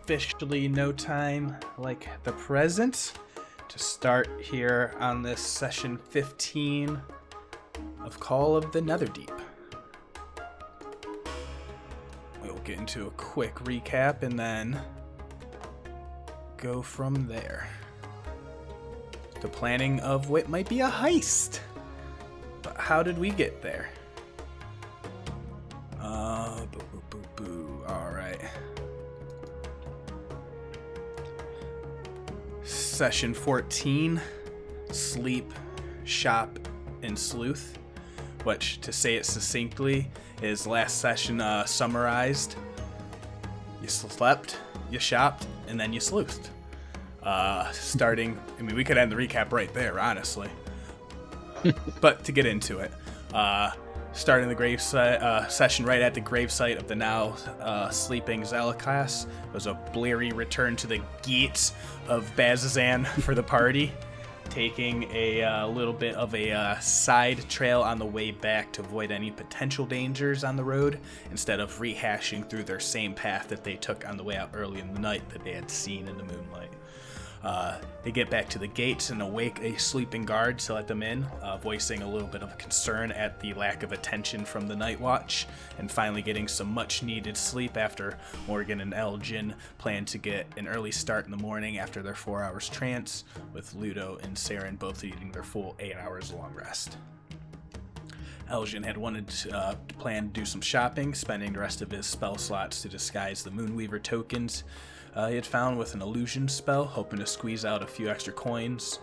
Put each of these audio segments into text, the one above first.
officially no time like the present to start here on this session 15 of Call of the Netherdeep. We'll get into a quick recap and then go from there. The planning of what might be a heist. But how did we get there? Alright. Session 14, Sleep, Shop, and Sleuth, which, to say it succinctly, is last session summarized. You slept, you shopped, and then you sleuthed. We could end the recap right there, honestly. But to get into it, starting the grave session right at the gravesite of the now sleeping Zalakas was a bleary return to the gates of Baxxozan for the party, taking a little bit of a side trail on the way back to avoid any potential dangers on the road, instead of rehashing through their same path that they took on the way out early in the night that they had seen in the moonlight. They get back to the gates and awake a sleeping guard to let them in, voicing a little bit of concern at the lack of attention from the night watch, and finally getting some much needed sleep after Morgen and Aljin plan to get an early start in the morning after their 4 hours trance, with Ludo and Saeryn both needing their full 8 hours long rest. Aljin had wanted to plan to do some shopping, spending the rest of his spell slots to disguise the Moonweaver tokens he had found with an illusion spell, hoping to squeeze out a few extra coins,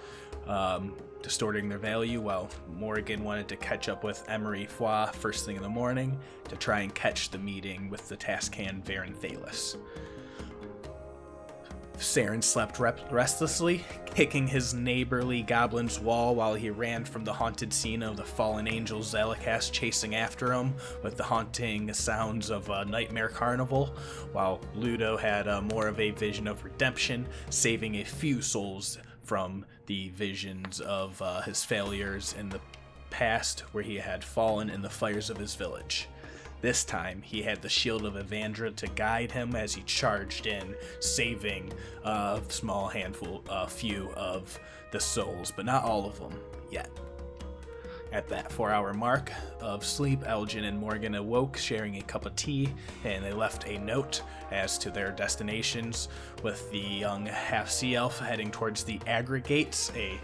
distorting their value, while Morgen wanted to catch up with Emery Foy first thing in the morning to try and catch the meeting with the task hand Varen Thalis. Saeryn slept restlessly, kicking his neighborly goblin's wall while he ran from the haunted scene of the fallen angel Zalakas chasing after him with the haunting sounds of a nightmare carnival, while Ludo had more of a vision of redemption, saving a few souls from the visions of his failures in the past where he had fallen in the fires of his village. This time, he had the shield of Exandria to guide him as he charged in, saving a small few of the souls, but not all of them yet. At that 4-hour mark of sleep, Aljin and Morgen awoke, sharing a cup of tea, and they left a note as to their destinations, with the young half-sea elf heading towards the Aggregates, a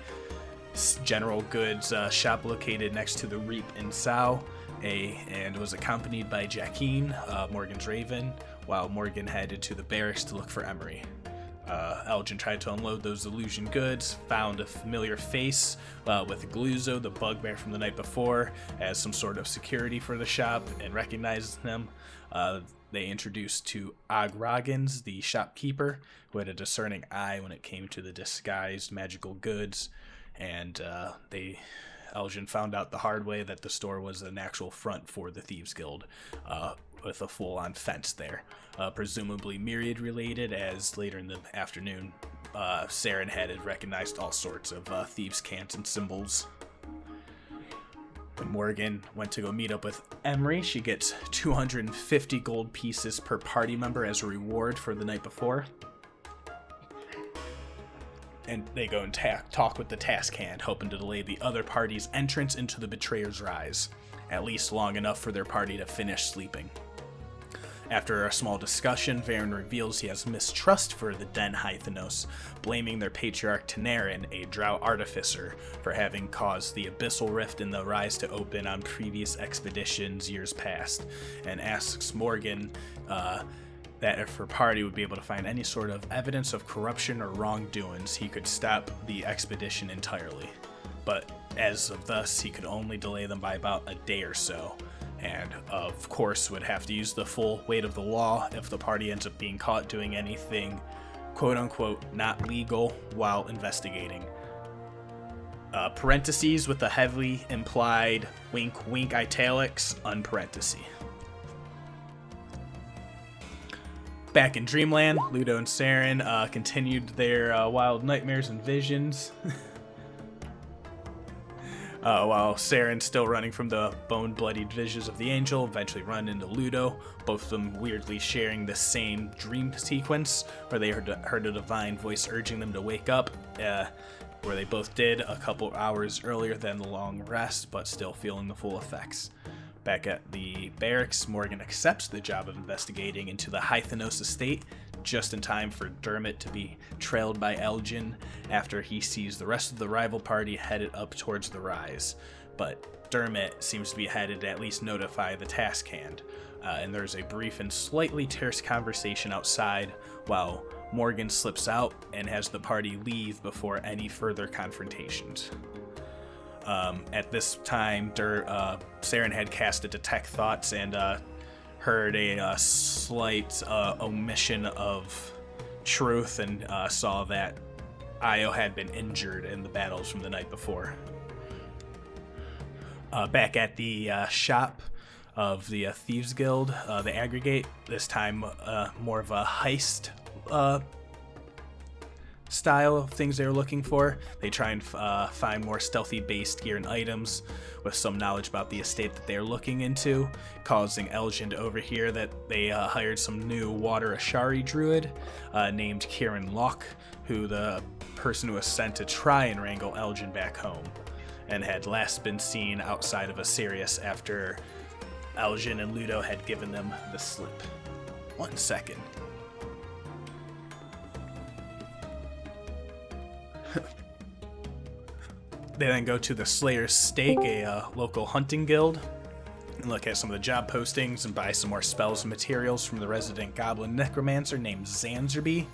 general goods shop located next to the Reap in Sow, and was accompanied by Jacqueline, Morgen's raven, while Morgen headed to the barracks to look for Emery. Aljin tried to unload those illusion goods, found a familiar face with Gluzo, the bugbear from the night before, as some sort of security for the shop, and recognized them. They introduced to Agragans, the shopkeeper, who had a discerning eye when it came to the disguised magical goods, and Aljin found out the hard way that the store was an actual front for the Thieves Guild, with a full-on fence there, presumably Myriad related, as later in the afternoon, Saeryn had recognized all sorts of thieves' cants and symbols. When Morgen went to go meet up with Emery, she gets 250 gold pieces per party member as a reward for the night before. And they go and talk with the task hand, hoping to delay the other party's entrance into the Betrayer's Rise, at least long enough for their party to finish sleeping. After a small discussion, Varen reveals he has mistrust for the Den Hythenos, blaming their patriarch Tanarin, a drow artificer, for having caused the abyssal rift in the Rise to open on previous expeditions years past, and asks Morgen that if her party would be able to find any sort of evidence of corruption or wrongdoings, he could stop the expedition entirely. But as of thus, he could only delay them by about a day or so, and of course would have to use the full weight of the law if the party ends up being caught doing anything quote-unquote not legal while investigating. Parentheses with the heavily implied wink-wink italics, unparenthesis. Back in Dreamland, Ludo and Saeryn continued their wild nightmares and visions. While Saeryn's still running from the bone-bloodied visions of the angel, eventually run into Ludo, both of them weirdly sharing the same dream sequence where they heard a divine voice urging them to wake up, where they both did a couple hours earlier than the long rest, but still feeling the full effects. Back at the barracks, Morgen accepts the job of investigating into the Hythenos Estate, just in time for Dermot to be trailed by Aljin after he sees the rest of the rival party headed up towards the rise. But Dermot seems to be headed to at least notify the task hand, and there's a brief and slightly terse conversation outside while Morgen slips out and has the party leave before any further confrontations. At this time, Saeryn had cast a Detect Thoughts and heard a slight omission of truth and saw that Io had been injured in the battles from the night before. Back at the shop of the Thieves Guild, the Aggregate, this time more of a heist style of things they were looking for. They try and find more stealthy based gear and items with some knowledge about the estate that they're looking into, causing Aljin to overhear that they hired some new Water Ashari druid named Kieran Locke, who the person who was sent to try and wrangle Aljin back home, and had last been seen outside of Asirius after Aljin and Ludo had given them the slip. 1 second. They then go to the Slayer's Stake, a local hunting guild, and look at some of the job postings and buy some more spells and materials from the resident goblin necromancer named Zanzerby,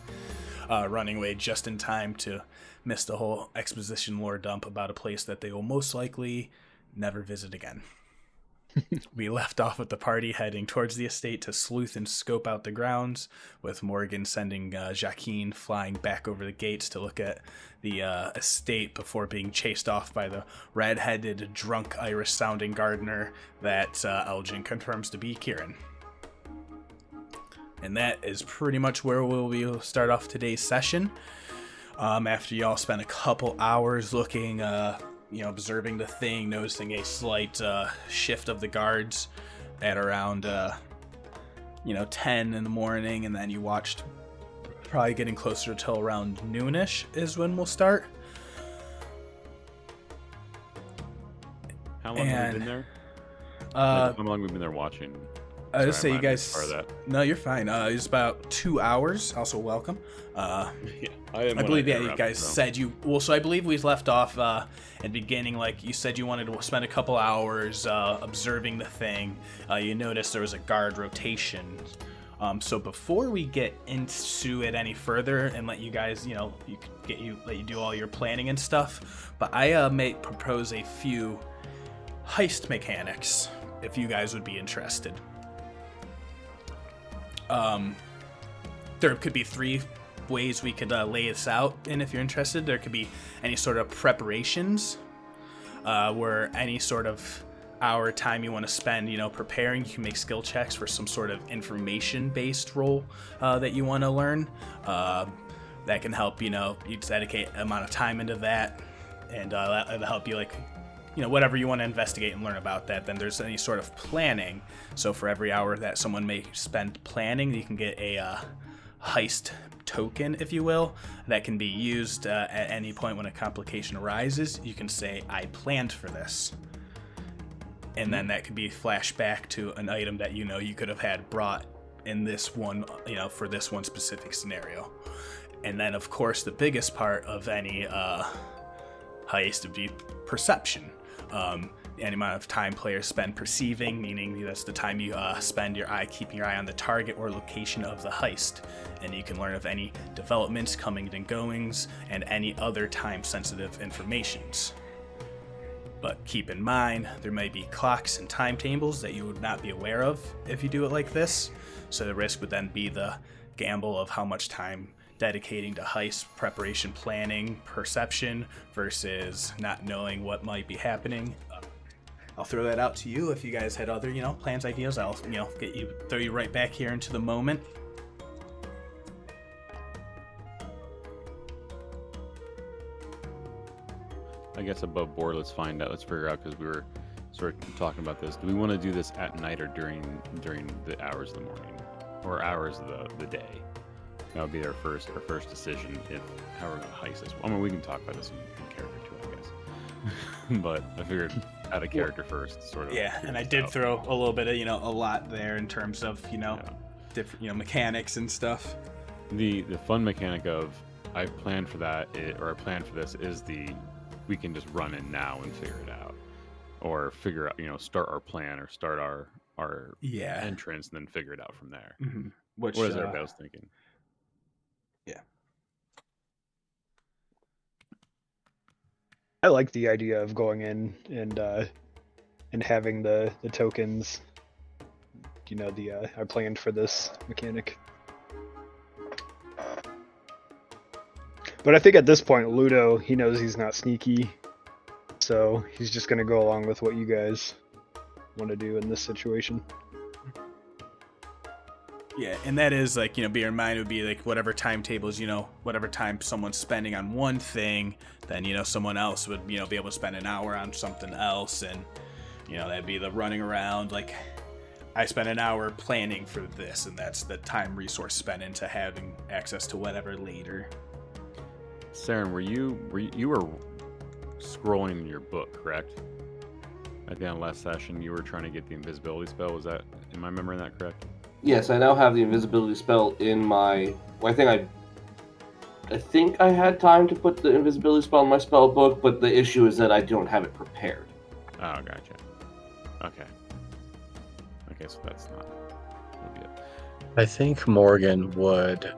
running away just in time to miss the whole exposition lore dump about a place that they will most likely never visit again. We left off with the party heading towards the estate to sleuth and scope out the grounds, with Morgen sending Jacqueline flying back over the gates to look at the estate before being chased off by the red-headed, drunk Irish-sounding gardener that Aljin confirms to be Kieran. And that is pretty much where we'll start off today's session. After y'all spend a couple hours looking... observing the thing, noticing a slight shift of the guards at around, 10 in the morning, and then you watched probably getting closer till around noonish is when we'll start. How long have we been there? How long have we been there watching? I just say you guys. No, you're fine. It's about 2 hours. Also, welcome. Yeah, I believe you guys said you. Well, so I believe we left off at the beginning. Like you said, you wanted to spend a couple hours observing the thing. You noticed there was a guard rotation. So before we get into it any further and let you guys, let you do all your planning and stuff, but I may propose a few heist mechanics if you guys would be interested. There could be 3 ways we could lay this out, and if you're interested, there could be any sort of preparations, where any sort of hour time you want to spend, preparing, you can make skill checks for some sort of information-based role that you want to learn. That can help, you dedicate an amount of time into that, and that'll help you, whatever you want to investigate and learn about that. Then there's any sort of planning. So for every hour that someone may spend planning, you can get a heist token, if you will, that can be used at any point when a complication arises. You can say, I planned for this. And then that could be flashback to an item that you could have had brought in this one, for this one specific scenario. And then, of course, the biggest part of any heist would be perception. Any amount of time players spend perceiving, meaning that's the time you spend keeping your eye on the target or location of the heist, and you can learn of any developments, comings and goings, and any other time-sensitive informations. But keep in mind, there may be clocks and timetables that you would not be aware of if you do it like this, so the risk would then be the gamble of how much time dedicating to heist preparation, planning, perception, versus not knowing what might be happening. I'll throw that out to you. If you guys had other, plans, ideas, I'll, throw you right back here into the moment. I guess above board, let's find out. Let's figure out, because we were sort of talking about this. Do we want to do this at night or during the hours of the morning, or hours of the day? That would be our first decision if how we're going to heist this. I mean, we can talk about this in character too, I guess. But I figured out a character first, sort of. Yeah, and I did throw a little bit of a lot there in terms of different mechanics and stuff. The fun mechanic of I've planned for that, or I planned for this, is we can just run in now and figure it out, or figure out start our plan or start our entrance and then figure it out from there. Mm-hmm. What is everybody else thinking? Yeah, I like the idea of going in and having the tokens. I planned for this mechanic. But I think at this point, Ludo, he knows he's not sneaky, so he's just going to go along with what you guys want to do in this situation. Yeah, and that is bear in mind, it would be whatever timetables, whatever time someone's spending on one thing, then someone else would be able to spend an hour on something else, and that'd be the running around. I spent an hour planning for this, and that's the time resource spent into having access to whatever later. Saeryn, were you scrolling in your book, correct? At the end of last session, you were trying to get the invisibility spell. Was that? Am I remembering that correct? Yes, I now have the invisibility spell in my. Well, I think I had time to put the invisibility spell in my spell book, but the issue is that I don't have it prepared. Oh, gotcha. Okay, so that's not. I think Morgan would.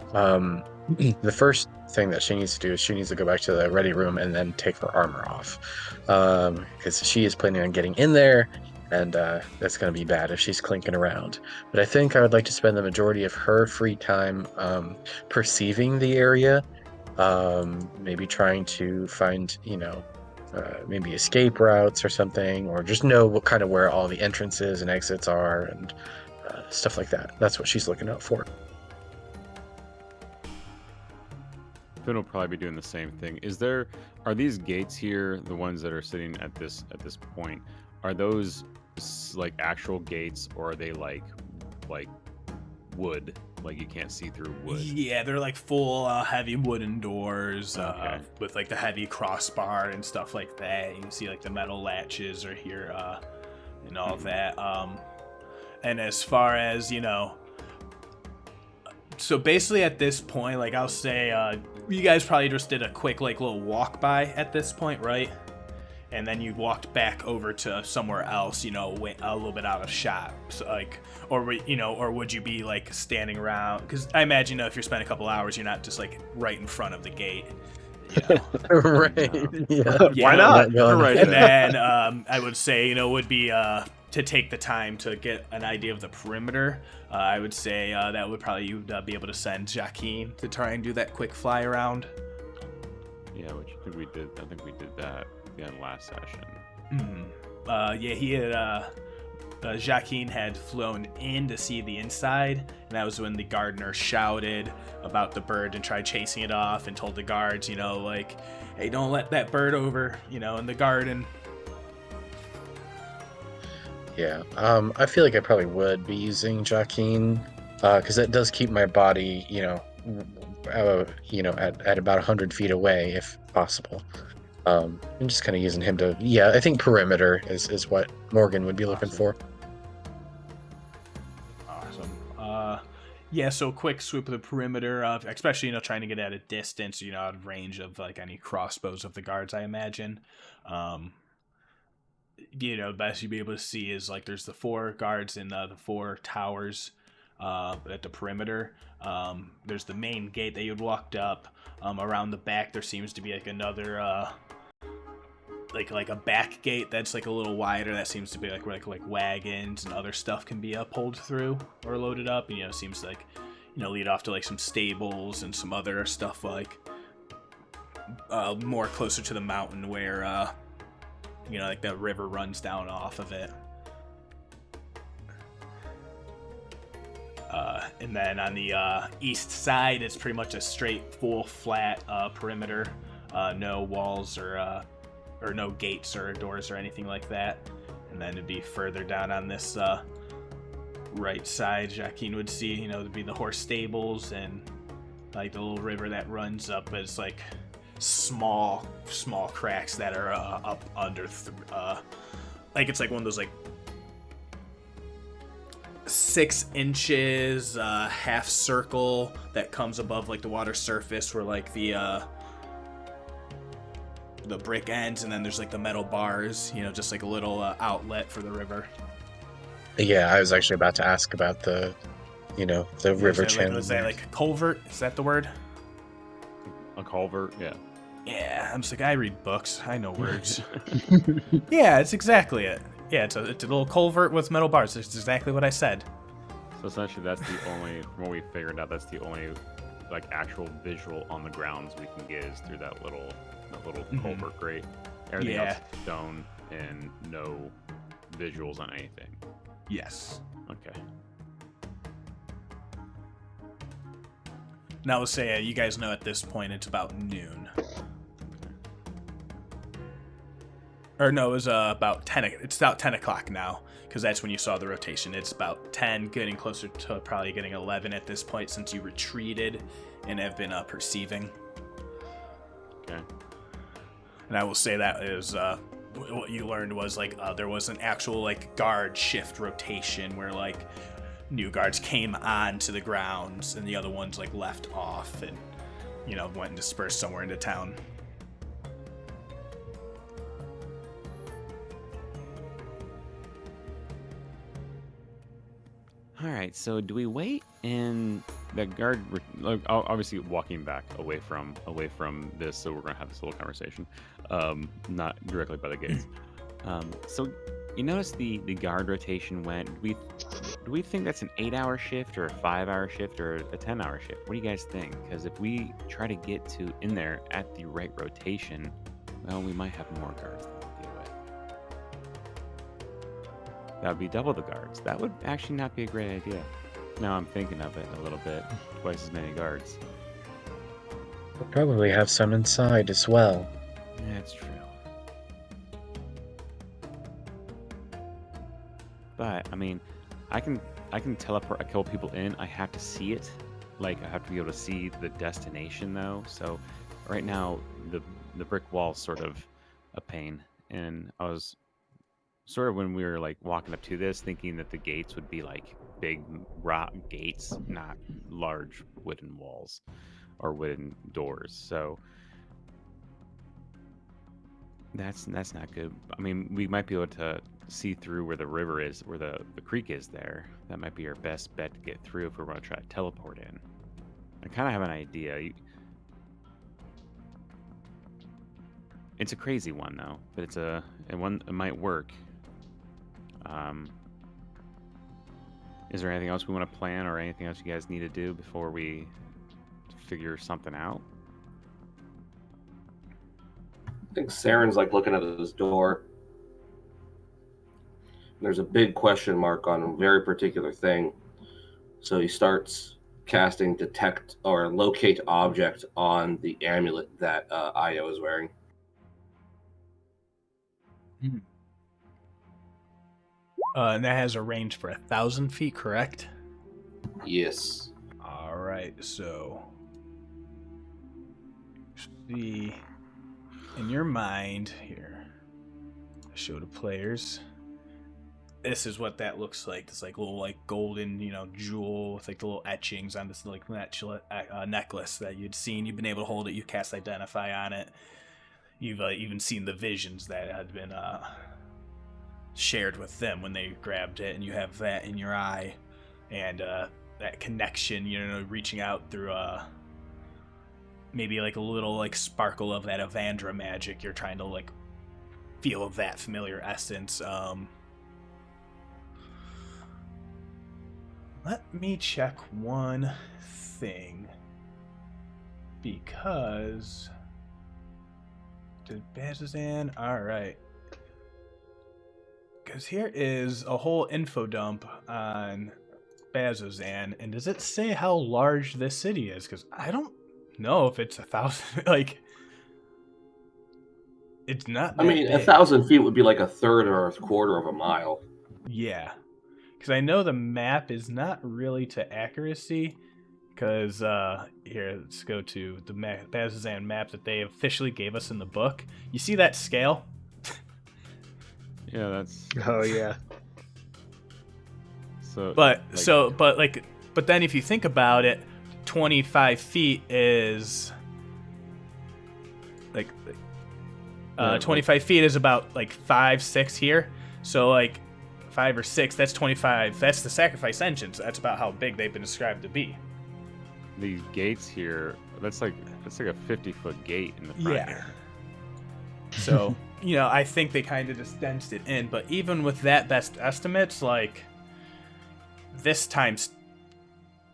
The first thing that she needs to do is she needs to go back to the ready room and then take her armor off, because she is planning on getting in there, and that's going to be bad if she's clinking around. But I think I would like to spend the majority of her free time perceiving the area, maybe trying to find maybe escape routes or something, or just know what kind of where all the entrances and exits are, and stuff like that. That's what she's looking out for. Finn will probably be doing the same thing. Are these gates here, the ones that are sitting at this point, are those actual gates, or are they like wood, you can't see through wood? Yeah, they're full heavy wooden doors, okay. With the heavy crossbar and stuff like that. You can see the metal latches are here, and all of that. And as far as so basically at this point, I'll say, you guys probably just did a quick little walk by at this point, right? And then you walked back over to somewhere else, a little bit out of shot. So, or would you be standing around? Because I imagine if you're spending a couple hours, you're not just right in front of the gate. Right. Yeah. Why not? Right. And then I would say, would be to take the time to get an idea of the perimeter. I would say that would probably you'd be able to send Jaquin to try and do that quick fly around. Yeah, which I think we did. I think we did that again last session. Mm-hmm. He had Jaquin had flown in to see the inside, and that was when the gardener shouted about the bird and tried chasing it off, and told the guards, hey, don't let that bird over, in the garden. Yeah, I feel like I probably would be using Jaquin, because that does keep my body, at about 100 feet away if possible. I'm just kind of using him to. Yeah, I think perimeter is what Morgan would be looking for. Awesome. Yeah, so quick swoop of the perimeter, especially trying to get at a distance, out of range of any crossbows of the guards, I imagine. The best you'd be able to see is there's the 4 guards in the 4 towers at the perimeter. There's the main gate that you'd walked up. Around the back there seems to be another a back gate that's a little wider, that seems to be where wagons and other stuff can be pulled through or loaded up. Seems lead off to some stables and some other stuff more closer to the mountain where the river runs down off of it. And then on the east side, it's pretty much a straight, full, flat perimeter. No walls or or no gates or doors or anything like that. And then it'd be further down on this right side, Jacqueline would see, you know, it'd be the horse stables and like the little river that runs up, but it's like small cracks that are up under, like it's like one of those like 6 inches half circle that comes above like the water surface where like the brick ends, and then there's like the metal bars, you know, just like a little outlet for the river. Yeah, I was actually about to ask about the, the river channel. Was that like a culvert? Is that the word? A culvert, yeah. Yeah, I'm just like, I read books. I know words. Yeah, it's exactly it. Yeah, it's a little culvert with metal bars. That's exactly what I said. So essentially, that's the only, from what we figured out, that's the only like actual visual on the grounds we can get is through that little culvert grate. Everything else is stone and no visuals on anything. Yes. Okay. Now we'll say you guys know at this point it's about noon. Or no, it was about 10. It's about 10 o'clock now, because that's when you saw the rotation. It's about 10, getting closer to probably getting 11 at this point, since you retreated and have been perceiving. Okay. And I will say that is what you learned was like there was an actual like guard shift rotation where like new guards came on to the grounds and the other ones like left off and, you know, went and dispersed somewhere into town. All right, so do we wait and the guard, like, obviously walking back away from this, so we're gonna have this little conversation, not directly by the gates. So you notice the guard rotation went. Do we think that's an 8-hour shift or a 5-hour shift or a 10-hour shift? What do you guys think? Because if we try to get to in there at the right rotation, well, we might have more guards than we'll deal with. That would be double the guards. That would actually not be a great idea. Now I'm thinking of it a little bit. Twice as many guards. We'll probably have some inside as well. That's true. But I mean, I can teleport a couple people in. I have to see it. Like I have to be able to see the destination though. So right now the brick wall's sort of a pain. And I was sort of when we were like walking up to this thinking that the gates would be like big rock gates, not large wooden walls or wooden doors. So that's not good. I mean, we might be able to see through where the river is, where the creek is there. That might be our best bet to get through if we're going to try to teleport in. I kind of have an idea. It's a crazy one though, but it might work. Is there anything else we want to plan or anything else you guys need to do before we figure something out? I think Saeryn's like looking at this door. There's a big question mark on a very particular thing. So he starts casting detect or locate object on the amulet that Io is wearing. And that has a range for 1,000 feet, correct? Yes. All right, so see in your mind here. Show the players. This is what that looks like. This like little like golden, you know, jewel with like the little etchings on this like necklace that you'd seen. You've been able to hold it. You cast Identify on it. You've even seen the visions that had been shared with them when they grabbed it, and you have that in your eye, and that connection, you know, reaching out through maybe like a little like sparkle of that Evandra magic. You're trying to like feel of that familiar essence. Let me check one thing, because did Baxxozan? All right. Because here is a whole info dump on Baxxozan, and does it say how large this city is? Because I don't know if it's 1,000. Like, It's not I that mean, big. 1,000 feet would be like a third or a quarter of a mile. Yeah. Because I know the map is not really to accuracy. Because, here, let's go to the Baxxozan map that they officially gave us in the book. You see that scale? Yeah, that's Oh yeah. so. But like, but then if you think about it, 25 feet is like Yeah, 25 feet is about like 5, 6 here. So like 5 or 6, that's 25. That's the sacrifice engines. That's about how big they've been described to be. these gates here, that's like a 50-foot gate in the front Yeah. here. So, I think they kind of just densed it in. But even with that best estimates, like this times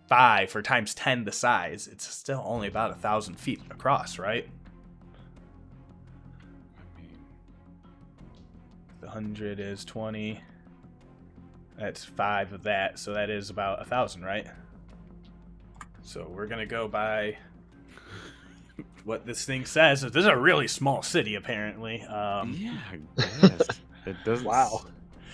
5 or times 10 the size, it's still only about 1,000 feet across, right? I mean, The 100 is 20. That's 5 of that, so that is about 1,000, right? So we're gonna go by what this thing says. This is a really small city, apparently. yeah, I guess it doesn't. Wow.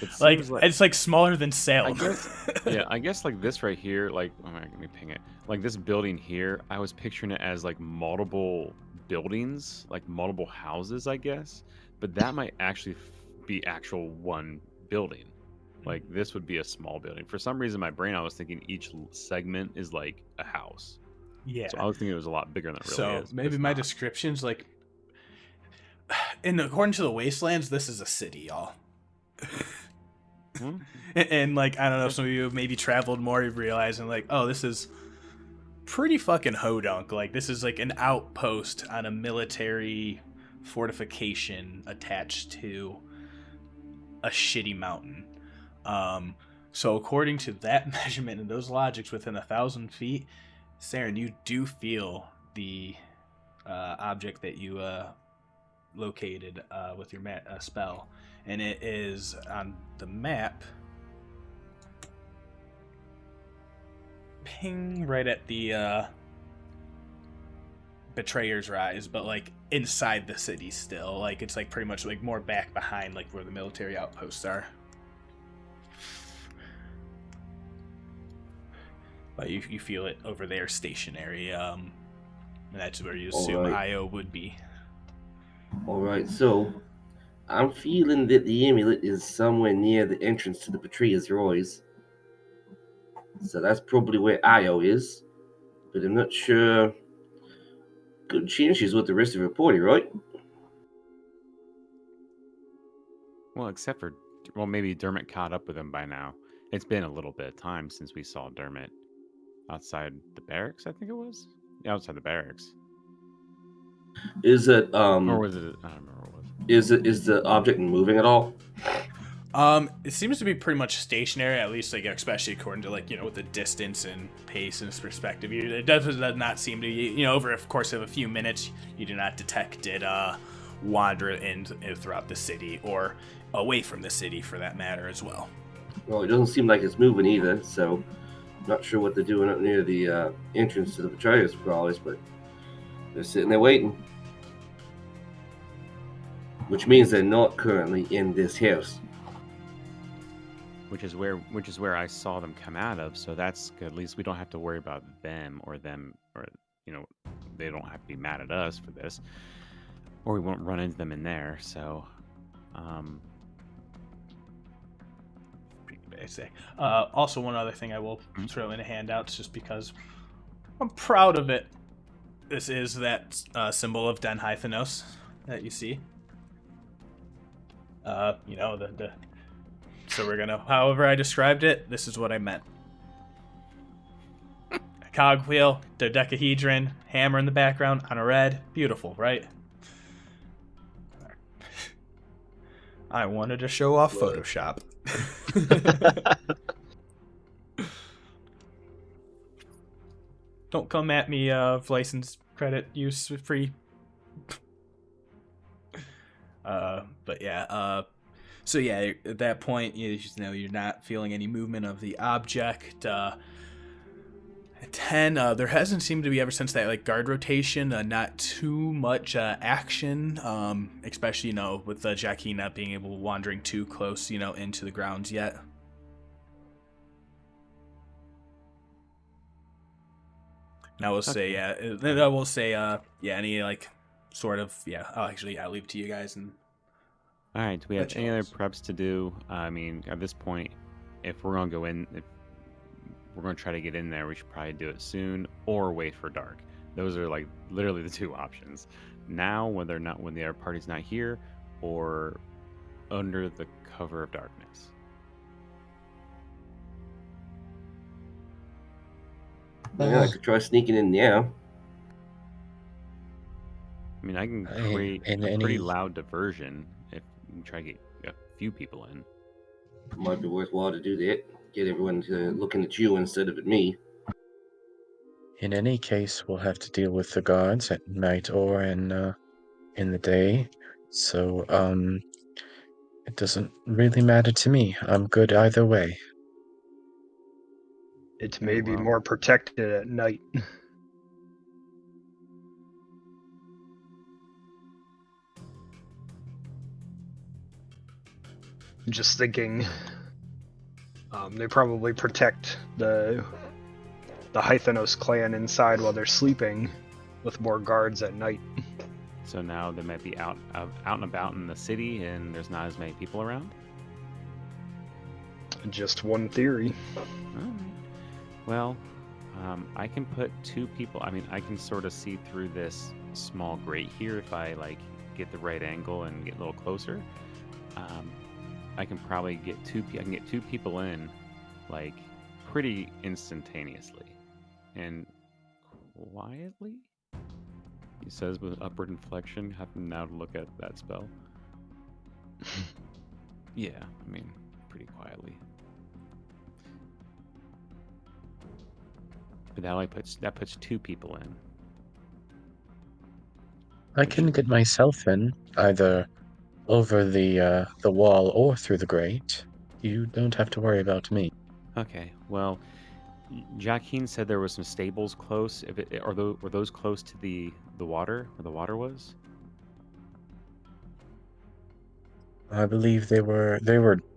It Like seems it's like smaller than I Salem. guess, yeah, I guess like this right here, like, let me ping it. Like this building here, I was picturing it as like multiple buildings, like multiple houses, I guess. But that might actually be actual one building. Like this would be a small building. For some reason, my brain, I was thinking each segment is like a house. Yeah. So I was thinking it was a lot bigger than it really So is. but maybe it's my not. description's like, according to the Wastelands, this is a city, y'all. Hmm? And like, I don't know if some of you have maybe traveled more, you've realized, and like, oh, this is pretty fucking hodunk. Like, this is like an outpost on a military fortification attached to a shitty mountain. So according to that measurement and those logics, within 1,000 feet, Saeryn, you do feel the object that you located with your spell, and it is on the map. Ping right at the Betrayer's Rise, but like inside the city still. Like it's like pretty much like more back behind like where the military outposts are. But you feel it over there stationary. And that's where you assume Alright. Io would be. Alright, so I'm feeling that the amulet is somewhere near the entrance to the Betrayer's Rise. So that's probably where Io is. But I'm not sure. Good chance she's with the rest of her party, right? Well, except for, well, maybe Dermot caught up with him by now. It's been a little bit of time since we saw Dermot outside the barracks, I think it was. Yeah, outside the barracks. Is it Or was it? I don't remember what it was. is the object moving at all? It seems to be pretty much stationary, at least like especially according to like with the distance and pace and perspective. It does not seem to be over a course of a few minutes you do not detect it wander in throughout the city or away from the city for that matter as well. Well, it doesn't seem like it's moving either, so not sure what they're doing up near the entrance to the Betrayer's Rise, but they're sitting there waiting. Which means they're not currently in this house. Which is where I saw them come out of. So that's good. At least we don't have to worry about them, or they don't have to be mad at us for this, or we won't run into them in there. So, I say. Also, one other thing I will throw in handouts just because I'm proud of it. This is that symbol of Den Hythenos that you see. So we're gonna, however I described it, this is what I meant. A cogwheel, dodecahedron, hammer in the background on a red. Beautiful, right? I wanted to show off Photoshop. Don't come at me of license credit use free. But yeah, so yeah, at that point, you're not feeling any movement of the object. 10, there hasn't seemed to be, ever since that like guard rotation, not too much action, especially, with Jackie not being able wandering too close, into the grounds yet. And I will say, I will say, any like sort of, I'll leave it to you guys. And All right, do we have Let any other Charles. preps to do? I mean, at this point, if we're gonna go in, if we're gonna try to get in there, we should probably do it soon or wait for dark. Those are like literally the two options. Now, whether or not when the other party's not here, or under the cover of darkness. Yeah, I could try sneaking in now. I mean, I can create a pretty loud diversion if you try to get a few people in. Might be worthwhile to do that. Get everyone to looking at you instead of at me. In any case, we'll have to deal with the guards at night or in the day. So, it doesn't really matter to me. I'm good either way. It's Okay, maybe well. more protected at night. Just thinking, they probably protect the Hythenos clan inside while they're sleeping, with more guards at night. So now they might be out and about in the city, and there's not as many people around. Just one theory. All right. Well, I can put 2 people. I mean, I can sort of see through this small grate here if I like get the right angle and get a little closer. I can probably get I can get 2 people in, like pretty instantaneously, and quietly. He says with upward inflection. Have now to look at that spell. Yeah, I mean, pretty quietly. But that puts 2 people in. I can get myself in, either over the wall or through the grate. You don't have to worry about me. Okay, well, Joaquin said there was some stables close. Were those close to the water, where the water was? I believe they were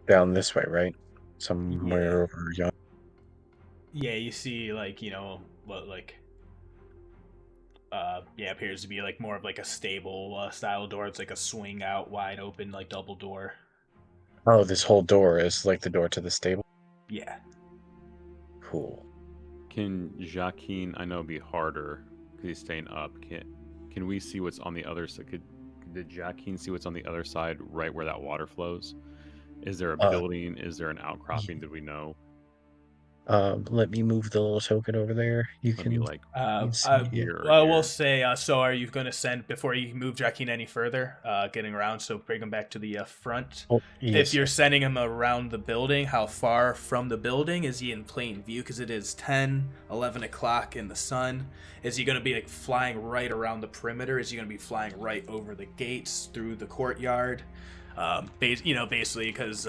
down this way, right? Somewhere over yonder. Yeah, you see, like, what, like, appears to be like more of like a stable style door. It's like a swing out, wide open, like double door. Oh, this whole door is like the door to the stable? Yeah. Cool. Can Joaquin? I know it'd be harder because he's staying up. Can we see what's on the other side? Did Joaquin see what's on the other side, right where that water flows? Is there a building? Is there an outcropping? Did we know? Let me move the little token over there. You Let me can like see here or I will here. say, so are you going to send, before you move Joaquin any further, getting around, so bring him back to the front? Oh, yes. If you're sending him around the building, how far from the building is he in plain view? Because it is 10, 11 o'clock in the sun. Is he going to be like flying right around the perimeter? Is he going to be flying right over the gates, through the courtyard? Basically because,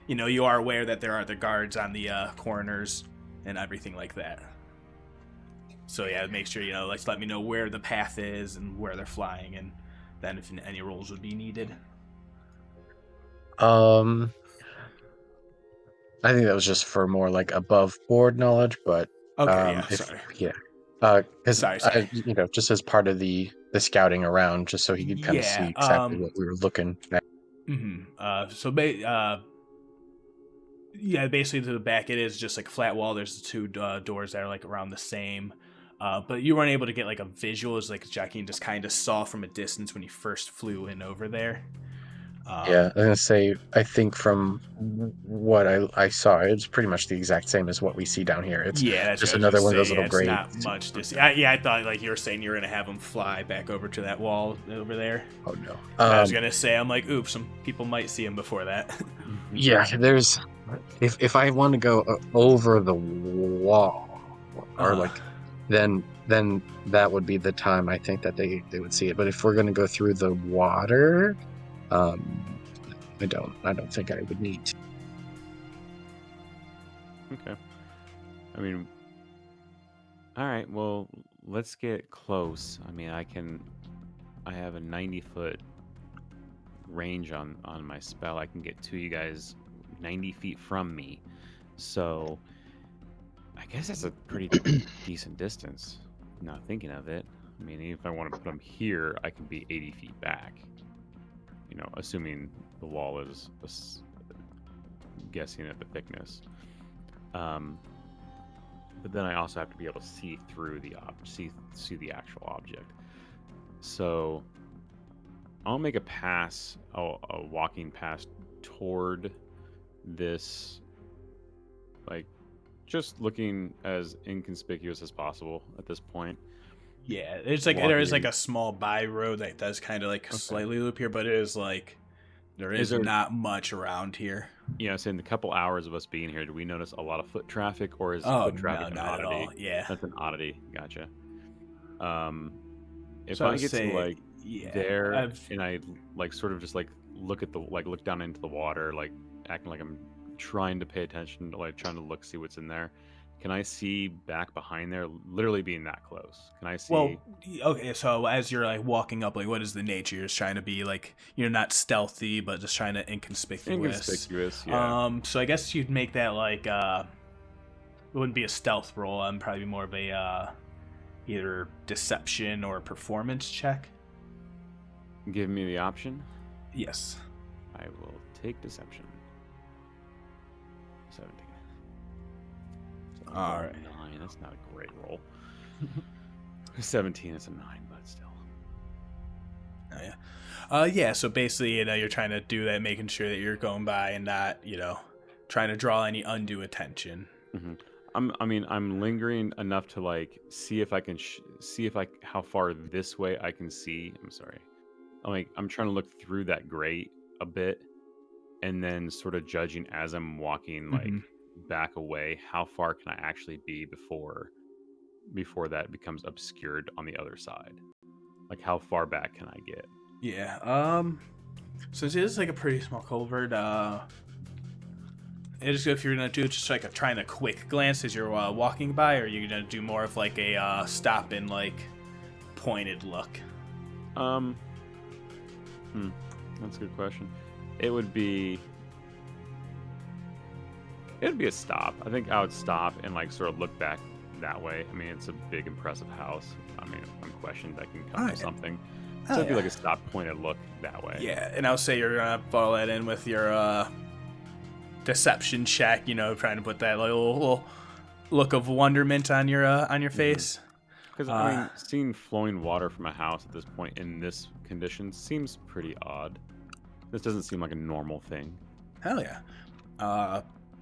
you are aware that there are the guards on the corners and everything like that. So yeah, make sure, let me know where the path is and where they're flying, and then if any rolls would be needed. I think that was just for more like above board knowledge, but Okay, sorry. because Sorry. just as part of the scouting around, just so he could kind of see exactly what we were looking at. Basically to the back, it is just like a flat wall. There's the 2 doors that are like around the same. But you weren't able to get like a visual, as like Joaquin just kind of saw from a distance when he first flew in over there. Yeah, I was gonna say, I think from what I saw, it's pretty much the exact same as what we see down here. It's that's just what I was another gonna one of those say. little It's grates. not much to see. I thought like you were saying you were gonna have him fly back over to that wall over there. Oh no! I was gonna say, I'm like, oops, some people might see him before that. Yeah, there's. If I want to go over the wall, or like, then that would be the time I think that they would see it. But if we're gonna go through the water, I don't think I would need to. Okay. I mean, All right, well, let's get close. I mean, I have a 90-foot range on my spell. I can get to you guys 90 feet from me. So I guess that's a pretty decent distance. Now thinking of it, I mean, if I want to put them here, I can be 80 feet back. You know, assuming the wall is guessing at the thickness. But then I also have to be able to see through the see the actual object. So I'll make a pass, a walking pass toward this, like, just looking as inconspicuous as possible at this point. Yeah, it's like there is like a small by road that does kind of like slightly loop here, but it is like there is not much around here. Yeah, so in the couple hours of us being here, do we notice a lot of foot traffic, or is foot traffic an not oddity? At all. Yeah, that's an oddity. Gotcha. If so I get to like there and I like sort of just like look at the look down into the water, like acting like I'm trying to pay attention, like trying to look, see what's in there. Can I see back behind there, literally being that close? Can I see? Well, okay, so as you're like walking up, like what is the nature? You're just trying to be like, you're not stealthy, but just trying to inconspicuous. Yeah. So I guess you'd make that like it wouldn't be a stealth roll. Probably more of a either deception or performance check. Give me the option. Yes. I will take deception. 17. All right. 9. That's not a great roll. 17 is a 9, but still. Oh yeah. Yeah. So basically, you're trying to do that, making sure that you're going by and not, trying to draw any undue attention. Mm-hmm. I'm lingering enough to like see if I can how far this way I can see. I'm sorry. I'm trying to look through that grate a bit, and then sort of judging as I'm walking, like. Mm-hmm. Back away, how far can I actually be before that becomes obscured on the other side? Like how far back can I get? Yeah. Since it is like a pretty small culvert, it is good if you're gonna do just like trying a quick glance as you're walking by, or are you gonna do more of like a stop and like pointed look? That's a good question. It'd be a stop. I think I would stop and like sort of look back that way. I mean, it's a big, impressive house. I mean, if I'm questioned, I can come to something. So it'd be like a stop, pointed look that way. Yeah, and I'll say you're gonna follow that in with your deception check. Trying to put that little look of wonderment on your face. Because seeing flowing water from a house at this point in this condition seems pretty odd. This doesn't seem like a normal thing. Hell yeah.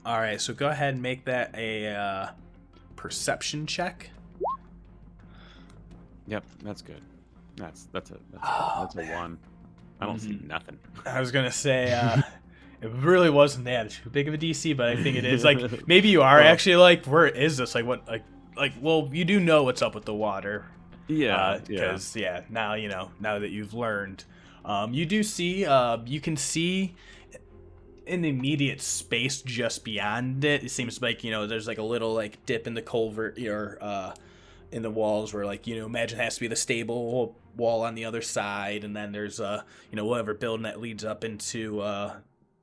All right, so go ahead and make that a perception check. Yep, that's good. That's a 1. I don't see nothing. I was gonna say it really wasn't that too big of a DC, but I think it is. Like maybe you are actually like, where is this? Like what? Like well, you do know what's up with the water. Yeah. Because now now that you've learned, you do see. You can see. In the immediate space just beyond it, it seems like there's like a little like dip in the culvert or in the walls where like imagine it has to be the stable wall on the other side, and then there's whatever building that leads up into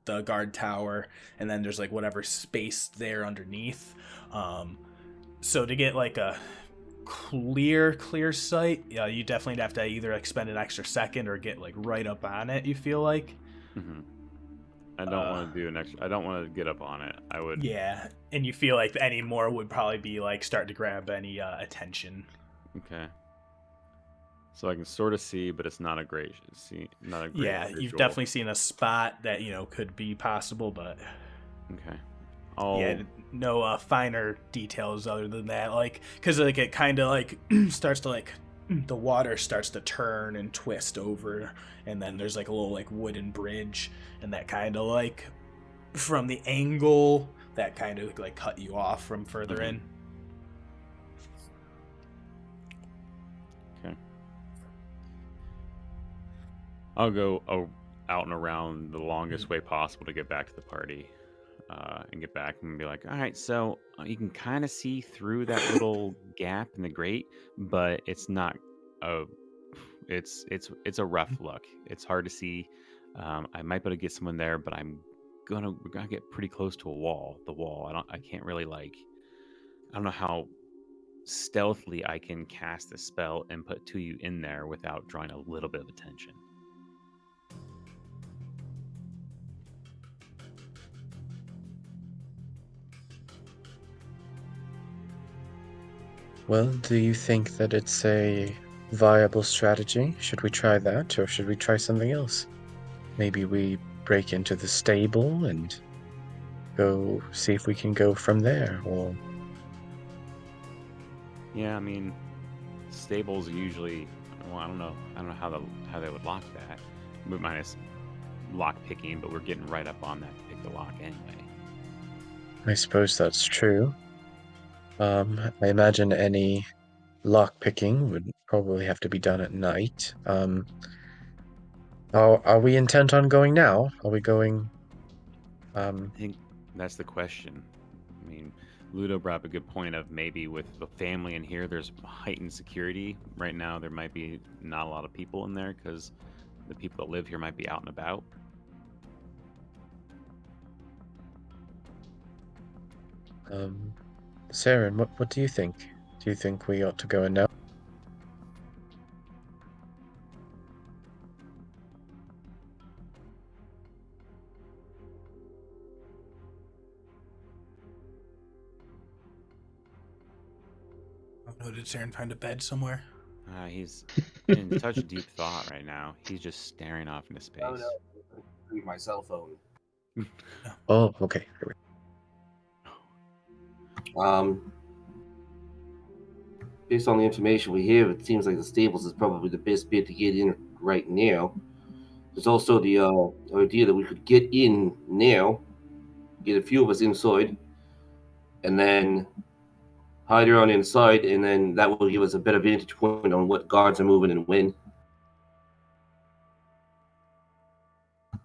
the guard tower, and then there's like whatever space there underneath. So to get like a clear sight, you definitely have to either like spend an extra second or get like right up on it. You feel like. Mm-hmm. I don't want to do an extra. I don't want to get up on it. I would. Yeah, and you feel like any more would probably be like starting to grab any attention. Okay. So I can sort of see, but it's not a great see. Not a great. Yeah, visual. You've definitely seen a spot that could be possible, but. Okay. No finer details other than that, like because like it kind of like starts to like. The water starts to turn and twist over, and then there's like a little like wooden bridge, and that kind of like from the angle that kind of like cut you off from further in. Okay. I'll go out and around the longest way possible to get back to the party. and get back and be like, all right, so you can kind of see through that little gap in the grate, but it's not a it's a rough look. It's hard to see. I might be able to get someone there, but we're gonna get pretty close to a wall. The wall. I can't really I don't know how stealthily I can cast a spell and put two of you in there without drawing a little bit of attention. Well, do you think that it's a viable strategy? Should we try that, or should we try something else? Maybe we break into the stable and go see if we can go from there, or... Yeah, I mean, stables usually. Well, I don't know. I don't know how they would lock that. Minus lock picking, but we're getting right up on that to pick the lock anyway. I suppose that's true. I imagine any lock picking would probably have to be done at night. Are we intent on going now? Are we going? I think that's the question. I mean, Ludo brought up a good point of maybe with the family in here, there's heightened security. Right now, there might be not a lot of people in there because the people that live here might be out and about. Saeryn, what do you think? Do you think we ought to go in now? Oh, did Saeryn find a bed somewhere? He's in such deep thought right now. He's just staring off into space. Oh no, read my cell phone. Oh, okay. Based on the information we have, it seems like the stables is probably the best bit to get in right now. There's also the idea that we could get in now, get a few of us inside, and then hide around inside, and then that will give us a better vantage point on what guards are moving and when.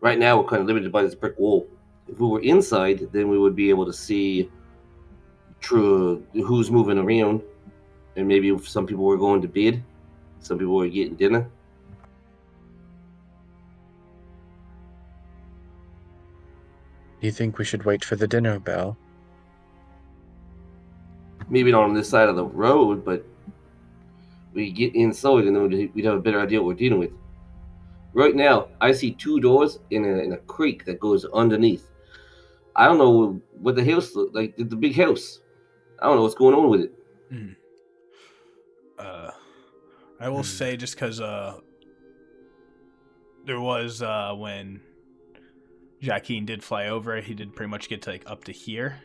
Right now, we're kind of limited by this brick wall. If we were inside, then we would be able to see who's moving around, and maybe if some people were going to bed, some people were getting dinner. Do you think we should wait for the dinner bell? Maybe not on this side of the road, but we get inside and then we'd have a better idea what we're dealing with. Right now, I see two doors in a creek that goes underneath. I don't know what the house look like. The big house. I don't know what's going on with it. I will say just because there was when Joaquin did fly over, he did pretty much get to like up to here.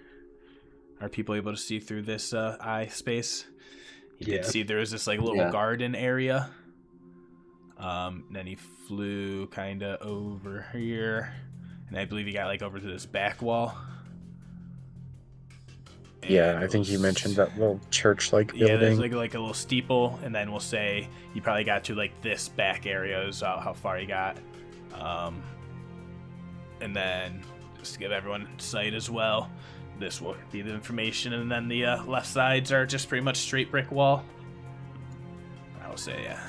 Are people able to see through this eye space? He did see there was this like little garden area. Then he flew kind of over here, and I believe he got like over to this back wall. Yeah, I think you mentioned that little church-like building. Yeah, there's like a little steeple, and then we'll say he probably got to like this back area is how far he got. And then just to give everyone sight as well, this will be the information, and then the left sides are just pretty much straight brick wall. I will say, yeah.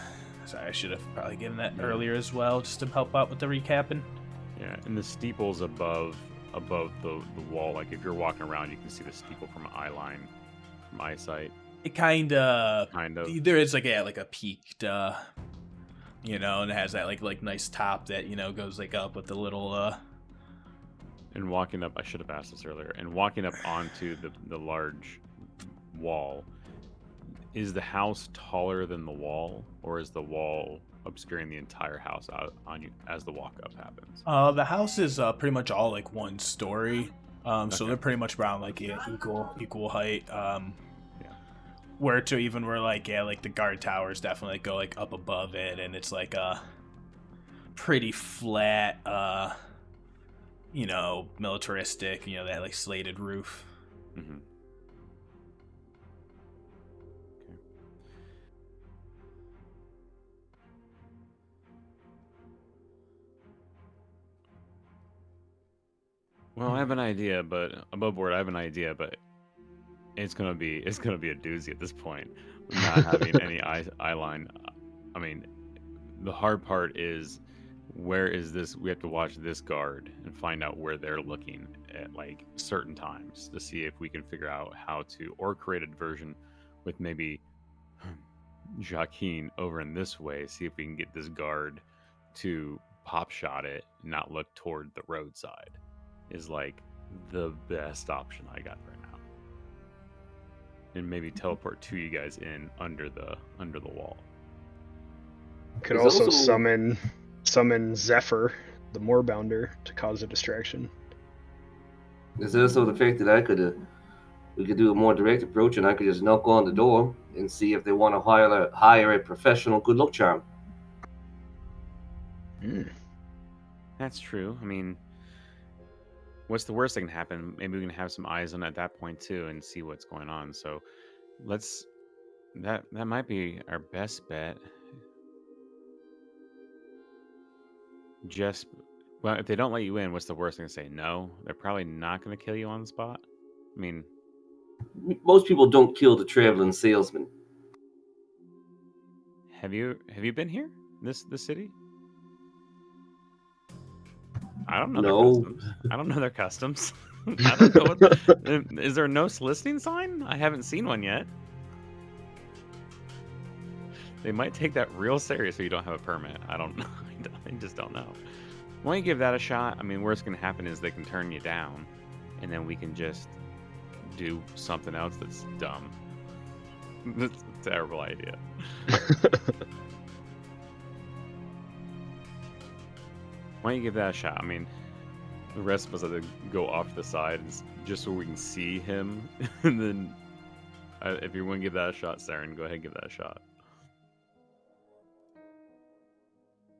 Sorry, I should have probably given that earlier as well, just to help out with the recapping. Yeah, and the steeple's above the wall. Like if you're walking around, you can see the steeple from eyesight. It kind of. There is like a peaked, and it has that like nice top that goes like up with the little. And walking up, I should have asked this earlier. And walking up onto the large wall, is the house taller than the wall, or is the wall obscuring the entire house out on you as the walk up happens? The house is pretty much all like one story, so they're pretty much around like equal height. Where like the guard towers definitely go like up above it, and it's like a pretty flat, militaristic, that like slated roof. Mm-hmm. Well, I have an idea, but above board, I have an idea, but it's gonna be a doozy at this point, not having any eye line. I mean, the hard part is where is this? We have to watch this guard and find out where they're looking at like certain times to see if we can figure out how to or create a diversion with maybe Joaquin over in this way. See if we can get this guard to pop shot it, and not look toward the roadside. Is like the best option I got right now, and maybe teleport to you guys in under the wall. Could There's also also- summon Zephyr, the Moorbounder, to cause a distraction. There's also the fact that we could do a more direct approach, and I could just knock on the door and see if they want to hire a professional good luck charm. That's true. I mean, what's the worst that can happen? Maybe we can have some eyes on it at that point too and see what's going on. So let's that might be our best bet. Just well, if they don't let you in, what's the worst thing to say? No, they're probably not going to kill you on the spot. I mean, Most people don't kill the traveling salesman. have you been here? This city? I don't know their No. customs. I don't know their customs. I don't know what. Is there no soliciting sign? I haven't seen one yet. They might take that real serious if you don't have a permit. I don't know. I just don't know. Why don't you give that a shot? I mean, worst can happen is they can turn you down, and then we can just do something else that's dumb. That's a terrible idea. Why don't you give that a shot? I mean, the rest of us have to go off to the side just so we can see him. And then, if you want to give that a shot, Saeryn, go ahead and give that a shot.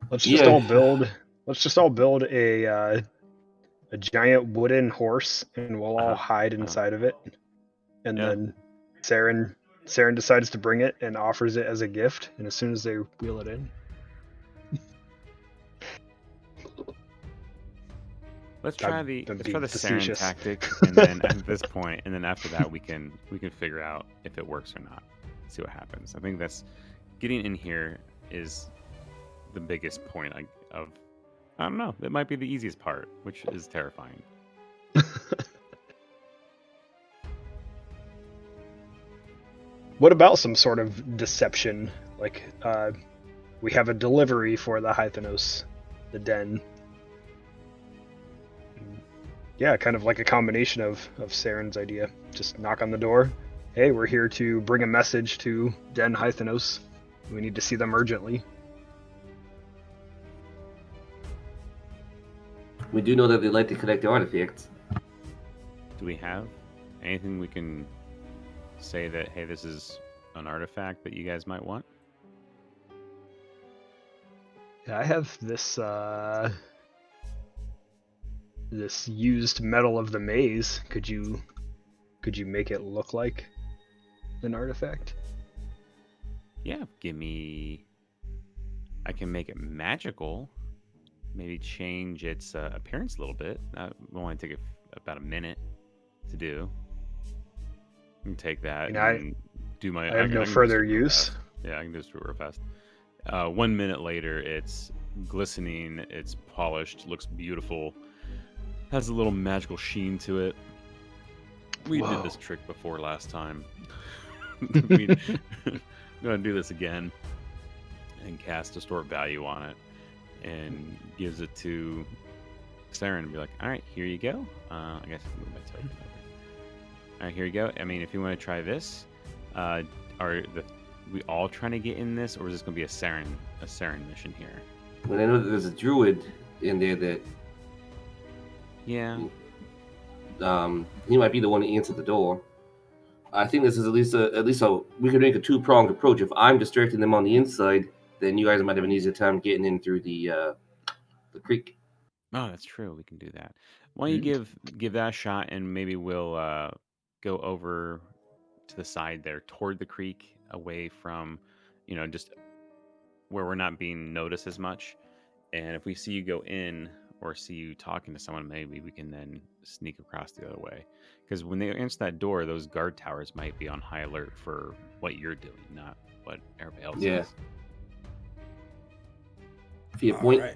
Let's just all build a giant wooden horse, and we'll all hide inside of it. And then Saeryn decides to bring it and offers it as a gift. And as soon as they wheel it in, let's try the Saeryn facetious. tactic, and then at this point, and then after that, we can figure out if it works or not. See what happens. I think that's getting in here is the biggest point of I don't know. It might be the easiest part, which is terrifying. What about some sort of deception? Like, we have a delivery for the Hythenos, the den. Yeah, kind of like a combination of Saren's idea. Just knock on the door. Hey, we're here to bring a message to Den Hythenos. We need to see them urgently. We do know that they like to collect artifacts. Do we have anything we can say that, hey, this is an artifact that you guys might want? Yeah, I have this this used metal of the maze. Could you make it look like an artifact? Yeah, I can make it magical. Maybe change its appearance a little bit. That will only take about a minute to do. I can take that and do my. I have no further use. Yeah, I can just do it real fast. 1 minute later, it's glistening, it's polished, looks beautiful, has a little magical sheen to it. We did this trick before last time. We're gonna do this again and cast Distort Value on it, and gives it to Saeryn and be like, all right, here you go. I guess I can move my token over. All right, here you go. I mean, if you want to try this, are we all trying to get in this, or is this going to be a Saeryn mission here? Well, I know that there's a druid in there that Yeah. He might be the one to answer the door. I think this is at least a we could make a two-pronged approach. If I'm distracting them on the inside, then you guys might have an easier time getting in through the creek. Oh, that's true. We can do that. Why don't you give that a shot, and maybe we'll go over to the side there toward the creek, away from, just where we're not being noticed as much. And if we see you go in, or see you talking to someone, maybe we can then sneak across the other way. Because when they answer that door, those guard towers might be on high alert for what you're doing, not what everybody else Yeah. is. Fair point. right.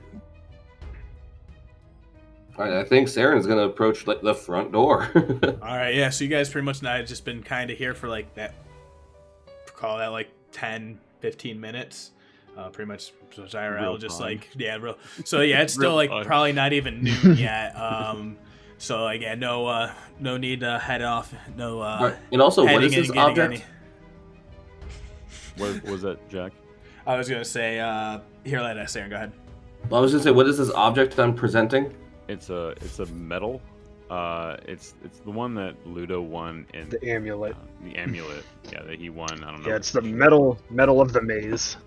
All right, I think Saeryn's gonna approach like the front door. All right, yeah. So you guys pretty much now have just been kind of here for like that. Call that like 10, 15 minutes. Pretty much so IRL, Real just time. like yeah, real. So yeah, it's still Real like time. probably not even noon yet. So like yeah, no need to head off. No. All right, and also, what heading is in this and getting object? What was that, Jack? I was gonna say here, let us Saeryn, go ahead. Well, I was gonna say, what is this object I'm presenting? It's a metal. It's the one that Ludo won in The amulet. the amulet. Yeah, that he won. I don't know. Yeah, it's the metal of the maze.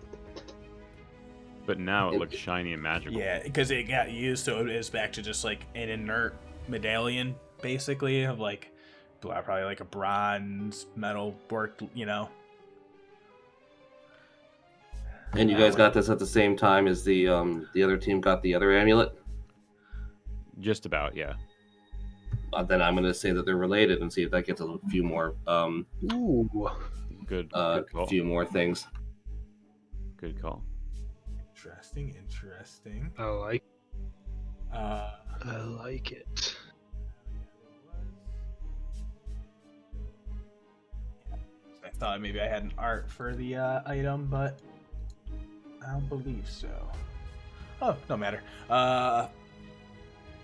But now it looks shiny and magical. Yeah, because it got used, so it is back to just like an inert medallion, basically, of like probably like a bronze metal work, you know. And you guys got this at the same time as the other team got the other amulet. Just about, yeah. Then I'm gonna say that they're related and see if that gets a few more Ooh. Good call. few more things. Good call. Interesting. I like it. I thought maybe I had an art for the item, but I don't believe so. Oh, no matter.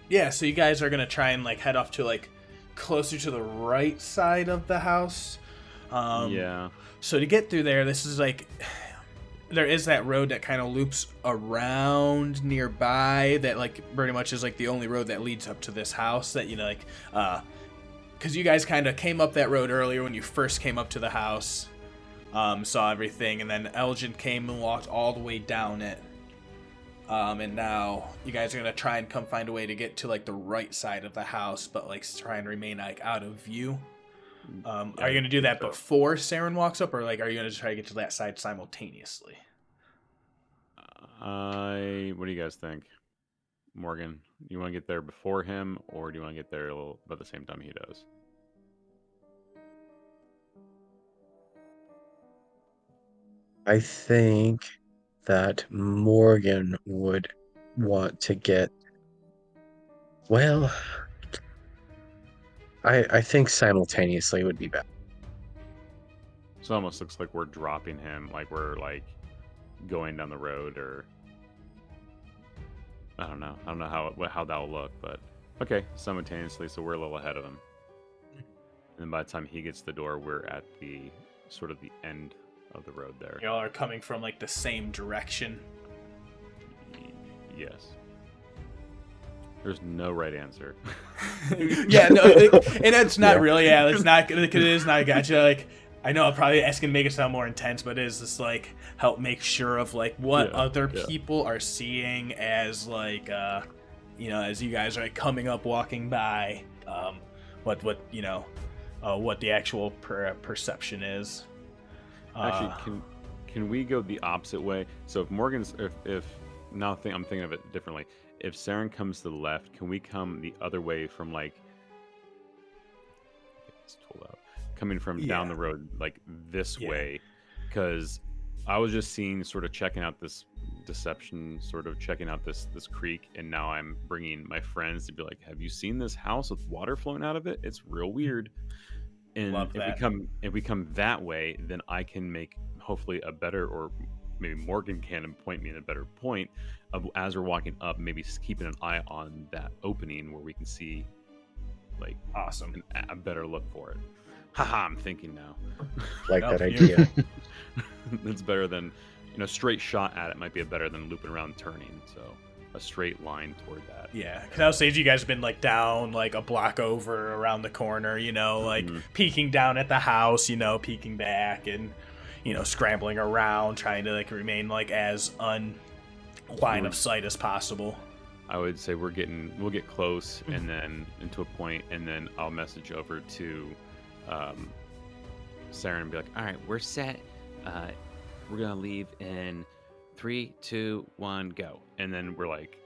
Yeah, so you guys are gonna try and like head off to like closer to the right side of the house. Yeah. So to get through there, this is like there is that road that kind of loops around nearby that like pretty much is like the only road that leads up to this house that, you know, like because you guys kind of came up that road earlier when you first came up to the house, saw everything, and then Aljin came and walked all the way down it. And now you guys are gonna try and come find a way to get to like the right side of the house, but like try and remain like out of view. Are you gonna do that before Saeryn walks up, or like are you gonna try to get to that side simultaneously? What do you guys think, Morgan? You want to get there before him, or do you want to get there a little about the same time he does? I think that Morgan would want to get. Well, I think simultaneously would be better. So it almost looks like we're dropping him, like we're like going down the road, or I don't know how that'll look, but okay, simultaneously, so we're a little ahead of him. And then by the time he gets to the door, we're at the sort of the end of the road there. Y'all are coming from like the same direction. Yes. There's no right answer. Yeah, no, and it's not really. Yeah, it's not. It is not. Gotcha. Like, I know I'm probably asking to make it sound more intense, but it is just like help make sure of like what other people are seeing as like, you know, as you guys are like, coming up, walking by, what you know, what the actual perception is. Actually, can we go the opposite way? So if Morgan's, if now I'm thinking of it differently. If Saeryn comes to the left, can we come the other way from like? It's told out. Coming from down the road like this way, because I was just sort of checking out this deception, sort of checking out this creek, and now I'm bringing my friends to be like, have you seen this house with water flowing out of it? It's real weird. And if we come that way, then I can make hopefully a better, or maybe Morgan can, and point me in a better point of as we're walking up, maybe keeping an eye on that opening where we can see like awesome a better look for it. Haha, I'm thinking now. Like that idea. It's better than, you know, straight shot at it might be better than looping around and turning. So a straight line toward that. Yeah, because I would say you guys have been like down like a block over around the corner, you know, like peeking down at the house, you know, peeking back and, you know, scrambling around, trying to like remain like as line of sight as possible. I would say we'll get close and then into a point, and then I'll message over to Saeryn and be like, all right, we're set. We're gonna leave in 3, 2, 1, go. And then we're like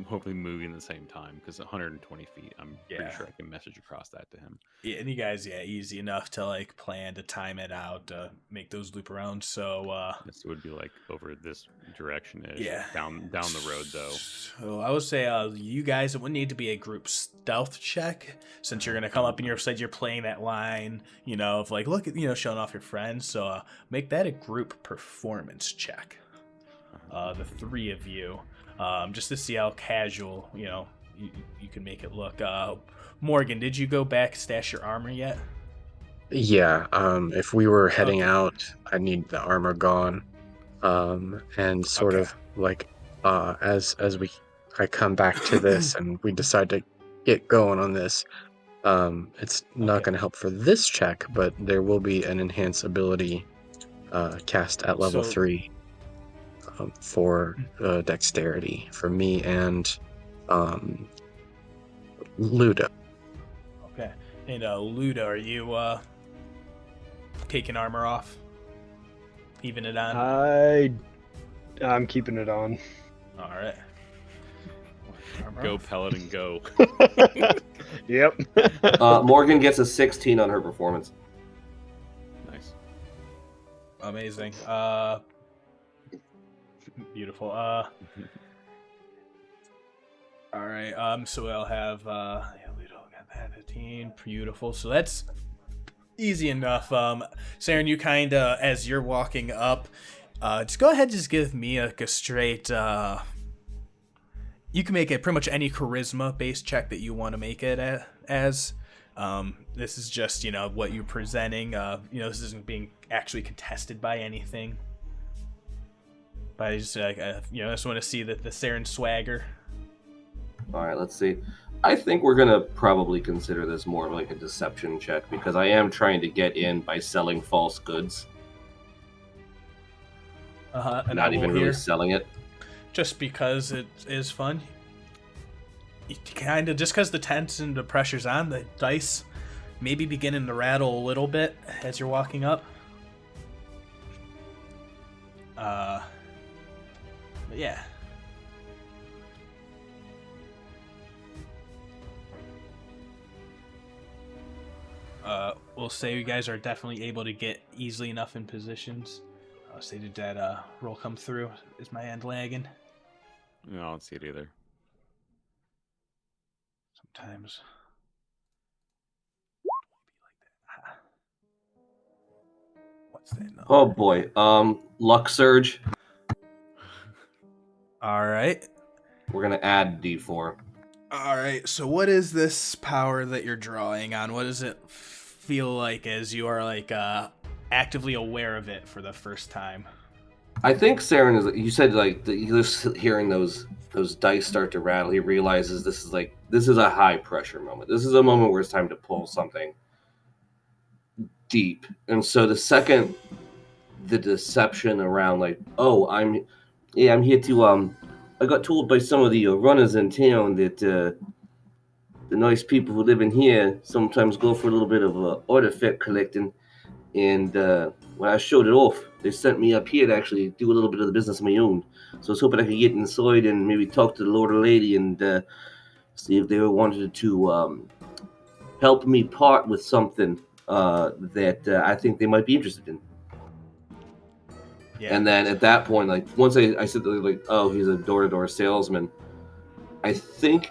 hopefully moving at the same time, because 120 feet, I'm pretty sure I can message across that to him. Yeah, and you guys, easy enough to like plan to time it out, make those loop around. So This would be like over this direction-ish. Yeah. Down the road though. So I would say you guys, it would need to be a group stealth check, since you're gonna come up and you're playing that line, of like, look at, showing off your friends. So make that a group performance check. The three of you, just to see how casual, you can make it look. Morgan, did you go back stash your armor yet? Yeah, if we were heading out, I need the armor gone. And sort of like as I come back to this and we decide to get going on this, it's not going to help for this check, but there will be an enhanced ability cast at level 3 for dexterity for me and Ludo. Okay. And Ludo, are you taking armor off? Even it on? I'm keeping it on. All right. Go Pellet and go. Yep. Morgan gets a 16 on her performance. Nice. Amazing. Beautiful. All right. So I'll have Ludo got that 15. Beautiful. So that's easy enough. Saeryn, you kind of, as you're walking up, just go ahead and just give me a straight, you can make it pretty much any charisma based check that you want to make it as. This is just, what you're presenting. This isn't being actually contested by anything. But I just, I just want to see the Saeryn swagger. All right, let's see. I think we're going to probably consider this more of like a deception check, because I am trying to get in by selling false goods. Not even really selling it. Just because it is fun. You kind of, just because the tension and the pressure's on, the dice maybe beginning to rattle a little bit as you're walking up. But yeah. We'll say you guys are definitely able to get easily enough in positions. Say, did that roll come through? Is my hand lagging? No, I don't see it either. Sometimes. What's that number? Oh boy. Luck surge. All right. We're gonna add D4. All right. So what is this power that you're drawing on? What does it feel like as you are like actively aware of it for the first time? I think Saeryn is. You said like just hearing those dice start to rattle. He realizes this is a high pressure moment. This is a moment where it's time to pull something deep. And so the second the deception around like, oh, I'm here to I got told by some of the runners in town that the nice people who live in here sometimes go for a little bit of artifact collecting. And when I showed it off, they sent me up here to actually do a little bit of the business of my own. So I was hoping I could get inside and maybe talk to the Lord or Lady and see if they wanted to help me part with something that I think they might be interested in. Yeah. And then at that point, like once I said like, oh, he's a door-to-door salesman, I think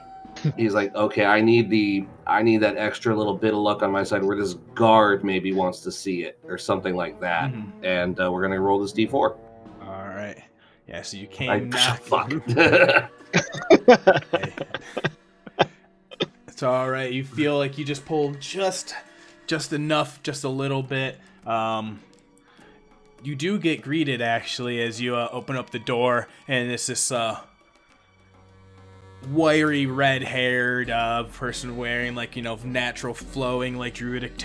he's like, okay, I need that extra little bit of luck on my side where this guard maybe wants to see it or something like that. Mm-hmm. And we're gonna roll this D4. All right. Yeah. So you came fuck. Hey. It's all right. You feel like you just pulled just enough, just a little bit. You do get greeted actually as you open up the door, and it's this wiry red-haired person wearing like natural flowing like druidic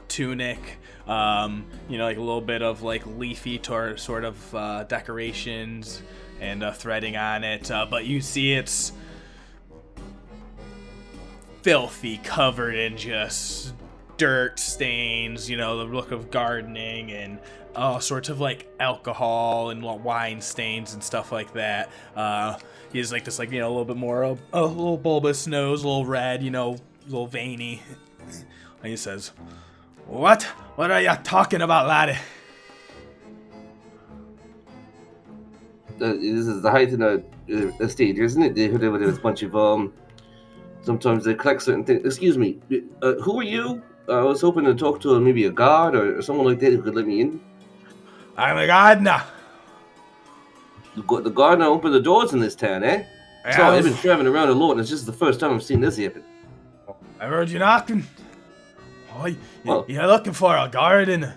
tunic, like a little bit of like leafy sort of decorations and threading on it, but you see it's filthy, covered in just dirt stains, the look of gardening, and all sorts of like alcohol and wine stains and stuff like that. He has like this a little bit more a little bulbous nose, a little red, a little veiny. And he says, What are you talking about, laddie? This is the Hythenos Estate, isn't it? They heard there was a bunch of sometimes they collect certain things. Excuse me, who are you? I was hoping to talk to maybe a guard or someone like that who could let me in. I'm a gardener. The gardener opened the doors in this town, eh? So I've been traveling around a lot, and it's just the first time I've seen this happen. I heard you knocking. You're looking for a garden.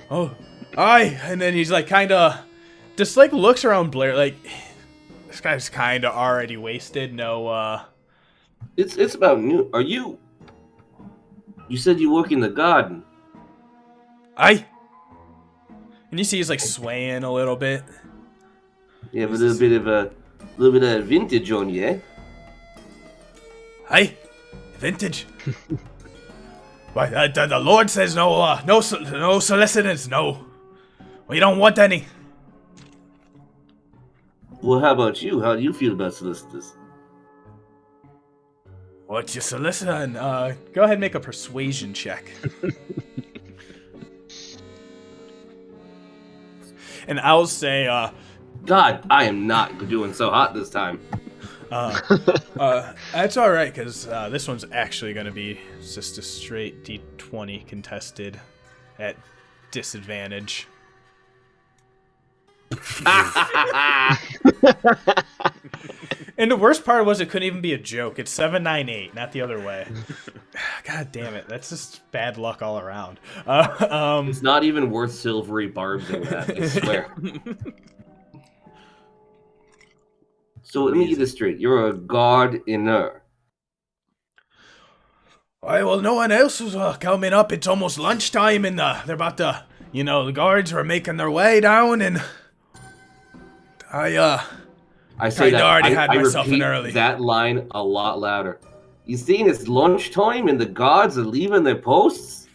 Oh, aye. And then he's like, kind of, just like looks around Blair, like, this guy's kind of already wasted. No, It's about noon. Are you? You said you work in the garden. Aye. And you see he's like swaying a little bit. You have a little bit of vintage on you, eh? Aye, vintage. Why, the Lord says no solicitors, no. We don't want any. Well, how about you? How do you feel about solicitors? What you soliciting? Go ahead and make a persuasion check. And I'll say, God, I am not doing so hot this time. That's all right, because this one's actually going to be just a straight D20 contested at disadvantage. And the worst part was it couldn't even be a joke. It's 798, not the other way. God damn it, that's just bad luck all around. It's not even worth silvery barbs in that, I swear. So let me get this straight. You're a gardener. Alright, well, no one else was coming up. It's almost lunchtime, and they're about to, the guards are making their way down, and I say that already had I myself repeat in early. that line a lot louder. You seeing it's lunchtime and the guards are leaving their posts?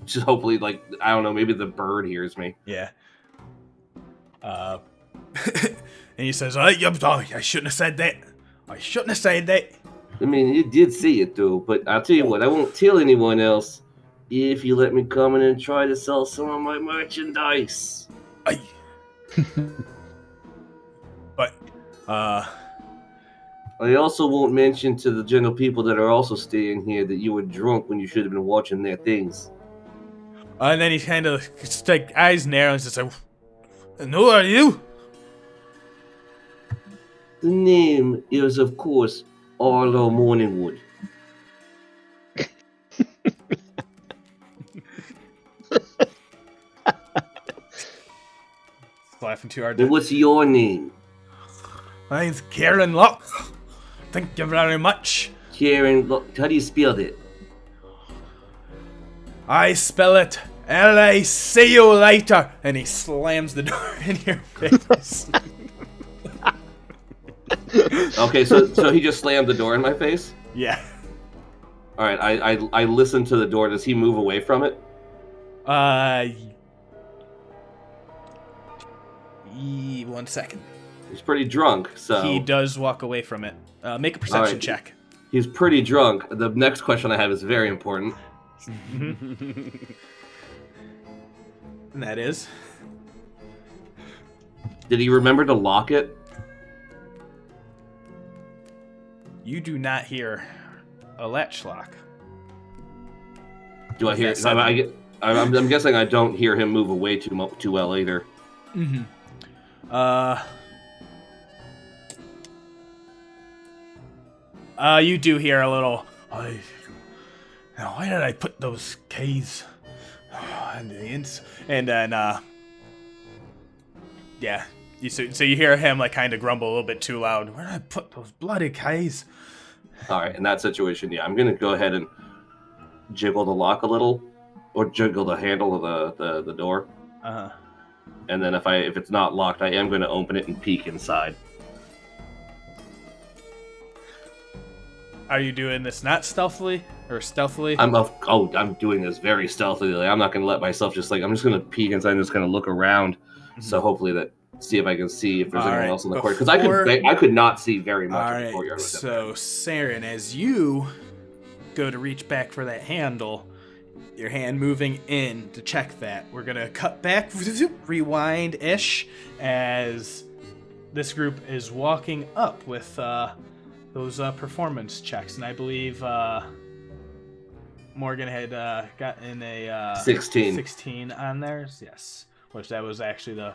Just hopefully, I don't know, maybe the bird hears me. Yeah. And he says, I shouldn't have said that. I shouldn't have said that. I mean, you did see it, though, but I'll tell you what, I won't tell anyone else if you let me come in and try to sell some of my merchandise. Aye. But, I also won't mention to the general people that are also staying here that you were drunk when you should have been watching their things. And then he kind of, eyes narrow and just like, and who are you? The name is, of course, Arlo Morningwood. Laughing too hard. And what's your name? My name's Karen Locke. Thank you very much. Karen, how do you spell it? I spell it L-A, see you later. And he slams the door in your face. Okay, so he just slammed the door in my face? Yeah. All right, I listen to the door. Does he move away from it? 1 second. He's pretty drunk, so... He does walk away from it. Make a perception check. He's pretty drunk. The next question I have is very important. And that is? Did he remember to lock it? You do not hear a latch lock. Do I hear... I'm guessing I don't hear him move away too well either. Mm-hmm. You do hear a little. Now, why did I put those keys? And then, yeah. So you hear him kind of grumble a little bit too loud. Where did I put those bloody keys? All right, in that situation, yeah, I'm gonna go ahead and jiggle the lock a little, or jiggle the handle of the door. Uh-huh. And then if it's not locked, I am going to open it and peek inside. Are you doing this not stealthily, Or stealthily? I'm doing this very stealthily. Like, I'm not gonna let myself just like I'm just gonna peek inside and just gonna look around. So hopefully that see if I can see if there's anyone else in the court because I could not see very much of the courtyard. So Saeryn, as you go to reach back for that handle, your hand moving in to check that, we're gonna cut back, rewind-ish, as this group is walking up with those performance checks, and I believe Morgen had gotten a 16 on theirs, yes, which that was actually the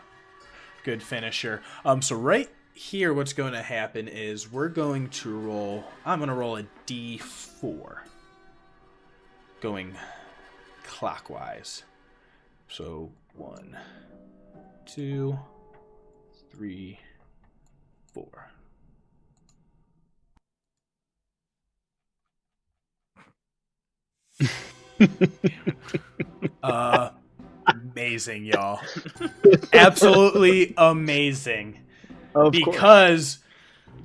good finisher. So right here, what's going to happen is we're going to roll. I'm going to roll a D4, going clockwise. So 1, 2, 3, 4. Amazing, y'all. Absolutely amazing. Because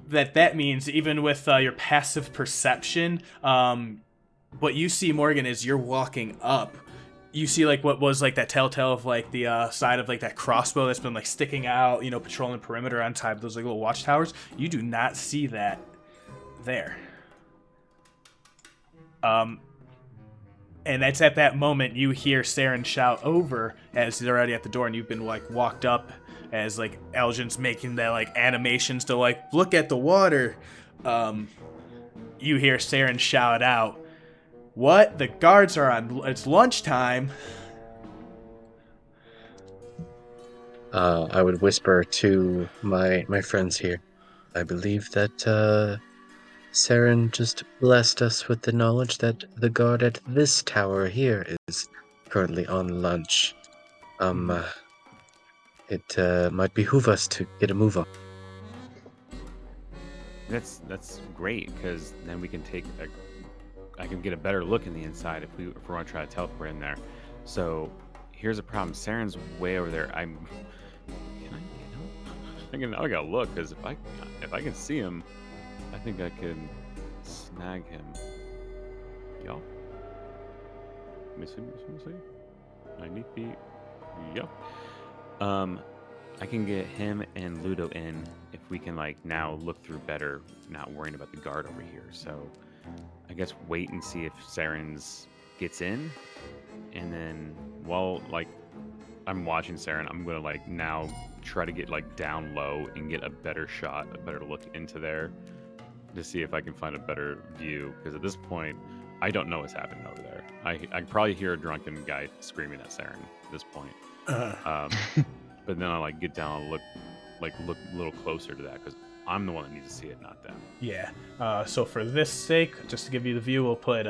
that means even with your passive perception, what you see, Morgan, is you're walking up. You see like what was like that telltale of like the side of like that crossbow that's been like sticking out, patrolling perimeter on top of those like little watchtowers. You do not see that there. And that's at that moment you hear Saeryn shout over as they're already at the door, and you've been like walked up as like Aljin's making that like animations to like look at the water. You hear Saeryn shout out, "What? The guards are on. It's lunchtime." I would whisper to my friends here. I believe that Saeryn just blessed us with the knowledge that the guard at this tower here is currently on lunch. It might behoove us to get a move on. That's great, because then we can I can get a better look in the inside if we want to try to teleport in there. So here's a problem. Saren's way over there. Can I get him? I gotta look, because if I can see him, I think I can snag him. Y'all? Let me see. 90 feet. Yep. I can get him and Ludo in if we can now look through better, not worrying about the guard over here. So I guess wait and see if Saren's gets in, and then while I'm watching Saeryn, I'm gonna now try to get down low and get a better shot, a better look into there to see if I can find a better view, because at this point I don't know what's happening over there. I can probably hear a drunken guy screaming at Saeryn at this point. But then I get down and look a little closer to that, because I'm the one that needs to see it, not them. Yeah. So for this sake, just to give you the view, we'll put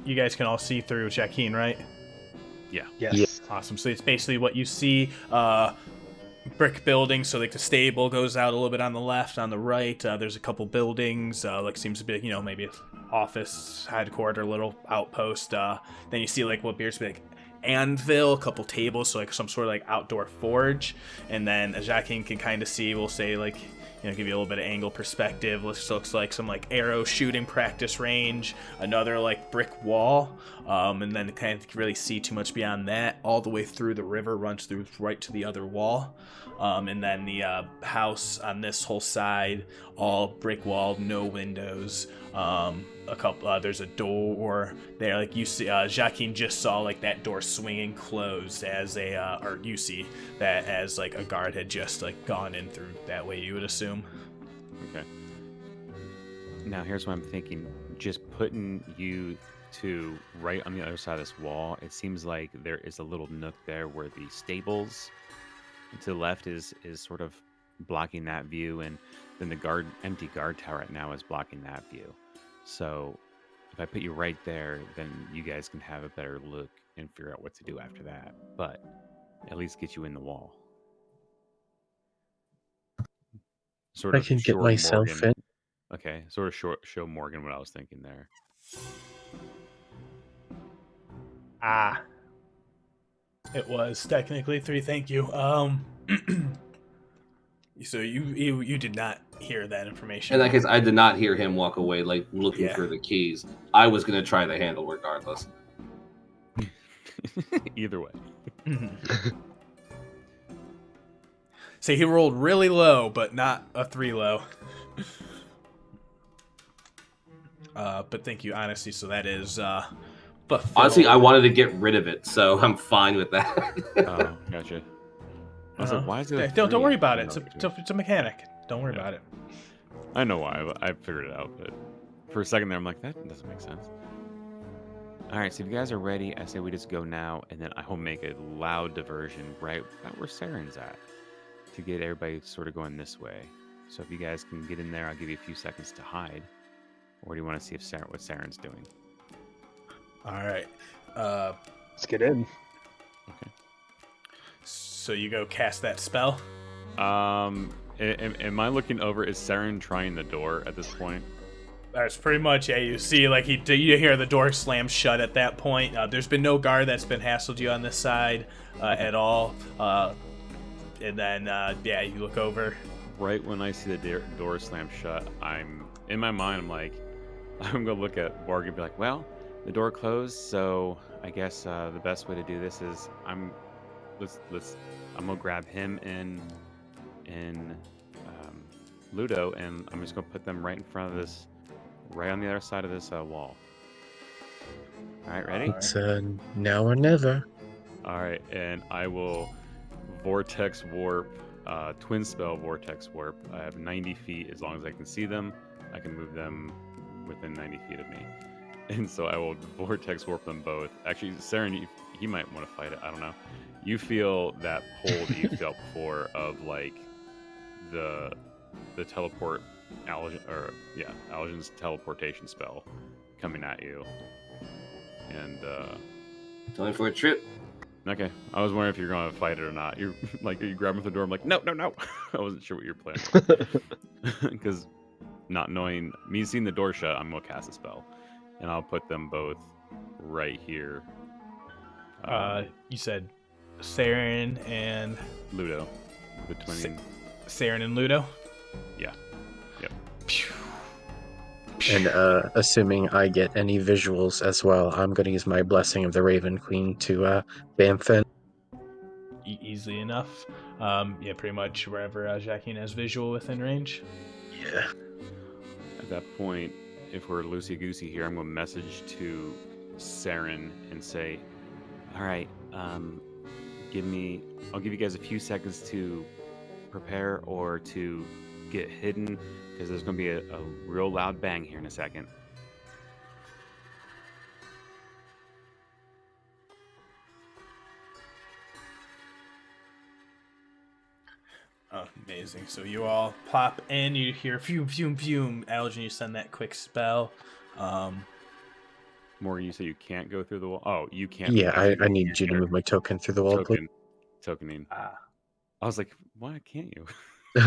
you guys can all see through Jasilionis, right? Yeah. Yes. Yeah. Awesome. So it's basically what you see. Brick buildings, so the stable goes out a little bit on the left. On the right, there's a couple buildings, seems to be maybe an office, headquarters, little outpost. Then you see what appears to be anvil, a couple tables, so some sort of outdoor forge. And then as Jacqueline can kind of see, we'll say give you a little bit of angle perspective. This looks like some arrow shooting practice range, another brick wall, and then can't really see too much beyond that. All the way through the river runs through right to the other wall, and then the house on this whole side, all brick wall, no windows. A couple, there's a door there, you see. Jacqueline just saw that door swinging closed as you see that as a guard had just gone in through that way, you would assume. Okay. Now here's what I'm thinking. Just putting you two right on the other side of this wall, it seems like there is a little nook there where the stables to the left is sort of blocking that view, and then the empty guard tower right now is blocking that view. So if I put you right there, then you guys can have a better look and figure out what to do after that. But at least get you in the wall. Sort I of can get myself Morgen. in. Okay, sort of show Morgan what I was thinking there. It was technically 3. Thank you. So you did not hear that information. In that case, I did not hear him walk away, like, looking for the keys. I was going to try the handle regardless. Either way. So he rolled really low, but not a 3 low. But thank you, honesty. So that is honestly, I wanted to get rid of it, so I'm fine with that. Oh, gotcha. I was like, why is it? Don't worry about it. It's a mechanic. Don't worry about it. I know why. I figured it out, but for a second there, I'm like, that doesn't make sense. All right, so if you guys are ready, I say we just go now, and then I will make a loud diversion right about where Saeryn's at to get everybody sort of going this way. So if you guys can get in there, I'll give you a few seconds to hide. Or do you want to see if what Saeryn's doing? All right. Let's get in. Okay. So you go cast that spell? Am I looking over? Is Saeryn trying the door at this point? That's pretty much, yeah. You see, like, you hear the door slam shut at that point. There's been no guard that's been hassled you on this side at all. And then, you look over. Right when I see the door slam shut, in my mind, I'm like, I'm going to look at Morgen and be like, well, the door closed, so I guess the best way to do this is I'm going to grab him and Ludo, and I'm just going to put them right in front of this, right on the other side of this wall. All right, ready? It's now or never. All right, and I will vortex warp, twin spell vortex warp. I have 90 feet. As long as I can see them, I can move them within 90 feet of me. And so I will vortex warp them both. Actually, Saeryn, he might want to fight it. I don't know. You feel that pull that you felt before of like the teleport Aljin's teleportation spell coming at you. And Going for a trip. okay, I was wondering if you're going to fight it or not. You're like, are you grabbing the door? I'm like, no. I wasn't sure what your plan was. Because not knowing, me seeing the door shut, I'm going to cast a spell. And I'll put them both right here. You said Saeryn and... Ludo. Between... Saeryn and Ludo? Yeah. Yep. And assuming I get any visuals as well, I'm going to use my Blessing of the Raven Queen to bamf in. Easily enough. Pretty much wherever Jacqueline has visual within range. Yeah. At that point, if we're loosey-goosey here, I'm going to message to Saeryn and say, all right, I'll give you guys a few seconds to prepare or to get hidden, because there's going to be a real loud bang here in a second. Oh, amazing. So you all pop in, you hear fume, fume, fume. Aljin, you send that quick spell. Morgen, you say you can't go through the wall? Oh, you can't. Yeah, I need you to move my token through the wall, please. Tokening. I was like, why can't you?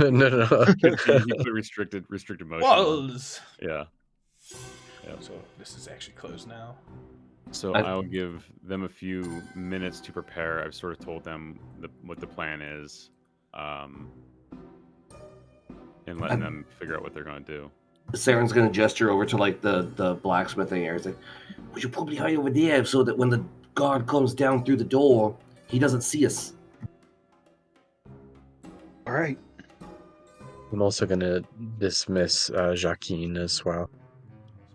No. You put restricted motion. Walls! Yeah. So this is actually closed now. So I'll give them a few minutes to prepare. I've sort of told them what the plan is, and letting them figure out what they're going to do. Saren's going to gesture over to like the blacksmithing area. He's like, we should probably hide over there so that when the guard comes down through the door, he doesn't see us. All right. I'm also going to dismiss Jacqueline as well.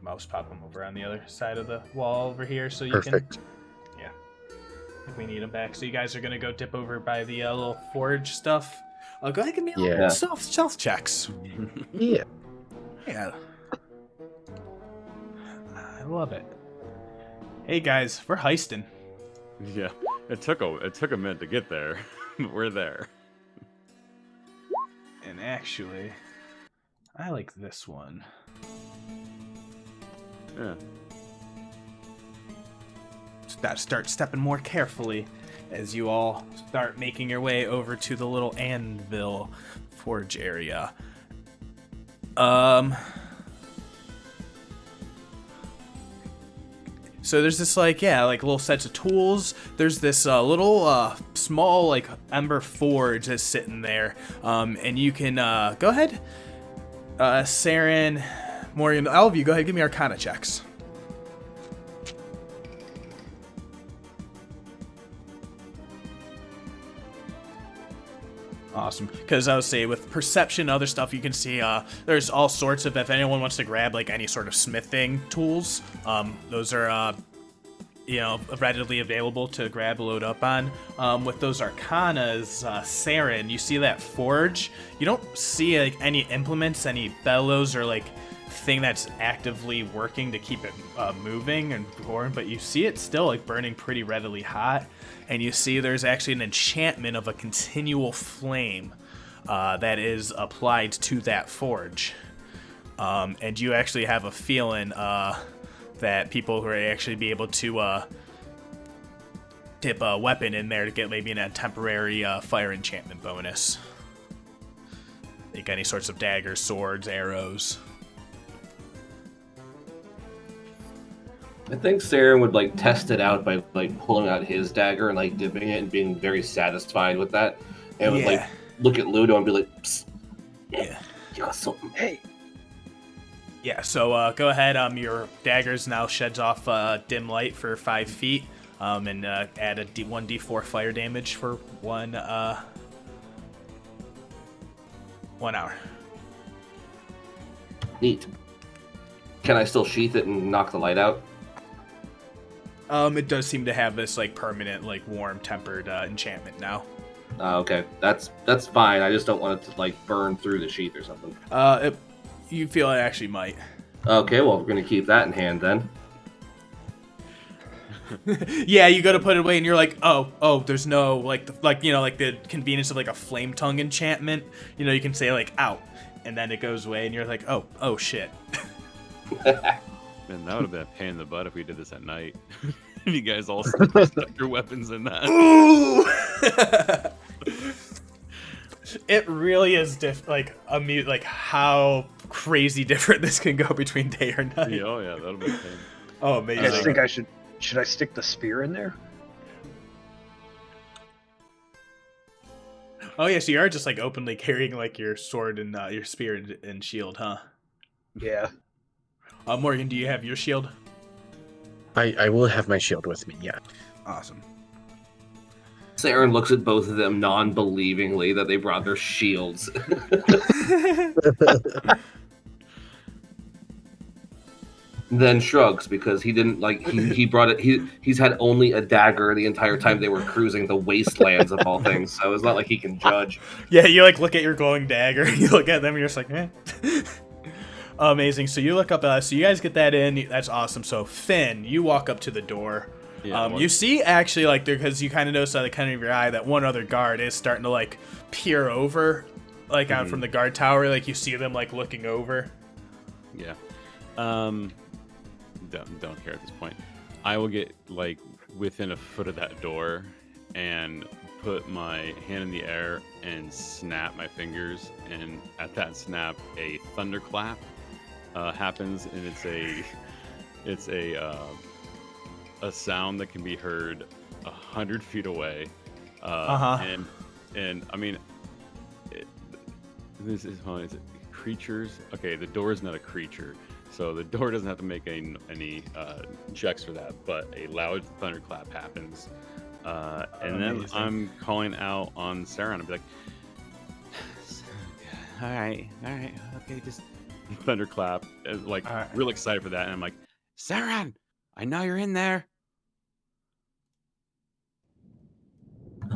Mouse pop him over on the other side of the wall over here so you Perfect. can... Yeah. If we need him back. So you guys are going to go dip over by the little forge stuff. Go ahead and give me a little stealth checks. Yeah. Yeah. I love it. Hey guys, we're heisting. Yeah. It took a minute to get there, but we're there. And actually, I like this one. Yeah. Start stepping more carefully as you all start making your way over to the little anvil forge area. So there's this like little sets of tools. There's this little small like ember forge that's sitting there, and you can go ahead, Saeryn, Morgen, all of you, go ahead, give me Arcana checks. Awesome. Because I would say with perception and other stuff, you can see there's all sorts of, if anyone wants to grab like any sort of smithing tools, those are, readily available to grab, load up on. With those Arcanas, Saeryn, you see that forge. You don't see like any implements, any bellows or like thing that's actively working to keep it moving and going, but you see it still like burning pretty readily hot. And you see there's actually an enchantment of a continual flame that is applied to that forge. And you actually have a feeling that people will actually be able to dip a weapon in there to get maybe a temporary fire enchantment bonus. Like any sorts of daggers, swords, arrows. I think Saeryn would like test it out by like pulling out his dagger and like dipping it and being very satisfied with that, and would like look at Ludo and be like, psst, yeah, you got something. Hey. Yeah. So go ahead. Your daggers now sheds off dim light for 5 feet, and add a 1d4 fire damage for 1 hour. Neat. Can I still sheath it and knock the light out? It does seem to have this like permanent, like warm tempered enchantment now. Okay, that's fine. I just don't want it to like burn through the sheath or something. You feel it actually might. Okay, well we're gonna keep that in hand then. Yeah, you go to put it away and you're like, oh, there's no like the convenience of like a flame tongue enchantment. You know, you can say like out, and then it goes away, and you're like, oh shit. Man, that would have been a pain in the butt if we did this at night. You guys all stuck your weapons in that. Ooh! It really is like how crazy different this can go between day or night. Yeah, oh yeah, that'll be a pain. Oh, amazing. You guys think I should I stick the spear in there? Oh yeah, so you are just like openly carrying like your sword and your spear and shield, huh? Yeah. Morgen, do you have your shield? I will have my shield with me, yeah. Awesome. Saeryn looks at both of them non-believingly that they brought their shields. Then shrugs because he didn't like he brought it. He's had only a dagger the entire time they were cruising the wastelands of all things. So it's not like he can judge. Yeah, you like look at your glowing dagger. You look at them, and you're just like, eh. Amazing. So you look up. So you guys get that in. That's awesome. So Finn, you walk up to the door. Yeah, you see actually like there because you kind of notice out of the corner of your eye that one other guard is starting to like peer over, like out from the guard tower. Like you see them like looking over. Yeah. Don't care at this point. I will get like within a foot of that door and put my hand in the air and snap my fingers, and at that snap a thunderclap happens, and it's a sound that can be heard 100 feet away. And I mean this is creatures. Okay, the door is not a creature, so the door doesn't have to make any checks for that, but a loud thunderclap happens. And then I'm calling out on Saeryn. I'll be like, all right, okay, just thunderclap, like real excited for that. And I'm like, Saeryn, I know you're in there.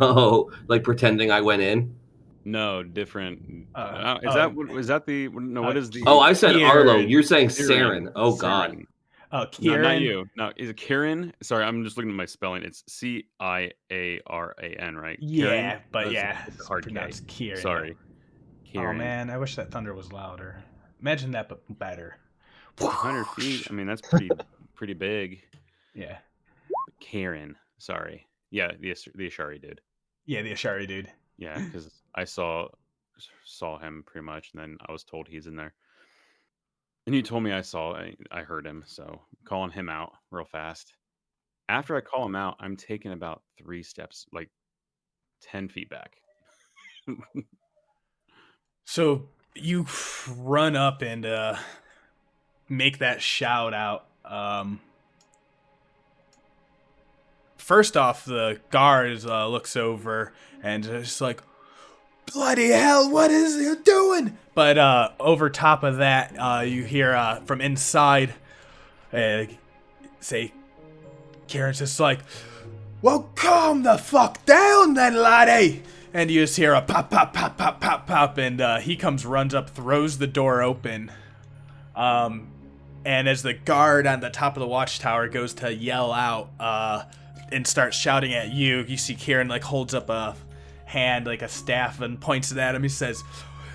Oh, like pretending I went in? No, different. Is that the no? What is the? Oh, I said Kieran. Arlo. You're saying Kieran. Saeryn. Oh Saeryn. God. Oh, Kieran. No, not you. No, is it Kieran? Sorry, I'm just looking at my spelling. It's Ciaran, right? Yeah, Kieran? but It's hard pronounced K. Kieran. Sorry. Kieran. Oh man, I wish that thunder was louder. Imagine that, but better. 100 feet. I mean, that's pretty big. Yeah. Kieran. Sorry. Yeah, the Ashari dude. Yeah, the Ashari dude. Yeah, because I saw him pretty much, and then I was told he's in there. And you told me I heard him, so calling him out real fast. After I call him out, I'm taking about 3 steps, like 10 feet back. So You run up and make that shout out. First off, the guard looks over and is like, bloody hell, what is you doing? But over top of that, you hear from inside say, Kieran's just like, well, calm the fuck down then, laddie. And you just hear a pop, pop, pop, pop, pop, pop, and he runs up, throws the door open. And as the guard on the top of the watchtower goes to yell out and starts shouting at you, you see Kieran like holds up a hand, like a staff, and points it at him. He says,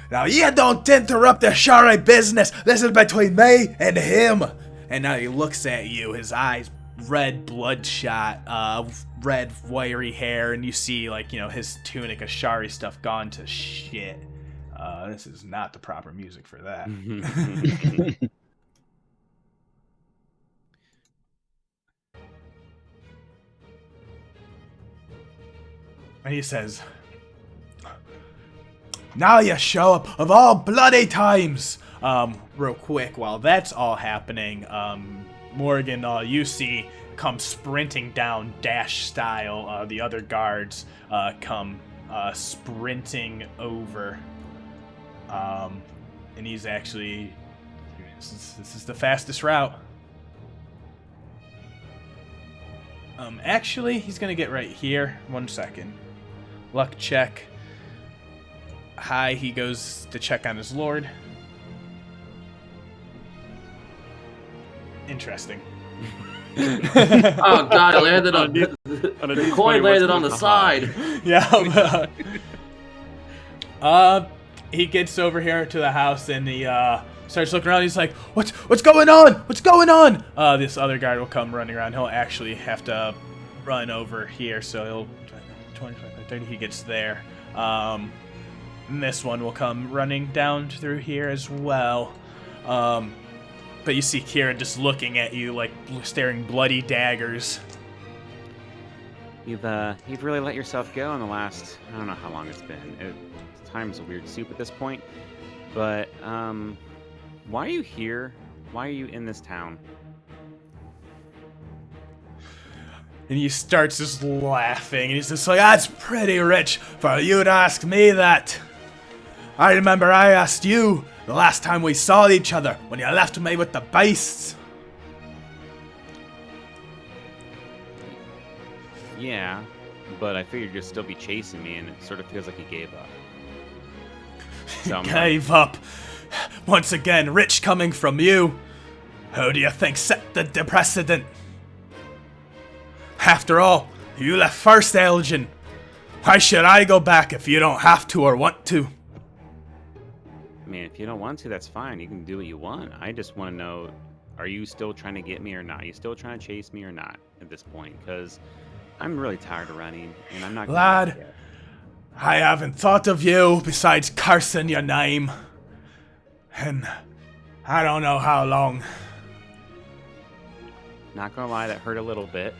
now you don't interrupt the shari business. This is between me and him. And now he looks at you, his eyes red, bloodshot, red, wiry hair, and you see, like, you know, his tunic, Ashari stuff gone to shit. This is not the proper music for that. And he says, now you show up of all bloody times. Real quick, while that's all happening, Morgan, you see, come sprinting down Dash style. The other guards come sprinting over. And he's actually, this is the fastest route. Actually, he's gonna get right here. 1 second. Luck check. Hi, he goes to check on his lord. Interesting. Oh god, it landed on the coin landed on the side. Yeah. He gets over here to the house and he starts looking around. He's like, "What's going on? What's going on?" This other guard will come running around. He'll actually have to run over here, so he'll 20, 25, 30. He gets there. And this one will come running down through here as well. But you see Kieran just looking at you, like staring bloody daggers. You've really let yourself go in the last, I don't know how long it's been. Time's a weird soup at this point. But why are you here? Why are you in this town? And he starts just laughing, and he's just like, that's pretty rich for you to ask me that. I remember I asked you the last time we saw each other when you left me with the beasts. Yeah, but I figured you'd still be chasing me, and it sort of feels like you gave up. So Gave up. Once again, rich coming from you. Who do you think set the precedent? After all, you left first, Aljin. Why should I go back if you don't have to or want to? I mean, if you don't want to, that's fine. You can do what you want. I just want to know, are you still trying to get me or not? Are you still trying to chase me or not at this point? Because I'm really tired of running, and I'm not gonna Lad, I haven't thought of you besides cursing your name. And I don't know how long. Not gonna lie, that hurt a little bit.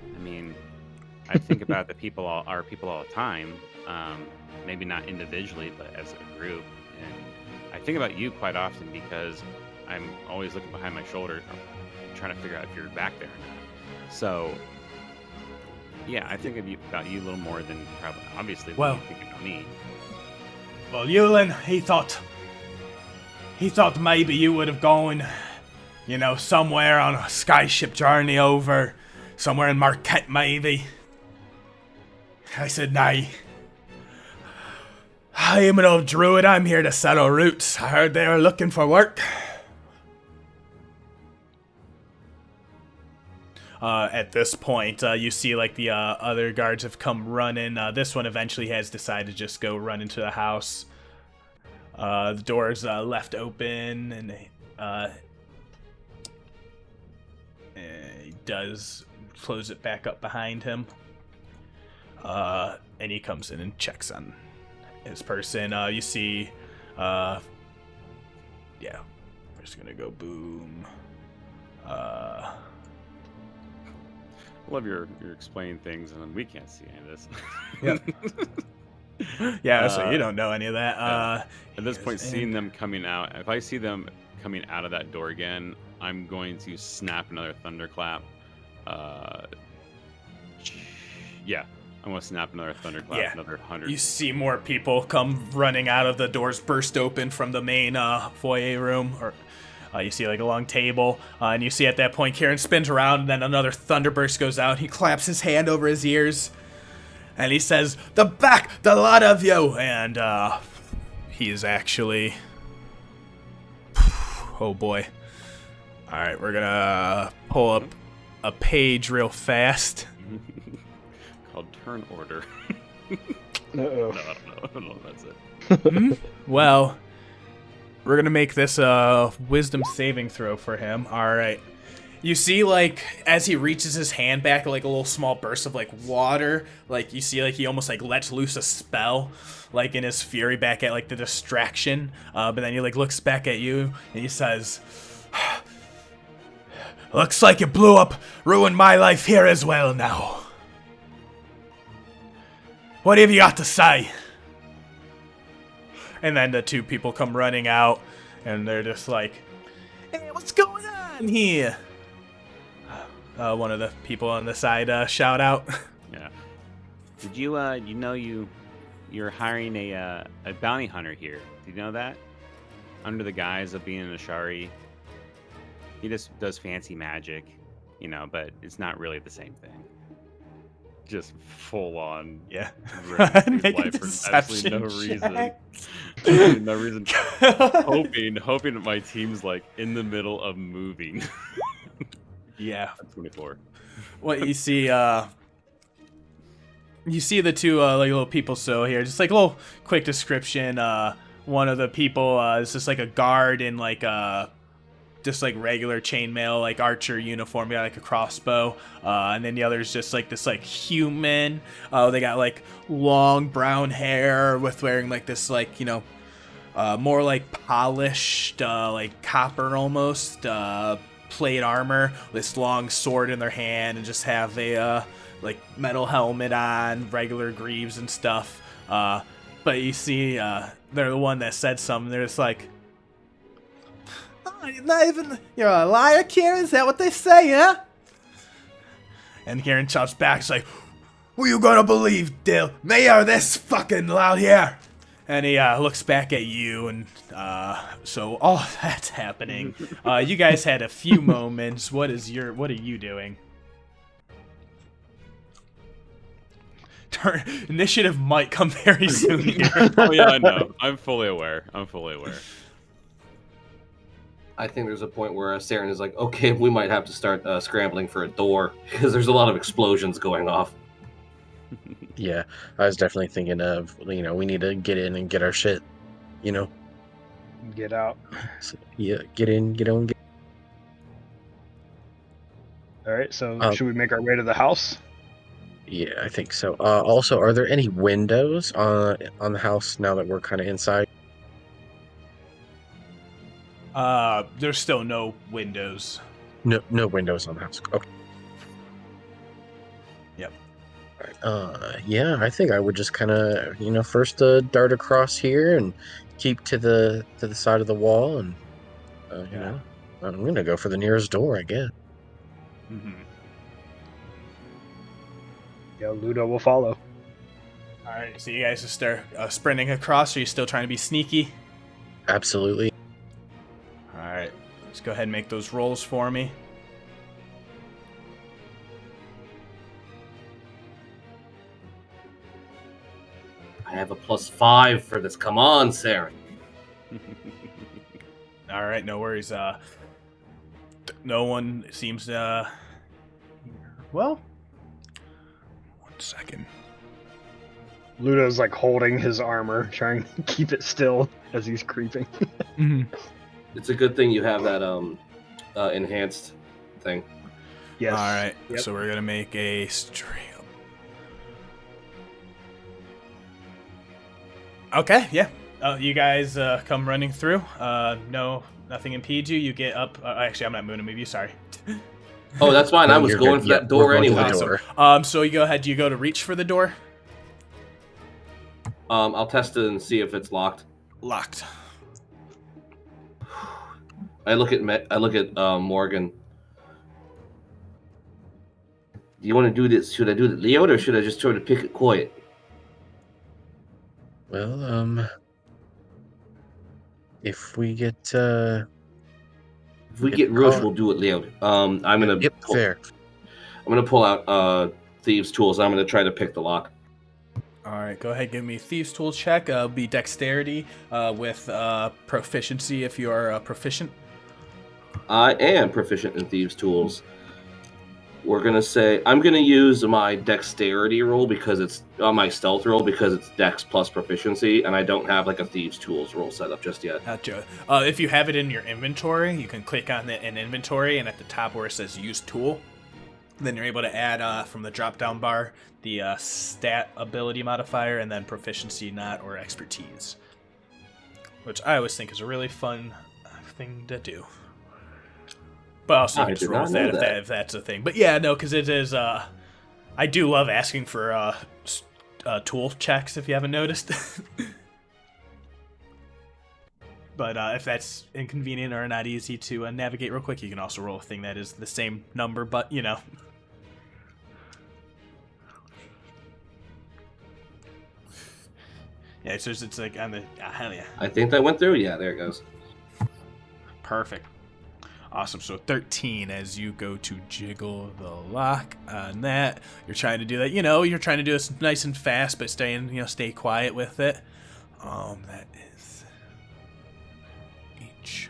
I mean, I think about our people all the time. Maybe not individually, but as a group. And I think about you quite often because I'm always looking behind my shoulder, trying to figure out if you're back there or not. So, yeah, I think about you a little more than probably, obviously, than you think about me. Well, Yulin, he thought maybe you would have gone, you know, somewhere on a skyship journey over, somewhere in Marquette, maybe. I said, nay. I am an old druid. I'm here to settle roots. I heard they were looking for work. At this point, you see like the other guards have come running. This one eventually has decided to just go run into the house. The door's left open, and he does close it back up behind him. And he comes in and checks on his person. You see, yeah, we're just gonna go boom. I love your explaining things, and we can't see any of this. Yep. Yeah, so you don't know any of that. At this point, seeing them coming out, if I see them coming out of that door again, I'm going to snap another thunderclap. Yeah, I'm going to snap another thunderclap, Yeah. another 100. You see more people come running out of the doors, burst open from the main foyer room, or you see like a long table, and you see at that point Kieran spins around, and then another thunderburst goes out. He claps his hand over his ears, and he says, the lot of you! And he is actually... Oh boy. Alright, we're gonna pull up a page real fast. Called turn order. Uh-oh. No, I don't know. That's it. Well, we're gonna make this a wisdom saving throw for him. Alright. You see, like, as he reaches his hand back, like a little small burst of like water, like you see like he almost like lets loose a spell, like in his fury back at like the distraction. But then he like looks back at you and he says, looks like it blew up, ruined my life here as well now. What have you got to say? And then the two people come running out, and they're just like, hey, what's going on here? One of the people on the side shout out. Yeah. Did you, you're hiring a bounty hunter here. Did you know that? Under the guise of being an Ashari. He just does fancy magic, but it's not really the same thing. Just full on. Yeah. Make life for absolutely no reason. Absolutely no reason. hoping that my team's like in the middle of moving. Yeah. 24. Well, you see the two like little people here. Just like a little quick description. One of the people is just like a guard in like just like regular chainmail, like archer uniform, got like a crossbow, and then the other is just like this like human. They got like long brown hair with wearing like this like more like polished like copper almost plate armor, this long sword in their hand, and just have a like metal helmet on, regular greaves and stuff. But you see, they're the one that said something. They're just like, you're a liar, Kieran? Is that what they say, huh? And Kieran shouts back, he's like, who you gonna believe, Dill? Me or this fucking loud here? And he looks back at you, and so all that's happening. You guys had a few moments. What are you doing? Initiative might come very soon here. Oh yeah, I know. I'm fully aware. I think there's a point where Saeryn is like, okay, we might have to start scrambling for a door because there's a lot of explosions going off. Yeah, I was definitely thinking of, we need to get in and get our shit, Get out. So, yeah, get in, get on, get. All right, so should we make our way to the house? Yeah, I think so. Also, are there any windows on the house now that we're kind of inside? There's still no windows. No windows on the house. Okay. Yep. All right. Yeah, I think I would just kind of, first dart across here and keep to the side of the wall, and I'm gonna go for the nearest door, I guess. Mm-hmm. Yeah, Ludo will follow. All right, so you guys just start sprinting across. Are you still trying to be sneaky? Absolutely. All right, let's go ahead and make those rolls for me. I have a +5 for this. Come on, Saeryn. All right, no worries. No one seems to. Well, 1 second. Ludo's like holding his armor, trying to keep it still as he's creeping. Mm-hmm. It's a good thing you have that enhanced thing. Yes. All right, Yep. so we're gonna make a straight up. Okay, yeah. You guys come running through. No, nothing impedes you. You get up. Actually, I'm not moving to move you. Sorry. Oh, that's fine. I was You're going good. for Yeah, that door we're going to anyway. the door. So you go ahead. Do you go to reach for the door? I'll test it and see if it's locked. Locked. I look at Morgen. Do you want to do this? Should I do it Leo, or should I just try to pick it quiet? Well, if we get If we get rushed, we'll do it Leo. I'm gonna fair. I'm gonna pull out thieves' tools. I'm gonna try to pick the lock. All right, go ahead. Give me thieves' tool check. Be dexterity with proficiency if you are proficient. I am proficient in thieves' tools. We're gonna say I'm gonna use my dexterity roll because it's my stealth roll because it's dex plus proficiency, and I don't have like a thieves' tools roll set up just yet. Gotcha. If you have it in your inventory, you can click on it in inventory, and at the top where it says use tool, then you're able to add from the drop down bar the stat ability modifier and then proficiency, not or expertise, which I always think is a really fun thing to do. But also you can just roll with that if that's a thing. But yeah, no, because it is. I do love asking for tool checks if you haven't noticed. But if that's inconvenient or not easy to navigate real quick, you can also roll a thing that is the same number, but you know. Yeah, so it's like on the hell yeah. I think that went through. Yeah, there it goes. Perfect. Awesome. So 13 as you go to jiggle the lock on that. You're trying to do that. You know, you're trying to do this nice and fast, but stay quiet with it. That is H.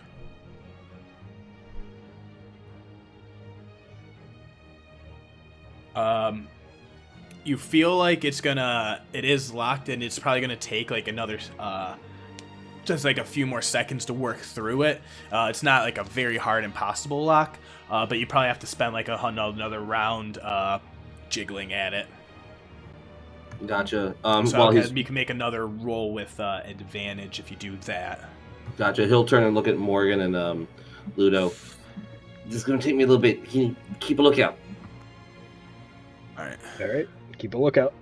You feel like it is locked, and it's probably gonna take like another just like a few more seconds to work through it. It's not like a very hard impossible lock, but you probably have to spend like another round jiggling at it. Gotcha. So you can make another roll with advantage if you do that. Gotcha. He'll turn and look at Morgen and Ludo. This is gonna take me a little bit. Keep a lookout. All right. Keep a lookout.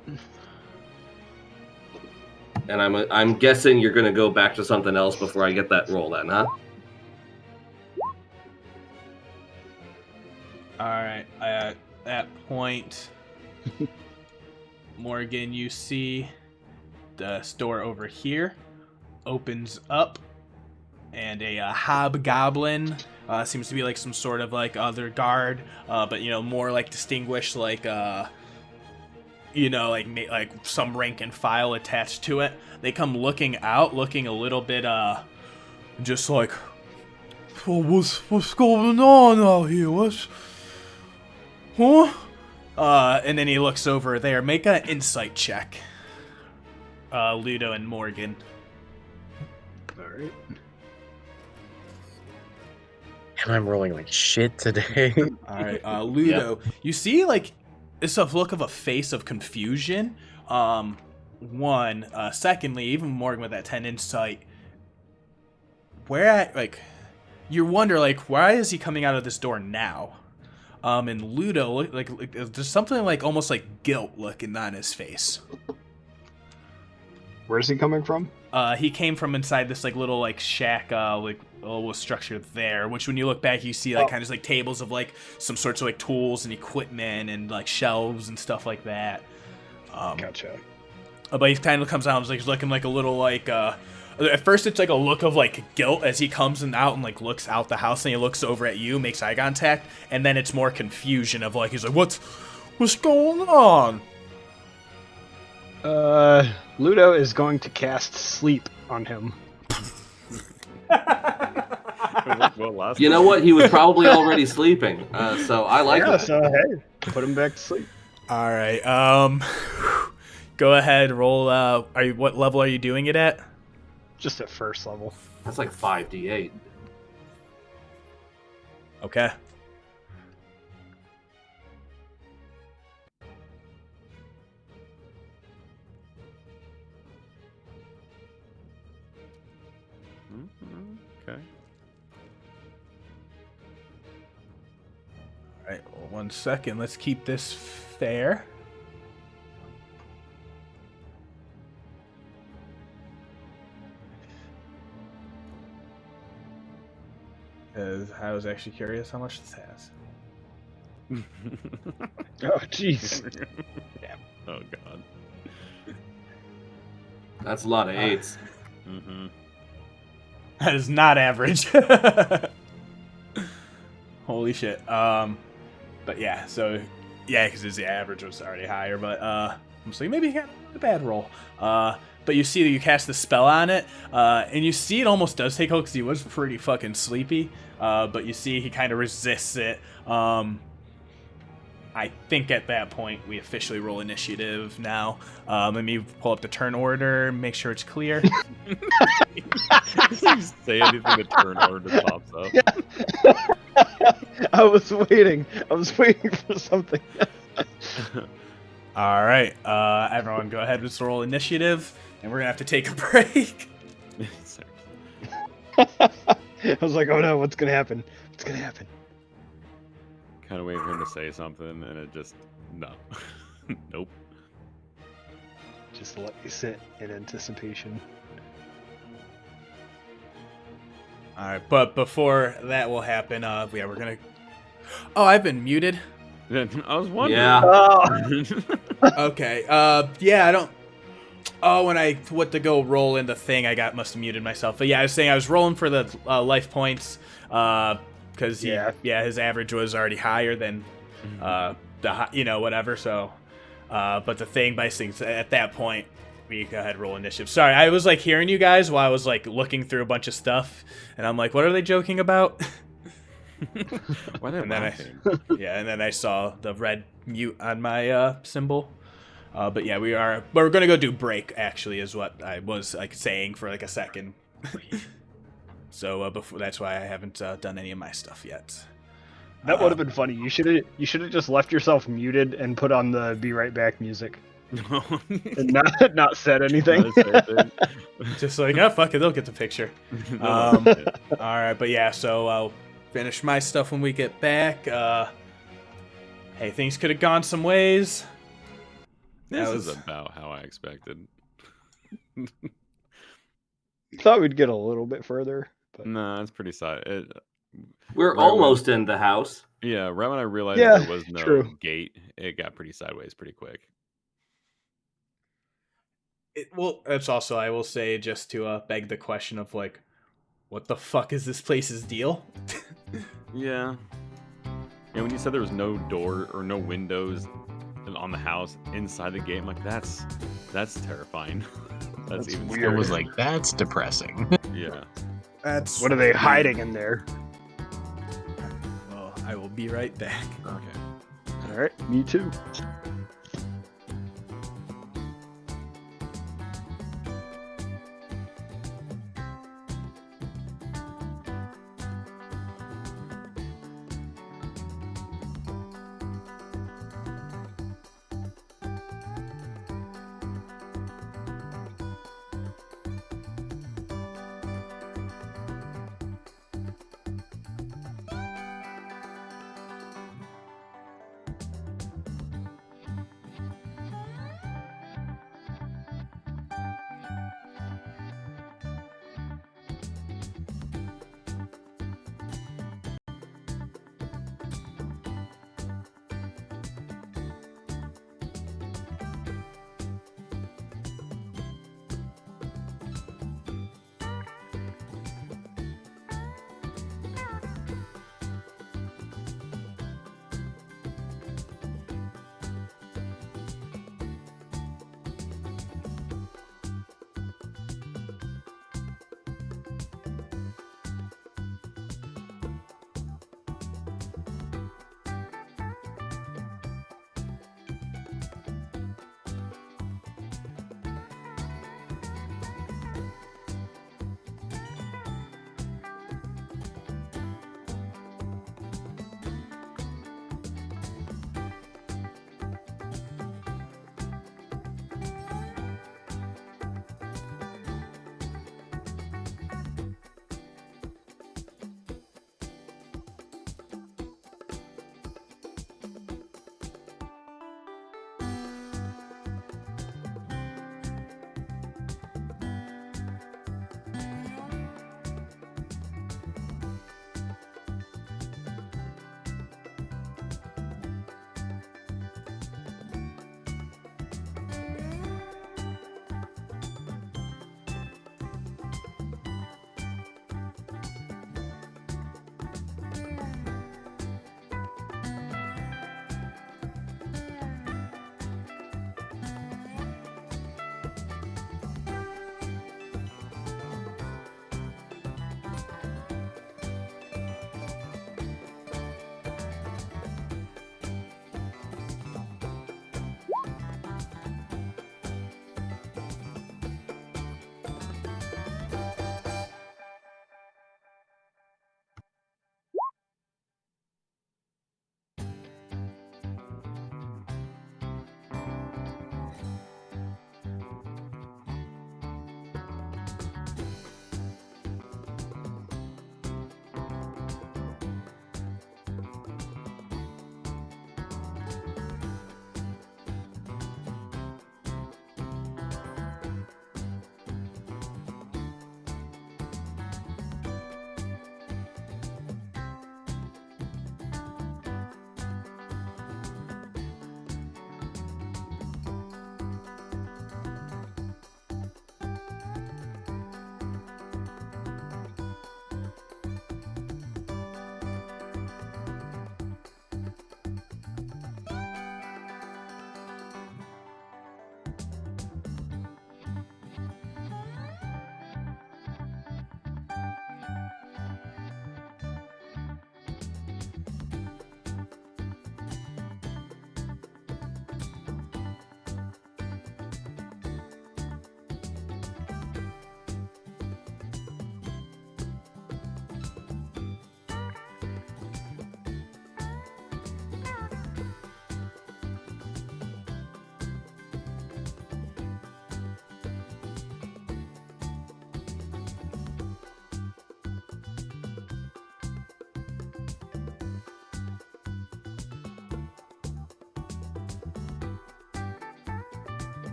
And I'm guessing you're gonna go back to something else before I get that roll, then, huh? All right. At that point, Morgen, you see the store over here opens up, and a hobgoblin seems to be like some sort of like other guard, but more like distinguished, like like some rank and file attached to it. They come looking out, looking a little bit just like, what's going on out here? And then he looks over there. Make an insight check, Ludo and Morgen. All right. And I'm rolling like shit today. All right, Ludo, you see like it's a look of a face of confusion. Secondly, even Morgen with that 10 insight, you wonder like why is he coming out of this door now? And Ludo, like there's something like almost like guilt looking on his face. Where's he coming from? He came from inside this like little like shack, like a little structure there. Which when you look back, you see like kind of like tables of like some sorts of like tools and equipment and like shelves and stuff like that. Gotcha. But he kind of comes out and he's looking like a little like. At first, it's like a look of like guilt as he comes out and like looks out the house and he looks over at you, makes eye contact, and then it's more confusion of like he's like, what's going on? Ludo is going to cast sleep on him. You know what? He was probably already sleeping, so I like that. So hey, put him back to sleep. All right. Go ahead, roll. What level are you doing it at? Just at first level. That's like 5d8. Okay. Okay. All right. Well, 1 second. Let's keep this fair. Because I was actually curious how much this has. Oh, jeez. Oh god. That's a lot of 8s. Mm-hmm. That is not average. Holy shit. But yeah, so yeah, because his average was already higher. But so maybe he got a bad roll. But you see that you cast the spell on it, and you see it almost does take hold because he was pretty fucking sleepy. But you see he kind of resists it. I think at that point we officially roll initiative now. Let me pull up the turn order, make sure it's clear. You say anything, the turn order pops up. I was waiting for something. All right, everyone, go ahead and roll initiative, and we're gonna have to take a break. I was like, oh no, what's gonna happen? What's gonna happen? Kind of waiting for him to say something, and it just no, nope. Just let me sit in anticipation. All right, but before that will happen, yeah, we're gonna. Oh, I've been muted. I was wondering. Yeah. Oh, Okay. Yeah, I don't. Oh, when I went to go roll in the thing, must have muted myself. But yeah, I was saying I was rolling for the life points, because his average was already higher than whatever. So, but the thing by things at that point, we go ahead and roll initiative. Sorry, I was like hearing you guys while I was like looking through a bunch of stuff, and I'm like, what are they joking about? Why they And then laughing? and then I saw the red mute on my symbol. But yeah, we're gonna go do break. Actually, is what I was like saying for like a second. So before that's why I haven't done any of my stuff yet. that would have been funny. You should have just left yourself muted and put on the "Be Right Back" music and not said anything. Just like, oh fuck it, they'll get the picture. All right, but yeah, so I'll finish my stuff when we get back. Hey, things could have gone some ways. This is about how I expected. Thought we'd get a little bit further. But... No, it's pretty side. We're almost in the house. Yeah, right when I realized Yeah, there was no true. gate, it got pretty sideways pretty quick. Well, that's also, I will say, just to beg the question of like, what the fuck is this place's deal? Yeah. Yeah, when you said there was no door or no windows on the house inside the gate, I'm like, that's terrifying. That's even weird. It was like, that's depressing. Yeah. That's What are they hiding in there? Well, I will be right back. Okay. All right, me too.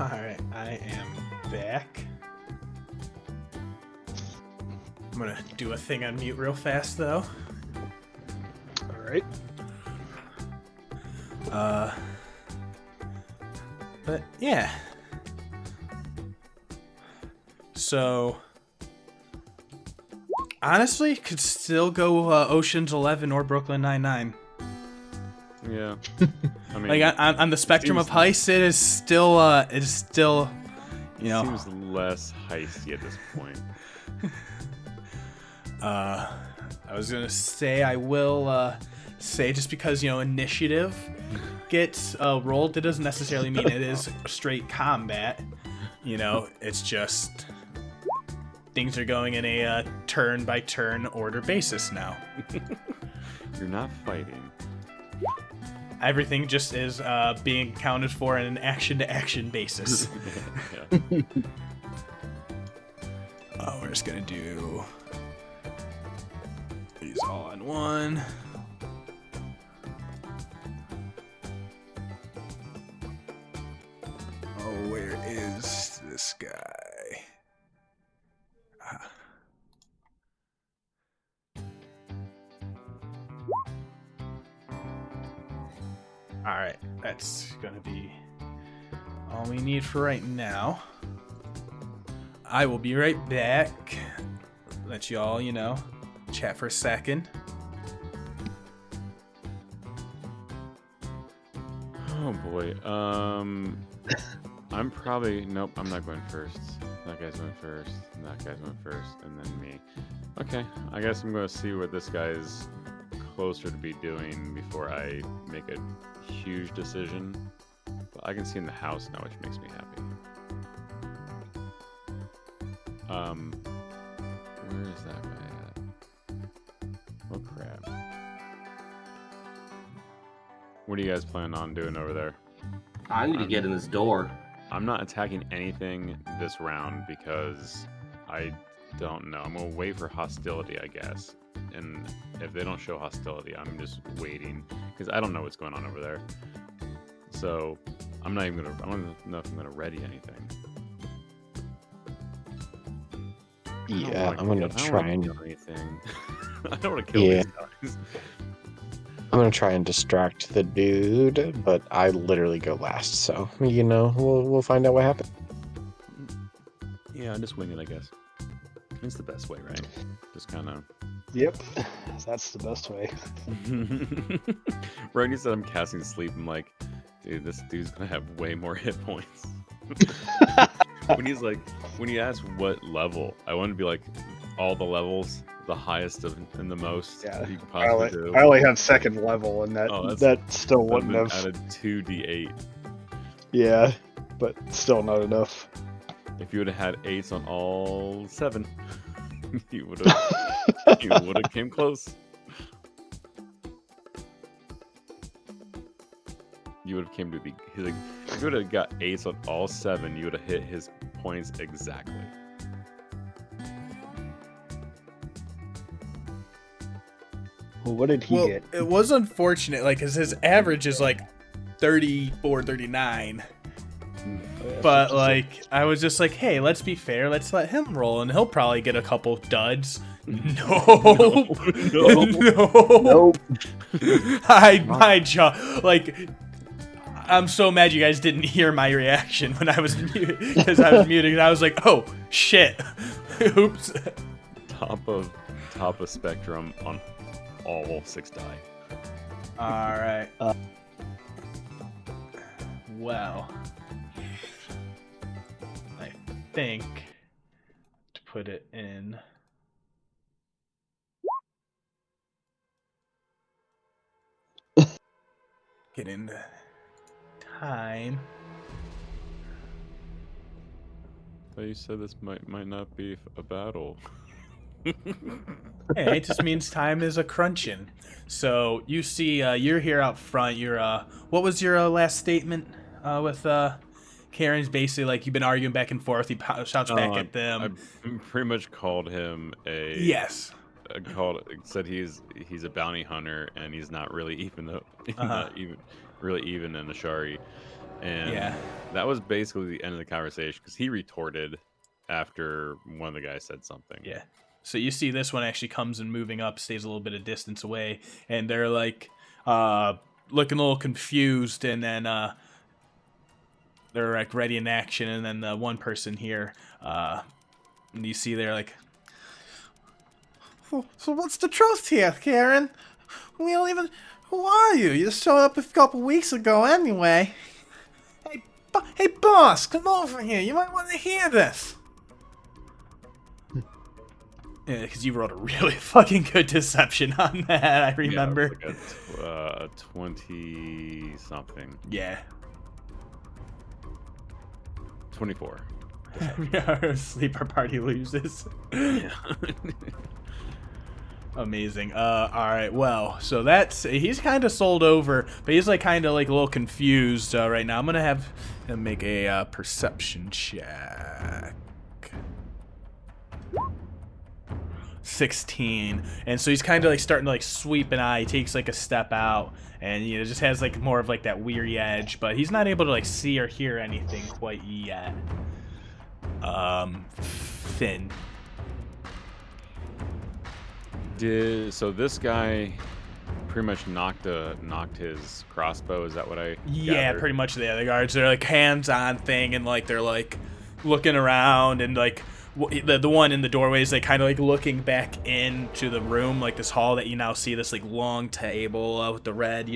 Alright, I am back. I'm gonna do a thing on mute real fast, though. Alright. But yeah. So, honestly, could still go Ocean's 11 or Brooklyn Nine-Nine. Yeah. I mean, Like on the spectrum of heist, it is still, you know. Seems less heisty at this point. I was gonna say I will say just because, you know, initiative gets rolled, it doesn't necessarily mean it is straight combat. You know, it's just things are going in a turn by turn order basis now. You're not fighting. Everything just is being accounted for in an action-to-action basis. Yeah. We're just gonna do these all on one. Oh, where is this guy? Alright, that's gonna be all we need for right now. I will be right back. Let you all, you know, chat for a second. Oh boy. I'm probably nope. I'm not going first. That guy's going first. And that guy's going first, and then me. Okay. I guess I'm going to see what this guy's closer to be doing before I make a huge decision. But I can see in the house now, which makes me happy. Where is that guy at? Oh crap. What are you guys planning on doing over there? I need to get in this door. I'm not attacking anything this round because I don't know. I'm gonna wait for hostility, I guess. And if they don't show hostility, I'm just waiting because I don't know what's going on over there. So I'm not even gonna. I don't know if I'm gonna ready anything. Yeah, I'm gonna try and kill anything. I don't want to kill these guys. I'm gonna try and distract the dude, but I literally go last, so you know we'll find out what happens. Yeah, I'm just winging, I guess. It's the best way, right? Just kind of. Yep, that's the best way. Right, you said I'm casting sleep. I'm like, dude, this dude's gonna have way more hit points. when he asks what level, I want to be like, all the levels, the highest and the most you can possibly do. I only have second level, and that still wouldn't have added 2d8. Yeah, but still not enough. If you would have had 8s on all 7, you would have came close. You would have came to the like, if you would have got 8s on all 7, you would have hit his points exactly. Well, what did he get? It was unfortunate, like, cause his average is like 34, 39. But like, I was just like, hey, let's be fair. Let's let him roll, and he'll probably get a couple duds. No. Nope. My jaw, like, I'm so mad you guys didn't hear my reaction when I was muted, because I was muted, and I was like, oh shit, oops. Top of spectrum on all 6 die. All right. Well, I think to put it in. Get into time. But you said this might not be a battle. Hey, it just means time is a crunching. So you see, you're here out front. You're what was your last statement with Karen's basically like you've been arguing back and forth. He shouts back at them. I pretty much called him a yes. said he's a bounty hunter and he's not really even even in the Ashari, and that was basically the end of the conversation because he retorted after one of the guys said something. Yeah. So you see this one actually comes and moving up, stays a little bit of distance away, and they're like looking a little confused, and then they're like ready in action, and then the one person here, and you see they're like, so what's the truth here, Karen? We don't even. Who are you? You just showed up a couple weeks ago, anyway. Hey, boss, come over here. You might want to hear this. Yeah, because you wrote a really fucking good deception on that. I remember. Yeah, like a 20 something. Yeah. 24. Our sleeper party loses. Yeah. Amazing. All right. Well, so he's kind of sold over, but he's like kind of like a little confused right now. I'm gonna have him make a perception check. 16, and so he's kind of like starting to like sweep an eye. He takes like a step out, and just has like more of like that weary edge, but he's not able to like see or hear anything quite yet. Finn. So this guy pretty much knocked his crossbow. Is that what I? Yeah, gathered? pretty much. The guards, they're like hands-on thing, and like they're like looking around, and like the one in the doorway is like kind of like looking back into the room, like this hall that you now see, this like long table with the red,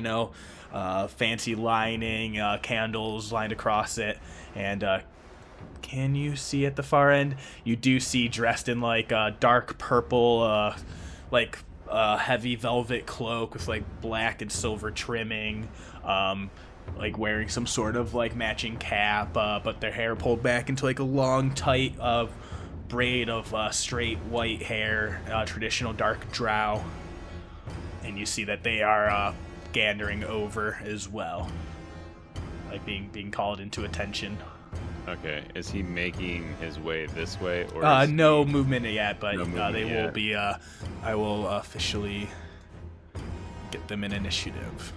fancy lining, candles lined across it, and can you see at the far end? You do see dressed in like dark purple, like heavy velvet cloak with like black and silver trimming, like wearing some sort of like matching cap, but their hair pulled back into like a long tight braid of straight white hair, traditional dark drow. And you see that they are gandering over as well, like being called into attention. Okay, is he making his way this way, or no movement yet? But they yet. will be. I will officially get them in initiative.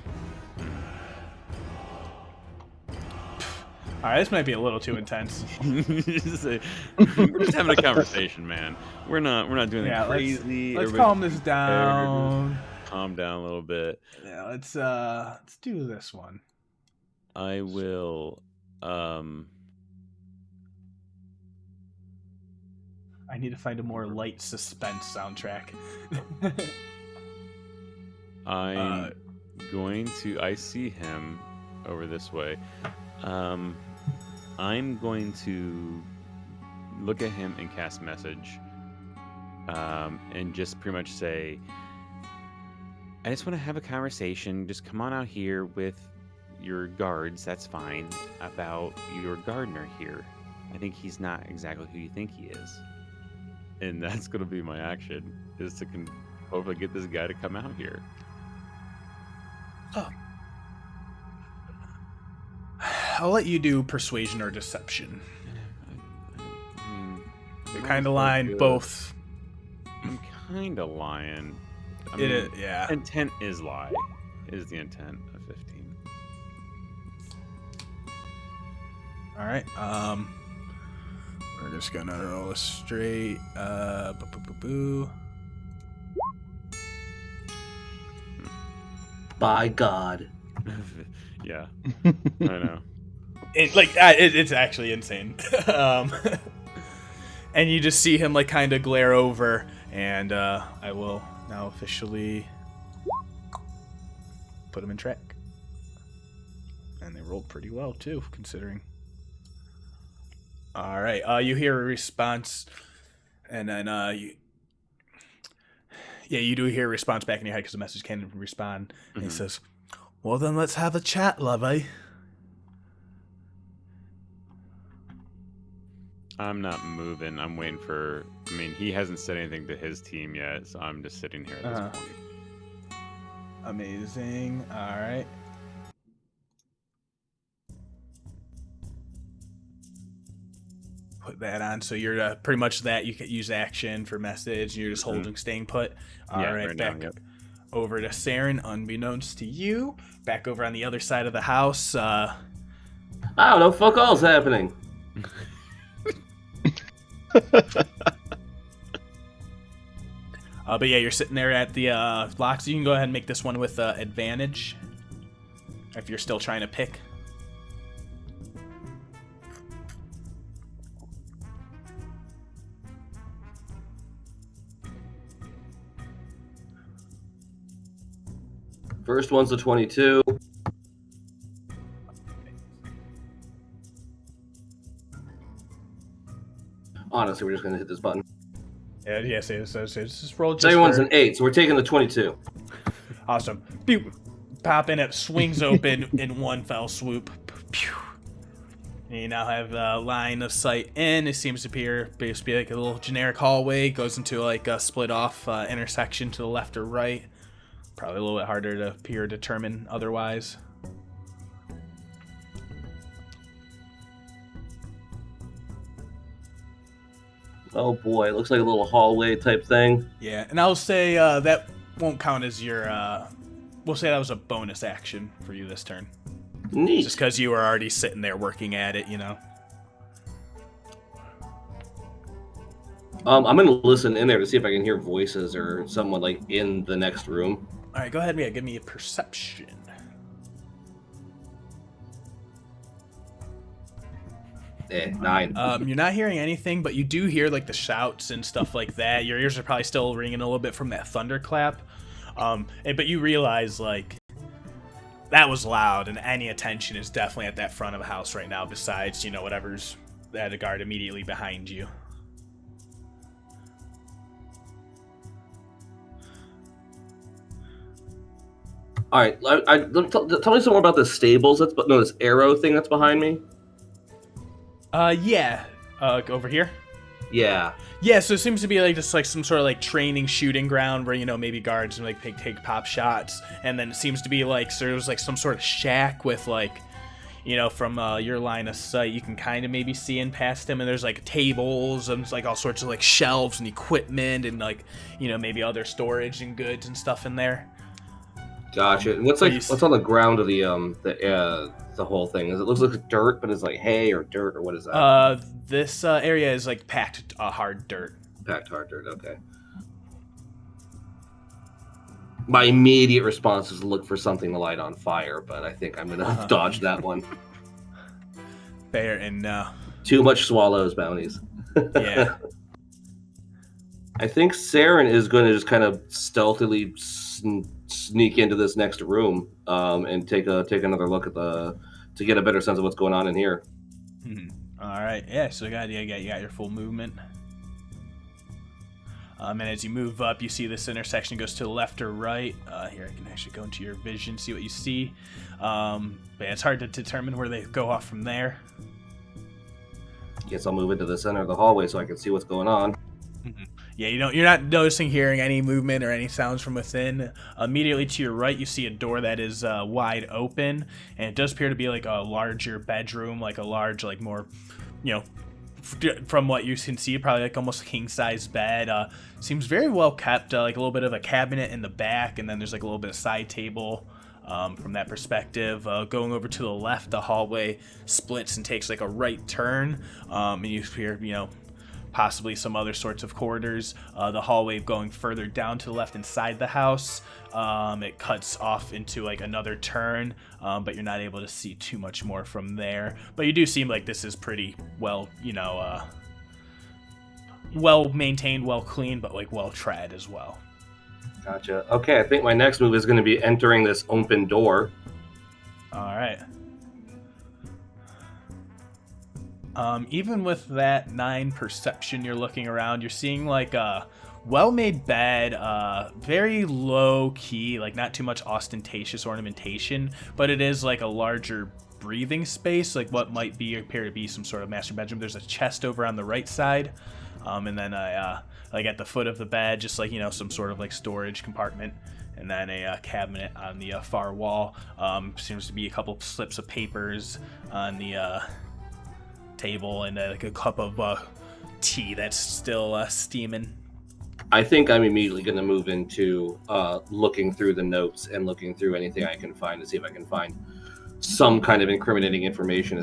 All right, this might be a little too intense. We're just having a conversation, man. We're not doing anything crazy. Let's calm this down. Calm down a little bit. Yeah, let's do this one. I will. I need to find a more light suspense soundtrack. I'm going to. I see him over this way. I'm going to look at him and cast message, and just pretty much say, I just want to have a conversation. Just come on out here with your guards. That's fine. About your gardener here. I think he's not exactly who you think he is. And that's going to be my action, is to hopefully get this guy to come out here. Oh. I'll let you do persuasion or deception. I mean, You're kind of lying both. I'm kind of lying. I It mean, is, yeah. Intent is lie. Is the intent of 15. All right. We're just gonna roll a straight. By God. Yeah, I know. It's actually insane. And you just see him like kind of glare over, and I will now officially put him in track. And they rolled pretty well too, considering. All right, you hear a response, and then you do hear a response back in your head because the message can't respond. And he says, "Well, then let's have a chat, lovey." I'm not moving. I'm waiting for. I mean, he hasn't said anything to his team yet, so I'm just sitting here at this point. Amazing. All right. put that on. So you're pretty much that. You can use action for message. You're just holding, staying put. All right, back over to Saeryn, unbeknownst to you. Back over on the other side of the house. I don't know. Fuck all's happening. But yeah, you're sitting there at the lock, so you can go ahead and make this one with advantage if you're still trying to pick. First one's a 22. Honestly, we're just going to hit this button. Yeah, yes, so just roll just Second one's an 8, so we're taking the 22. Awesome. Pew. Pop in, it swings open in one fell swoop. Pew. And you now have a line of sight in. It seems to appear basically like a little generic hallway. Goes into like a split off intersection to the left or right. Probably a little bit harder to peer determine otherwise. Oh boy, it looks like a little hallway type thing. Yeah, and I'll say that won't count as your... we'll say that was a bonus action for you this turn. Neat. Just because you were already sitting there working at it, you know. I'm going to listen in there to see if I can hear voices or someone like in the next room. All right, go ahead and give me a perception. 9. You're not hearing anything, but you do hear like the shouts and stuff like that. Your ears are probably still ringing a little bit from that thunderclap. But you realize like that was loud, and any attention is definitely at that front of the house right now. Besides, you know, whatever's at a guard immediately behind you. All right, tell me some more about the stables. This arrow thing that's behind me. Yeah. Over here. Yeah. Yeah, so it seems to be like just like some sort of like training shooting ground where, you know, maybe guards and like take pop shots, and then it seems to be like so there's like some sort of shack with like, you know, from your line of sight you can kind of maybe see in past them, and there's like tables and like all sorts of like shelves and equipment and like, you know, maybe other storage and goods and stuff in there. Gotcha. And what's on the ground of the whole thing? It looks like dirt, but it's like hay or dirt, or what is that? This area is like packed hard dirt. Packed hard dirt. Okay. My immediate response is to look for something to light on fire, but I think I'm gonna dodge that one. Fair and too much swallows bounties. Yeah. I think Saeryn is going to just kind of stealthily sneak into this next room and take another look at to get a better sense of what's going on in here. All right, yeah. So you got your full movement. And as you move up, you see this intersection goes to the left or right. Here, I can actually go into your vision, see what you see. But yeah, it's hard to determine where they go off from there. Guess I'll move into the center of the hallway so I can see what's going on. Yeah, you're not noticing, hearing any movement or any sounds from within. Immediately to your right, you see a door that is wide open, and it does appear to be like a larger bedroom, like a large, like more, you know, from what you can see, probably like almost king-size bed. Seems very well kept, like a little bit of a cabinet in the back, and then there's like a little bit of side table. From that perspective, going over to the left, the hallway splits and takes like a right turn, and you hear, you know, possibly some other sorts of corridors. The hallway going further down to the left inside the house, it cuts off into like another turn, but you're not able to see too much more from there. But you do seem like this is pretty well, you know, well maintained, well cleaned, but like well tread as well. Gotcha. Okay, I think my next move is going to be entering this open door. All right. Even with that 9 perception, you're looking around, you're seeing like a well-made bed, very low-key, like not too much ostentatious ornamentation, but it is like a larger breathing space, like what might appear to be some sort of master bedroom. There's a chest over on the right side, and then like at the foot of the bed, just like, you know, some sort of like storage compartment, and then a cabinet on the far wall. Seems to be a couple slips of papers on the table and like a cup of tea that's still steaming. I think I'm immediately going to move into looking through the notes and looking through anything I can find to see if I can find some kind of incriminating information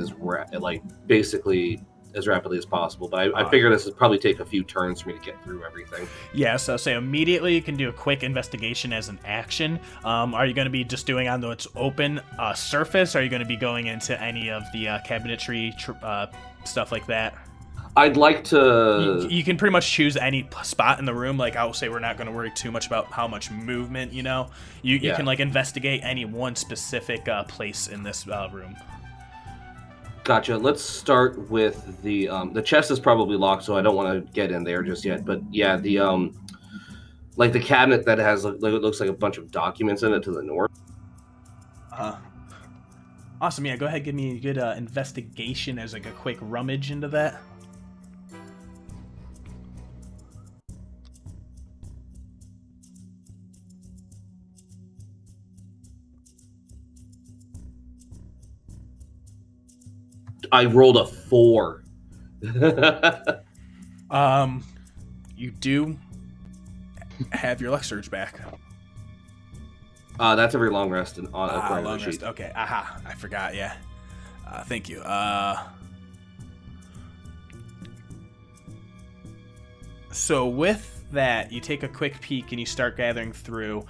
basically as rapidly as possible. But I figure this would probably take a few turns for me to get through everything. Yeah, so say immediately you can do a quick investigation as an action. Are you going to be just doing on its open surface? Or are you going to be going into any of the cabinetry stuff like that? I'd like to... You can pretty much choose any spot in the room. Like, I'll say we're not going to worry too much about how much movement, you know? You can, like, investigate any one specific place in this room. Gotcha. Let's start with the chest is probably locked, so I don't want to get in there just yet. But, yeah, the the cabinet that has, it looks like a bunch of documents in it to the north. Awesome. Yeah, go ahead. Give me a good investigation as, like, a quick rummage into that. I rolled a 4. You do have your luck surge back. That's every long rest on a long rest. Okay. Aha. I forgot. Yeah. Thank you. So with that, you take a quick peek and you start gathering through.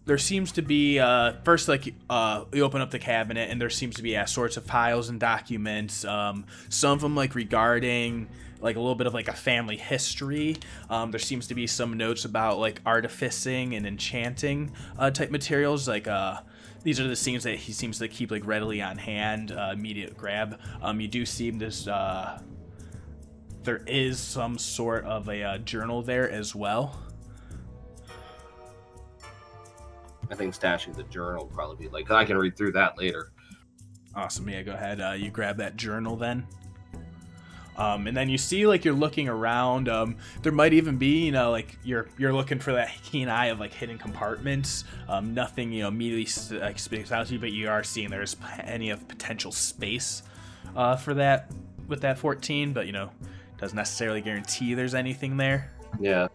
There seems to be, first, like, you open up the cabinet, and there seems to be sorts of files and documents, some of them, like, regarding, like, a little bit of, like, a family history. There seems to be some notes about, like, artificing and enchanting type materials, like, these are the things that he seems to keep, like, readily on hand, immediate grab. You do see this, there is some sort of a journal there as well. I think stashing the journal would probably be like, I can read through that later. Awesome. Yeah, go ahead. You grab that journal then. And then you see, like, you're looking around. There might even be, you know, like, you're looking for that keen eye of, like, hidden compartments. Nothing, you know, immediately sticks out to you, but you are seeing there's plenty of potential space for that with that 14, but, you know, doesn't necessarily guarantee there's anything there. Yeah.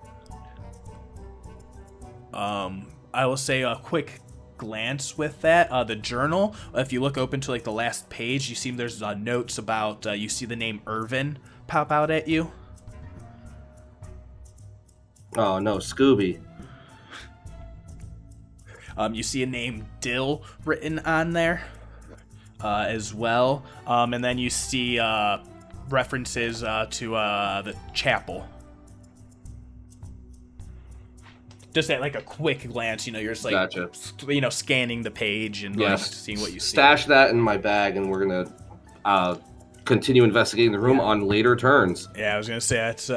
I will say a quick glance with that. The journal, if you look open to, like, the last page, you see there's notes about, you see the name Irvin pop out at you. Oh, no, Scooby. You see a name Dill written on there as well. And then you see references to the chapel. Just at, like, a quick glance, you know, you're just, like, gotcha. You know, scanning the page and like, seeing what you see. Stash that in my bag, and we're gonna continue investigating the room on later turns. Yeah, I was gonna say that's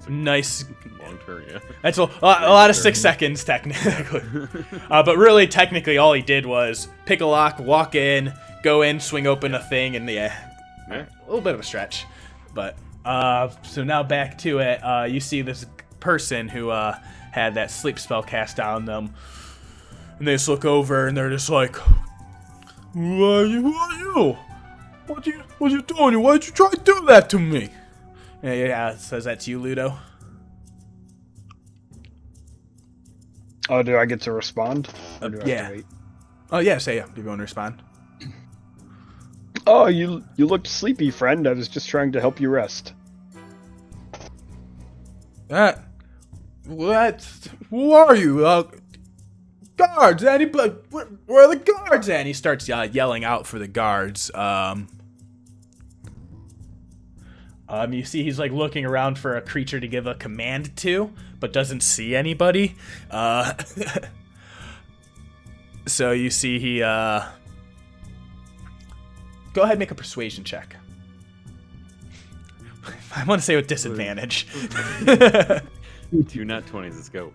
nice. Long turn, yeah. That's a lot of 6 seconds technically, but really technically all he did was pick a lock, walk in, go in, swing open a thing, and a little bit of a stretch. But so now back to it. You see this person who had that sleep spell cast on them, and they just look over and they're just like, who are you? What you doing? Why'd you try to do that to me? Yeah, it says that to you, Ludo. Oh, do I get to respond? Or do I yeah. have to wait? Oh yeah, say yeah. Do you want to respond? Oh, you looked sleepy, friend. I was just trying to help you rest. What? Who are you? Guards! Anybody? Where are the guards at? And he starts yelling out for the guards. You see he's, like, looking around for a creature to give a command to, but doesn't see anybody. So you see he, go ahead and make a persuasion check. I want to say with disadvantage. 2 nat 20s, let's go.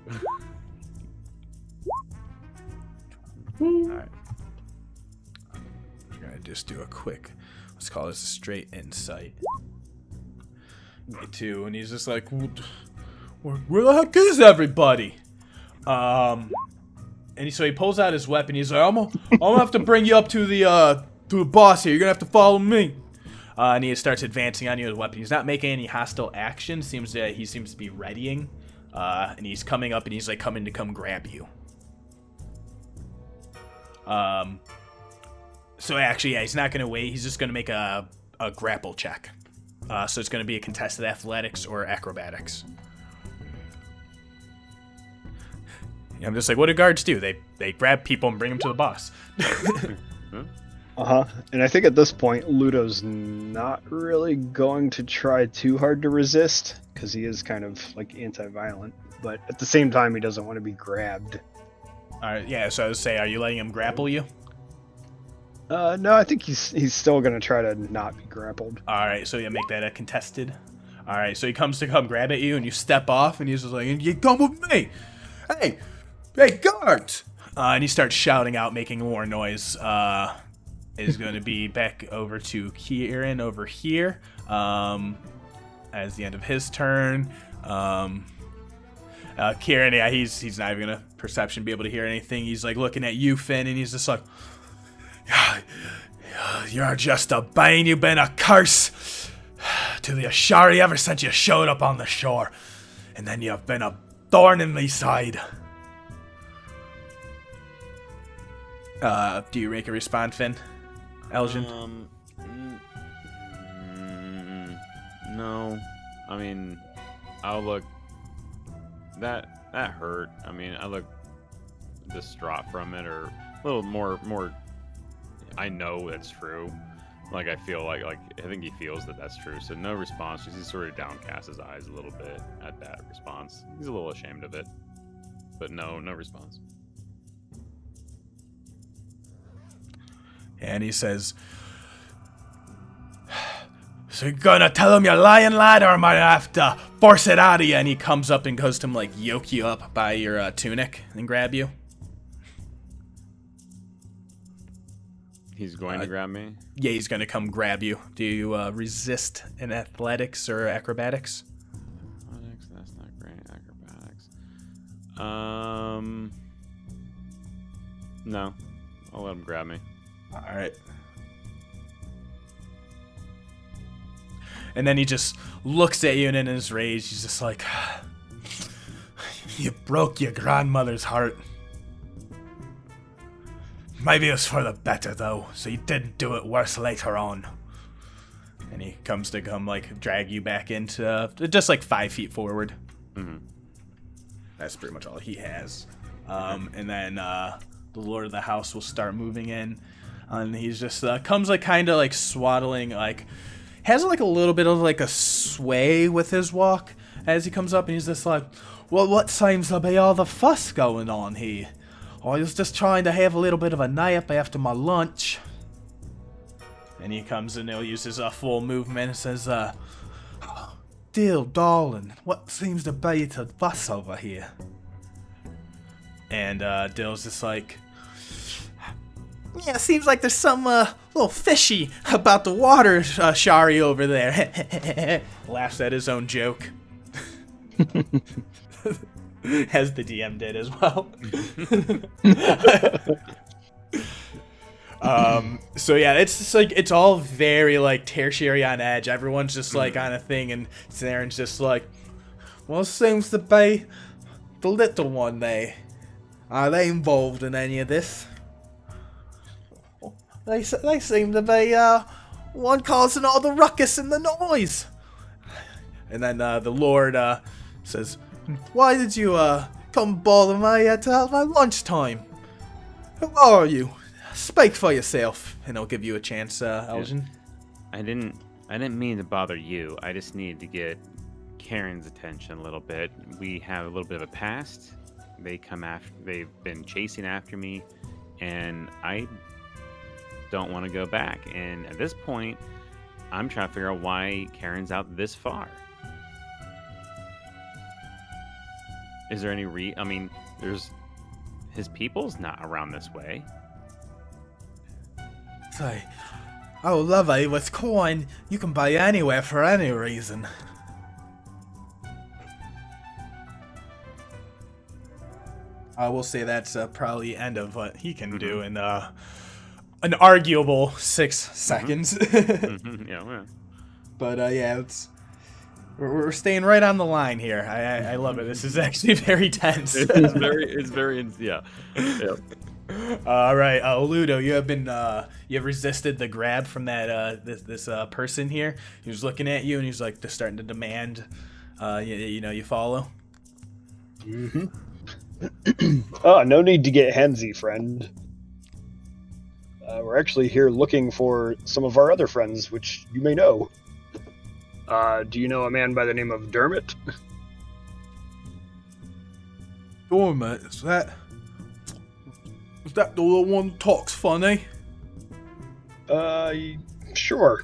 Alright. I'm gonna just do a quick, let's call this a straight insight. 2, and he's just like, where the heck is everybody? And so he pulls out his weapon. He's like, I'm gonna have to bring you up to the to the boss here. You're gonna have to follow me. And he starts advancing on you with a weapon. He's not making any hostile action. He seems to be readying. And he's coming up and he's like coming to come grab you. So actually, yeah, he's not gonna wait. He's just gonna make a grapple check. So it's gonna be a contested athletics or acrobatics. I'm just like, what do guards do? They grab people and bring them to the boss. And I think at this point, Ludo's not really going to try too hard to resist, because he is kind of like anti-violent. But at the same time, he doesn't want to be grabbed. Alright, yeah, so I would say, are you letting him grapple you? No, I think he's still going to try to not be grappled. Alright, so you make that a contested. Alright, so he comes to come grab at you, and you step off, and he's just like, you come with me! Hey, guards! And he starts shouting out, making more noise. Is going to be back over to Kieran over here as the end of his turn. Kieran, yeah, he's not even gonna perception be able to hear anything. He's like looking at you, Finn, and he's just like, you're just a bane. You've been a curse to the Ashari ever since you showed up on the shore, and then you've been a thorn in my side. Do you make a response, Finn? Aljin? No. I mean, I'll look. That hurt. I mean, I look distraught from it, or a little more. I know it's true. Like I feel like I think he feels that that's true. So no response. He sort of downcast his eyes a little bit at that response. He's a little ashamed of it, but no response. And he says, so you're gonna tell him you're lying, lad, or am I gonna have to force it out of you? And he comes up and goes to like yoke you up by your tunic and grab you. He's going to grab me? Yeah, he's gonna come grab you. Do you resist in athletics or acrobatics? Athletics, that's not great. Acrobatics. No. I'll let him grab me. Alright. And then he just looks at you, and in his rage, he's just like, you broke your grandmother's heart. Maybe it was for the better, though, so you didn't do it worse later on. And he comes to like, drag you back into, just like 5 feet forward. Mm-hmm. That's pretty much all he has. And then the lord of the house will start moving in. And he's just comes like kind of like swaddling, like has like a little bit of like a sway with his walk as he comes up, and he's just like, well, what seems to be all the fuss going on here? I was just trying to have a little bit of a nap after my lunch. And he comes and he'll use his full movement and says, dear darling, what seems to be the fuss over here? And Dill's just like, yeah, it seems like there's some little fishy about the water, Shari over there. Laughs at his own joke. As the DM did as well. So yeah, it's just like, it's all very like tertiary on edge. Everyone's just like on a thing, and Saeryn's just like, well, it seems to be the little one there. Are they involved in any of this? They seem to be one causing all the ruckus and the noise. And then the Lord says, why did you come bother me at my lunchtime? Who are you? Speak for yourself, and I'll give you a chance, Aljin. I didn't mean to bother you. I just needed to get Karen's attention a little bit. We have a little bit of a past. They've been chasing after me, and I don't want to go back. And at this point, I'm trying to figure out why Karen's out this far. Is there any I mean, his people's not around this way. Say, oh lovely, with coin, you can buy anywhere for any reason. I will say that's probably the end of what he can do, and an arguable 6 seconds. Yeah. But yeah, we're staying right on the line here. I love it. This is actually very tense. It's very yeah. All right, Ludo, you have resisted the grab from that this person here. He was looking at you and he's like just starting to demand, you follow. Mm-hmm. Oh, no need to get handsy, friend. We're actually here looking for some of our other friends, which you may know. Do you know a man by the name of Dermot? Dermot, is that the one that talks funny? Sure.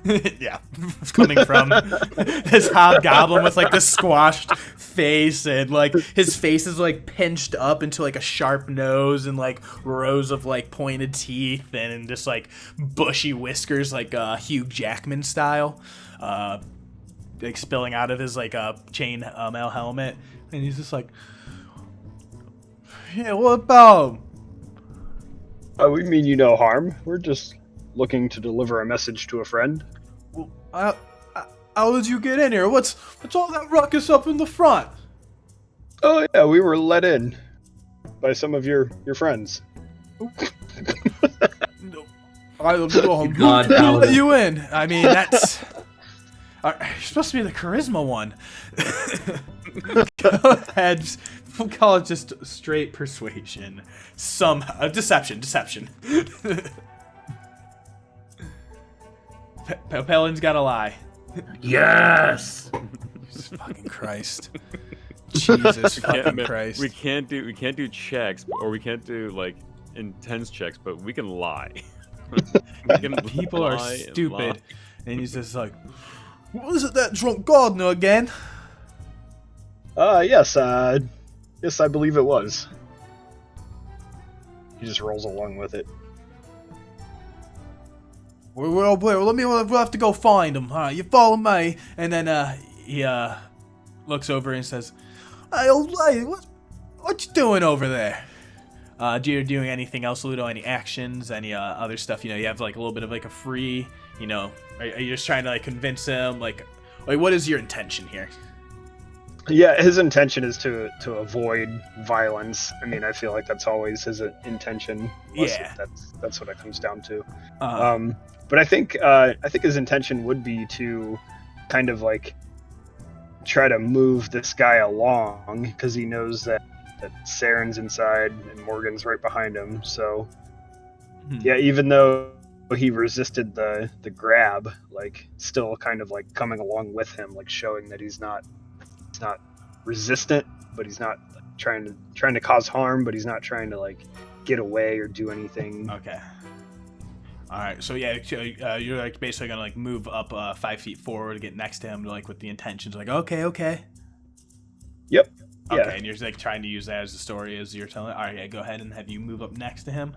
Yeah, it's coming from this hobgoblin with like the squashed face, and like his face is like pinched up into like a sharp nose and like rows of like pointed teeth and just like bushy whiskers, like Hugh Jackman style, like spilling out of his like chain mail helmet, and he's just like, yeah, what about him? We mean you no harm. We're just looking to deliver a message to a friend. Well, how did you get in here? What's all that ruckus up in the front? Oh yeah, we were let in by some of your friends. I who let you in? I mean, that's you're supposed to be the charisma one. Go ahead, we'll call it just straight persuasion. Deception. Pelin's gotta lie. Yes. Jesus fucking Christ. Jesus fucking Christ. We can't do checks, or we can't do like intense checks, but we can lie. People are stupid, and he's just like, "Was it that drunk gardener again?" Yes, I believe it was. He just rolls along with it. We'll have to go find him. All right, you follow me. And then he looks over and says, "Hey, old lady, what you doing over there?" Do you doing anything else, Ludo? Any actions? Any other stuff? You have like a little bit of like a free. Are you just trying to like convince him? Like what is your intention here? Yeah, his intention is to avoid violence. I mean, I feel like that's always his intention. Yeah, that's what it comes down to. Uh-huh. But I think his intention would be to kind of like try to move this guy along because he knows that Saeryn's inside and Morgen's right behind him. So yeah, even though he resisted the grab, like still kind of like coming along with him, like showing that he's not resistant, but he's not like, trying to cause harm, but he's not trying to like get away or do anything. Okay. All right. So yeah, you're like basically gonna like move up 5 feet forward to get next to him, like with the intentions, like okay. Yep. Okay, Yeah. and you're like trying to use that as the story as you're telling. All right, yeah, go ahead and have you move up next to him.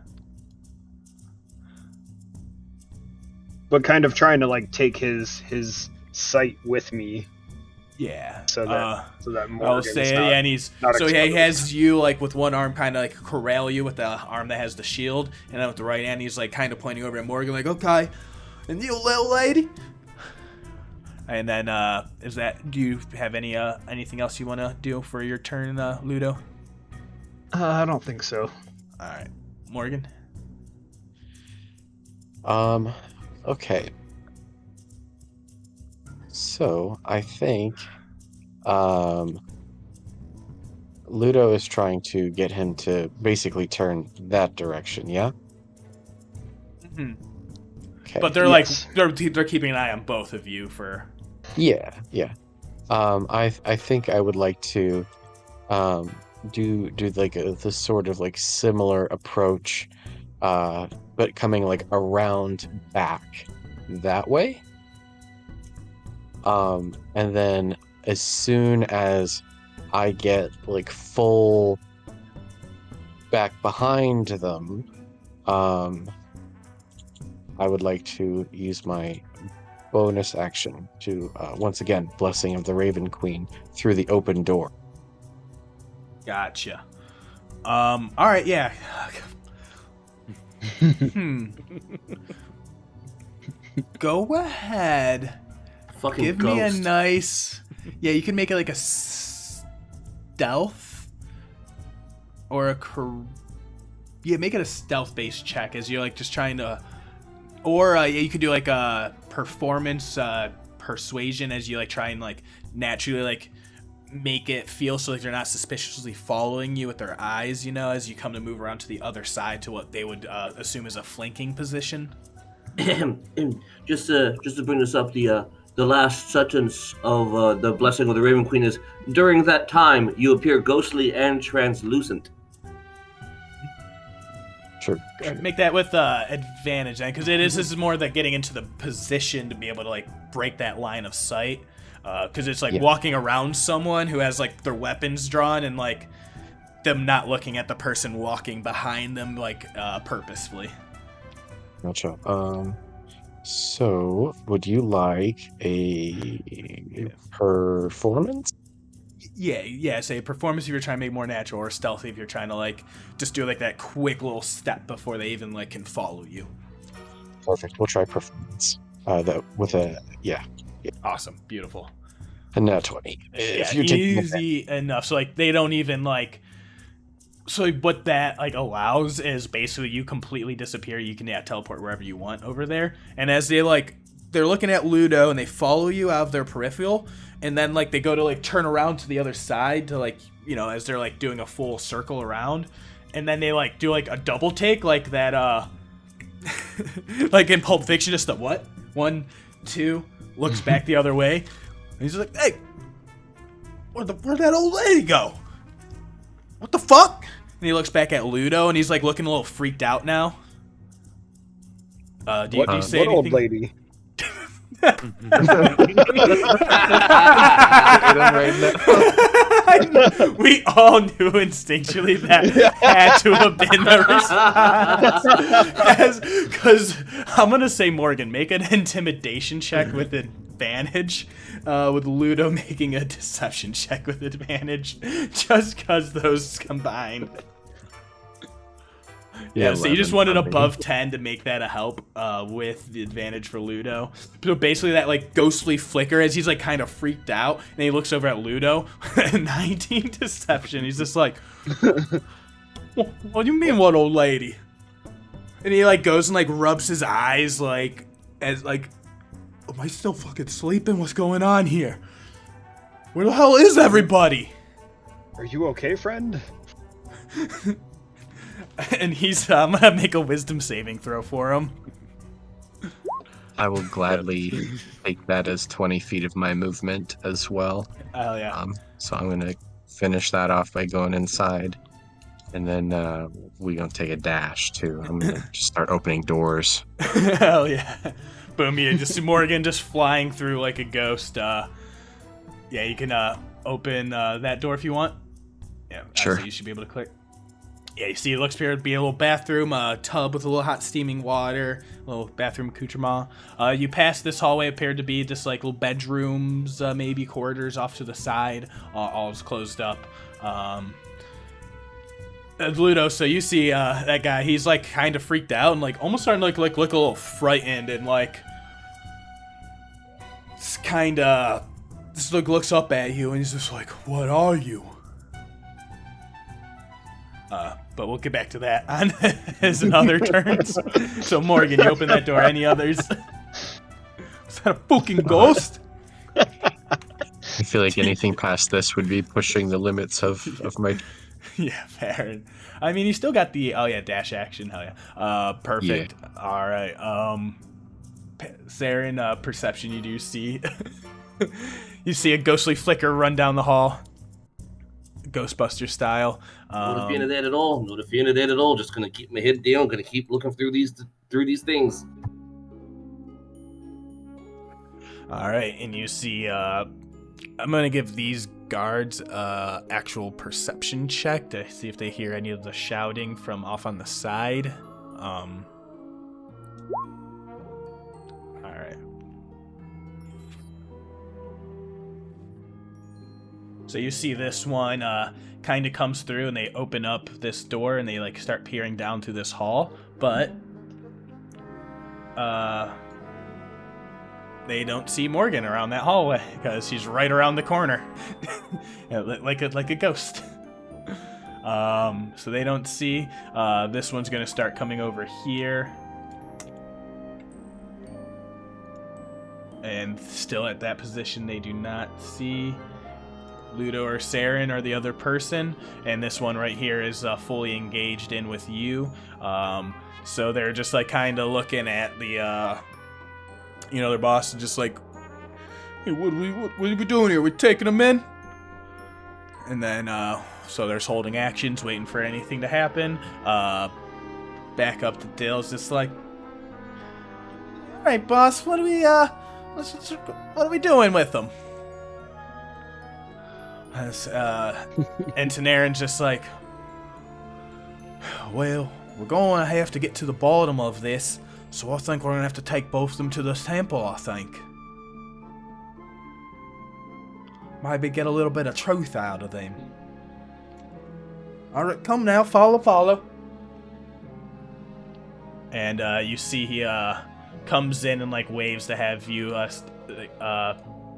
But kind of trying to like take his sight with me. Yeah. So that Morgen I'll say it, and he has you like with one arm kind of like corral you with the arm that has the shield, and then with the right hand he's like kind of pointing over at Morgen like, okay, and you little lady. And then do you have anything else you want to do for your turn, Ludo? I don't think so. All right, Morgen. Okay. So I think Ludo is trying to get him to basically turn that direction, yeah? Mm-hmm. Okay. But they're like they're keeping an eye on both of you for. Yeah. I think I would like to do like this sort of like similar approach, but coming like around back that way. And then as soon as I get like full back behind them, I would like to use my bonus action to once again Blessing of the Raven Queen through the open door. Gotcha. All right, yeah. Go ahead. Fucking Give ghost. me a nice... Yeah, you can make it like a stealth or a... Yeah, make it a stealth-based check as you're like just trying to... Or you could do like a performance persuasion as you like try and like naturally like make it feel so like they're not suspiciously following you with their eyes, you know, as you come to move around to the other side to what they would assume is a flanking position. Just to bring this up, the last sentence of the blessing of the Raven Queen is, during that time you appear ghostly and translucent. Sure. Make that with advantage then, because this is more like getting into the position to be able to like break that line of sight. Because it's like walking around someone who has like their weapons drawn and like them not looking at the person walking behind them like purposefully. Gotcha. So would you like a performance? Yeah, say performance if you're trying to make it more natural, or stealthy if you're trying to like just do like that quick little step before they even like can follow you. Perfect. We'll try performance. That with a Awesome, beautiful. a nat 20. Yeah, easy enough. So like they don't even like. So what that like allows is basically you completely disappear. You can teleport wherever you want over there. And as they're looking at Ludo and they follow you out of their peripheral, and then like they go to like turn around to the other side to like, you know, as they're like doing a full circle around, and then they like do like a double take like that like in Pulp Fiction, just the what? 1, 2, looks back the other way. And he's like, hey, where'd that old lady go? What the fuck? And he looks back at Ludo and he's like looking a little freaked out now. Do you say anything? What old lady? We all knew instinctually that had to have been the response. Because I'm going to say, Morgan, make an intimidation check with advantage, with Ludo making a deception check with advantage, just because those combined. Yeah, so you just wanted above 10 to make that a help with the advantage for Ludo. So basically that like ghostly flicker as he's like kind of freaked out and he looks over at Ludo. 19 deception. He's just like, what do you mean what old lady? And he like goes and like rubs his eyes like as like, am I still fucking sleeping? What's going on here? Where the hell is everybody? Are you okay, friend? And I'm gonna make a wisdom saving throw for him. I will gladly take that as 20 feet of my movement as well. Oh yeah. So I'm gonna finish that off by going inside, and then we're gonna take a dash too. I'm gonna just start opening doors. Hell yeah. Boom, you just see Morgan just flying through like a ghost. Yeah, you can open that door if you want. Yeah, sure. You should be able to click. Yeah, you see it looks to be a little bathroom, a tub with a little hot steaming water, a little bathroom accoutrement. You pass this hallway, appeared to be just like little bedrooms, maybe corridors off to the side. All is closed up. Ludo, so you see that guy, he's like kind of freaked out and like almost starting to look a little frightened and like kind of just looks up at you and he's just like, what are you? But we'll get back to that on his other turns. So Morgan, you open that door. Any others? Is that a fucking ghost? I feel like anything past this would be pushing the limits of my... Yeah, fair. I mean, you still got the dash action. Hell yeah. Perfect. Yeah. All right. Saeryn, perception. You do see. You see a ghostly flicker run down the hall, Ghostbuster style. Not a fan of that at all. Not a fan of that at all. Just gonna keep my head down. Gonna keep looking through these things. All right, and you see. I'm gonna give these guards actual perception check to see if they hear any of the shouting from off on the side. All right. So you see this one kind of comes through, and they open up this door, and they like start peering down through this hall, but they don't see Morgan around that hallway because she's right around the corner, like a ghost. So they don't see. This one's gonna start coming over here, and still at that position, they do not see Ludo or Saeryn or the other person, and this one right here is fully engaged in with you. So they're just like kind of looking at the, their boss, and just like, hey, what are we doing here? We're taking them in, and then so there's holding actions, waiting for anything to happen. Back up to Dale's, just like, all right, boss, what are we doing with them? And Tanarin's just like, well, we're going to have to get to the bottom of this, so I think we're going to have to take both of them to the temple, I think. Maybe get a little bit of truth out of them. Alright, come now, follow. And you see he comes in and like waves to have you,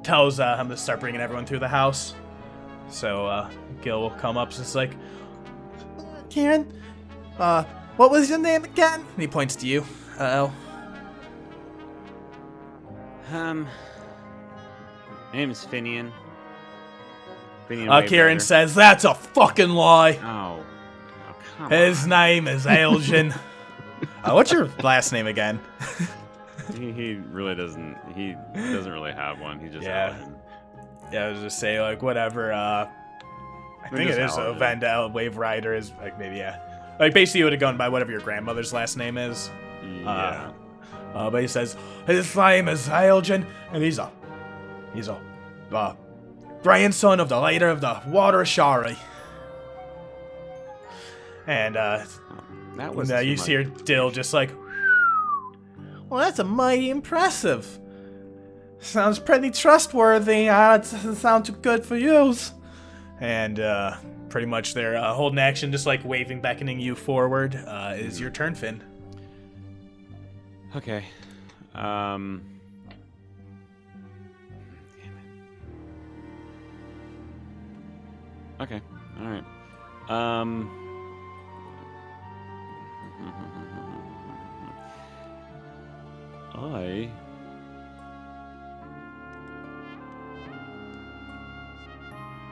tells him to start bringing everyone through the house. So Gil will come up, just like, Kieran, what was your name again? And he points to you. My name is Finian. Kieran says, that's a fucking lie. Oh come His on. name is Aljin. What's your last name again? He really doesn't. He doesn't really have one. He just Aljin. Yeah, I was just say like whatever. I think it is a Vandal Wave Rider is like maybe like basically you would have gone by whatever your grandmother's last name is. Yeah. But he says his name is Aljin, and he's a grandson of the leader of the Water Shari. And that was you see her Dill just like, well, that's a mighty impressive. Sounds pretty trustworthy. It doesn't sound too good for you. And pretty much they're holding action, just like waving, beckoning you forward. Is your turn, Finn? Okay. Damn it. Okay. All right. I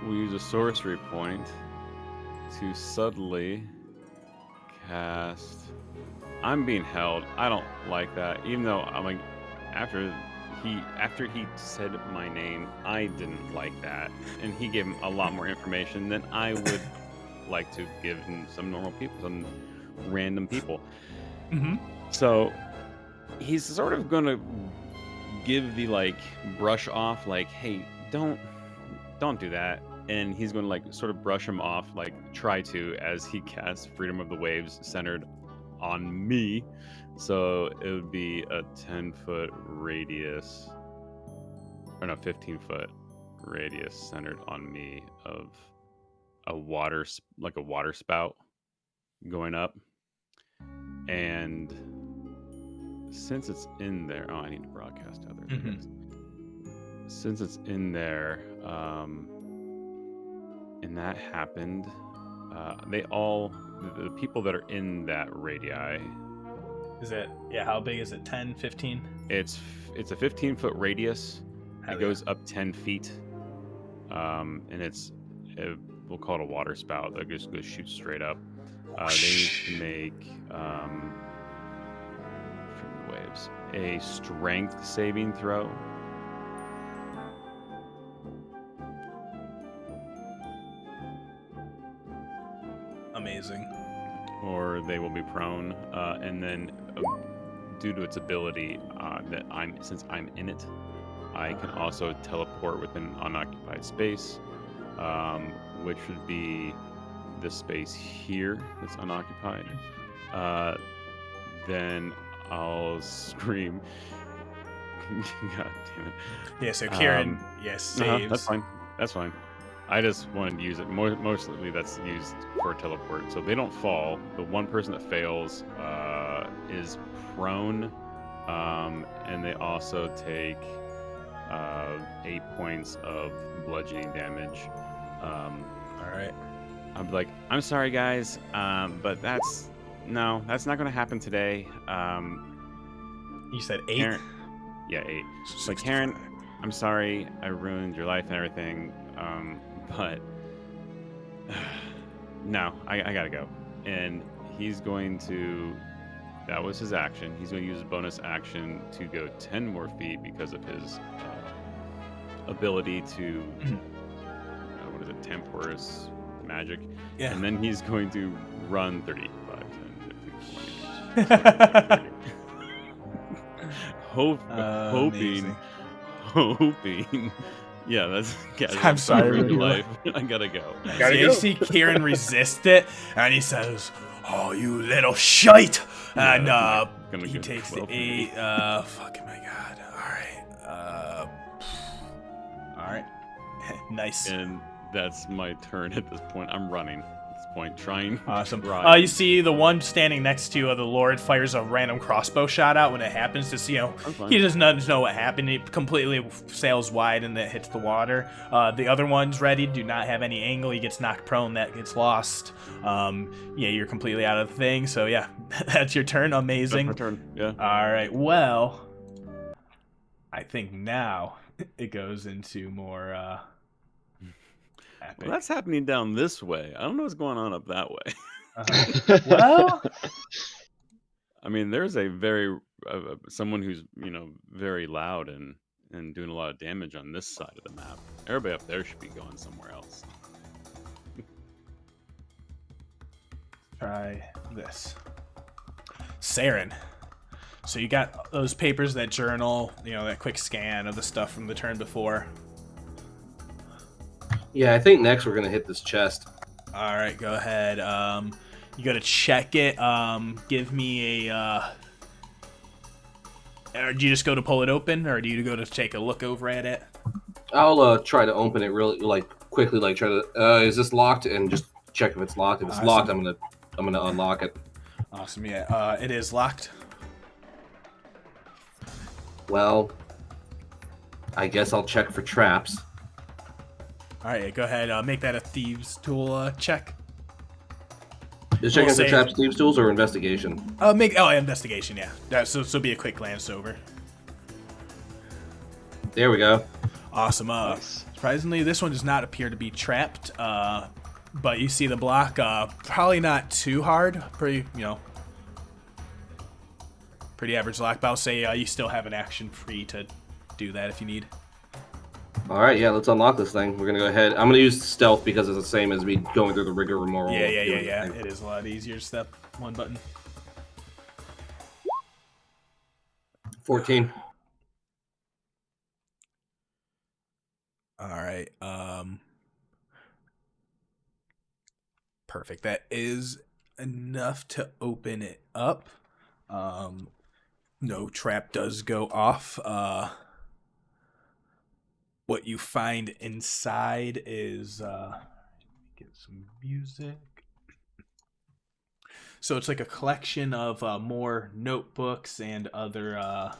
will use a sorcery point to subtly cast. I'm being held. I don't like that. Even though I'm like, after he said my name, I didn't like that, and he gave him a lot more information than I would like to give some normal people, some random people. Mm-hmm. So he's sort of gonna give the like brush off, like, hey, don't do that. And he's going to like sort of brush him off, like try to, as he casts Freedom of the Waves centered on me. So it would be a 10-foot radius, or no, 15-foot radius centered on me of a water spout going up. And since it's in there, I need to broadcast to others. Mm-hmm. Since it's in there, and that happened, the people that are in that radii. Is it, how big is it? 10, 15? It's a 15-foot radius. Hell it goes up 10 feet. And we'll call it a water spout that just goes shoot straight up. They need to make from the waves a strength saving throw. Amazing. Or they will be prone, and then due to its ability, since I'm in it, I can also teleport within an unoccupied space, which would be this space here that's unoccupied. Then I'll scream. God damn it! Yeah. So Kieran, saves. That's fine. I just wanted to use it. Mostly that's used for a teleport. So they don't fall. The one person that fails is prone, and they also take 8 points of bludgeoning damage. All right. I'm like, I'm sorry, guys, but that's not going to happen today. You said 8? Karen, yeah, 8. So Like, Karen, I'm sorry I ruined your life and everything, but no, I gotta go. And he's going to, that was his action. He's going to use his bonus action to go 10 more feet because of his ability to, what is it, temporous magic. Yeah. And then he's going to run 35, 10, 15, 20, 30. Hoping. Yeah, that's. I'm sorry, your life. I gotta go. You see Kieran resist it, and he says, "Oh, you little shite!" And he takes the 8. Fucking my god! All right. Nice. And that's my turn at this point. I'm running at this point, trying. Awesome. You see the one standing next to the Lord fires a random crossbow shot out when it happens. Just he does not know what happened. He completely sails wide and it hits the water. The other one's ready. Do not have any angle. He gets knocked prone. That gets lost. You're completely out of the thing. So yeah, that's your turn. Amazing. That's my turn. Yeah. All right. Well, I think now it goes into more. Well, that's happening down this way. I don't know what's going on up that way. Well, I mean, there's a very someone who's very loud and doing a lot of damage on this side of the map. Everybody up there should be going somewhere else. Try this, Saeryn. So you got those papers, that journal, that quick scan of the stuff from the turn before. Yeah, I think next we're gonna hit this chest. All right, go ahead. You gotta check it. Give me a. Or do you just go to pull it open, or do you go to take a look over at it? I'll try to open it really quickly. Try to. Is this locked? And just check if it's locked. If it's locked, I'm gonna unlock it. Awesome. Yeah. It is locked. Well, I guess I'll check for traps. All right, go ahead. Make that a thieves' tool check. Is checking for traps thieves' tools or investigation? Investigation. Yeah. So be a quick glance over. There we go. Awesome. Surprisingly, this one does not appear to be trapped. But you see the block. Probably not too hard. Pretty average lock. But I'll say you still have an action free to do that if you need. All right, yeah, let's unlock this thing. We're gonna go ahead. I'm gonna use stealth because it's the same as me going through the rigmarole. Yeah. It is a lot easier. Step one button. 14. All right. Perfect. That is enough to open it up. No trap does go off. What you find inside is get some music. So it's like a collection of more notebooks and other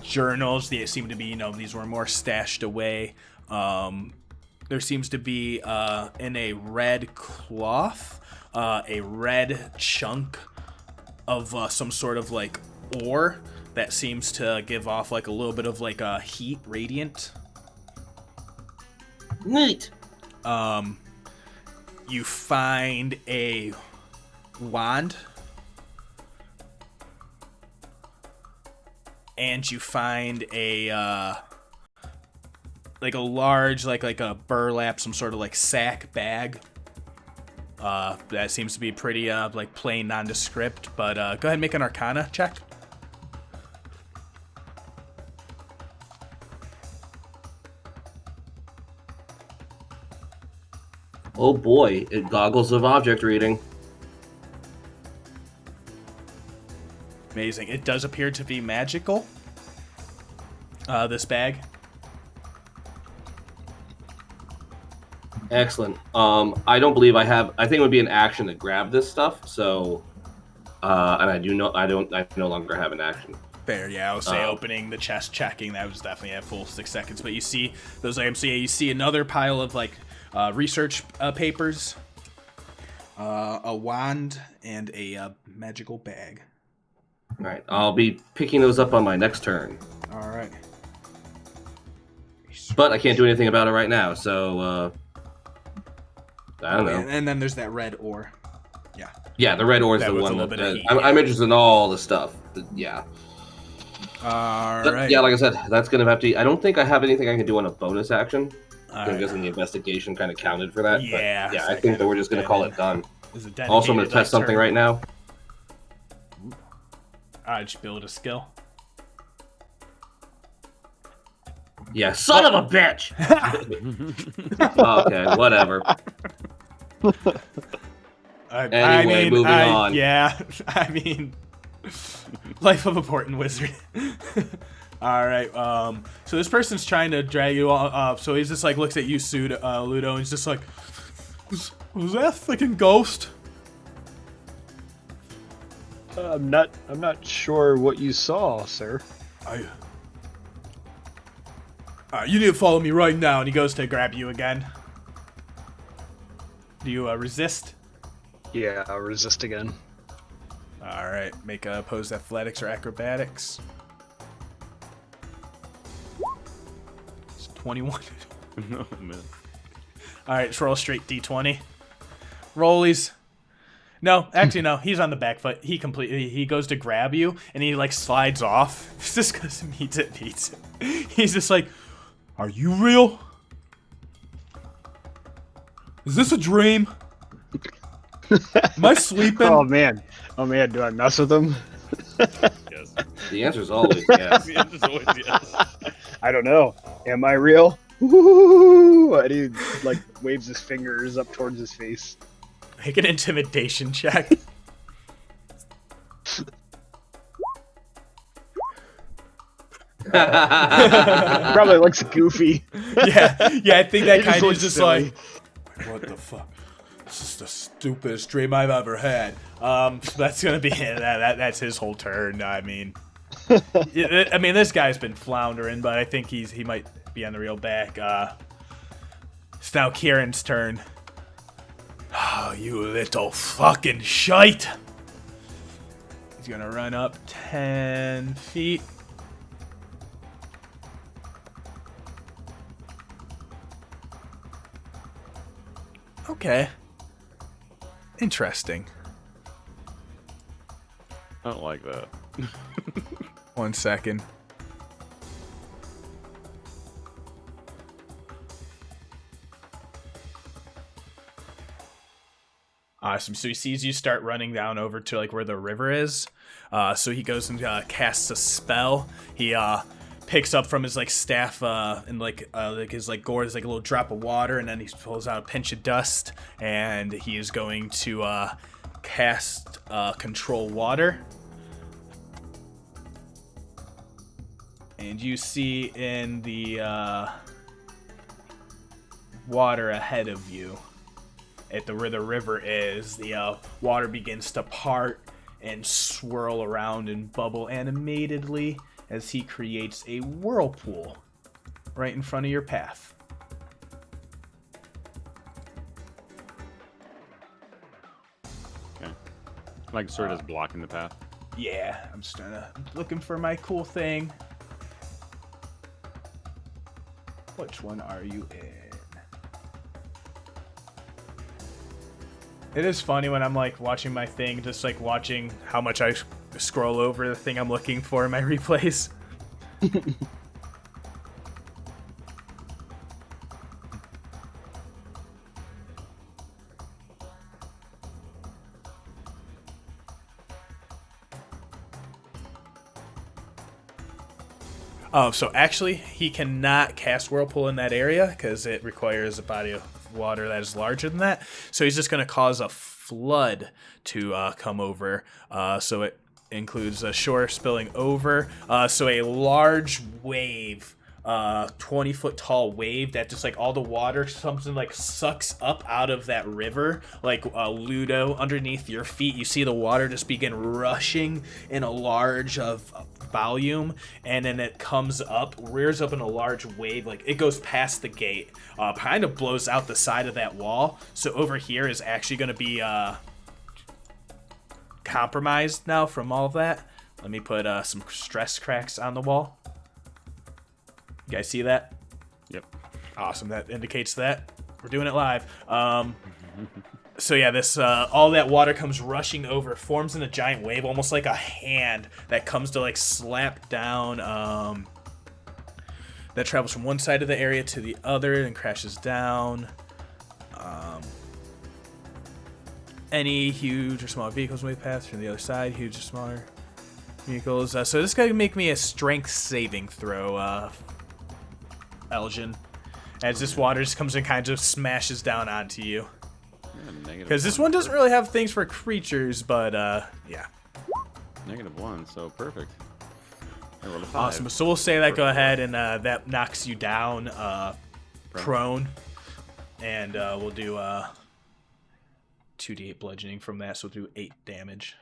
journals. They seem to be, these were more stashed away. There seems to be in a red cloth, a red chunk of some sort of ore that seems to give off a little bit of a heat radiant. Neat. You find a wand, and you find a large like a burlap, some sort of sack bag. That seems to be pretty plain nondescript. But go ahead and make an Arcana check. Oh boy, it goggles of object reading. Amazing. It does appear to be magical. This bag. Excellent. I don't believe I have. I think it would be an action to grab this stuff. So, and I no longer have an action. Fair, yeah. I would say opening the chest, checking. That was definitely a full 6 seconds. But you see those items. So yeah, you see another pile of like research papers, a wand, and a magical bag. All right, I'll be picking those up on my next turn. All right. But I can't do anything about it right now. So. I don't know. And then there's that red ore. Yeah. Yeah, the red ore is That the was a one little bit of heat, I'm interested in all the stuff. Yeah. All But, right. yeah, like I said, that's going to have to... I don't think I have anything I can do on a bonus action. All I'm right. guessing the investigation kind of counted for that. Yeah, But, yeah, so I think that we're just going to call it done. Is it Also, I'm going to test something right now. Just build a skill. Yeah, son of a bitch! Okay, whatever. Anyway, moving on. Yeah, I mean, life of a portent wizard. All right. So this person's trying to drag you all up. So he's just like looks at you, Ludo, and he's just like, was that a freaking ghost? I'm not sure what you saw, sir. You need to follow me right now. And he goes to grab you again. Do you resist? Yeah, I'll resist again. All right. Make a opposed athletics or acrobatics. It's 21. No, man. All right, just roll a straight D20. Rollies. No, actually no. He's on the back foot. He goes to grab you, and he like slides off. Just because he beats it. He's just like, "Are you real? Is this a dream? Am I sleeping?" Oh man, do I mess with him? Yes. The answer is always yes. The answer's always yes. I don't know. Am I real? Ooh, and he like waves his fingers up towards his face. Make an intimidation check. Probably looks goofy. yeah, I think that He just kind of looks is just silly. like, what the fuck? This is the stupidest dream I've ever had. So that's gonna be that's his whole turn. I mean, this guy's been floundering, but I think he might be on the real back. It's now Kieran's turn. Oh, you little fucking shite! He's gonna run up 10 feet. Okay. Interesting. I don't like that. 1 second. Awesome. So he sees you start running down over to like where the river is. So he goes and casts a spell. He picks up from his like staff and like his like Gore is like a little drop of water, and then he pulls out a pinch of dust, and he is going to cast control water. And you see in the water ahead of you, at where the river is, the water begins to part and swirl around and bubble animatedly as he creates a whirlpool right in front of your path. Okay. Like sort of blocking the path. Yeah, I'm just looking for my cool thing. Which one are you in? It is funny when I'm like watching my thing, just like watching how much I scroll over the thing I'm looking for in my replays. So actually, he cannot cast Whirlpool in that area because it requires a body of water that is larger than that. So he's just going to cause a flood to come over. So it includes a shore spilling over. So a large wave 20-foot tall wave that just like all the water something like sucks up out of that river, like Ludo underneath your feet. You see the water just begin rushing in a large volume, and then it comes up, rears up in a large wave, like it goes past the gate, kind of blows out the side of that wall. So over here is actually going to be compromised now from all of that. Let me put some stress cracks on the wall. You guys see that? Yep. Awesome. That indicates that we're doing it live. So yeah, this all that water comes rushing over, forms in a giant wave, almost like a hand that comes to like slap down. That travels from one side of the area to the other and crashes down. Any huge or small vehicles may pass from the other side. Huge or smaller vehicles. So this guy make me a strength saving throw. Aljin, as this water just comes and kind of smashes down onto you. Because this one doesn't really have things for creatures, but yeah. -1, so perfect. I rolled a 5. Awesome. So we'll say that. Go ahead, and that knocks you down, prone, and we'll do 2d8 bludgeoning from that. So we'll do 8 damage.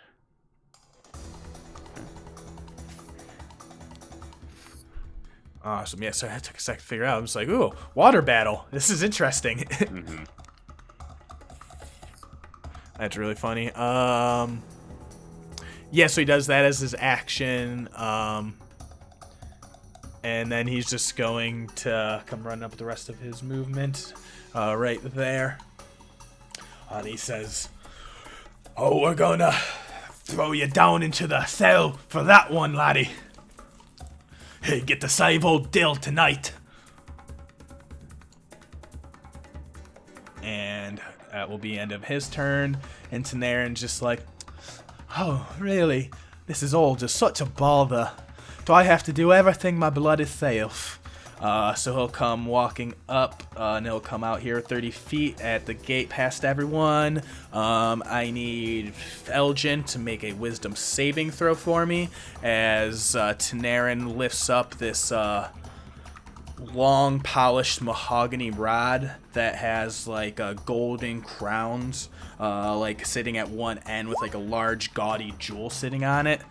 Awesome. Yeah, so I took a second to figure out. I was like, ooh, water battle. This is interesting. Mm-hmm. That's really funny. Yeah, so he does that as his action. And then he's just going to come run up the rest of his movement right there. And he says, oh, we're going to throw you down into the cell for that one, laddie. Hey, get to save old Dill tonight. And that will be end of his turn. And Saeryn's just like, oh, really? This is all just such a bother. Do I have to do everything my bloody self? So he'll come walking up, and he'll come out here 30 feet at the gate past everyone. I need Aljin to make a wisdom saving throw for me as Saeryn lifts up this long polished mahogany rod that has like golden crowns like sitting at one end with like a large gaudy jewel sitting on it.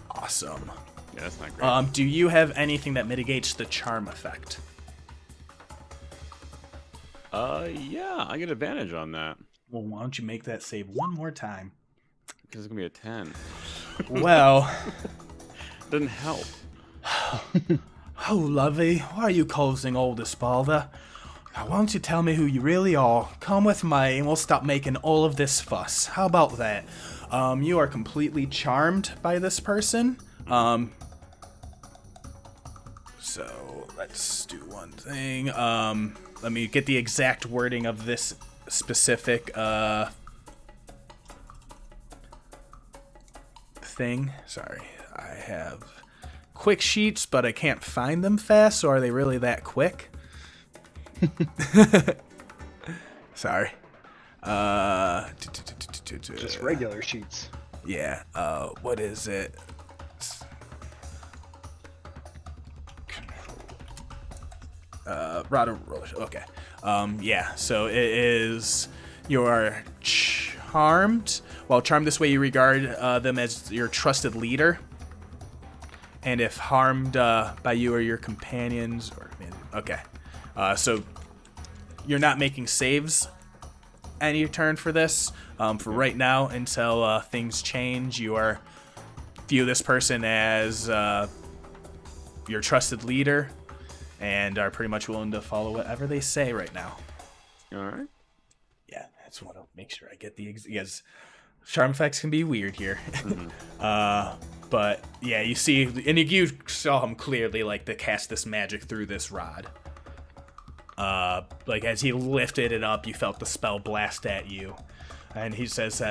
Awesome. Yeah, that's not great. Do you have anything that mitigates the charm effect? Yeah, I get advantage on that. Well, why don't you make that save one more time? Because it's gonna be a 10. Well, Doesn't help. oh, lovey, why are you causing all this bother? Now, why don't you tell me who you really are? Come with me, and we'll stop making all of this fuss. How about that? You are completely charmed by this person. So let's do one thing. Let me get the exact wording of this specific thing. Sorry, I have quick sheets, but I can't find them fast. So are they really that quick? Sorry. Just regular sheets. Yeah. What is it? Okay. Yeah, so it is you are charmed. Well, charmed this way you regard them as your trusted leader. And if harmed by you or your companions okay. So you're not making saves any turn for this. For right now until things change, you are view this person as your trusted leader. And are pretty much willing to follow whatever they say right now. All right. Yeah, I just want to make sure I get the because charm effects can be weird here. Mm-hmm. But yeah, you see, and you saw him clearly like to cast this magic through this rod. Like as he lifted it up, you felt the spell blast at you, and he says,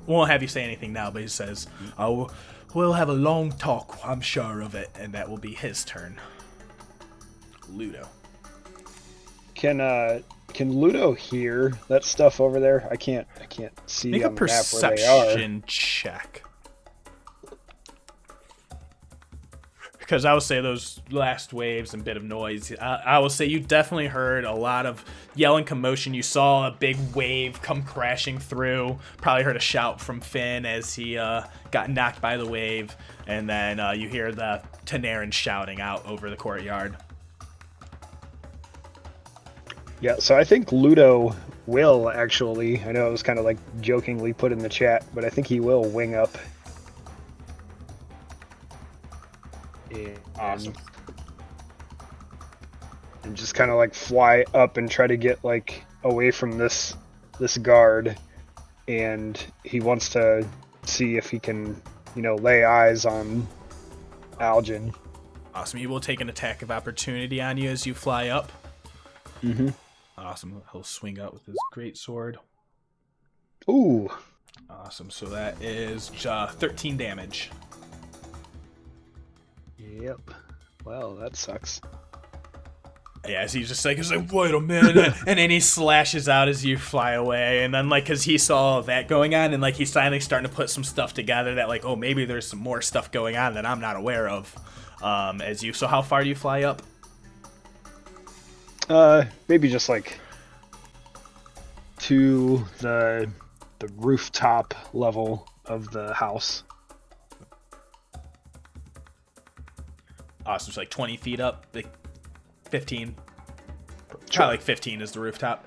"Won't have you say anything now," but he says, "Oh, we'll have a long talk. I'm sure of it," and that will be his turn. Ludo. Can Ludo hear that stuff over there? I can't see Make a on the map where they are. perception check. because I would say those last waves and bit of noise, I will say you definitely heard a lot of yelling commotion. You saw a big wave come crashing through. Probably heard a shout from Finn as he got knocked by the wave. And then you hear the Tenaran shouting out over the courtyard. Yeah, so I think Ludo will actually, I know it was kind of like jokingly put in the chat, but I think he will wing up. Awesome. And just kind of like fly up and try to get like away from this guard. And he wants to see if he can, lay eyes on Aljin. Awesome. He will take an attack of opportunity on you as you fly up. Mm-hmm. Awesome. He'll swing up with his great sword. Ooh. Awesome. So that is 13 damage. Yep. Well, that sucks. Yeah, so he's like, wait a minute, and then he slashes out as you fly away, and then, like, because he saw that going on, and, like, he's finally starting to put some stuff together that, like, oh, maybe there's some more stuff going on that I'm not aware of, so how far do you fly up? Maybe just, like, to the rooftop level of the house. Awesome, so, like, 20 feet up, like, 15. Probably like 15 is the rooftop.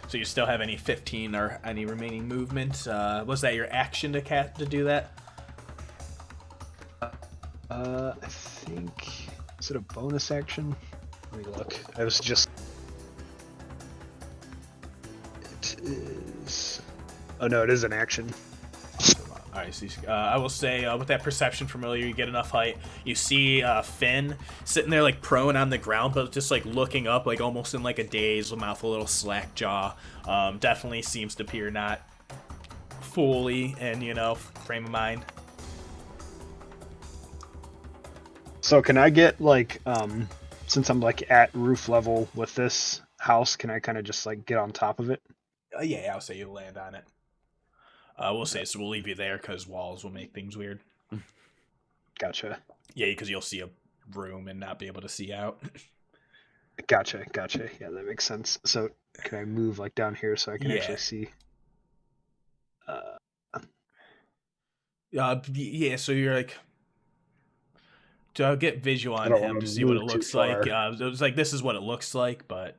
So you still have any 15 or any remaining movement. Was that your action to do that? I think... Is it a bonus action? Let me look. I was just... It is... Oh no, it is an action. Alright, so I will say, with that perception familiar, you get enough height. You see Finn sitting there, like, prone on the ground, but just, like, looking up, like, almost in, like, a daze, with mouth a little slack jaw. Definitely seems to appear not fully in, frame of mind. So can I get, like, since I'm, like, at roof level with this house, can I kind of just, like, get on top of it? Yeah, I'll say you land on it. We'll say, so we'll leave you there because walls will make things weird. Gotcha. Yeah, because you'll see a room and not be able to see out. Gotcha. Yeah, that makes sense. So can I move, like, down here so I can actually see? Yeah, so you're like... To get visual on him to see what it looks like. It was like, this is what it looks like, but...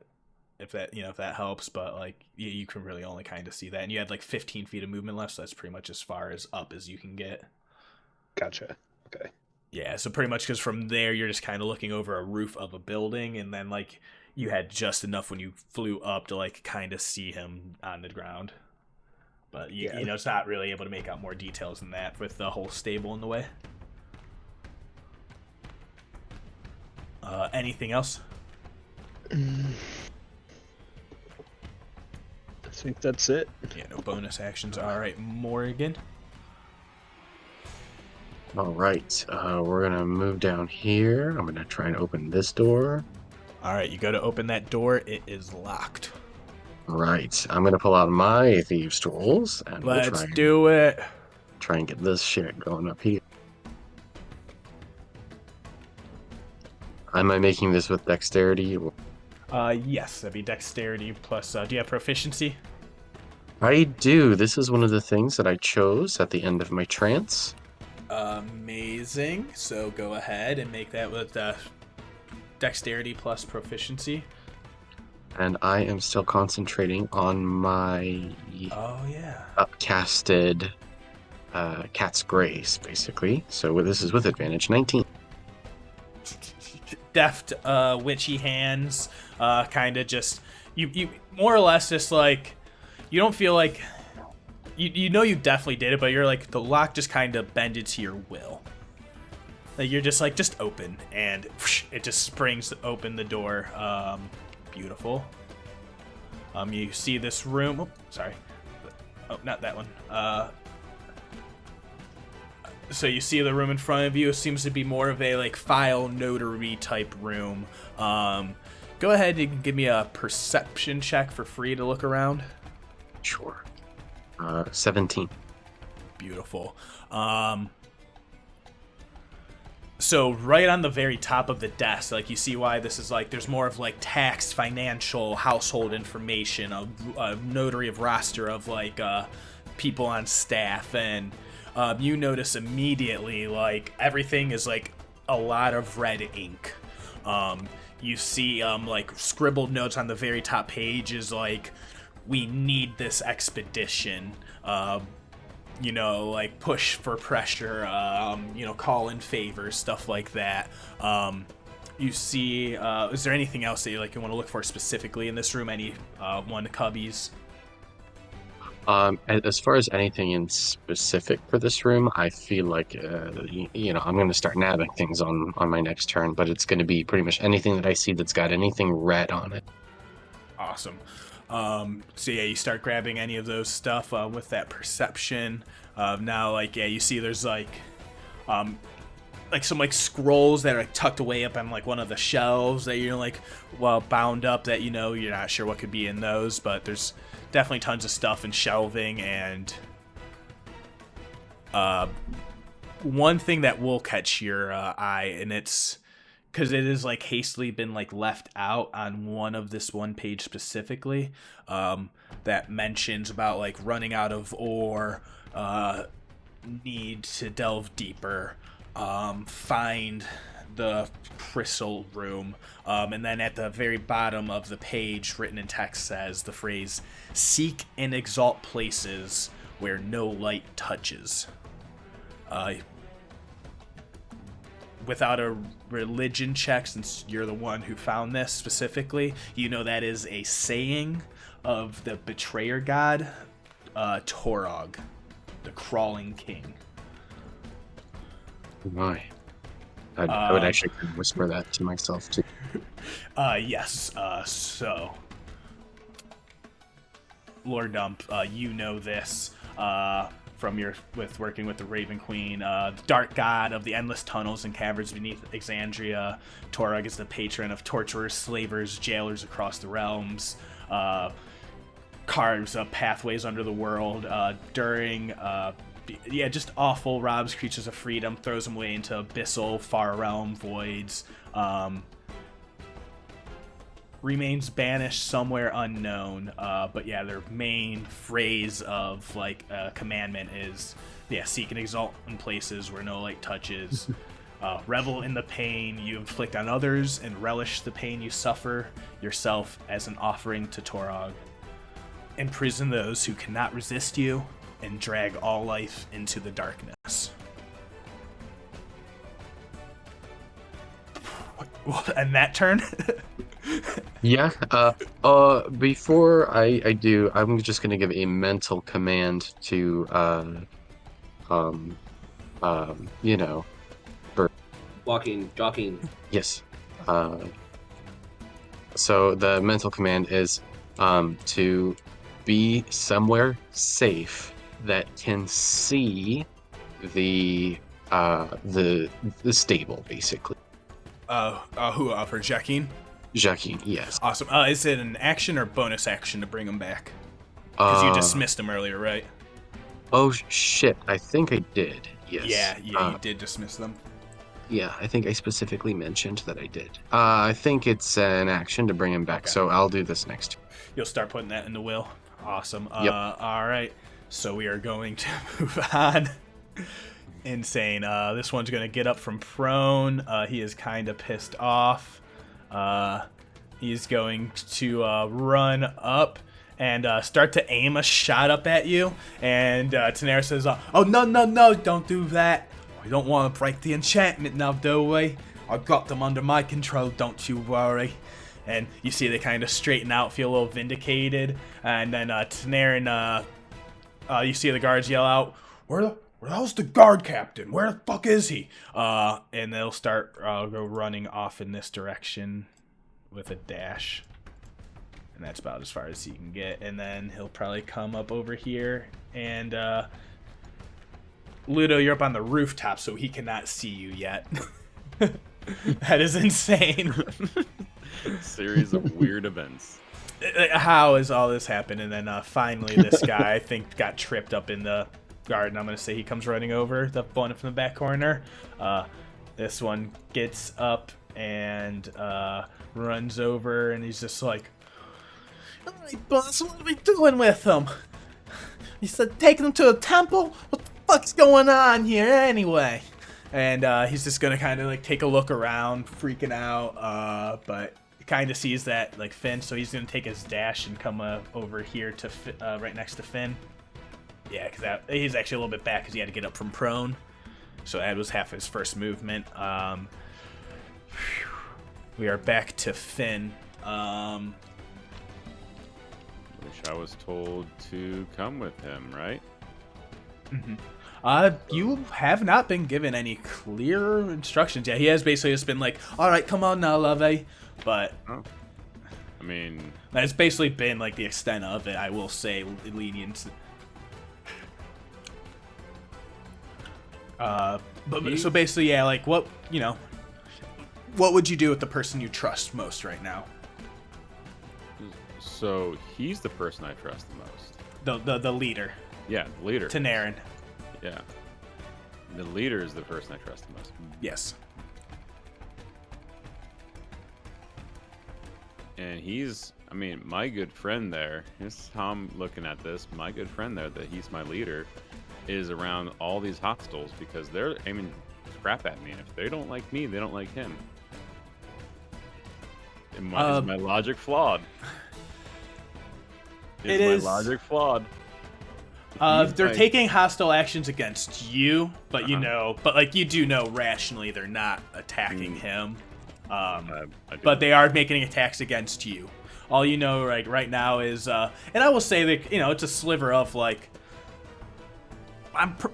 If that helps, but like you can really only kind of see that, and you had like 15 feet of movement left, so that's pretty much as far as up as you can get. Gotcha. Okay. Yeah, so pretty much because from there you're just kind of looking over a roof of a building, and then like you had just enough when you flew up to like kind of see him on the ground, but it's not really able to make out more details than that with the whole stable in the way. Anything else? I think that's it. Yeah, no bonus actions. All right, Morgen. All right, we're gonna move down here. I'm gonna try and open this door. All right, you go to open that door. It is locked. Right, I'm gonna pull out my thieves' tools and Let's do it. Try and get this shit going up here. Am I making this with dexterity? Yes, that'd be dexterity plus. Do you have proficiency? I do. This is one of the things that I chose at the end of my trance. Amazing. So go ahead and make that with dexterity plus proficiency. And I am still concentrating on my upcasted Cat's Grace, basically. So this is with advantage, 19. Deft witchy hands, kind of just you more or less just like you don't feel like you know you definitely did it, but you're like the lock just kind of bended to your will. Like you're just like just open, and it just springs open the door. Beautiful. You see this room. Oh, sorry. Oh, not that one. So you see the room in front of you. It seems to be more of a like file notary type room. Go ahead and give me a perception check for free to look around. Sure. 17. Beautiful. So right on the very top of the desk, like you see why this is like, there's more of like tax, financial, household information, a notary of roster of like people on staff, and you notice immediately like everything is like a lot of red ink. You see like scribbled notes on the very top page is like, we need this expedition. Like push for pressure, call in favors, stuff like that. You see, is there anything else that you want to look for specifically in this room? Any one cubbies? As far as anything in specific for this room, I feel like, I'm going to start nabbing things on my next turn, but it's going to be pretty much anything that I see that's got anything red on it. Awesome. So yeah, you start grabbing any of those stuff with that perception. Now, you see there's some scrolls that are tucked away up on one of the shelves that you're bound up that you're not sure what could be in those, but there's definitely tons of stuff and shelving. And one thing that will catch your eye, and it's because it is hastily been left out on this one page specifically, that mentions about running out of ore, need to delve deeper, find the crystal room, and then at the very bottom of the page, written in text, says the phrase, "Seek and exalt places where no light touches." Without a religion check, since you're the one who found this specifically, that is a saying of the betrayer god, Torog, the crawling king. My. I would actually whisper that to myself too. Yes. So, Lord Dump, this from working with the Raven Queen, the dark god of the endless tunnels and caverns beneath Exandria. Torog is the patron of torturers, slavers, jailers across the realms. Carves up pathways under the world during just awful, robs creatures of freedom, throws them away into abyssal far realm voids, remains banished somewhere unknown, but their main phrase of commandment is seek and exalt in places where no light touches. Revel in the pain you inflict on others and relish the pain you suffer yourself as an offering to Torog. Imprison those who cannot resist you and drag all life into the darkness. And that turn? Yeah. Before I do, I'm just gonna give a mental command to Jogging. Yes. So the mental command is to be somewhere safe that can see the stable, basically. For Jacqueline? Jacqueline, yes. Awesome. Is it an action or bonus action to bring him back? Because you dismissed him earlier, right? Oh shit! I think I did. Yes. Yeah, you did dismiss them. Yeah, I think I specifically mentioned that I did. I think it's an action to bring him back, so I'll do this next. You'll start putting that in the will. Awesome. Yep. All right. So we are going to move on. Insane. This one's going to get up from prone. He is kind of pissed off. He's going to run up and start to aim a shot up at you. And Tanera says, "Oh, no, don't do that. We don't want to break the enchantment now, do we? I got them under my control, don't you worry." And you see they kind of straighten out, feel a little vindicated. And then Tanera and you see the guards yell out, Where's the guard captain? Where the fuck is he? And they'll start go running off in this direction with a dash. And that's about as far as he can get. And then he'll probably come up over here. And Ludo, you're up on the rooftop, so he cannot see you yet. That is insane. Series of weird events. How has all this happened? And then finally this guy, I think, got tripped up in the garden. I'm going to say he comes running over, the one from the back corner. This one gets up and runs over, and he's just like, "All right, boss, what are we doing with him? You said taking him to a temple? What the fuck's going on here anyway?" And he's just gonna kind of like take a look around, freaking out, but kind of sees that like Finn, so he's gonna take his dash and come over here to right next to Finn. Yeah, because he's actually a little bit back because he had to get up from prone, so that was half his first movement. We are back to Finn. Which I was told to come with him, right? Mm-hmm. You have not been given any clear instructions yet. He has basically just been like, "All right, come on now, Love." But I mean, that's basically been like the extent of it. I will say, lenient. So basically, yeah, like what would you do with the person you trust most right now? So he's the person I trust the most. The leader. Yeah, the leader. Tanarin. Yeah. The leader is the person I trust the most. Yes. And he's, I mean, my good friend there, this is how I'm looking at this, my good friend there, that he's my leader, is around all these hostiles because they're aiming crap at me. And if they don't like me, they don't like him. Is my logic flawed? Is my logic flawed? They're taking hostile actions against you, but you do know rationally they're not attacking him. But they are making attacks against you. All you know right now is, and I will say that it's a sliver of like,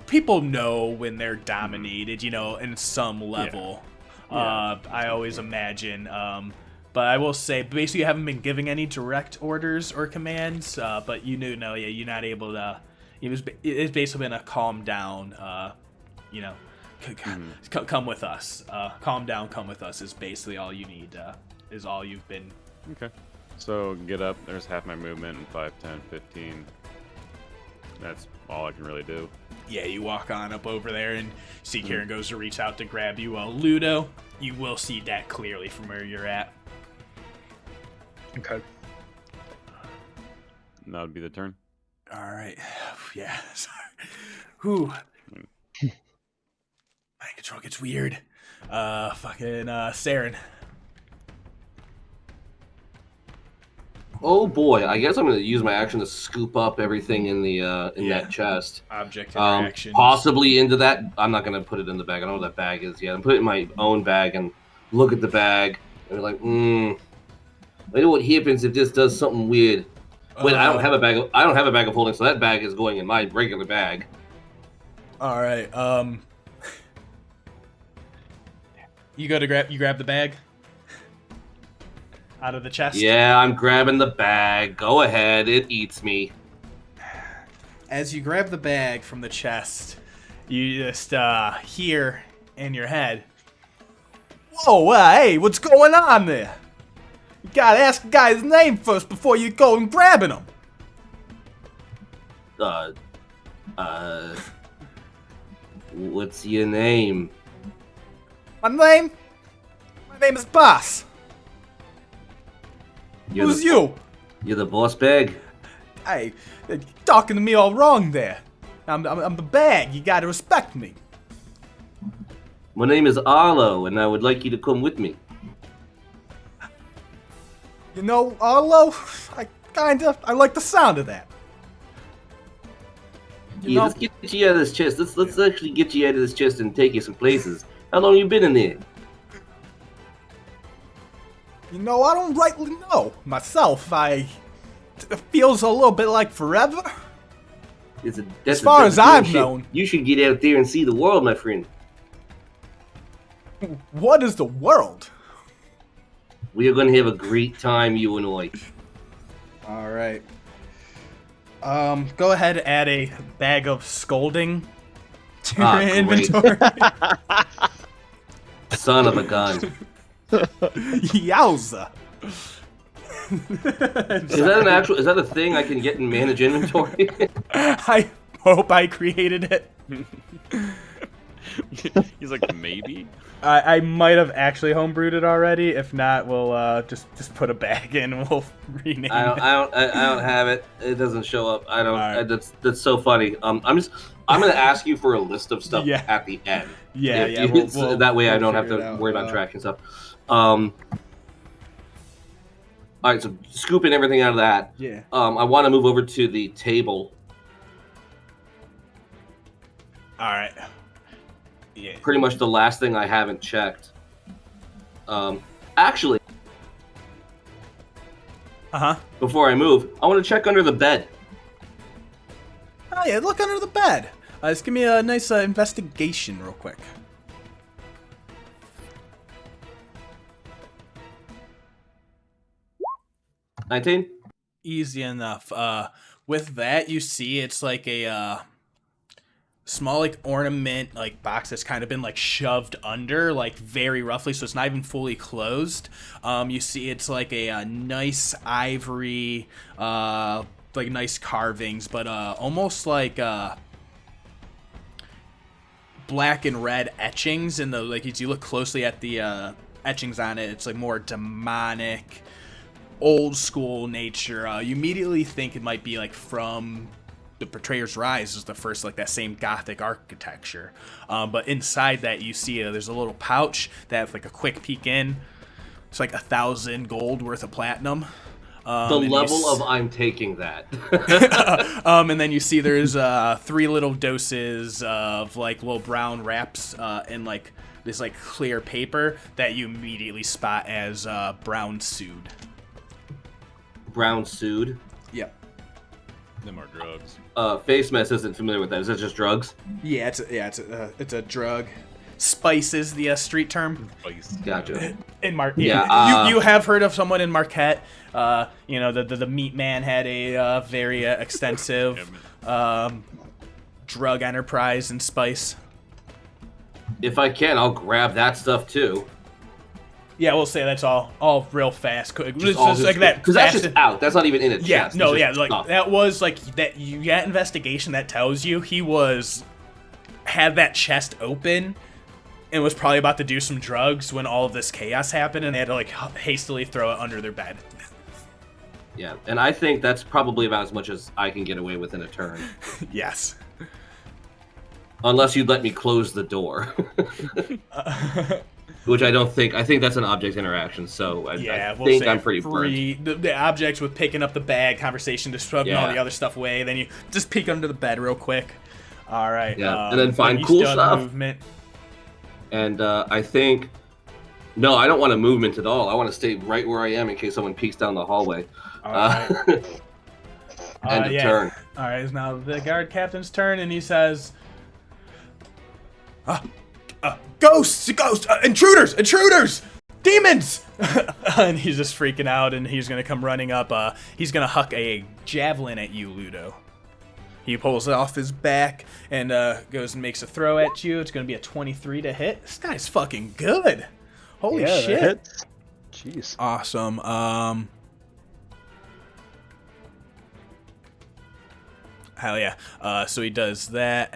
people know when they're dominated, in some level. Yeah. I always imagine. But I will say, basically, you haven't been giving any direct orders or commands. But you're not able to. It's basically been a calm down. Come with us. Calm down, come with us is basically all you need. Is all you've been. Okay. So get up. There's half my movement in 5, 10, 15. That's all I can really do. Yeah, you walk on up over there and see Kieran goes to reach out to grab you. Ludo, you will see that clearly from where you're at. Okay. And that would be the turn. All right. Yeah. Sorry. Whew. Mind control gets weird. Saeryn. Oh boy, I guess I'm going to use my action to scoop up everything in the that chest. Object interactions. Possibly into that. I'm not going to put it in the bag. I don't know what that bag is yet. I'm putting it in my own bag and look at the bag and be like, I know what happens if this does something weird. Wait, I don't have a bag. I don't have a bag of holding, so that bag is going in my regular bag. All right. You grab the bag out of the chest. Yeah, I'm grabbing the bag. Go ahead, it eats me. As you grab the bag from the chest, you just hear in your head, "Whoa, hey, what's going on there? You gotta ask the guy's name first before you go and grabbing him." What's your name? My name is Boss. Who's you? You're the boss bag? Hey, you're talking to me all wrong there. I'm the bag. You gotta respect me. My name is Arlo, and I would like you to come with me. You know, Arlo, I like the sound of that. Let's get you out of this chest. Let's actually get you out of this chest and take you some places. How long you been in there? You know, I don't rightly know myself. It feels a little bit like forever. As far as I've known. You should get out there and see the world, my friend. What is the world? We are going to have a great time, you and I. All right. Go ahead and add a bag of scolding to your inventory. Son of a gun. Yowza. Is that a thing I can get in manage inventory? I hope I created it. He's like, maybe. I might have actually homebrewed it already. If not, we'll just put a bag in and we'll rename it. I don't have it. It doesn't show up. I don't. Right. That's so funny. I'm gonna ask you for a list of stuff at the end. Yeah. That way I don't have to worry about tracking stuff. All right, so scooping everything out of that. Yeah. I want to move over to the table. All right. Yeah. Pretty much the last thing I haven't checked. Actually, before I move, I want to check under the bed. Oh yeah, look under the bed. Just give me a nice investigation real quick. 19? Easy enough. With that, you see it's like a small like ornament like box that's kind of been like shoved under like very roughly, so it's not even fully closed. You see it's like a nice ivory, like nice carvings, but almost like black and red etchings. And the like as you look closely at the etchings on it, it's like more demonic, old school nature. You immediately think it might be like from the Betrayer's Rise, is the first like that same gothic architecture. But inside that you see there's a little pouch that, like a quick peek in, it's like 1,000 gold worth of platinum. The level of I'm taking that. And then you see there's 3 little doses of like little brown wraps in like this like clear paper that you immediately spot as brown sood. Brown sood? Yep. Them are drugs. Facemess isn't familiar with that. Is that just drugs? Yeah, it's a drug. Spice is the street term. Spice. Gotcha. In you have heard of someone in Marquette. The meat man had a very extensive drug enterprise in Spice. If I can, I'll grab that stuff too. Yeah, we'll say that's all real fast. Just like that, because that's just out. That's not even in a chest. Yeah, no, yeah, like stuff. that was like that. You get investigation that tells you he had that chest open and was probably about to do some drugs when all of this chaos happened, and they had to like hastily throw it under their bed. Yeah, and I think that's probably about as much as I can get away with in a turn. Yes. Unless you'd let me close the door. Which I don't think. I think that's an object interaction, so I think I'm pretty burnt. The objects with picking up the bag, conversation, just shoving all the other stuff away, then you just peek under the bed real quick. All right. Yeah, and then find cool stuff. Movement. And I think... No, I don't want a movement at all. I want to stay right where I am in case someone peeks down the hallway. All right. End of turn. All right, it's now the guard captain's turn, and he says... Ghosts! Intruders! Demons! And he's just freaking out, and he's going to come running up. He's going to huck a javelin at you, Ludo. He pulls it off his back and goes and makes a throw at you. It's going to be a 23 to hit. This guy's fucking good. Holy shit. Jeez. Awesome. Hell yeah. So he does that.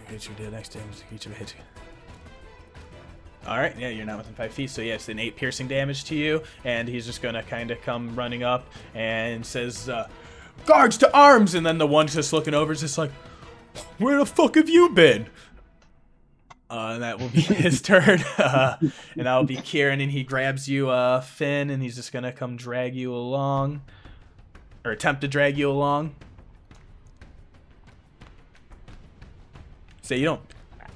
Hit you deal next damage. Each of it hits you. Alright, yeah, you're not within 5 feet, so yeah, it's an 8 piercing damage to you, and he's just gonna kind of come running up and says, guards to arms! And then the one just looking over is just like, where the fuck have you been? And that will be his turn. And that'll be Kieran, and he grabs you, Finn, and he's just gonna come drag you along, or attempt to drag you along. So you don't.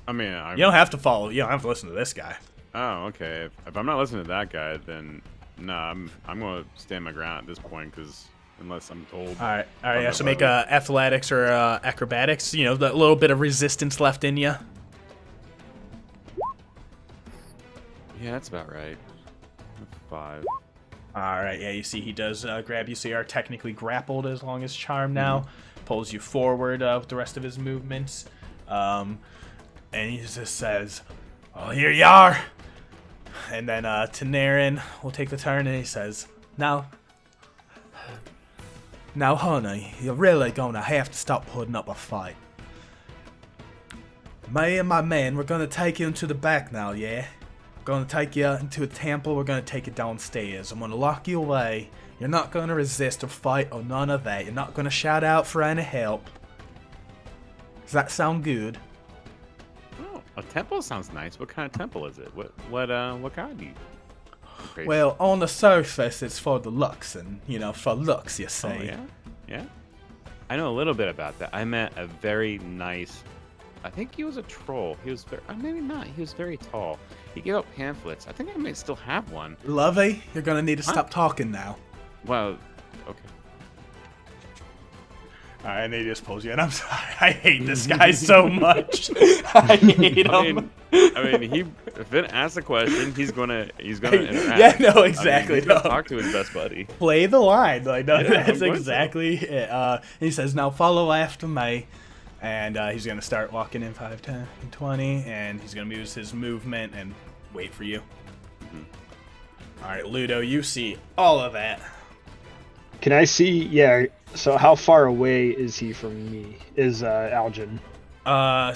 I mean, you don't have to follow. You don't have to listen to this guy. Oh, okay. If I'm not listening to that guy, then no, I'm gonna stand my ground at this point because unless I'm told. All right. Yeah, so make athletics or acrobatics. You know, that little bit of resistance left in you. Yeah, that's about right. 5. All right. Yeah, you see he does grab you, so you are technically grappled as long as charm now. Pulls you forward with the rest of his movements. And he just says, "Oh, here you are." And then Tanarin will take the turn, and he says, Now, honey, you're really gonna have to stop putting up a fight. Me and my men, we're gonna take you into the back now, yeah? We're gonna take you into a temple, we're gonna take you downstairs. I'm gonna lock you away. You're not gonna resist or fight or none of that. You're not gonna shout out for any help. Does that sound good? Oh, a temple sounds nice. What kind of temple is it? What god do you? Well, on the surface, it's for the looks, and, for looks, you see. Oh, yeah? Yeah? I know a little bit about that. I met a very nice, I think he was a troll. He was very, maybe not. He was very tall. He gave out pamphlets. I think I might still have one. Lovey, you're going to need to stop talking now. Well, okay. And he just pulls you, and I'm sorry. I hate this guy so much. I hate him. I mean, if Finn asks a question, he's gonna interact. Yeah, no, exactly. He's gonna talk to his best buddy. Play the line, like no, Yeah, that's exactly it. He says, "Now follow after me," and he's gonna start walking in 5, 10, 20, and he's gonna use his movement and wait for you. Mm-hmm. All right, Ludo, you see all of that. Can I see? Yeah. So how far away is he from me? Is Aljin?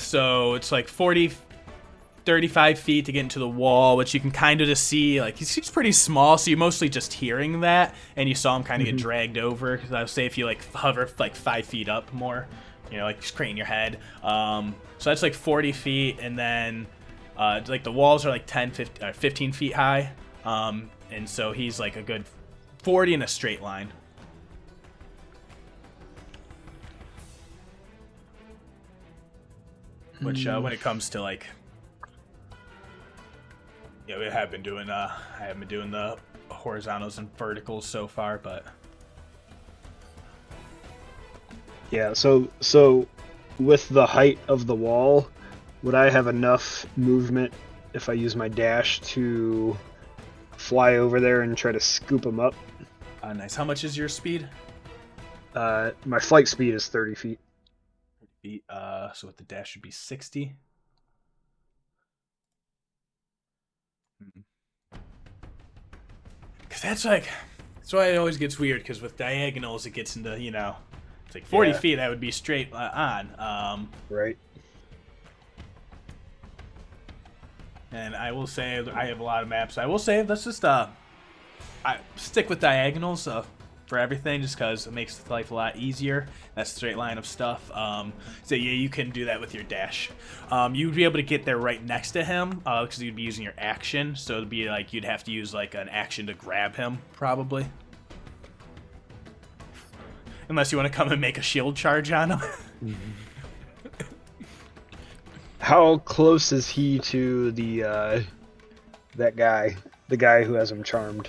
So it's like 35 feet to get into the wall, which you can kind of just see, like, he's pretty small, so you're mostly just hearing that, and you saw him kind of get dragged over, because I would say if you, like, hover, like, 5 feet up more, like, just crane your head. So that's, like, 40 feet, and then, like, the walls are, like, 15 feet high, and so he's, like, a good 40 in a straight line. Which, when it comes to, like... Yeah, we have been doing, I haven't been doing the horizontals and verticals so far, but... Yeah, so with the height of the wall, would I have enough movement if I use my dash to fly over there and try to scoop him up? Nice. How much is your speed? My flight speed is 30 feet. 30 feet, so with the dash should be 60. Because that's why it always gets weird, because with diagonals it gets into, it's like 40 feet, that would be straight on. Right. And I will say, I have a lot of maps. I will say, let's just I stick with diagonals for everything, just because it makes life a lot easier. That's a straight line of stuff. So yeah, you can do that with your dash. You'd be able to get there right next to him, because you'd be using your action. So it'd be like you'd have to use like an action to grab him, probably. Unless you want to come and make a shield charge on him. How close is he to the that guy, the guy who has him charmed?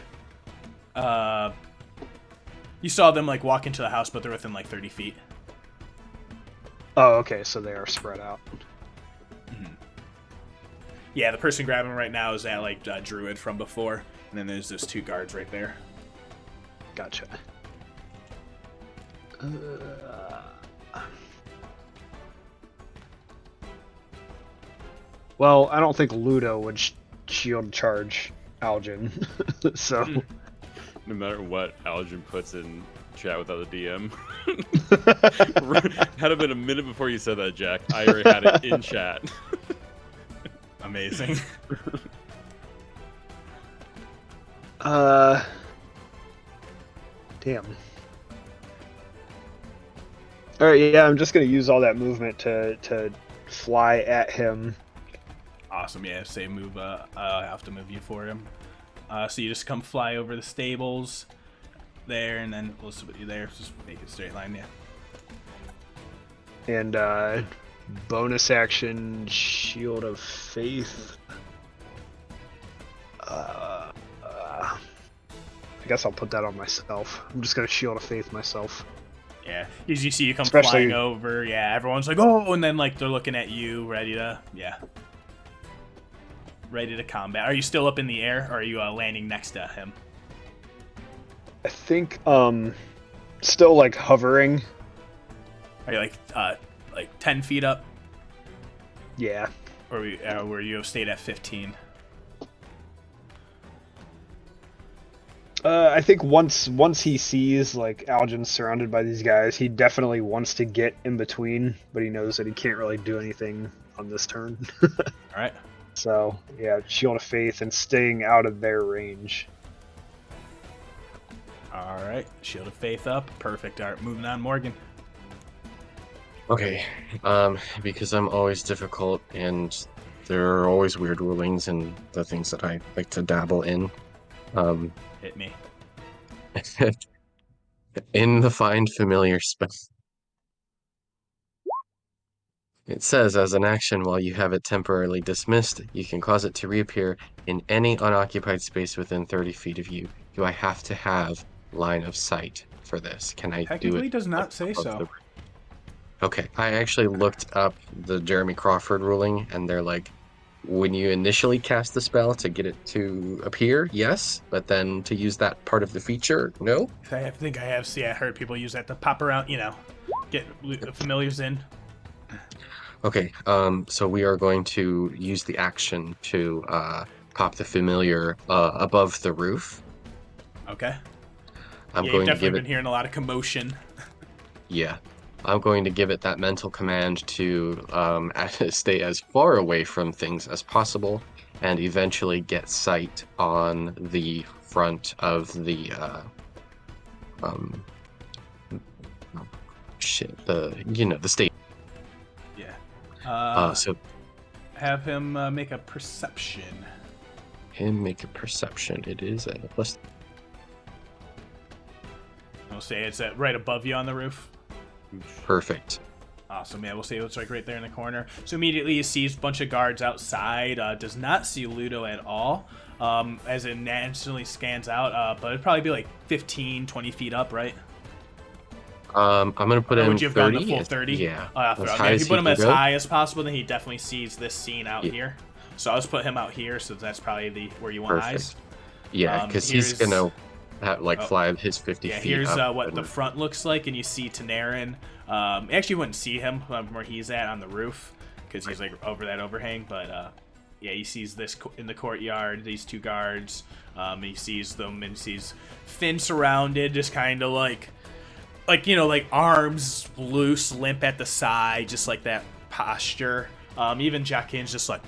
You saw them like walk into the house, but they're within like 30 feet. Oh, okay, so they are spread out. Mm-hmm. Yeah, the person grabbing right now is that like druid from before, and then there's those 2 guards right there. Gotcha. Well, I don't think Ludo would shield charge Aljin, so... No matter what Aljin puts in chat without the DM. Had it been a minute before you said that, Jack, I already had it in chat. Amazing. Damn. Alright, yeah, I'm just gonna use all that movement to fly at him. Awesome, yeah, say move, I have to move you for him. So you just come fly over the stables there, and then we'll put you there. Just make it a straight line, yeah. And bonus action, Shield of Faith. I guess I'll put that on myself. I'm just gonna Shield of Faith myself. Yeah, as you see you come flying over, yeah, everyone's like, oh, and then like they're looking at you, ready to combat. Are you still up in the air, or are you landing next to him? I think still like hovering. Are you like 10 feet up? Yeah. Or where you have stayed at 15? I think once he sees like Aljin's surrounded by these guys, he definitely wants to get in between, but he knows that he can't really do anything on this turn. All right. So yeah, Shield of Faith and staying out of their range. All right. Shield of Faith up. Perfect. All right. Moving on, Morgan. Okay, because I'm always difficult and there are always weird rulings and the things that I like to dabble in. Hit me. In the Find Familiar spell, it says, as an action, while you have it temporarily dismissed, you can cause it to reappear in any unoccupied space within 30 feet of you. Do I have to have line of sight for this? Can I do Technically it? does not say so. Okay, I actually looked up the Jeremy Crawford ruling, and they're like, when you initially cast the spell to get it to appear, yes, but then to use that part of the feature, no. I think I have. See, I heard people use that to pop around. Get familiars in. Okay, so we are going to use the action to pop the familiar above the roof. Okay. I'm you've going to definitely give been it. hearing a lot of commotion. Yeah, I'm going to give it that mental command to stay as far away from things as possible, and eventually get sight on the front of the the state. Yeah. So Have him make a perception. him make a perception. It is a plus. I'll say it's right above you on the roof. Perfect. Awesome, yeah, we'll see it's like right there in the corner. So immediately he sees a bunch of guards outside, does not see Ludo at all, as it naturally scans out, but it'd probably be like 15, 20 feet up, right? I'm gonna put Or him would you have 30. gone the full 30? Yeah. If you put him as high as possible, then he definitely sees this scene out here. So I'll just put him out here, so that's probably where you want eyes. Yeah, because he's gonna fly his 50 feet. Here's up what the front looks like, and you see Tanarin. Actually, you wouldn't see him from where he's at on the roof, because he's like over that overhang. But yeah, he sees this in the courtyard. These two guards. He sees them and sees Finn surrounded, just kind of like arms loose, limp at the side, just like that posture. Even Jacquin's just like,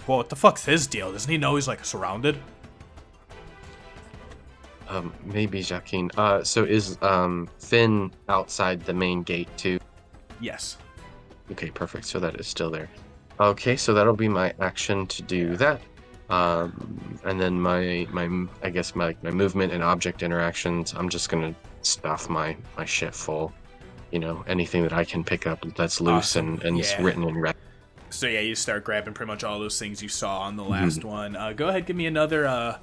well, what the fuck's his deal? Doesn't he know he's like surrounded? Maybe Jacquin. So is Finn outside the main gate too? Yes. Okay, perfect. So that is still there. Okay, so that'll be my action to do that. And then my I guess my movement and object interactions. I'm just gonna stuff my shit full. Anything that I can pick up that's loose and is written in red. So yeah, you start grabbing pretty much all those things you saw on the last one. Go ahead, give me another.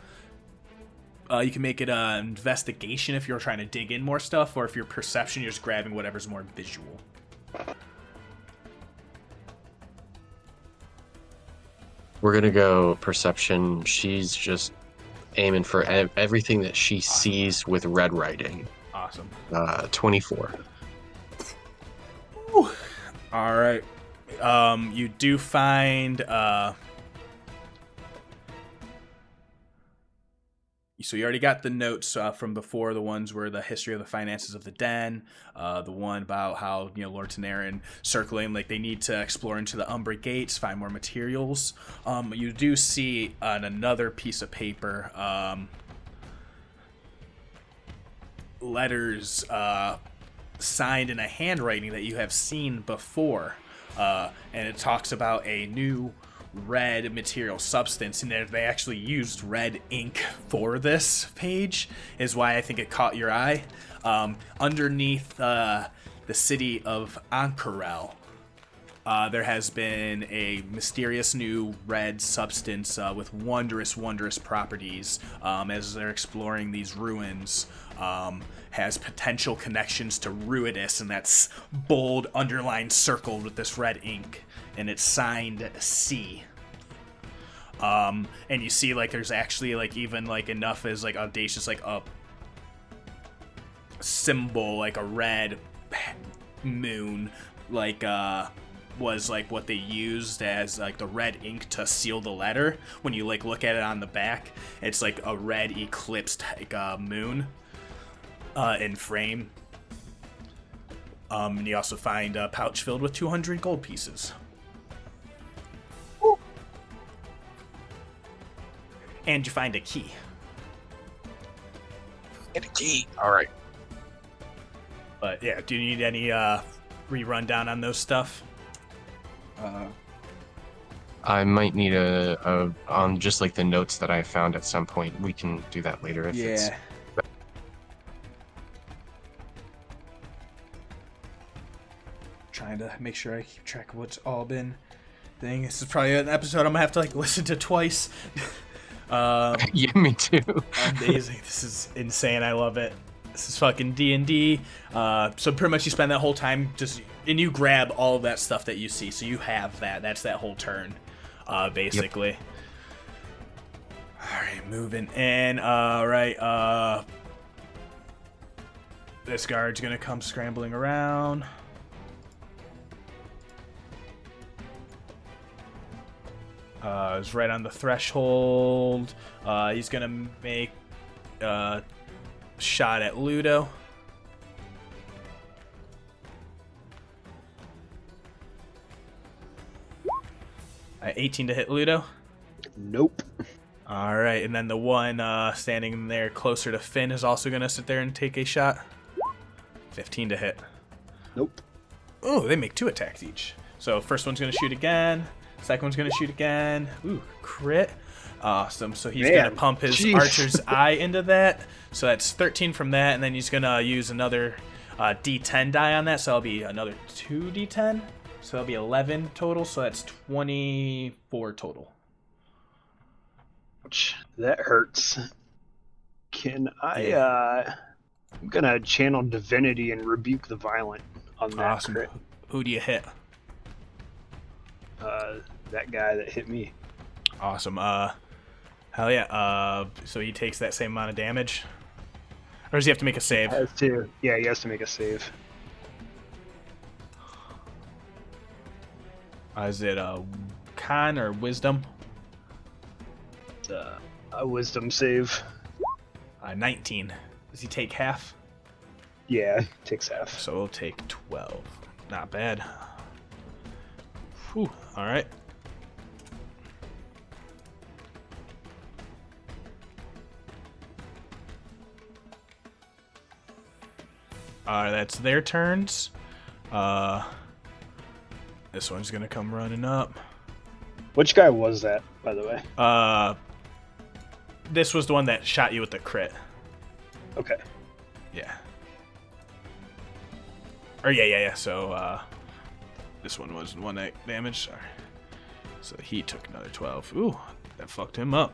You can make it an investigation if you're trying to dig in more stuff, or if your perception, you're just grabbing whatever's more visual. We're gonna go perception. She's just aiming for everything that she sees with red writing. Awesome. 24. Whew. All right. You do find. So you already got the notes from before. The ones were the history of the finances of the den. The one about how Lord Tanarin circling, like they need to explore into the Umbra Gates, find more materials. You do see on another piece of paper letters signed in a handwriting that you have seen before, and it talks about a new red material substance, and they actually used red ink for this page, is why I think it caught your eye. Underneath the city of Ankarel, there has been a mysterious new red substance with wondrous properties. As they're exploring these ruins, has potential connections to Ruidus, and that's bold, underlined, circled with this red ink, and it's signed C. And you see there's actually even enough as audacious a symbol, a red moon, was what they used as the red ink to seal the letter. When you look at it on the back, it's a red eclipsed moon in frame. And you also find a pouch filled with 200 gold pieces. And you find a key. Get a key. All right. But yeah, do you need any rerun down on those stuff? I might need a on just like the notes that I found at some point. We can do that later if it's. Trying to make sure I keep track of what's all been thing. This is probably an episode I'm gonna have to like listen to twice. Yeah, me too. Amazing. This is insane. I love it. This is fucking D&D. So pretty much you spend that whole time and you grab all of that stuff that you see. So you have that. That's that whole turn, basically. Yep. All right, moving in. All right. This guard's gonna come scrambling around. Is right on the threshold. He's gonna make a shot at Ludo. At 18 to hit Ludo. Nope. All right, and then the one standing there closer to Finn is also gonna sit there and take a shot. 15 to hit. Nope. Oh, they make 2 attacks each. So first one's gonna shoot again. Second one's going to shoot again. Ooh, crit. Awesome. So he's going to pump his archer's eye into that. So that's 13 from that. And then he's going to use another D10 die on that. So that'll be another 2 D10. So that'll be 11 total. So that's 24 total. Ouch, that hurts. Can I... I'm going to channel Divinity and Rebuke the Violent on that Awesome. crit. Who do you hit? That guy that hit me. Awesome. Hell yeah. So he takes that same amount of damage? Or does he have to make a save? He has to. Yeah, he has to make a save. Is it con or wisdom? It's a wisdom save. 19. Does he take half? Yeah, takes half. So we'll take 12. Not bad. Whew. All right. That's their turns. This one's gonna come running up. Which guy was that, by the way? This was the one that shot you with the crit. Okay. Yeah. Or yeah. So this one was 1 damage. Sorry. So he took another 12. Ooh, that fucked him up.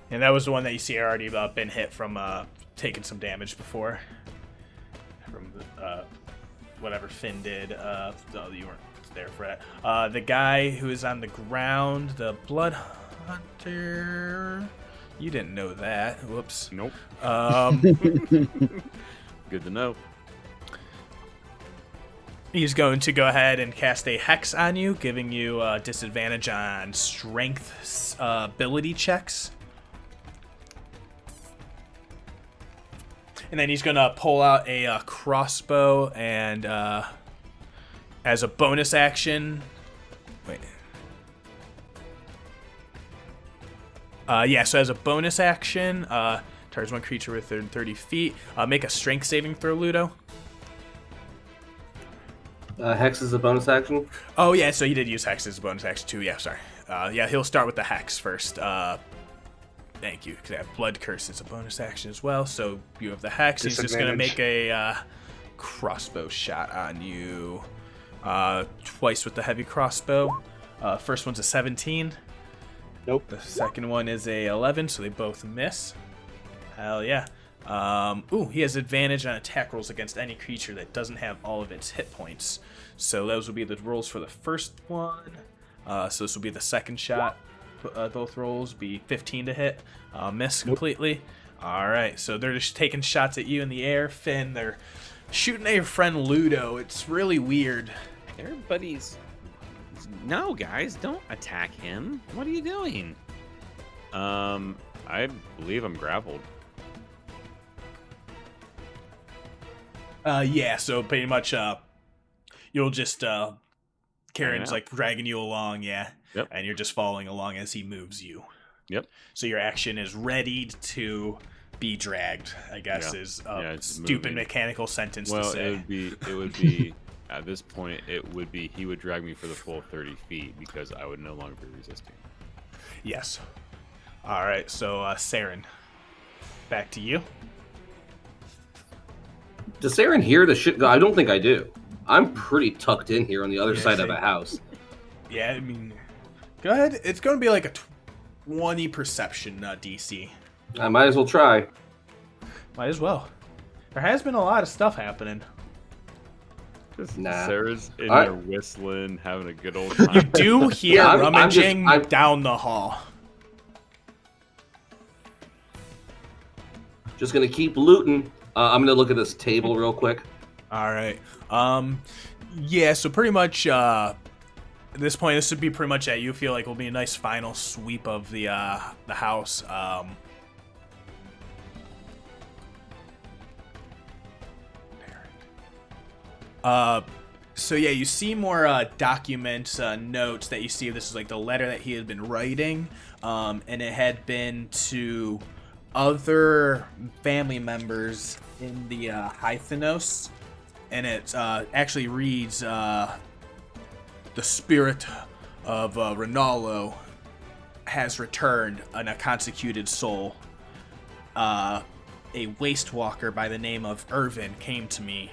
And that was the one that you see already been hit from taking some damage before. From whatever Finn did. You weren't there for that. The guy who is on the ground, the Blood Hunter. You didn't know that. Whoops. Nope. Good to know. He's going to go ahead and cast a Hex on you, giving you disadvantage on strength ability checks. And then he's going to pull out a crossbow and as a bonus action... Wait. So as a bonus action, targets one creature within 30 feet. Make a strength saving throw, Ludo. Hex is a bonus action? Oh, yeah, so he did use Hex as a bonus action, too. Yeah, sorry. He'll start with the Hex first. Thank you, because I have Blood Curse as a bonus action as well. So you have the Hex. He's just going to make a crossbow shot on you twice with the heavy crossbow. First one's a 17. Nope. The second one is a 11, so they both miss. Hell yeah. He has advantage on attack rolls against any creature that doesn't have all of its hit points. So those will be the rolls for the first one. So this will be the second shot. Both rolls be 15 to hit. Miss completely. All right, so they're just taking shots at you in the air. Finn, they're shooting at your friend Ludo. It's really weird. Everybody's... No, guys, don't attack him. What are you doing? I believe I'm grappled. So pretty much you'll just Karen's like dragging you along, yeah. Yep. And you're just following along as he moves you. Yep. So your action is readied to be dragged, I guess is a stupid mechanical sentence to say. It would be at this point, he would drag me for the full 30 feet because I would no longer be resisting. Yes. All right, so Saeryn, back to you. Does Saeryn hear the shit go? I don't think I do. I'm pretty tucked in here on the other side of a house. Yeah, I mean, go ahead. It's going to be like a 20 perception DC. I might as well try. Might as well. There has been a lot of stuff happening. Sarah's in there whistling, having a good old time. You do hear rummaging down the hall. Just gonna keep looting. I'm gonna look at this table real quick. All right. Yeah. So pretty much at this point, this would be pretty much at you feel like will be a nice final sweep of the house. So yeah, you see more documents, notes that you see. This is like the letter that he had been writing, and it had been to other family members in the Hythenos, and it actually reads, "The spirit of Ronaldo has returned, a consecrated soul. A waste walker by the name of Irvin came to me,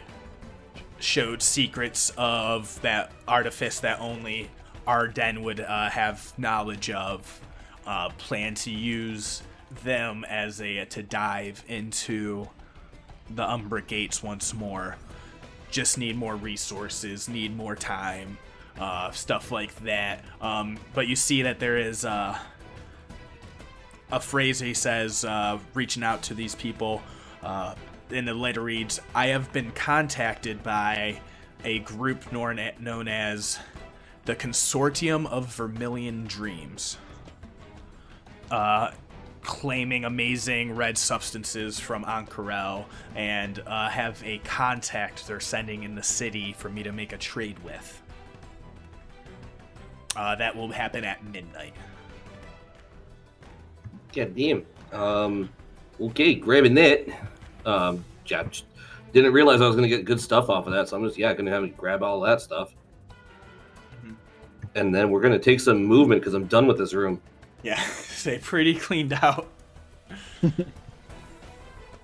showed secrets of that artifice that only Arden would have knowledge of, plan to use them as to dive into the Umbra Gates once more. Just need more resources, need more time, stuff like that. But you see that there is a phrase he says, reaching out to these people, and the letter reads, "I have been contacted by a group known as the Consortium of Vermilion Dreams, claiming amazing red substances from Ankarel, and have a contact they're sending in the city for me to make a trade with. That will happen at midnight." God damn. Okay, grabbing that. Didn't realize I was going to get good stuff off of that, so I'm just, going to have to grab all that stuff. Mm-hmm. And then we're going to take some movement because I'm done with this room. Yeah, stay pretty cleaned out.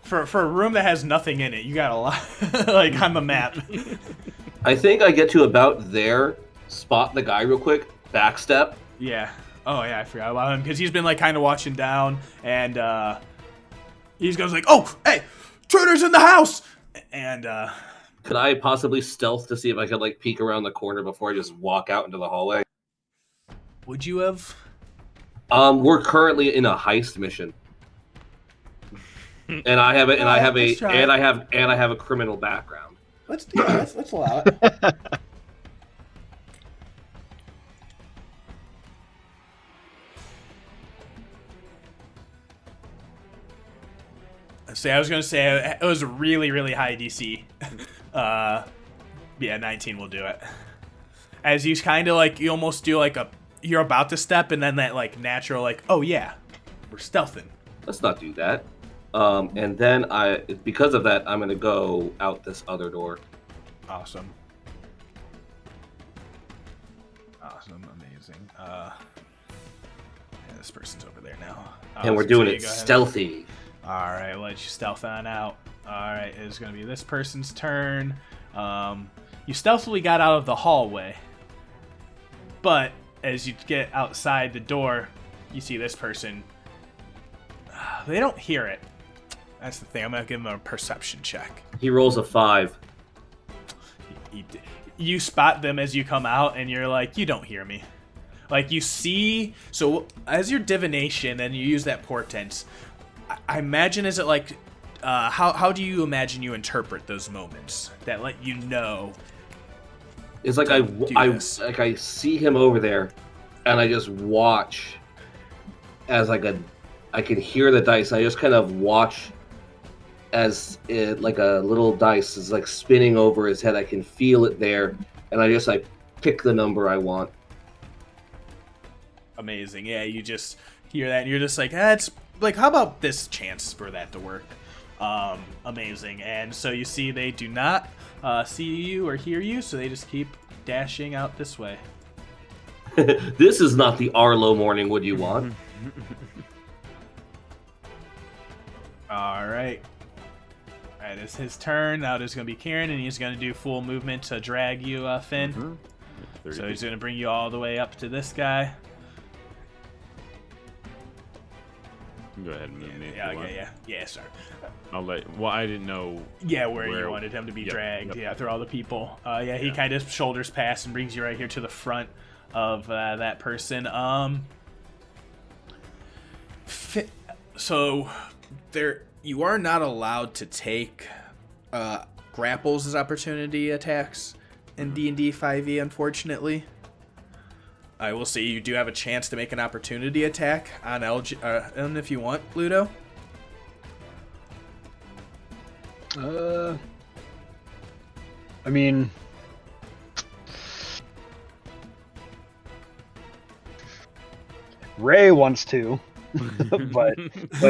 For a room that has nothing in it, you got a lot, like on the map. I think I get to about there, spot the guy real quick, backstep. Yeah. Oh, yeah, I forgot about him because he's been like kind of watching down, and he goes like, "Oh, hey, intruders in the house!" And could I possibly stealth to see if I could like peek around the corner before I just walk out into the hallway? Would you have? We're currently in a heist mission, and I have a criminal background. Let's allow it. I was going to say it was a really, really high DC. 19 will do it. As you kind of like, you almost do like you're about to step, and then that like natural like, oh yeah, we're stealthing. Let's not do that. And then because of that, I'm going to go out this other door. Awesome, amazing. This person's over there now. And we're doing it stealthy. All right, let you stealth on out. All right, it's going to be this person's turn. You stealthily got out of the hallway, but as you get outside the door, you see this person. They don't hear it. That's the thing. I'm going to give him a perception check. He rolls a 5. You spot them as you come out, and you're like, you don't hear me. Like, you see... So, as your divination, and you use that portent... I imagine, is it like, how do you imagine you interpret those moments that let you know? It's like I see him over there, and I just watch as I can hear the dice. I just kind of watch as it like a little dice is like spinning over his head. I can feel it there, and I just like pick the number I want. Amazing, yeah. hear that, and you're just like, it's like, how about this chance for that to work? Amazing. And so you see they do not see you or hear you, so they just keep dashing out this way. This is not the Arlo morning would you want? All right. All right, it's his turn. Now there's going to be Kieran, and he's going to do full movement to drag you, Finn. Mm-hmm. So he's going to bring you all the way up to this guy. Go ahead and move me. Yeah, sorry. I'll let. Well, I didn't know. Yeah, where you wanted him to be dragged. Yep. Yeah, through all the people. He kind of shoulders past and brings you right here to the front of that person. So there, you are not allowed to take grapples as opportunity attacks in D&D5E, unfortunately. I will say you do have a chance to make an opportunity attack on Aljin if you want, Ludo. I mean, Ray wants to, but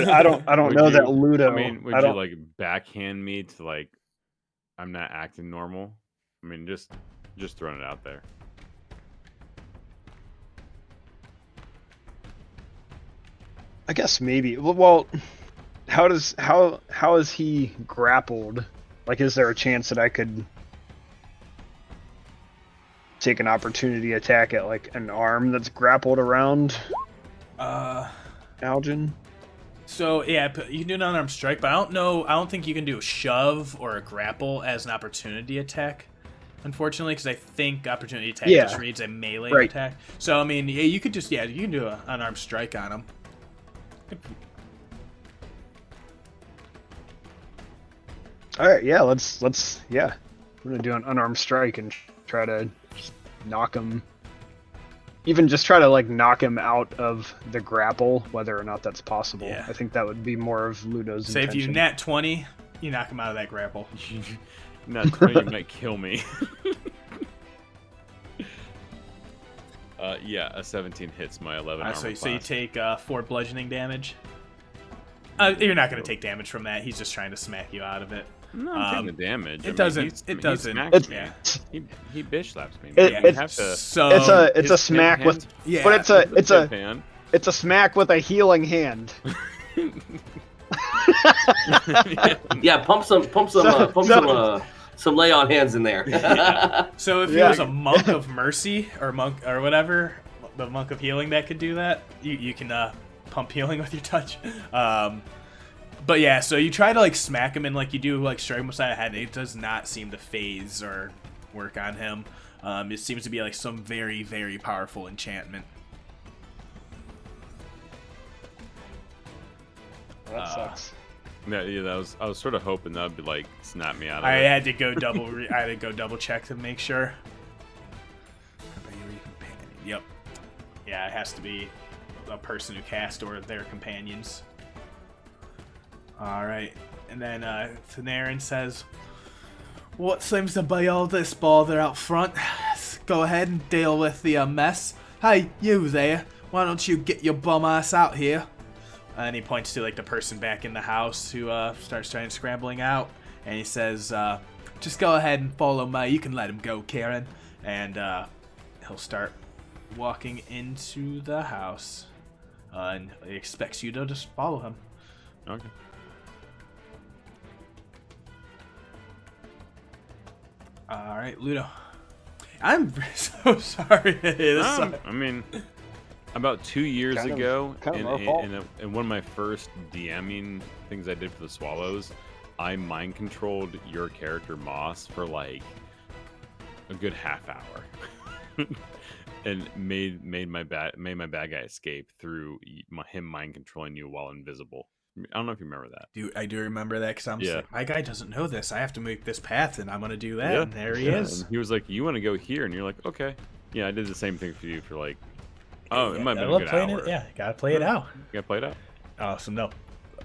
I don't know that Ludo. I mean, would you like backhand me to like I'm not acting normal? I mean, just throwing it out there. I guess maybe. Well, how is he grappled? Like, is there a chance that I could take an opportunity attack at like an arm that's grappled around Aljin? So yeah, you can do an unarmed strike, but I don't think you can do a shove or a grapple as an opportunity attack, unfortunately, because I think opportunity attack just reads a melee attack. So I mean, yeah, you could just you can do an unarmed strike on him. All right, yeah, let's I'm gonna do an unarmed strike and try to just knock him. Even just try to like knock him out of the grapple, whether or not that's possible. Yeah. I think that would be more of Ludo's Say intention. if you nat 20, you knock him out of that grapple. Nat 20, you might kill me. A 17 hits my 11 armor class. So you take 4 bludgeoning damage. You're not going to take damage from that. He's just trying to smack you out of it. No, I'm taking the damage. It doesn't. He bitch slaps me. It's a smack with. Yeah. But it's a smack with a healing hand. Pump some lay on hands in there. So if he was a monk of mercy or monk or whatever, the monk of healing that could do that, you can pump healing with your touch. But yeah, so you try to like smack him and like you do like strike him upside the head. It does not seem to phase or work on him. It seems to be like some very, very powerful enchantment. That sucks. Yeah, I was sort of hoping that would be like snap me out of it. I had to go double check to make sure. Yep. Yeah, it has to be a person who cast or their companions. All right, and then Saeryn says, "What seems to be all this bother out front? Let's go ahead and deal with the mess. Hey, you there? Why don't you get your bum ass out here?" And he points to like the person back in the house who starts trying scrambling out, and he says, "Just go ahead and follow me. You can let him go, Kieran." And he'll start walking into the house, and he expects you to just follow him. Okay. All right, Ludo. I'm so sorry. I mean, about 2 years ago, in one of my first DMing things I did for the Swallows, I mind controlled your character Moss for like a good half hour, and made my bad guy escape through him mind controlling you while invisible. I don't know if you remember that. I do remember that because I'm just like, my guy doesn't know this. I have to make this path, and I'm going to do that. And there he is. And he was like, "You want to go here?" And you're like, "Okay." Yeah, I did the same thing for you for like, it might have been a good hour. Yeah, gotta play it out. Gotta play it out. Awesome. No.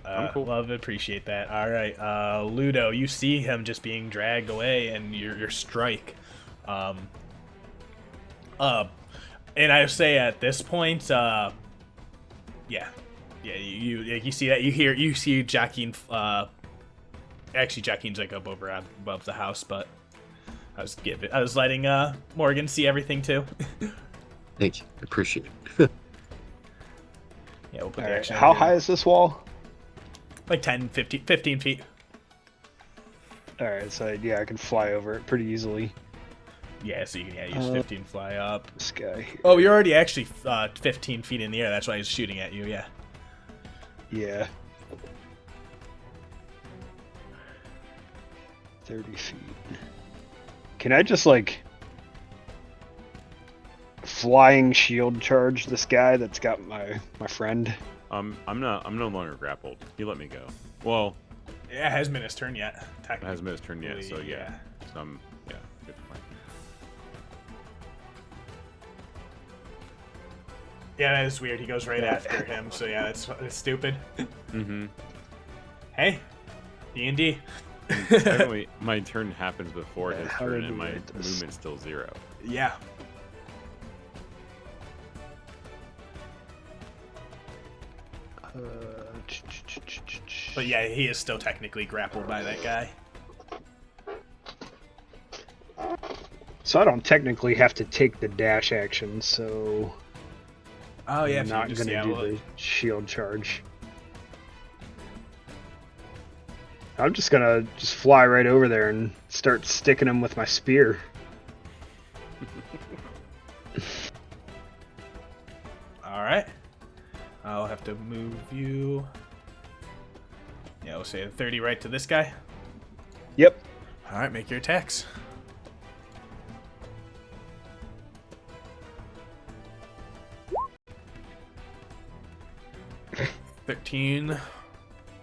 I'm cool. Love, appreciate that. All right, Ludo, you see him just being dragged away, and your strike. And I say at this point, Yeah, you see that, you see Jacqueline. Actually, Jacquine's like up over above the house, but I was letting Morgan see everything too. Thank you. Appreciate it. Yeah, we'll put All the right. action. How high is this wall? Like 10, 15 feet. All right, so yeah, I can fly over it pretty easily. Yeah, so you can use 15 fly up. This guy here. Oh, you're already actually 15 feet in the air. That's why he's shooting at you. Yeah. Yeah. 30 feet. Can I just like flying shield charge this guy that's got my friend? I'm no longer grappled. He let me go. Well, Yeah, it hasn't been his turn yet. it hasn't been his turn yet, so yeah. Yeah, good point. Yeah, that is weird. He goes right after him. So yeah, that's stupid. Mm-hmm. Hey, D&D. Technically, my turn happens before Yeah, his how turn, did and we my write this? movement's still 0. Yeah. But yeah, he is still technically grappled by that guy. So I don't technically have to take the dash action, so Oh yeah, I'm if not you just, gonna do the shield charge. I'm just gonna fly right over there and start sticking him with my spear. All right. I'll have to move you. Yeah, we'll say 30 right to this guy. Yep. All right, make your attacks. $13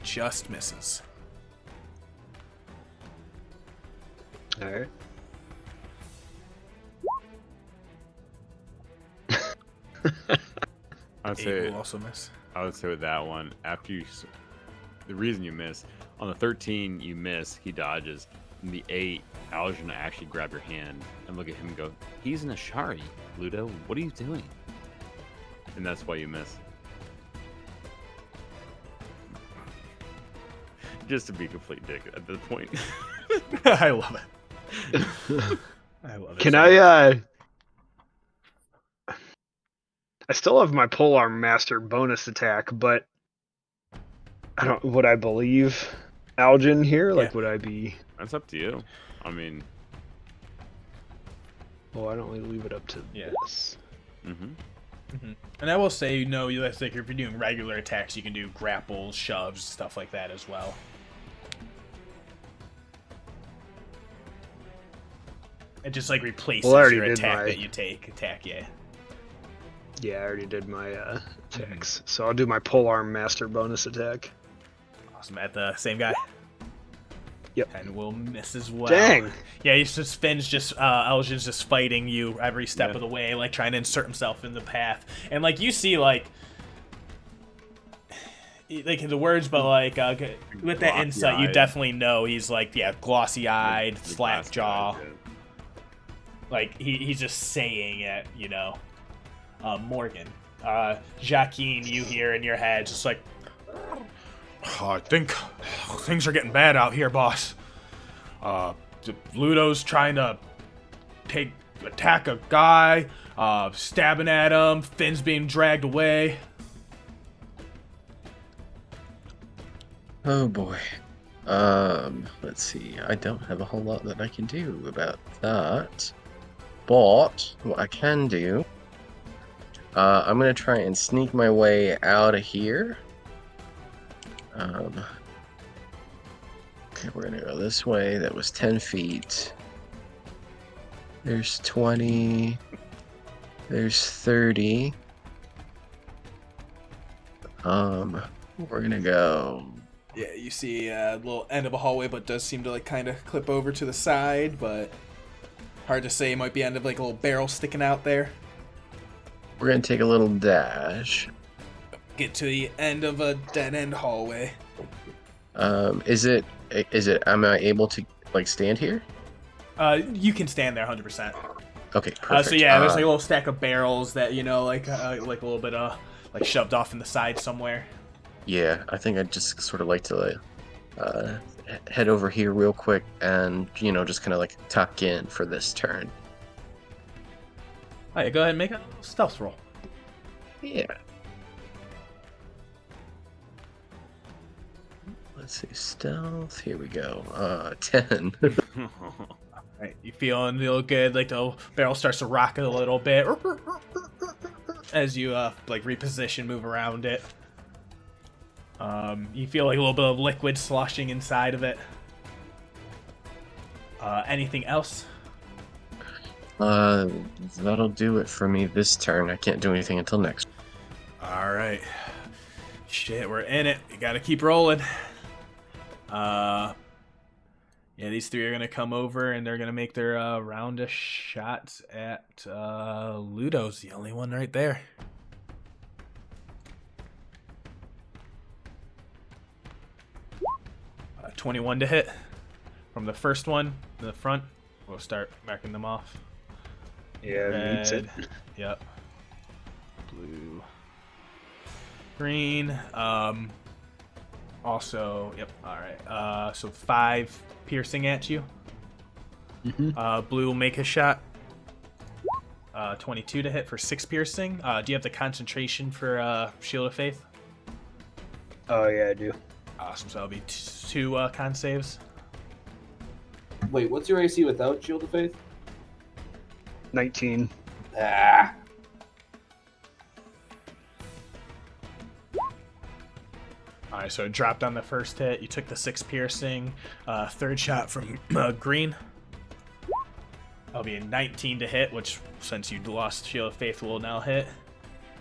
just misses. All right. I'd 8 say will also miss. I would say with that one, after the reason you miss on the 13, you miss, he dodges. On the 8, Aljin will actually grab your hand and look at him and go, "He's an Ashari, Ludo. What are you doing?" And that's why you miss. Just to be a complete dick at this point. I love it. I love it. Can so I much. I still have my polearm master bonus attack, but would I believe Aljin here? Like, Yeah. would I be? That's up to you. I mean, Well, I don't really leave it up to Yeah. this. And I will say, you know, like if you're doing regular attacks, you can do grapples, shoves, stuff like that as well. It just like replaces Well, I already your did attack my- that you take. Yeah. Yeah, I already did my attacks, so I'll do my polearm master bonus attack. Awesome. At the same guy. Yep. And will miss as well. Dang! Yeah, he's just Finn's just Aljin's just fighting you every step Yeah. of the way, like trying to insert himself in the path. And like you see like the words, but like with that insight, you Glossy-eyed. definitely know he's like glossy-eyed, the flat glass jaw. guy, yeah. Like he's just saying it, you know. Morgen, Jacqueline, you hear in your head just like, I think things are getting bad out here, boss. Ludo's trying to attack a guy, stabbing at him. Finn's being dragged away. Oh boy. Let's see. I don't have a whole lot that I can do about that. But what I can do, I'm gonna try and sneak my way out of here. Okay, we're gonna go this way. That was 10 feet. There's 20. There's 30. We're gonna go. Yeah, you see a little end of a hallway, but does seem to like kind of clip over to the side, but hard to say. It might be end of like a little barrel sticking out there. We're gonna take a little dash. Get to the end of a dead end hallway. Is it? Am I able to like stand here? You can stand there 100%. Okay, perfect. So yeah, there's like a little stack of barrels that, you know, like a little bit of like shoved off in the side somewhere? Yeah, I think I'd just sort of like to head over here real quick and, just kind of like tuck in for this turn. All right, go ahead and make a stealth roll. Yeah. Let's see, stealth. Here we go. 10. Right, you feeling real good? Like the barrel starts to rock a little bit as you like reposition, move around it. You feel like a little bit of liquid sloshing inside of it. Anything else? That'll do it for me this turn. I can't do anything until next. All right. Shit, we're in it. You gotta keep rolling. Yeah, these three are gonna come over and they're gonna make their round of shots at Ludo's the only one right there. 21 to hit from the first one in the front. We'll start marking them off. Yeah, meets it. Yep. Blue. Green. Also, yep. All right. So 5 piercing at you. Mm-hmm. Blue will make a shot. 22 to hit for 6 piercing. Do you have the concentration for Shield of Faith? Oh yeah, I do. Awesome. So that'll be 2 con saves. Wait, what's your AC without Shield of Faith? 19. Ah. All right, so it dropped on the first hit. You took the 6 piercing. Third shot from Green. That'll be a 19 to hit, which since you lost Shield of Faith will now hit.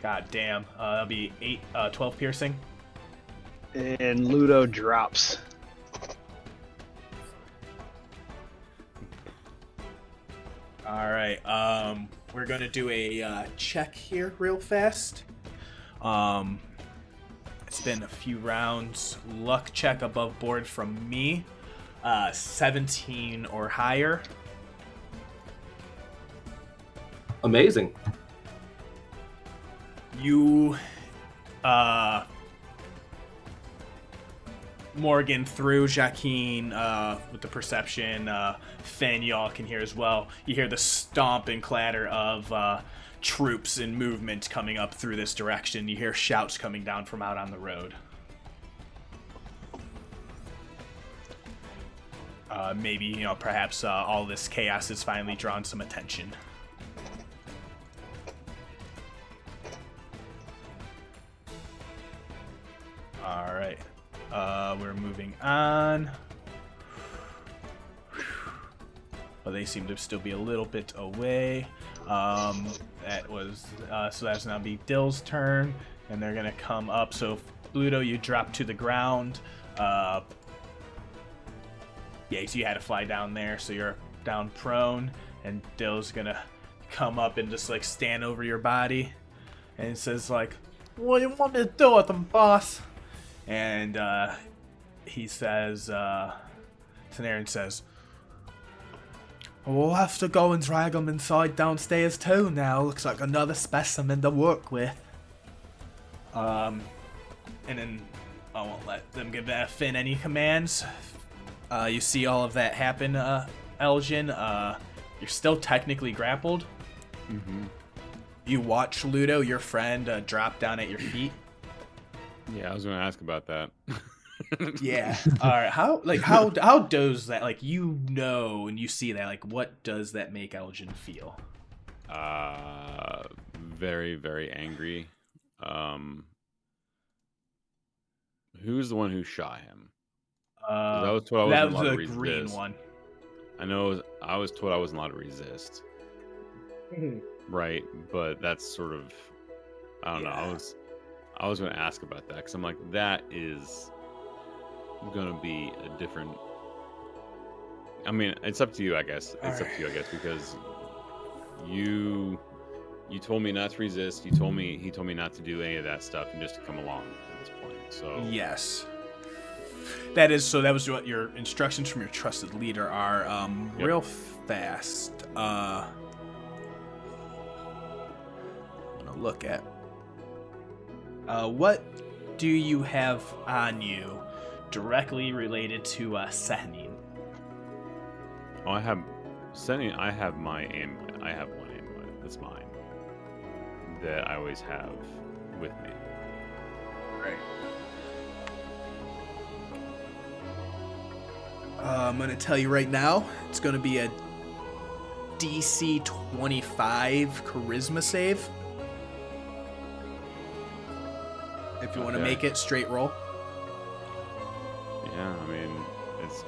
God damn. That'll be 12 piercing. And Ludo drops. All right. We're gonna do a check here real fast. It's been a few rounds. Luck check above board from me. 17 or higher. Amazing. You, Morgan through Jacqueline with the perception. Finn, y'all can hear as well. You hear the stomp and clatter of troops and movement coming up through this direction. You hear shouts coming down from out on the road. Maybe, perhaps all this chaos has finally drawn some attention. All right. We're moving on. Well, they seem to still be a little bit away. That was so that's now be Dill's turn, and they're gonna come up. So Ludo, you drop to the ground. Yeah, so you had to fly down there, so you're down prone, and Dill's gonna come up and just like stand over your body, and it says like, "What do you want me to do with them, boss?" And he says, Saeryn says, "We'll have to go and drag them inside downstairs too now. Looks like another specimen to work with." And then I won't let them give Finn any commands. You see all of that happen, Aljin. You're still technically grappled. Mm-hmm. You watch Ludo, your friend, drop down at your feet. Yeah, I was going to ask about that. Yeah. All right. How does that, like, and you see that, like, what does that make Aljin feel? Very, very angry. Who's the one who shot him? That was told I wasn't allowed to resist. Green one. I know. I was told I wasn't allowed to resist. Right, but that's sort of, I don't know. I was going to ask about that because I'm like, that is going to be a different. I mean, it's up to you, I guess. It's up to you, I guess, because you told me not to resist. He told me not to do any of that stuff and just to come along at this point. So yes. That was what your instructions from your trusted leader are. Yep. Real fast. I'm gonna look at What do you have on you directly related to Sehnine? Oh, I have my amulet. I have one amulet that's mine that I always have with me. Right. I'm gonna tell you right now, it's gonna be a DC 25 Charisma save. If you want to make it, straight roll. Yeah, I mean, it's...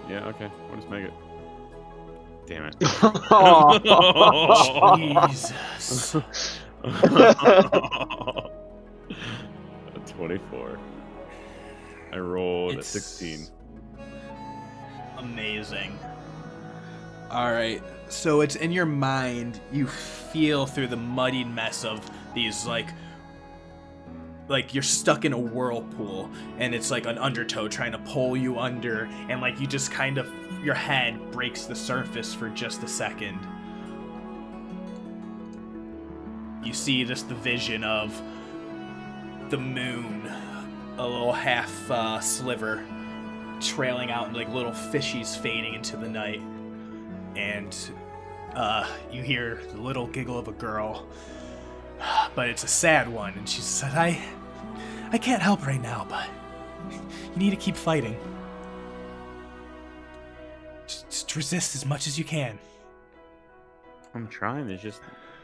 yeah, okay. We'll just make it. Damn it. Jesus. 24. I rolled a 16. Amazing. Alright, so it's in your mind, you feel through the muddied mess of these, like you're stuck in a whirlpool, and it's like an undertow trying to pull you under, and like you just kind of, your head breaks the surface for just a second. You see just the vision of the moon, a little half sliver, trailing out, and like little fishies fading into the night. And you hear the little giggle of a girl, but it's a sad one, and she said, I can't help right now, but you need to keep fighting. Just resist as much as you can. I'm trying, there's just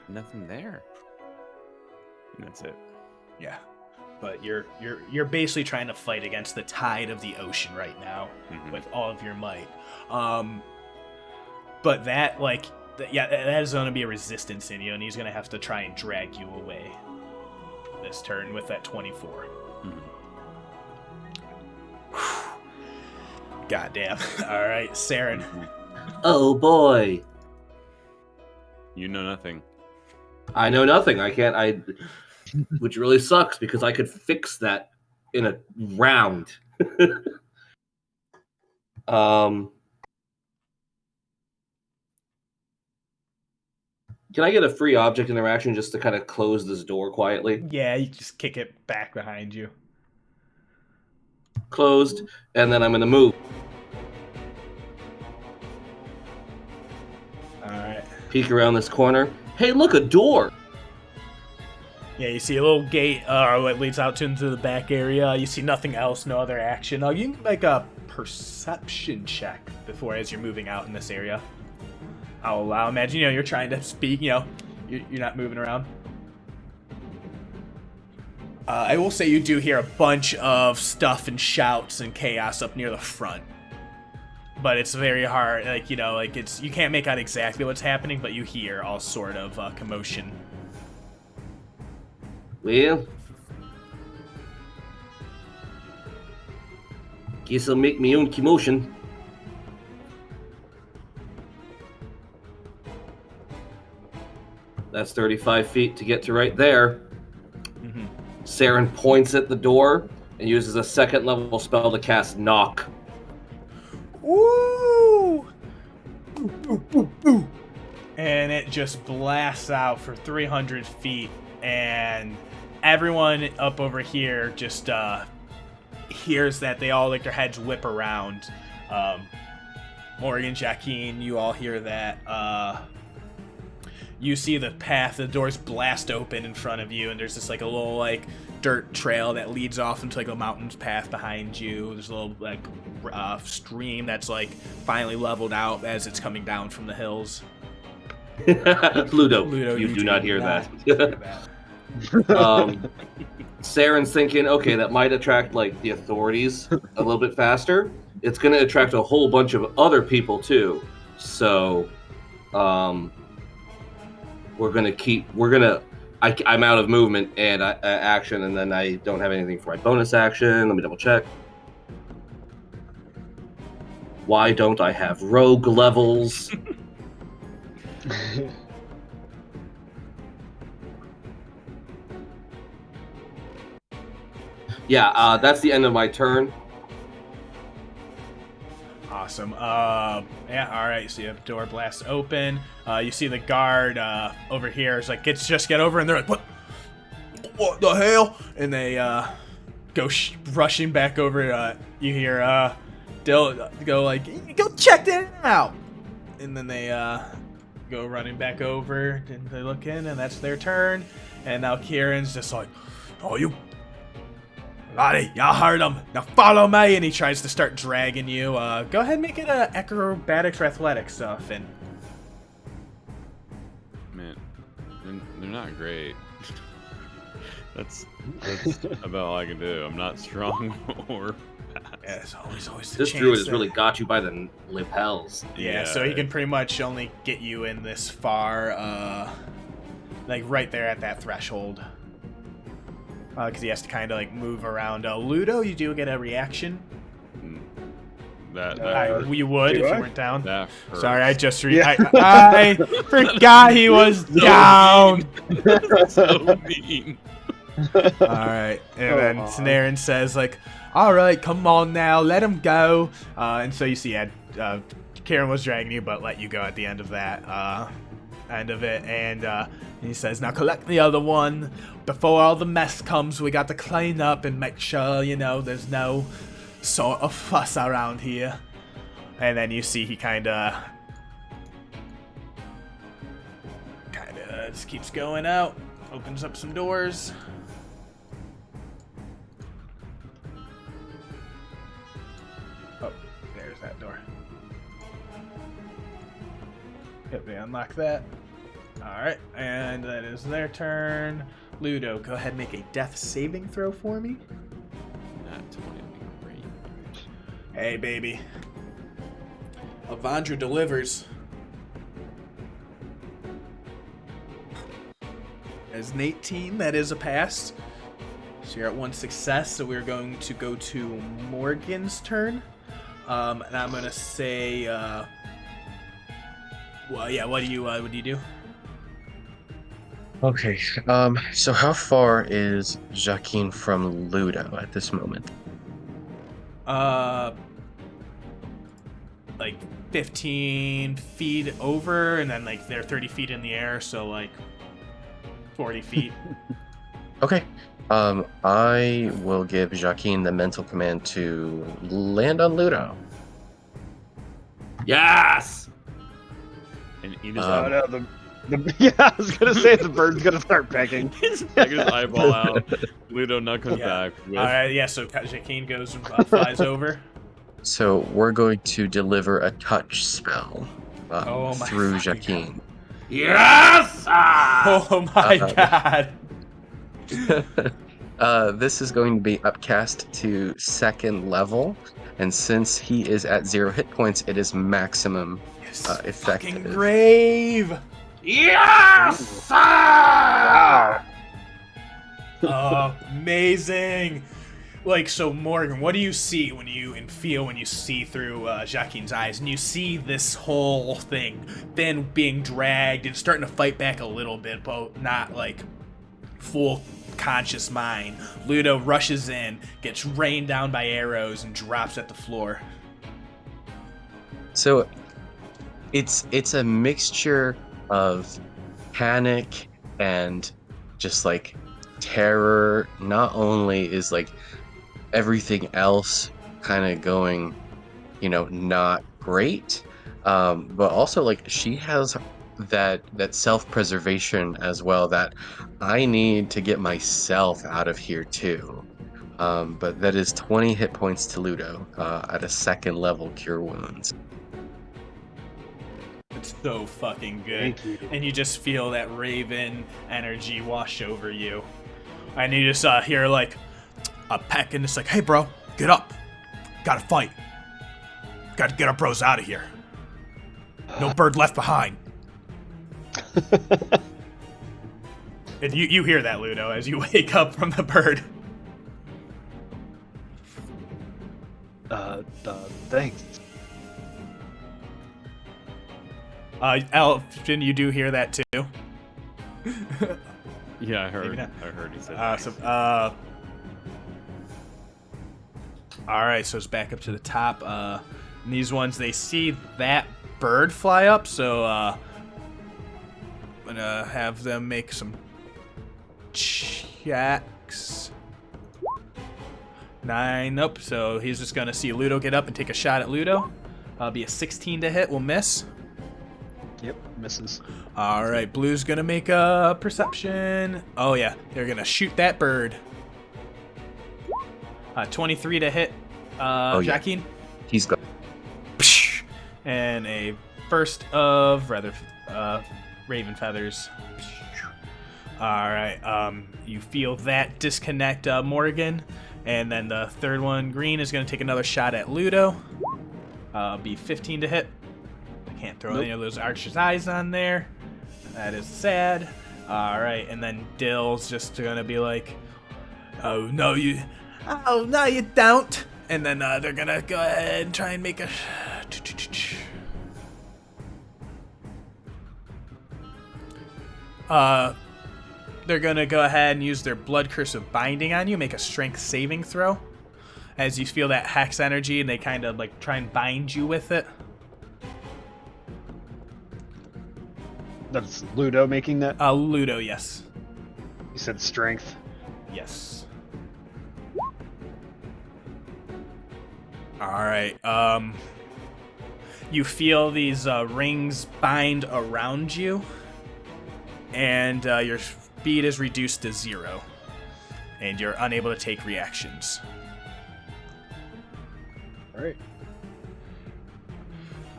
nothing there. And that's it. Yeah. But you're basically trying to fight against the tide of the ocean right now with all of your might. But that, that is going to be a resistance in you, and he's going to have to try and drag you away this turn with that 24. Goddamn. All right, Saeryn. Oh boy. You know nothing. I know nothing. Which really sucks because I could fix that in a round. Can I get a free object interaction just to kind of close this door quietly? Yeah, you just kick it back behind you. Closed, and then I'm going to move. Alright. Peek around this corner. Hey, look, a door! Yeah, you see a little gate that leads out into the back area. You see nothing else, no other action. You can make a perception check as you're moving out in this area. I'll allow. Imagine, you're trying to speak, you're not moving around. I will say you do hear a bunch of stuff and shouts and chaos up near the front. But it's very hard, you can't make out exactly what's happening, but you hear all sort of commotion. Well, guess I'll make my own commotion. That's 35 feet to get to right there. Saeryn points at the door and uses a second level spell to cast Knock. Woo! Ooh, ooh, ooh, ooh. And it just blasts out for 300 feet, and everyone up over here just hears that. They all their heads whip around. Morgen, Jacqueline, you all hear that. You see the path, the doors blast open in front of you, and there's just a little dirt trail that leads off into a mountain's path behind you. There's a little stream that's finally leveled out as it's coming down from the hills. Ludo, you do not hear that. Saren's thinking, okay, that might attract the authorities a little bit faster. It's going to attract a whole bunch of other people too. So, I'm out of movement and action, and then I don't have anything for my bonus action. Let me double check. Why don't I have rogue levels? Yeah, that's the end of my turn. Awesome. Yeah, alright, so you have door blast open. You see the guard over here is get over, and they're what what the hell? And they go rushing back over. You hear Dill go like, go check that out. And then they go running back over, and they look in, and that's their turn. And now Kieran's just like, oh, you laddie, y'all heard him. Now follow me. And he tries to start dragging you. Go ahead and make it acrobatics or athletics, Finn. Man, they're not great. That's about all I can do. I'm not strong or fast. Yeah, it's always the This chance druid has that- really got you by the lapels. Yeah, so he can pretty much only get you in this far, like right there at that threshold. Because he has to kind of like move around. Ludo, you do get a reaction. You would if you weren't down. That hurts. Sorry, I just I forgot he was down. So mean. All right, and then Saeryn says like, "All right, come on now, let him go." And so you see, Karen was dragging you, but let you go at the end of that end of it, and he says, "Now collect the other one before all the mess comes. We got to clean up and make sure there's no sort of fuss around here." And then you see he kind of just keeps going out, opens up some doors. Oh, there's that door. Yep, they unlock that. Alright, and that is their turn. Ludo, go ahead and make a death saving throw for me. That 20 would be great. Hey, baby. Avandra delivers. As an 18, that is a pass. So you're at one success, so we're going to go to Morgan's turn. And I'm gonna say, well, yeah. What do you do? Okay. So how far is Jaquin from Ludo at this moment? Like 15 feet over, and then like they're 30 feet in the air, so like 40 feet. Okay. I will give Jaquin the mental command to land on Ludo. Yes! And eat his Oh no, yeah, I was gonna say the bird's gonna start pecking. Take his eyeball out. Ludo knuckles Yeah. back. With... All right, yeah. So Jaquin goes and flies over. So we're going to deliver a touch spell Oh my through fucking Jaquin. Yes! Ah! Oh my god. This is going to be upcast to 2nd level, and since he is at 0 hit points, it is maximum Fucking effective. grave. Yes! Wow. Amazing. Like, so Morgan, what do you see when you see through Jaquin's eyes, and you see this whole thing then being dragged and starting to fight back a little bit, but not like full conscious mind. Ludo rushes in, gets rained down by arrows, and drops at the floor. So it's a mixture of panic and just like terror. Not only is like everything else kind of going, not great, but also like she has that self-preservation as well, that I need to get myself out of here too. But that is 20 hit points to Ludo at a 2nd level cure wounds. It's so fucking good. Thank you. And you just feel that raven energy wash over you. And you just hear like a peck, and it's like, hey bro, get up. Gotta fight. Gotta get our bros out of here. No bird left behind. And you hear that, Ludo, as you wake up from the bird. Thanks. Aljin, you do hear that too. Yeah, I Maybe not. heard he said. So, all right, so it's back up to the top. And these ones, they see that bird fly up, so I'm gonna have them make some checks. 9. Nope. So he's just gonna see Ludo get up and take a shot at Ludo. Be a 16 to hit. Will miss. Yep, misses. All right. Blue's gonna make a perception. Oh yeah, they're gonna shoot that bird. 23 to hit. Jacqueline. He's got. And a burst of raven feathers. All right. You feel that disconnect Morgan, and then the third one, green, is going to take another shot at Ludo. Be 15 to hit. I can't throw any of those archer's eyes on there. That is sad. All right, and then Dill's just going to be like, "Oh no, you don't." And then they're going to go ahead and try and make a. They're gonna go ahead and use their blood curse of binding on you, make a strength saving throw. As you feel that hex energy, and they kind of like try and bind you with it. That's Ludo making that? Ludo, yes. You said strength. Yes. Alright, you feel these rings bind around you, and your speed is reduced to 0, and you're unable to take reactions. Alright.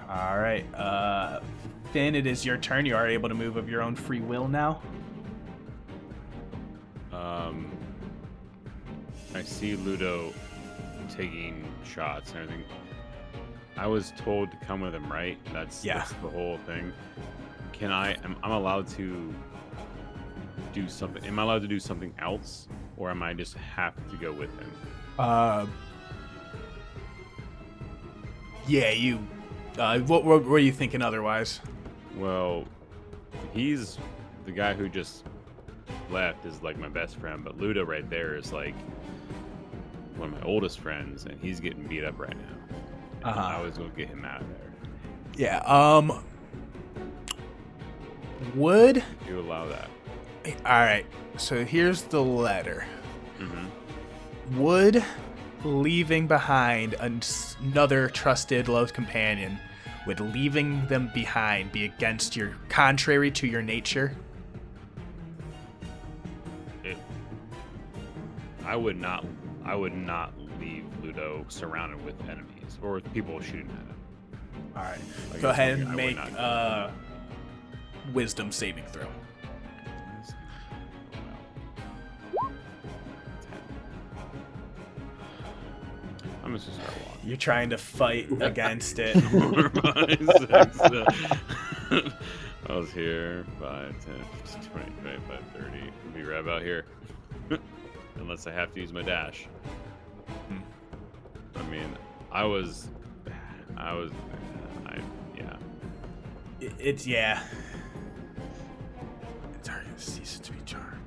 Alright, Finn, it is your turn. You are able to move of your own free will now. I see Ludo taking shots and everything. I was told to come with him, right? That's the whole thing. I'm allowed to do something? Am I allowed to do something else, or am I just have to go with him? Yeah, you. What were you thinking otherwise? Well, he's the guy who just left is like my best friend, but Ludo right there is like one of my oldest friends, and he's getting beat up right now. I was going to get him out of there. Yeah. Would you allow that? All right. So here's the letter. Mm-hmm. Would leaving behind another trusted, loved companion, would leaving them behind be contrary to your nature? I would not leave Ludo surrounded with enemies or with people shooting at him. All right. Go ahead and make wisdom saving throw. I'm just gonna start walking. You're trying to fight against it. I was here 5, 10, 20, 25, 30. I'll be right about here. Unless I have to use my dash. I mean, yeah. It's hard to cease to be charmed.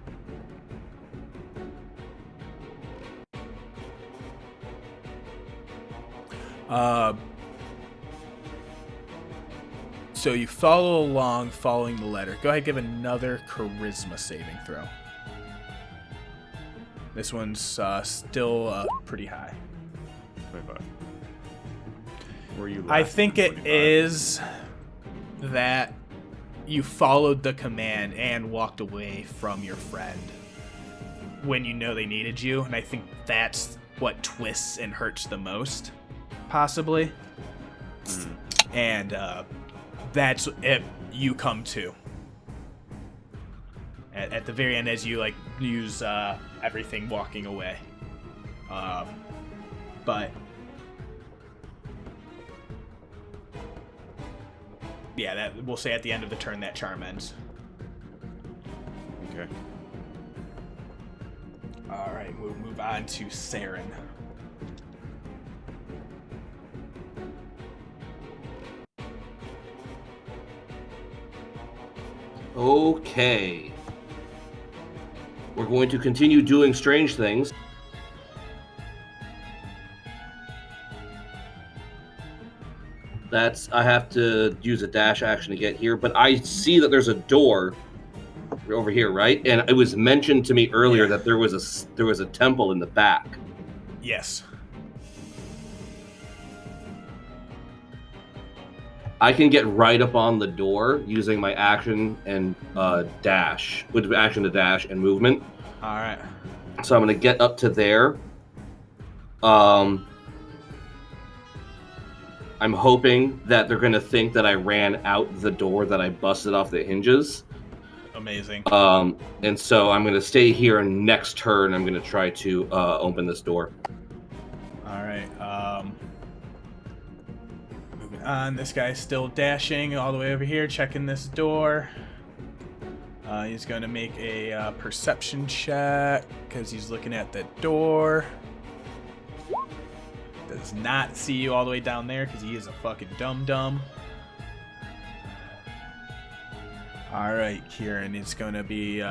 So you follow along, following the letter. Go ahead, give another charisma saving throw. This one's still pretty high. 25. Were you? I think it 25? Is that you followed the command and walked away from your friend when you know they needed you, and I think that's what twists and hurts the most, possibly. And that's it. You come to at the very end as you like use everything walking away. But yeah, that we'll say at the end of the turn that charm ends. Okay. All right, we'll move on to Saeryn. Okay. We're going to continue doing strange things. I have to use a dash action to get here, but I see that there's a door over here, right? And it was mentioned to me earlier Yeah. that there was a temple in the back. Yes. I can get right up on the door using my action and dash, with action to dash and movement. All right. So I'm gonna get up to there. I'm hoping that they're gonna think that I ran out the door that I busted off the hinges. Amazing. And so I'm gonna stay here, and next turn I'm gonna try to open this door. All right. Moving on. This guy's still dashing all the way over here, checking this door. He's going to make a perception check because he's looking at the door. Does not see you all the way down there because he is a fucking dum-dum. All right, Kieran, it's going to be...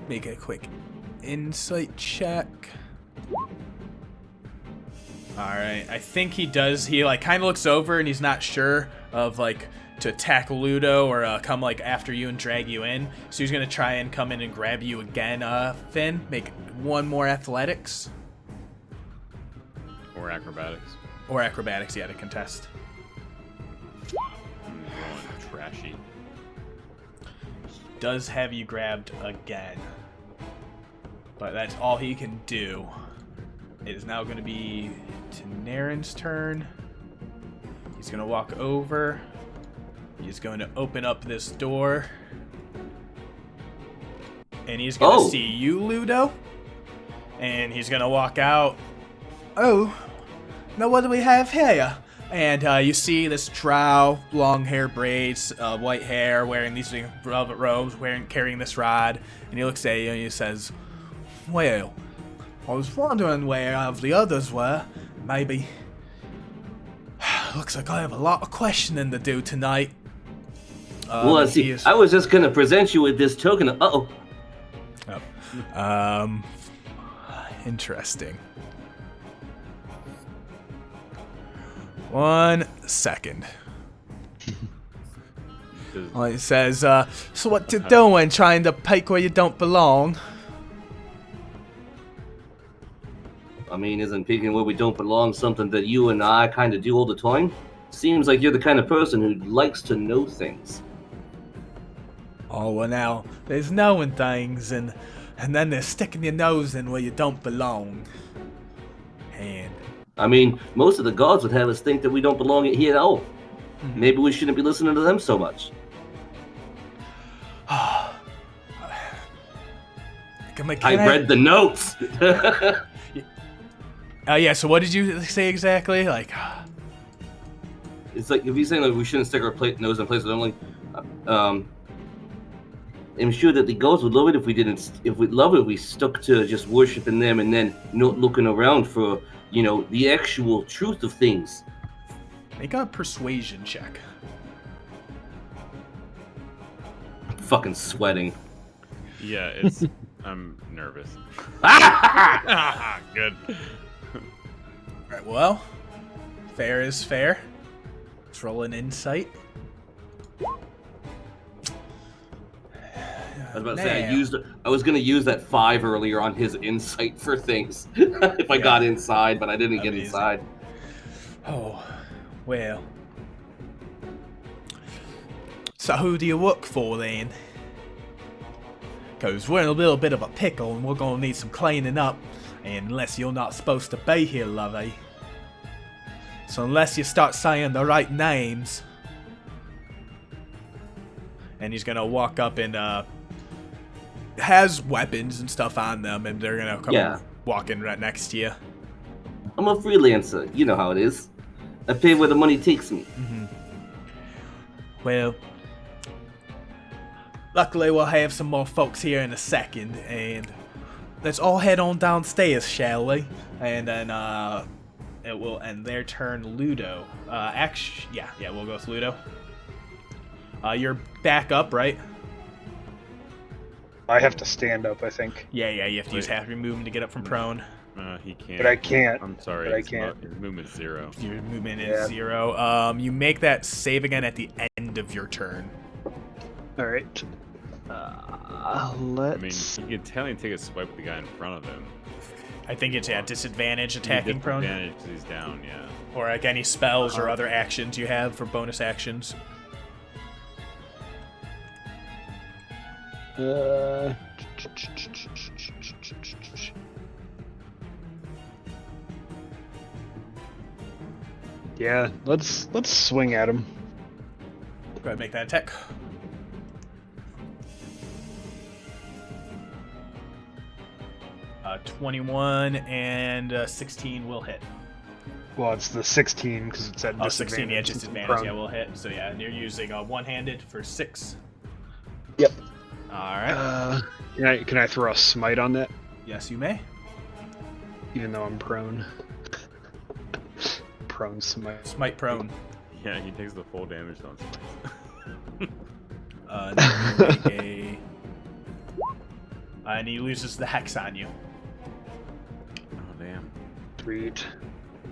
make a quick insight check. Alright, I think he does. He like kind of looks over and he's not sure of like to attack Ludo or come like after you and drag you in. So he's gonna try and come in and grab you again, Finn. Make one more athletics. Or acrobatics. Or acrobatics, yeah, to contest. I'm rolling trashy. Does have you grabbed again. But that's all he can do. It is now going to be to Naren's turn. He's going to walk over. He's going to open up this door. And he's going to see you, Ludo. And he's going to walk out. Oh, now what do we have here? And you see this drow, long hair braids, white hair, wearing these velvet robes, carrying this rod. And he looks at you and he says, well, I was wondering where the others were. Maybe. Looks like I have a lot of questioning to do tonight. Well, see, I was just gonna present you with this token. Interesting. 1 second. Well, he says, so what you doing, trying to peek where you don't belong? I mean, isn't peeking where we don't belong something that you and I kind of do all the time? Seems like you're the kind of person who likes to know things. Oh, well now, there's knowing things, and then there's sticking your nose in where you don't belong. And... I mean, most of the gods would have us think that we don't belong here at all. Maybe we shouldn't be listening to them so much. I read the notes! Yeah, so what did you say exactly? Like... It's like, if he's saying like we shouldn't stick our nose in places only, I'm sure that the gods would love it if we didn't. If we love it, we stuck to just worshiping them and then not looking around for, you know, the actual truth of things. Make a persuasion check. I'm fucking sweating. Yeah, it's. I'm nervous. Good. Alright, well, fair is fair. Let's roll an insight. I was about to say I was gonna use that 5 earlier on his insight for things if I got inside, but I didn't get inside. Oh, well. So who do you work for then? Because we're in a little bit of a pickle and we're gonna need some cleaning up. Unless you're not supposed to be here, lovey. So unless you start saying the right names. And he's gonna walk up and has weapons and stuff on them, and they're gonna come walking right next to you. I'm a freelancer, you know how it is. I pay where the money takes me. Mm-hmm. Well, luckily we'll have some more folks here in a second, and let's all head on downstairs, shall we? And then it will end their turn. Ludo. We'll go with Ludo. You're back up, right? I have to stand up, I think. Yeah, you have to use half your movement to get up from prone. He can't. But I can't. I'm sorry. But I His can't. His movement's 0. Your movement Yeah. is 0. You make that save again at the end of your turn. All right. I Let's. mean, he can technically take a swipe at the guy in front of him. I think it's disadvantage attacking prone. Disadvantage 'cause he's down, yeah. Or like any spells or other actions you have for bonus actions. Yeah, let's swing at him. Go ahead and make that attack. Uh, 21 and 16 will hit. Well, it's the 16 because it's at disadvantage. 16, yeah, since it's disadvantage, prone. yeah, will hit. So yeah, and you're using one-handed for 6. Yep. Alright. Can I throw a smite on that? Yes, you may. Even though I'm prone. Prone smite. Smite prone. Yeah, he takes the full damage on smites. And he loses the hex on you. Oh, damn. Sweet.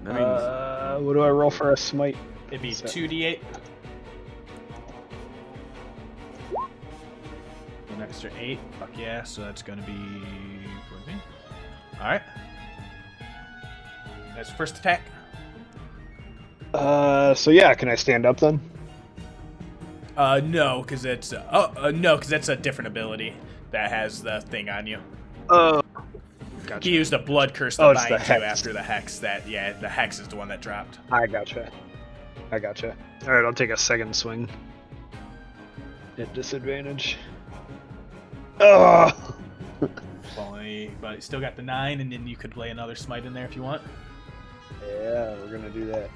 That means What do I roll for a smite? It'd be So- 2d8. An extra 8. Fuck yeah, so that's gonna be 14. Alright. That's first attack. So yeah, can I stand up then? No, because it's no, because that's a different ability that has the thing on you. Oh. Gotcha. He used a blood curse to Oh, it's bind the you hex. after the hex. The hex is the one that dropped. I gotcha. Alright, I'll take a second swing. At disadvantage. Oh! But you still got the 9, and then you could play another smite in there if you want. Yeah, we're gonna do that.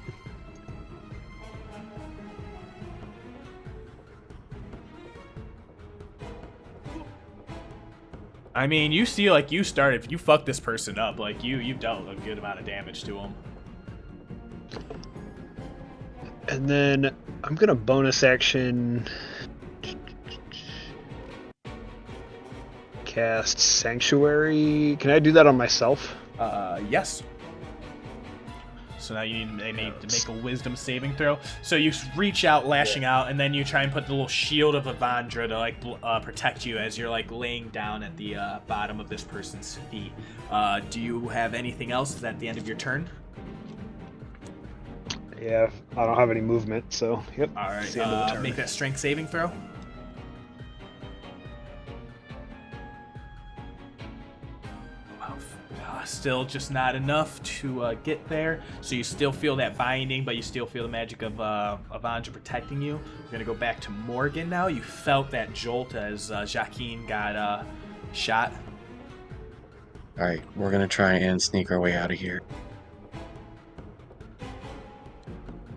I mean, you see, like, you started, if you fuck this person up, like, you've dealt a good amount of damage to him. And then I'm gonna bonus action cast Sanctuary. Can I do that on myself? Yes. So now they need to make a wisdom saving throw. So you reach out, lashing out, and then you try and put the little shield of Evandra to like protect you as you're like laying down at the bottom of this person's feet. Do you have anything else at the end of your turn? Yeah, I don't have any movement, so yep. All right. It's the end of the turn. Make that strength saving throw. Still just not enough to get there. So you still feel that binding, but you still feel the magic of Evandra protecting you. We're going to go back to Morgan now. You felt that jolt as Jacqueline got shot. Alright, we're gonna try and sneak our way out of here.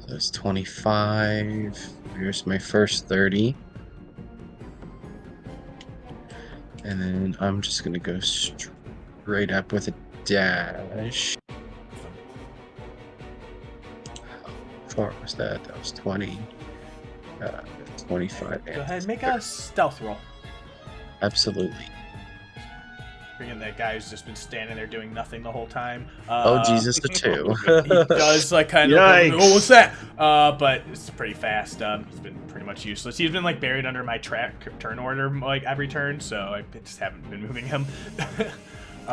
So it's 25. Here's my first 30. And then I'm just gonna go straight up with a dash. How far was that? That was 20. 25. Go ahead, make a stealth roll. Absolutely. Bring in that guy who's just been standing there doing nothing the whole time. Oh, Jesus, the 2. He does like kind of. Yikes. Oh, what's that? But it's pretty fast. He's been pretty much useless. He's been like buried under my turn order like every turn, so I just haven't been moving him.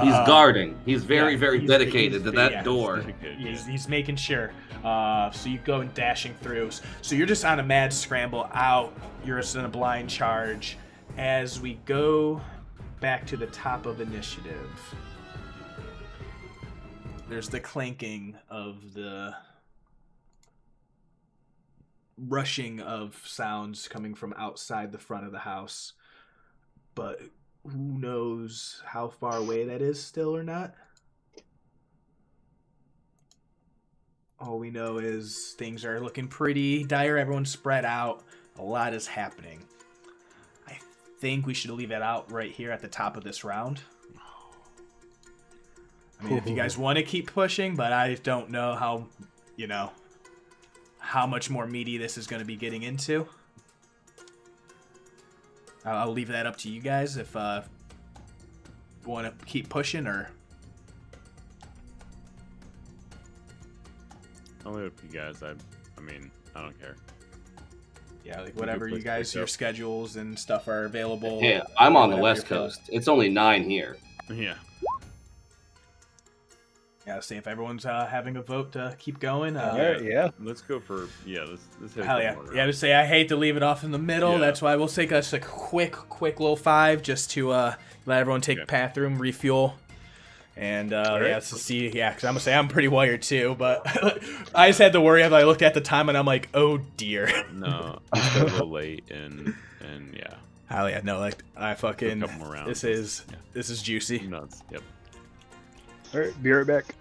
He's guarding. He's very, yeah, very he's- dedicated to that yeah, door. He's making sure. So you go and dashing through. So you're just on a mad scramble out. You're just in a blind charge. As we go back to the top of initiative, there's the clanking of the rushing of sounds coming from outside the front of the house. But who knows how far away that is still or not? All we know is things are looking pretty dire. Everyone's spread out. A lot is happening. I think we should leave it out right here at the top of this round. I mean, if you guys want to keep pushing, but I don't know how, how much more meaty this is going to be getting into. I'll leave that up to you guys if you want to keep pushing or... totally up to you guys. I mean, I don't care. Yeah, like whatever you guys, your schedules and stuff are available. Yeah, I'm on the whatever West you're feeling. Coast. It's only 9 here. Yeah. Yeah, see if everyone's having a vote to keep going. Yeah. Let's go for let's hit a Hell couple yeah. more Yeah, I would rounds. say I hate to leave it off in the middle. Yeah. That's why we'll take us a quick little 5 just to let everyone take Okay. bathroom, refuel. And right. yeah, to see, yeah, because I'm gonna say I'm pretty wired too, but I just had to worry as I looked at the time and I'm like, oh dear. No, it's a little late and yeah. Hell yeah, no, like I fucking A couple more rounds. this Yeah. is juicy. Nuts. Yep. All right, be right back.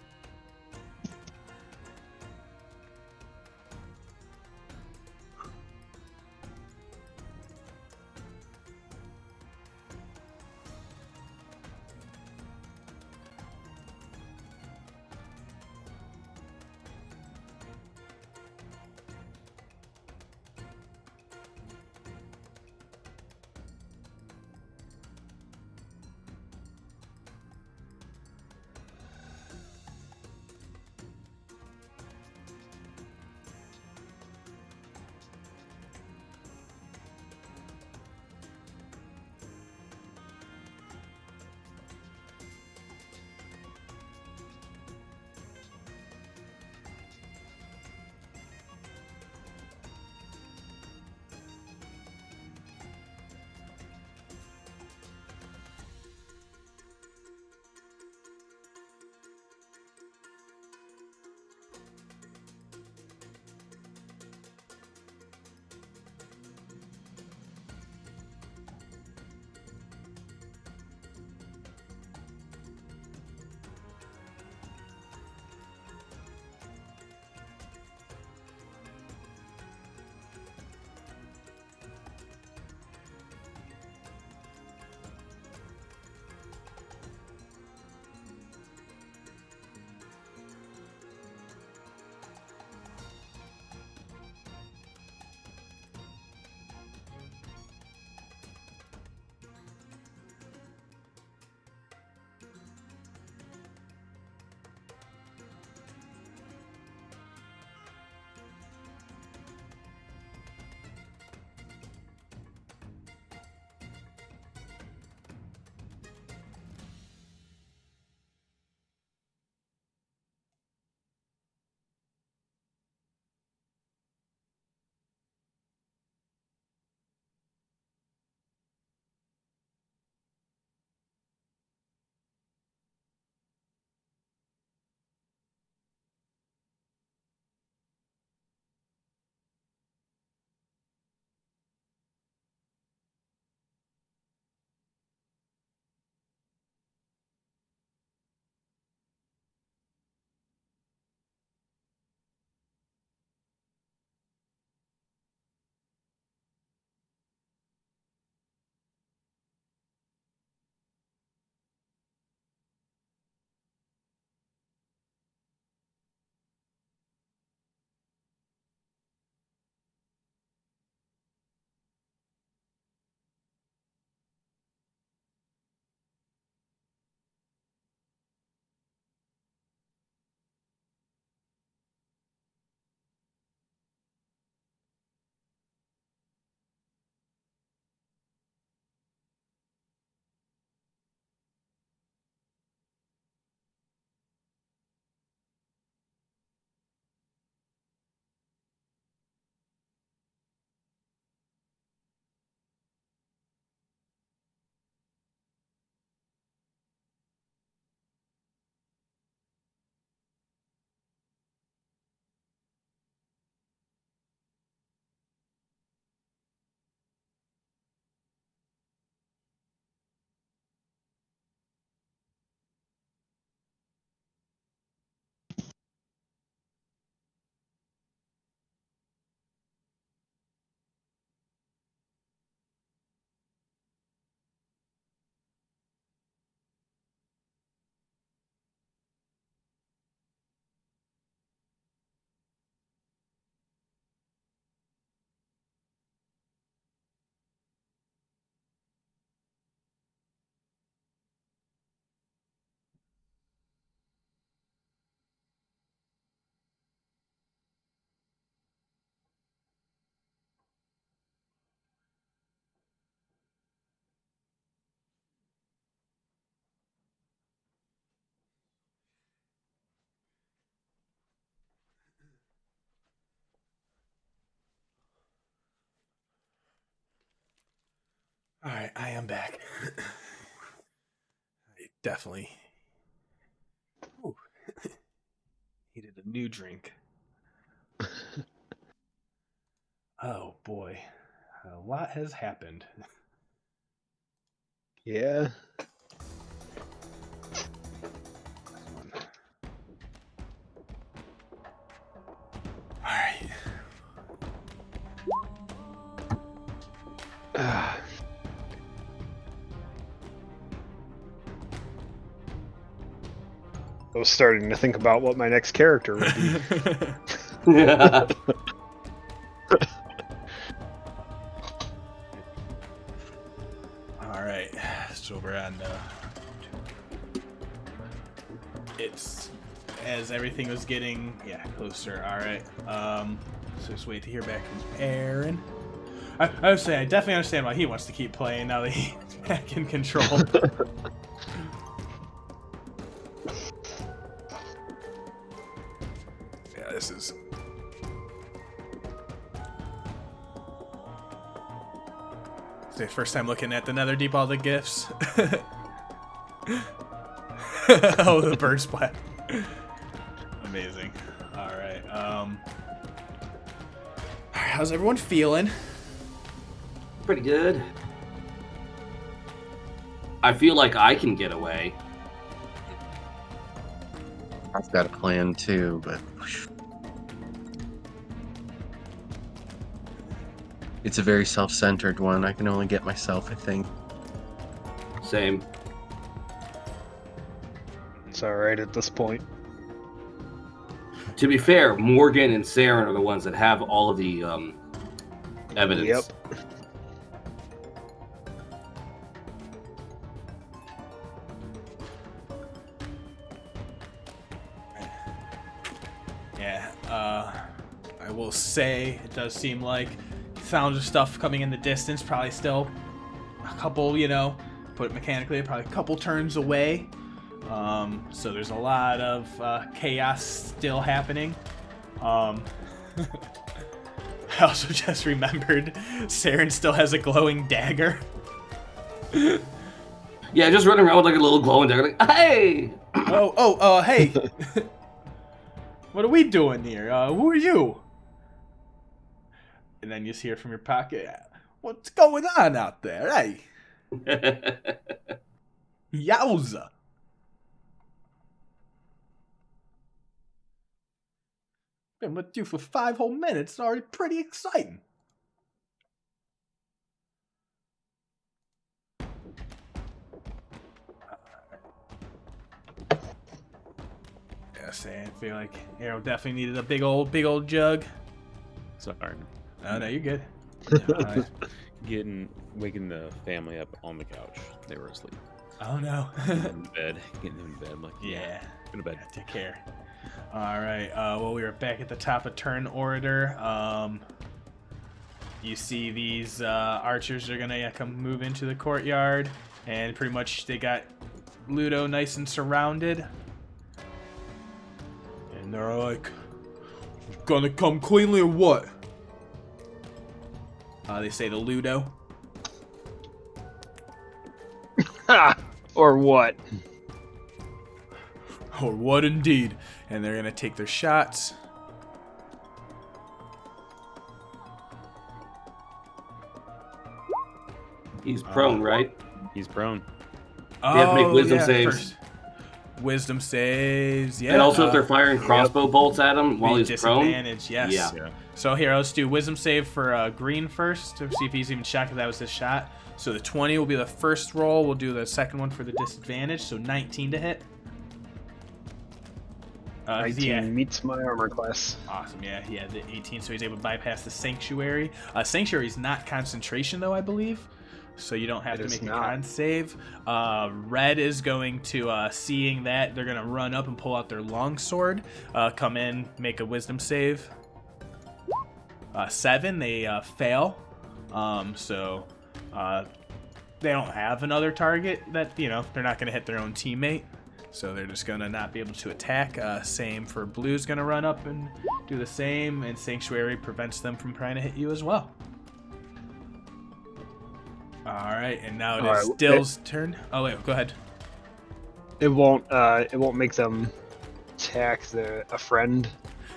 All right, I am back. I definitely needed a new drink. Oh boy, a lot has happened. Yeah. All right. I was starting to think about what my next character would be. All right, so we're on. It's as everything was getting closer. All right. So just wait to hear back from Aaron. I would say I definitely understand why he wants to keep playing now that he's back in control. Yeah, this is. It's the first time looking at the Netherdeep, all the gifts. Oh, the bird splat. Amazing. All right. How's everyone feeling? Pretty good. I feel like I can get away. I've got a plan too, but it's a very self-centered one. I can only get myself, I think. Same. It's alright at this point. To be fair, Morgen and Saeryn are the ones that have all of the evidence. Yep. Yeah, I will say it does seem like sounds of stuff coming in the distance, probably still a couple, put it mechanically, probably a couple turns away. So there's a lot of chaos still happening. I also just remembered Saeryn still has a glowing dagger. Yeah, just running around with like a little glowing dagger, like, hey! Hey! What are we doing here? Who are you? And then you see her from your pocket. What's going on out there? Hey! Yowza! Been with you for 5 whole minutes. It's already pretty exciting. I feel like Arrow definitely needed a big old jug. Sorry. Oh no, you're good. Alright. Waking the family up on the couch. They were asleep. Oh no. Getting them in bed. I'm like, Yeah. Go to bed. Take care. All right. Well, we were back at the top of turn order. You see these archers are gonna come move into the courtyard, and pretty much they got Ludo nice and surrounded. And they're like, "Gonna come cleanly or what?" They say to Ludo. Or what? Or what indeed. And they're going to take their shots. He's prone, right? He's prone. They have to make wisdom saves. First. Wisdom saves, yeah. And also if they're firing crossbow bolts at him while he's prone. Disadvantage, yes. Yeah. So here, let's do wisdom save for Green first to see if he's even shocked if that was his shot. So the 20 will be the first roll. We'll do the second one for the disadvantage. So 19 to hit. 19 meets my armor class. Awesome, yeah, he had the 18, so he's able to bypass the Sanctuary. Sanctuary is not concentration, though, I believe. So you don't have to make a con save. Red is going to, seeing that, they're going to run up and pull out their longsword. Come in, make a wisdom save. 7, they fail. So they don't have another target that, they're not going to hit their own teammate. So they're just going to not be able to attack. Same for Blue's going to run up and do the same. And Sanctuary prevents them from trying to hit you as well. All right, and now it All is right, Dill's turn. Oh wait, go ahead. It won't make them attack a friend.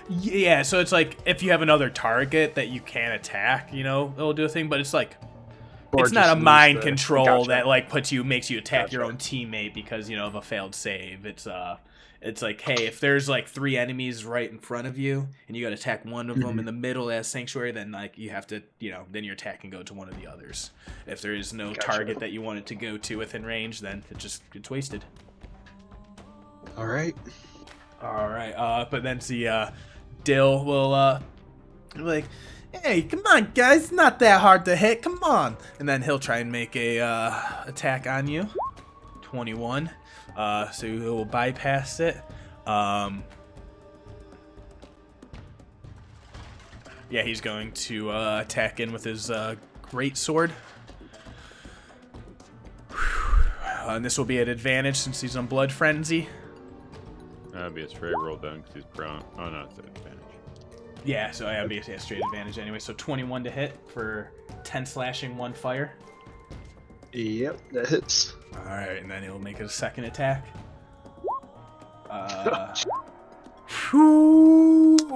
Yeah, so it's like if you have another target that you can attack, it'll do a thing. But it's like Or it's not just a lose mind the- control Gotcha. that like makes you attack your Gotcha. own teammate because of a failed save. It's like, hey, if there's like 3 enemies right in front of you and you got to attack one of them in the middle as sanctuary, then like you have to then your attack can go to one of the others. If there is no Gotcha. target that you want it to go to within range, then it's wasted. All right. All right, but then Dill will be like, hey, come on, guys, it's not that hard to hit. Come on, and then he'll try and make a attack on you. 21. So he'll bypass it. Yeah, he's going to attack in with his great sword. And this will be at advantage since he's on Blood Frenzy. That'd be a straight roll then, because he's prone. Oh no, it's an advantage. Yeah, so I have a straight advantage anyway. So 21 to hit for 10 slashing, 1 fire. Yep, that hits. All right, and then he'll make a second attack.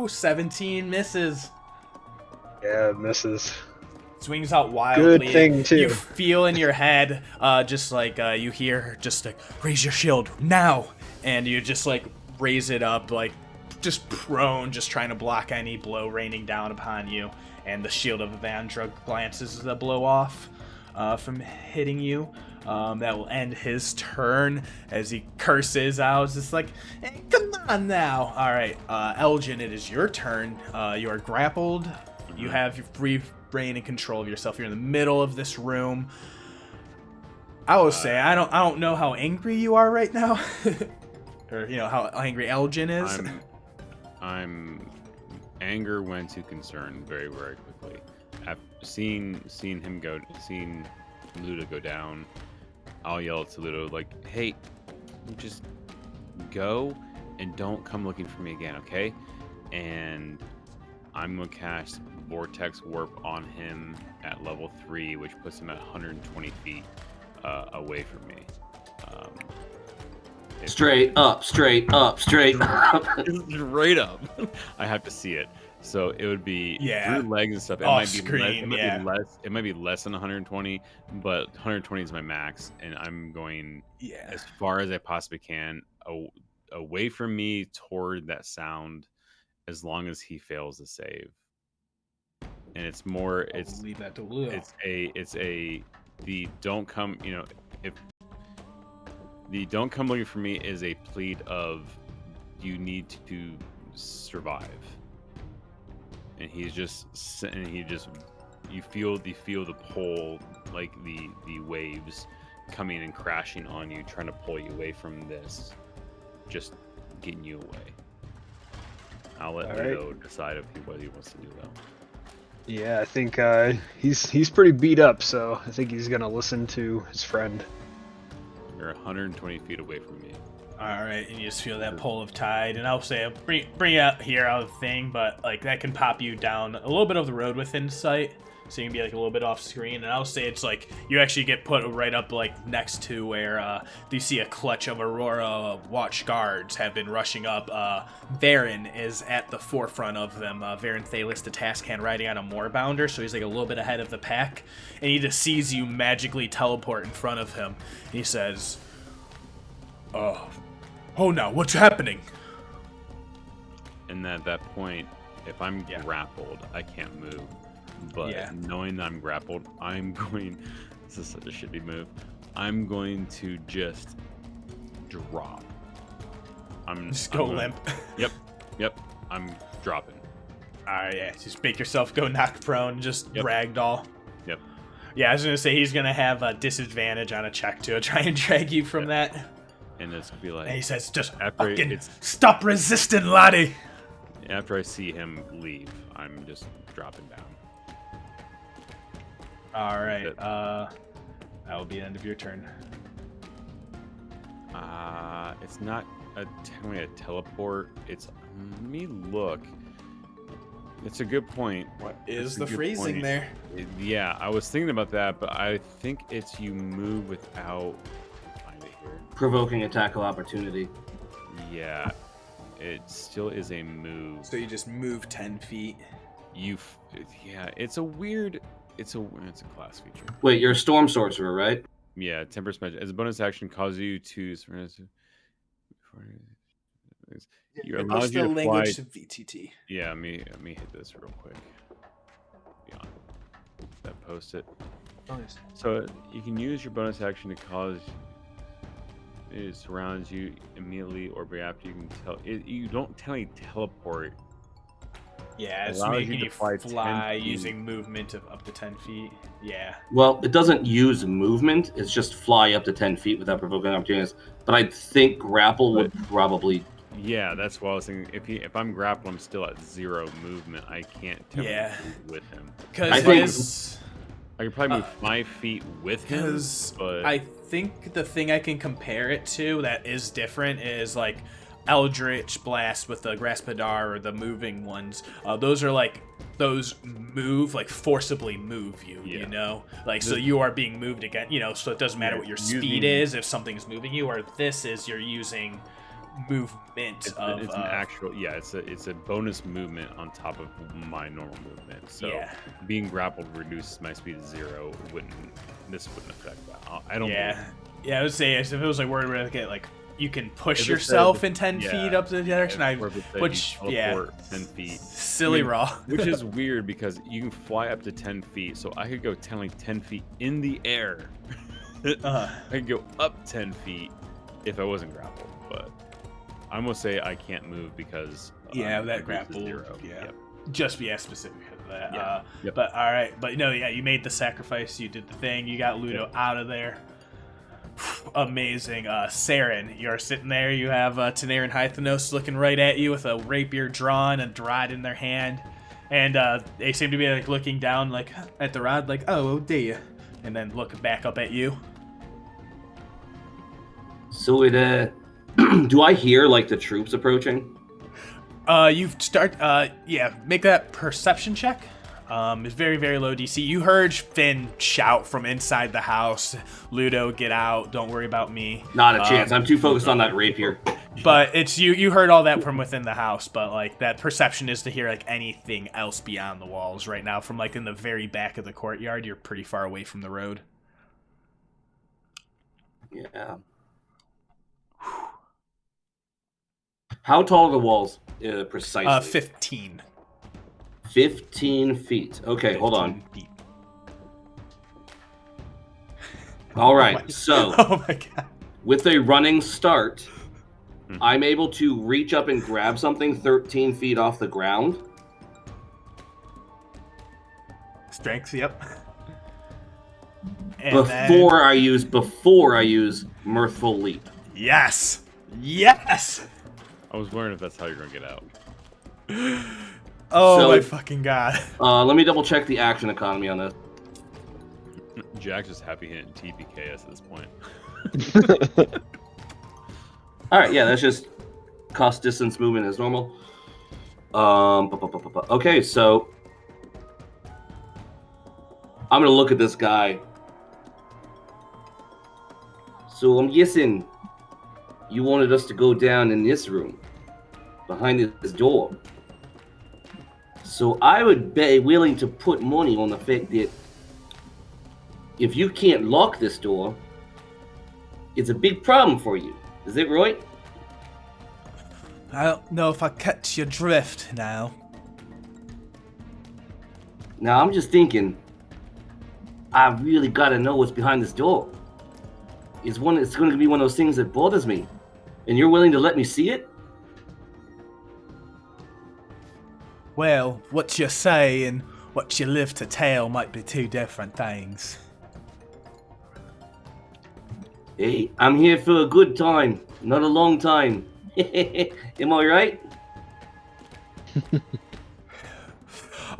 17 misses. Yeah, misses. Swings out wildly. Good thing, too. You feel in your head, just like you hear, just like, raise your shield now, and you just like raise it up, like just prone, just trying to block any blow raining down upon you. And the shield of Evandra glances the blow off from hitting you. That will end his turn as he curses out. It's just like, hey, come on now. All right, Aljin, it is your turn. You are grappled. You have your free reign and control of yourself. You're in the middle of this room. I will say, I don't know how angry you are right now, or how angry Aljin is. I'm anger went to concern very, very quickly. I've seen Ludo go down. I'll yell to Ludo like, "Hey, just go and don't come looking for me again, okay?" And I'm gonna cast Vortex Warp on him at level 3, which puts him at 120 feet away from me. Straight up. Straight up. I have to see it. So it would be through legs and stuff. It Off might be screen, It might be less than 120, but 120 is my max, and I'm going as far as I possibly can away from me toward that sound, as long as he fails to save. And it's more. It's leave that to Ludo. It's a the don't come. If the don't come looking for me is a plead of you need to survive. And you feel the pull, like the waves coming and crashing on you, trying to pull you away from this, just getting you away. I'll let Ludo decide what he wants to do though. Yeah, I think he's pretty beat up, so I think he's gonna listen to his friend. You're 120 feet away from me. All right, and you just feel that pull of tide, and I'll say bring you out here out of the thing, but like that can pop you down a little bit of the road within sight, so you can be like a little bit off screen. And I'll say it's like you actually get put right up like next to where you see a clutch of Aurora watch guards have been rushing up. Varen is at the forefront of them. Varen Thalis, the task hand, riding on a moorbounder, so he's like a little bit ahead of the pack, and he just sees you magically teleport in front of him. And he says, "Oh, now what's happening?" And at that point, if I'm grappled, I can't move. But knowing that I'm grappled, I'm going. This is such a shitty move. I'm going to just drop. Just go limp. Yep. I'm dropping. Alright, yeah. Just make yourself go knock prone. Just ragdoll. Yep. Yeah, I was gonna say he's gonna have a disadvantage on a check to try and drag you from that. And it's gonna be like. And he says, "Just after fucking stop resisting, laddie." After I see him leave, I'm just dropping down. All right. That will be the end of your turn. It's not technically a teleport. It's let me look. It's a good point. What is That's a the good phrasing point. there? Yeah, I was thinking about that, but I think it's you move without. Find it here. Provoking attack of opportunity. Yeah, it still is a move. So you just move 10 feet. Yeah, it's a weird. It's a class feature. Wait, you're a storm sorcerer, right? Yeah, Tempest Magic. As a bonus action, cause you to. You allows Post you the to fly. language to VTT. Yeah, let me hit this real quick. Beyond that, post it. Nice. So you can use your bonus action to cause it surrounds you immediately or right after you can tell it. You don't teleport. Yeah, it's Allows making you to you fly 10 fly feet. using movement of up to 10 feet. Yeah. Well, it doesn't use movement. It's just fly up to 10 feet without provoking opportunities. But I think grapple would probably. Yeah, that's what I was thinking. If I'm grappled, I'm still at 0 movement. I can't Yeah. move with him. Because I think- I could probably move 5 feet with him. Because But I think the thing I can compare it to that is different is like Eldritch Blast with the Graspadar or the moving ones. Those are like those move like forcibly move you. Yeah. You know, like so you are being moved again. You know, so it doesn't matter Yeah, what your using- speed is if something's moving you, or this is you're using movement it's of an actual it's a bonus movement on top of my normal movement. So yeah. being grappled reduces my speed to 0. This wouldn't affect that. I don't. Yeah, yeah. I would say if it was like where we get like you can push If it said- yourself in 10 yeah, feet up the direction. Or if it said you Which yeah, teleport 10 feet. silly I mean, raw. Which is weird because you can fly up to 10 feet, so I could go 10 feet in the air. I could go up 10 feet if I wasn't grappled, but I'm gonna say I can't move because Yeah, that it grapple. reaches 0. Yeah. Yep. Just be as specific as that. Yeah. Yep. But all right, but no, yeah, you made the sacrifice. You did the thing. You got Ludo out of there. Amazing. Saeryn, you're sitting there. You have Tenair and Hythenos looking right at you with a rapier drawn and a rod in their hand, and they seem to be like looking down like at the rod, like oh dear, and then looking back up at you. So it. Do I hear like the troops approaching? You start, make that perception check. It's very, very low DC. You heard Finn shout from inside the house, Ludo, get out, don't worry about me. Not a chance. I'm too focused on that rapier. But it's you heard all that from within the house, but like that perception is to hear like anything else beyond the walls right now. From like in the very back of the courtyard, you're pretty far away from the road. Yeah. How tall are the walls, precisely? 15. 15 feet. Okay, hold on. 15 feet. All right, so Oh my god. with a running start, I'm able to reach up and grab something 13 feet off the ground. Strength, yep. And Before I use Mirthful Leap. Yes! Yes! I was wondering if that's how you're gonna get out. Oh So- my fucking god. Let me double check the action economy on this. Jack's just happy hitting TPKS at this point. All right, yeah, that's just cost distance movement as normal. Okay, so I'm gonna look at this guy. So I'm guessing you wanted us to go down in this room behind this door. So I would be willing to put money on the fact that if you can't lock this door, it's a big problem for you. Is it right? I don't know if I catch your drift now. Now I'm just thinking, I really gotta know what's behind this door. It's going to be one of those things that bothers me, and you're willing to let me see it? Well, what you say and what you live to tell might be two different things. Hey, I'm here for a good time, not a long time. Am I right?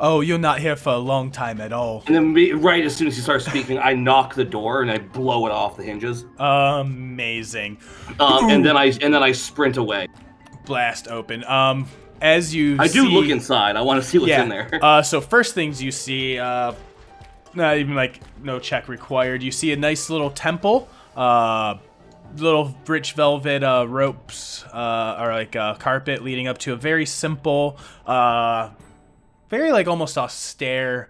Oh, you're not here for a long time at all. And then right as soon as he starts speaking, I knock the door and I blow it off the hinges. Amazing. And then I sprint away. Blast open. as you I do see, look inside. I want to see what's in there. So first things you see, not even like no check required. You see a nice little temple, little rich velvet ropes or like a carpet leading up to a very simple, very like almost austere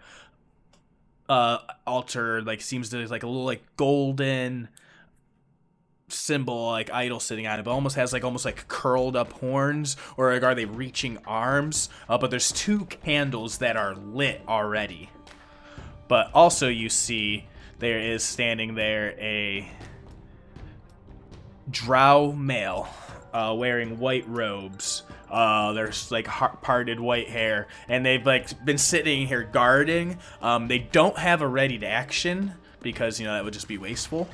altar. Like seems to like a little like golden symbol, like idol sitting on it, but almost has like almost like curled up horns, or like are they reaching arms? But there's 2 candles that are lit already. But also you see there is standing there a drow male wearing white robes. There's like parted white hair, and they've like been sitting here guarding. They don't have a ready to action because that would just be wasteful.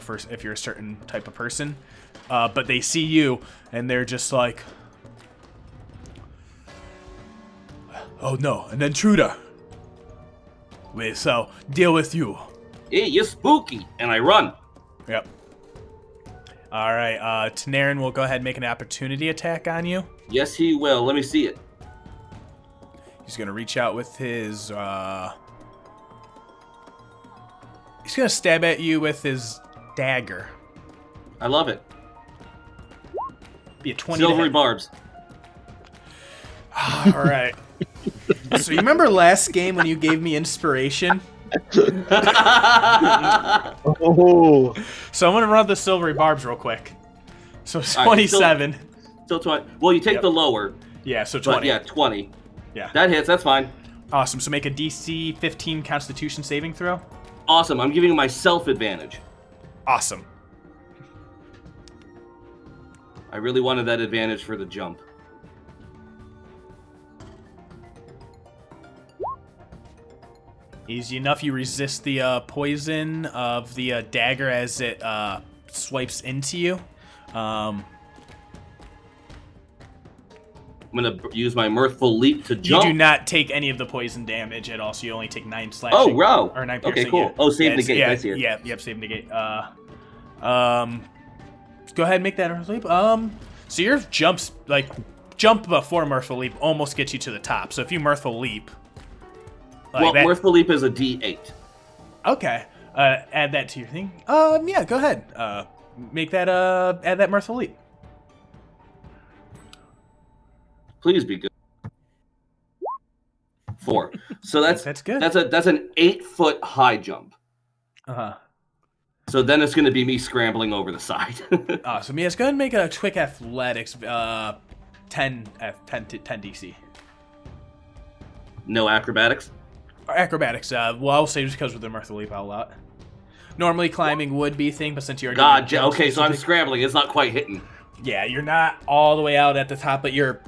For if you're a certain type of person, but they see you and they're just like, oh no, an intruder. So deal with you. Hey, you're spooky, and I run. Yep. All right, Tanarin will go ahead and make an opportunity attack on you. Yes, he will. Let me see it. He's gonna reach out with his. He's gonna stab at you with his dagger. I love it. Be a 20. Silvery barbs. All right. So you remember last game when you gave me inspiration? Oh. So I'm gonna run the silvery barbs real quick. So 27. Still 20. Well, you take the lower. Yeah, so 20. But yeah, 20. Yeah. That hits. That's fine. Awesome. So make a DC 15 Constitution saving throw. Awesome. I'm giving myself advantage. Awesome. I really wanted that advantage for the jump. Easy enough. You resist the poison of the dagger as it swipes into you. I'm going to use my mirthful leap to jump. You do not take any of the poison damage at all, so you only take 9 slashing. Oh, wow. Or 9 piercing. Okay, cool. Yeah. Oh, save negate. Yeah, I see it. Yep, save negate. Go ahead and make that leap. So your jump before mirthful leap almost gets you to the top. So if you mirthful leap, mirthful leap is a D8. Okay. Add that to your thing. Yeah, go ahead. Make that add that mirthful leap. Please be good. 4. So that's good. That's an 8-foot high jump. Uh-huh. So then it's going to be me scrambling over the side. Awesome. Yes, go ahead and make a quick athletics 10 DC. No acrobatics? Acrobatics. Well, I'll say just because with the mirthful leap I'll allow it. Normally climbing would be a thing, but since you already okay, so I'm scrambling. It's not quite hitting. Yeah, you're not all the way out at the top, but you're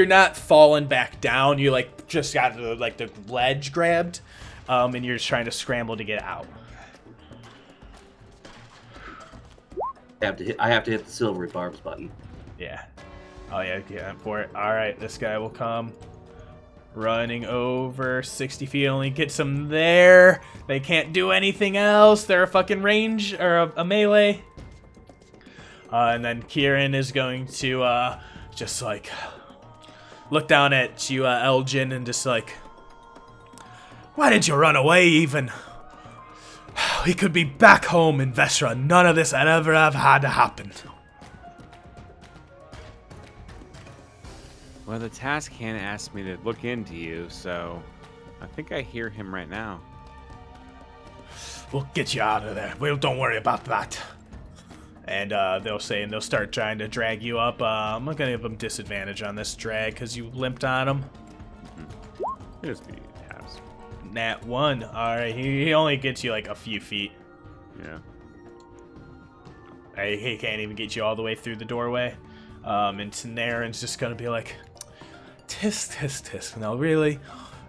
not falling back down. You just got the ledge grabbed, and you're just trying to scramble to get out. I have to hit the silvery barbs button. Yeah. Oh yeah, for it. All right, this guy will come running over 60 feet. Only gets them there. They can't do anything else. They're a fucking range or a melee. And then Kieran is going to just look down at you, Aljin, and just why didn't you run away even? We could be back home in Vestra. None of this had ever have had to happen. Well, the task hand asked me to look into you, so I think I hear him right now. We'll get you out of there. Don't worry about that. And they'll start trying to drag you up. I'm not gonna give them disadvantage on this drag because you limped on them. Here's the tabs. Nat 1. All right, he only gets you a few feet. Yeah. He can't even get you all the way through the doorway. And Tanarin's just gonna be like, tisk, tisk, tisk. No, really?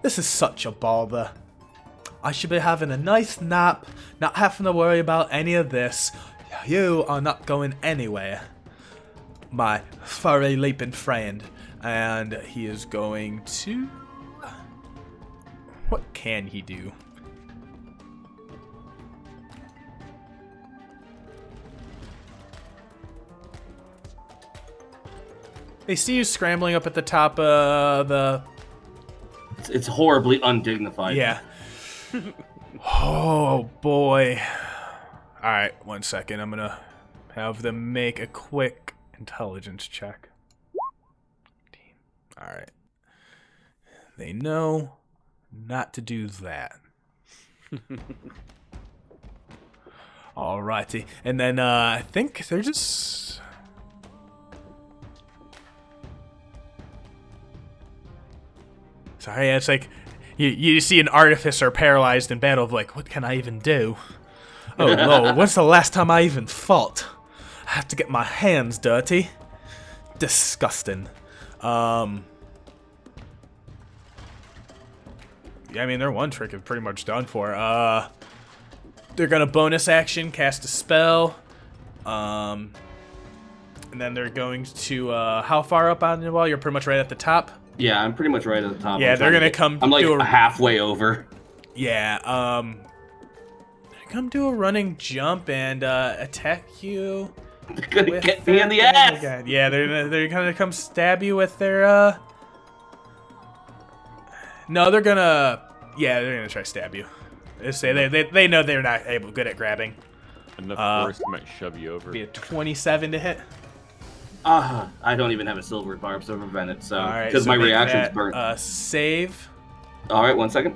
This is such a bother. I should be having a nice nap, not having to worry about any of this. You are not going anywhere, my furry leaping friend. And he is going to... What can he do? They see you scrambling up at the top of the... It's horribly undignified. Yeah. Oh, boy. All right, 1 second. I'm going to have them make a quick intelligence check. All right. They know not to do that. Alrighty. And then I think they're just... Sorry, it's like you see an artificer paralyzed in battle of like, what can I even do? Oh no, when's the last time I even fought? I have to get my hands dirty. Disgusting. Yeah, I mean, their one trick is pretty much done for. They're gonna bonus action, cast a spell. And then they're going to, how far up on the wall? You're pretty much right at the top. Yeah, I'm pretty much right at the top. Yeah, they're gonna come. I'm like halfway over. Yeah, come do a running jump and attack you. They're gonna get me in the ass. Yeah, they're gonna come stab you with their. No, they're gonna. Yeah, they're gonna try to stab you. They know they're not good at grabbing. Enough force might shove you over. Be a 27 to hit. I don't even have a silver barb, so prevent it. So because so my reaction's burnt. Save. All right, 1 second.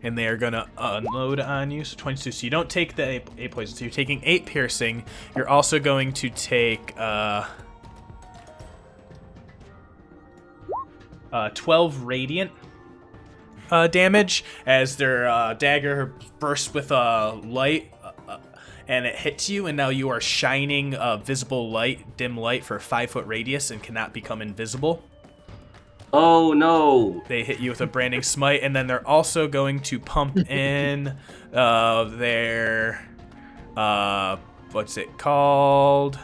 And they are gonna unload on you. So 22. So you don't take the 8 poison. So you're taking 8 piercing. You're also going to take 12 radiant damage as their dagger bursts with light and it hits you, and now you are shining visible light, dim light for a 5-foot radius and cannot become invisible. Oh no! They hit you with a branding smite, and then they're also going to pump in their what's it called?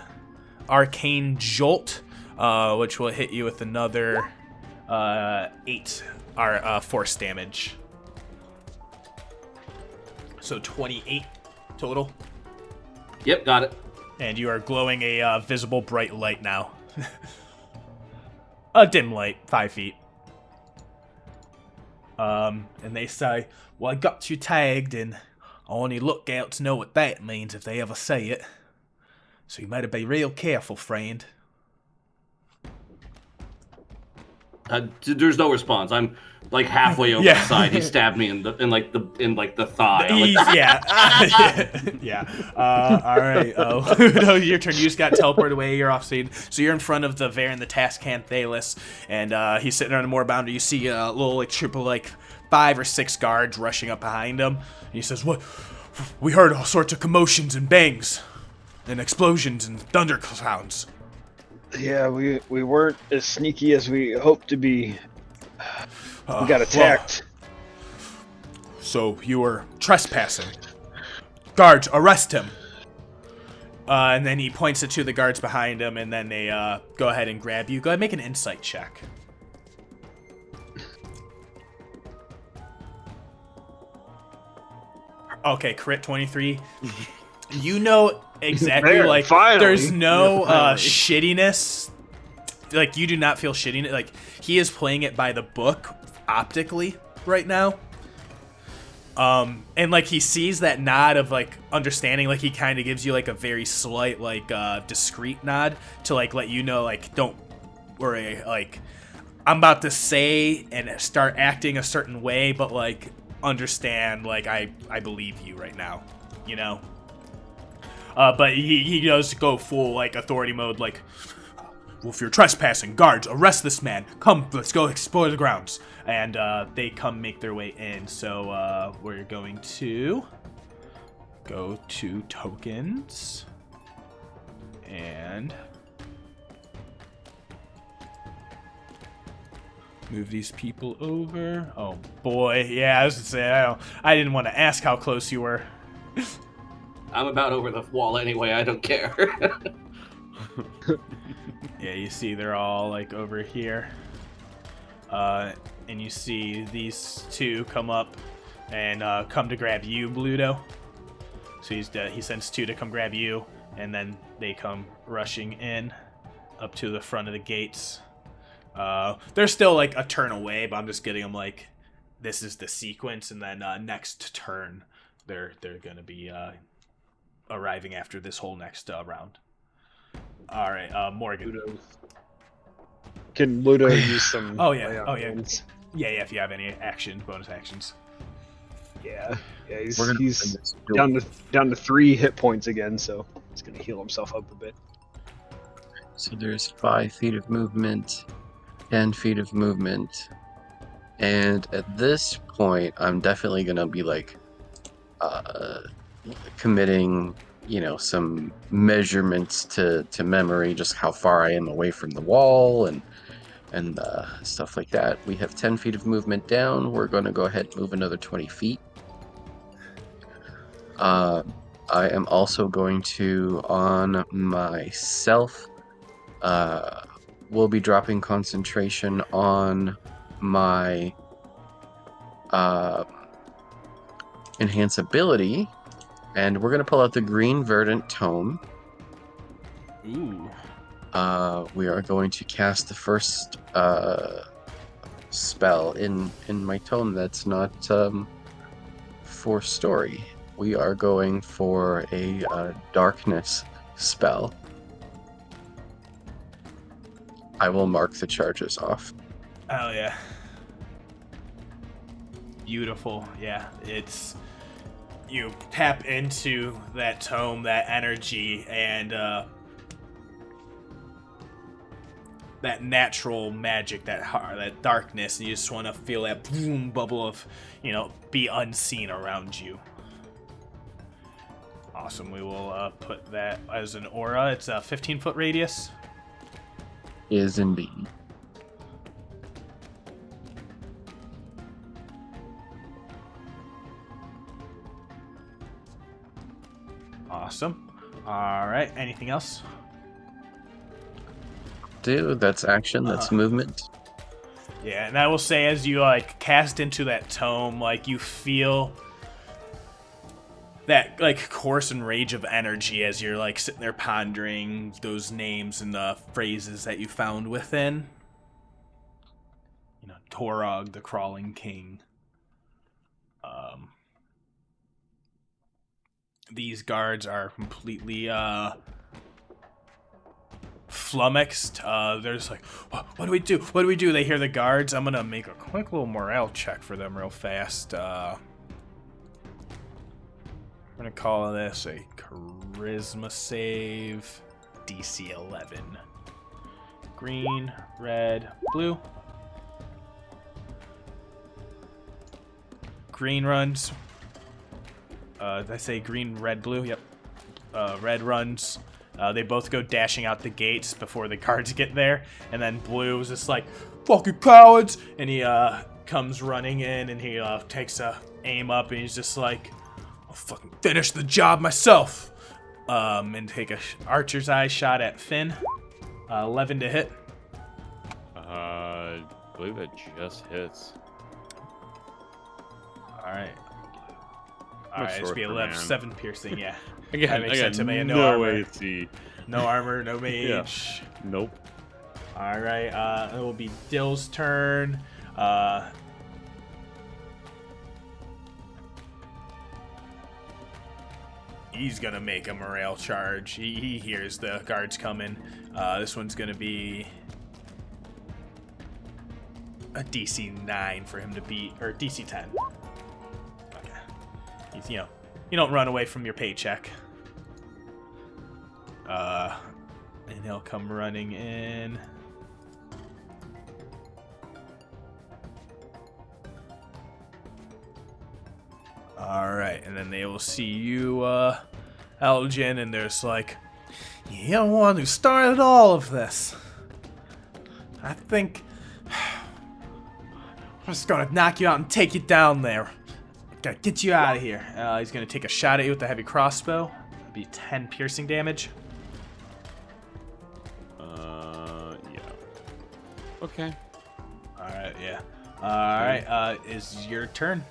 Arcane Jolt, which will hit you with another 8 force damage. So 28 total. Yep, got it. And you are glowing a visible bright light now. A dim light, 5 feet. And they say, well, I got you tagged, and I only lookouts know what that means if they ever say it. So you better be real careful, friend. There's no response. I'm like halfway over the side. He stabbed me in the thigh. Yeah. All right. Ludo, your turn. You just got teleported away. You're off scene. So you're in front of the Varen, the Tascant Thalis, and he's sitting on a moorbounder. You see a little troop of 5 or 6 guards rushing up behind him. And he says, "What? We heard all sorts of commotions and bangs, and explosions and thunder sounds." Yeah, we weren't as sneaky as we hoped to be. We got attacked. Well, so you were trespassing. Guards, arrest him. And then he points it to the guards behind him, and then they go ahead and grab you. Go ahead and make an insight check. Okay, crit 23. You know exactly, There, finally. there's no shittiness. You do not feel shittiness. He is playing it by the book optically right now. And he sees that nod of understanding. He kind of gives you a very slight discreet nod to let you know don't worry. I'm about to say and start acting a certain way, but understand I believe you right now, you know. But he does go full authority mode. Well, if you're trespassing, guards, arrest this man. Come, let's go explore the grounds. And they come make their way in. So we're going to go to tokens and move these people over. Oh boy, yeah, I was gonna say I didn't want to ask how close you were. I'm about over the wall anyway. I don't care. Yeah, you see they're all over here. And you see these two come up and come to grab you, Ludo. So he sends 2 to come grab you, and then they come rushing in up to the front of the gates. They're still like a turn away, but I'm just getting them like this is the sequence, and then next turn they're gonna be arriving after this whole next round. All right, Morgen. Can Ludo use some? Oh yeah, lay on oh yeah, hands? yeah. If you have any bonus actions. Yeah. He's We're gonna open this door. down to 3 hit points again, so he's gonna heal himself up a bit. So there's 5 feet of movement, 10 feet of movement, and at this point, I'm definitely gonna be like committing, some measurements to memory, just how far I am away from the wall and stuff like that. We have 10 feet of movement down. We're going to go ahead and move another 20 feet. I am also going to, on myself, will be dropping concentration on my enhance ability, and we're going to pull out the green verdant tome. Ooh. We are going to cast the first spell in my tome that's not for story. We are going for a darkness spell. I will mark the charges off. Oh yeah. Beautiful. Yeah, you tap into that tome, that energy, and that natural magic, that darkness, and you just want to feel that boom bubble of, be unseen around you. Awesome. We will put that as an aura. It's a 15-foot radius. Is indeed. Awesome. All right. Anything else? That's action. That's movement. Yeah, and I will say, as you cast into that tome, you feel that course and rage of energy as you're sitting there pondering those names and the phrases that you found within. Torog, the Crawling King. These guards are completely flummoxed. They're just like, what do we do? What do we do? They hear the guards. I'm gonna make a quick little morale check for them real fast. I'm gonna call this a charisma save, DC 11. Green, red, blue. Green runs. Did I say green, red, blue? Yep. Red runs. They both go dashing out the gates before the guards get there. And then blue is just like, fucking cowards! And he comes running in, and he takes a aim up, and he's just like, I'll fucking finish the job myself! And take a archer's eye shot at Finn. 11 to hit. I believe it just hits. Alright. Alright, it's be 11, 7 piercing, yeah. Again, that makes sense to me. no armor. AC. No armor, no mage. Yeah. Nope. Alright, it will be Dill's turn. He's gonna make a morale charge. He hears the guards coming. This one's gonna be a DC 9 for him to beat, or DC 10. Okay. He's, you don't run away from your paycheck. And he'll come running in. Alright, and then they will see you, Aljin, and there's like, you're the one who started all of this. I think I'm just gonna knock you out and take you down there. Gotta get you out of here. He's gonna take a shot at you with the heavy crossbow. That'd be 10 piercing damage. Yeah. Okay. Alright, yeah. Alright, is your turn.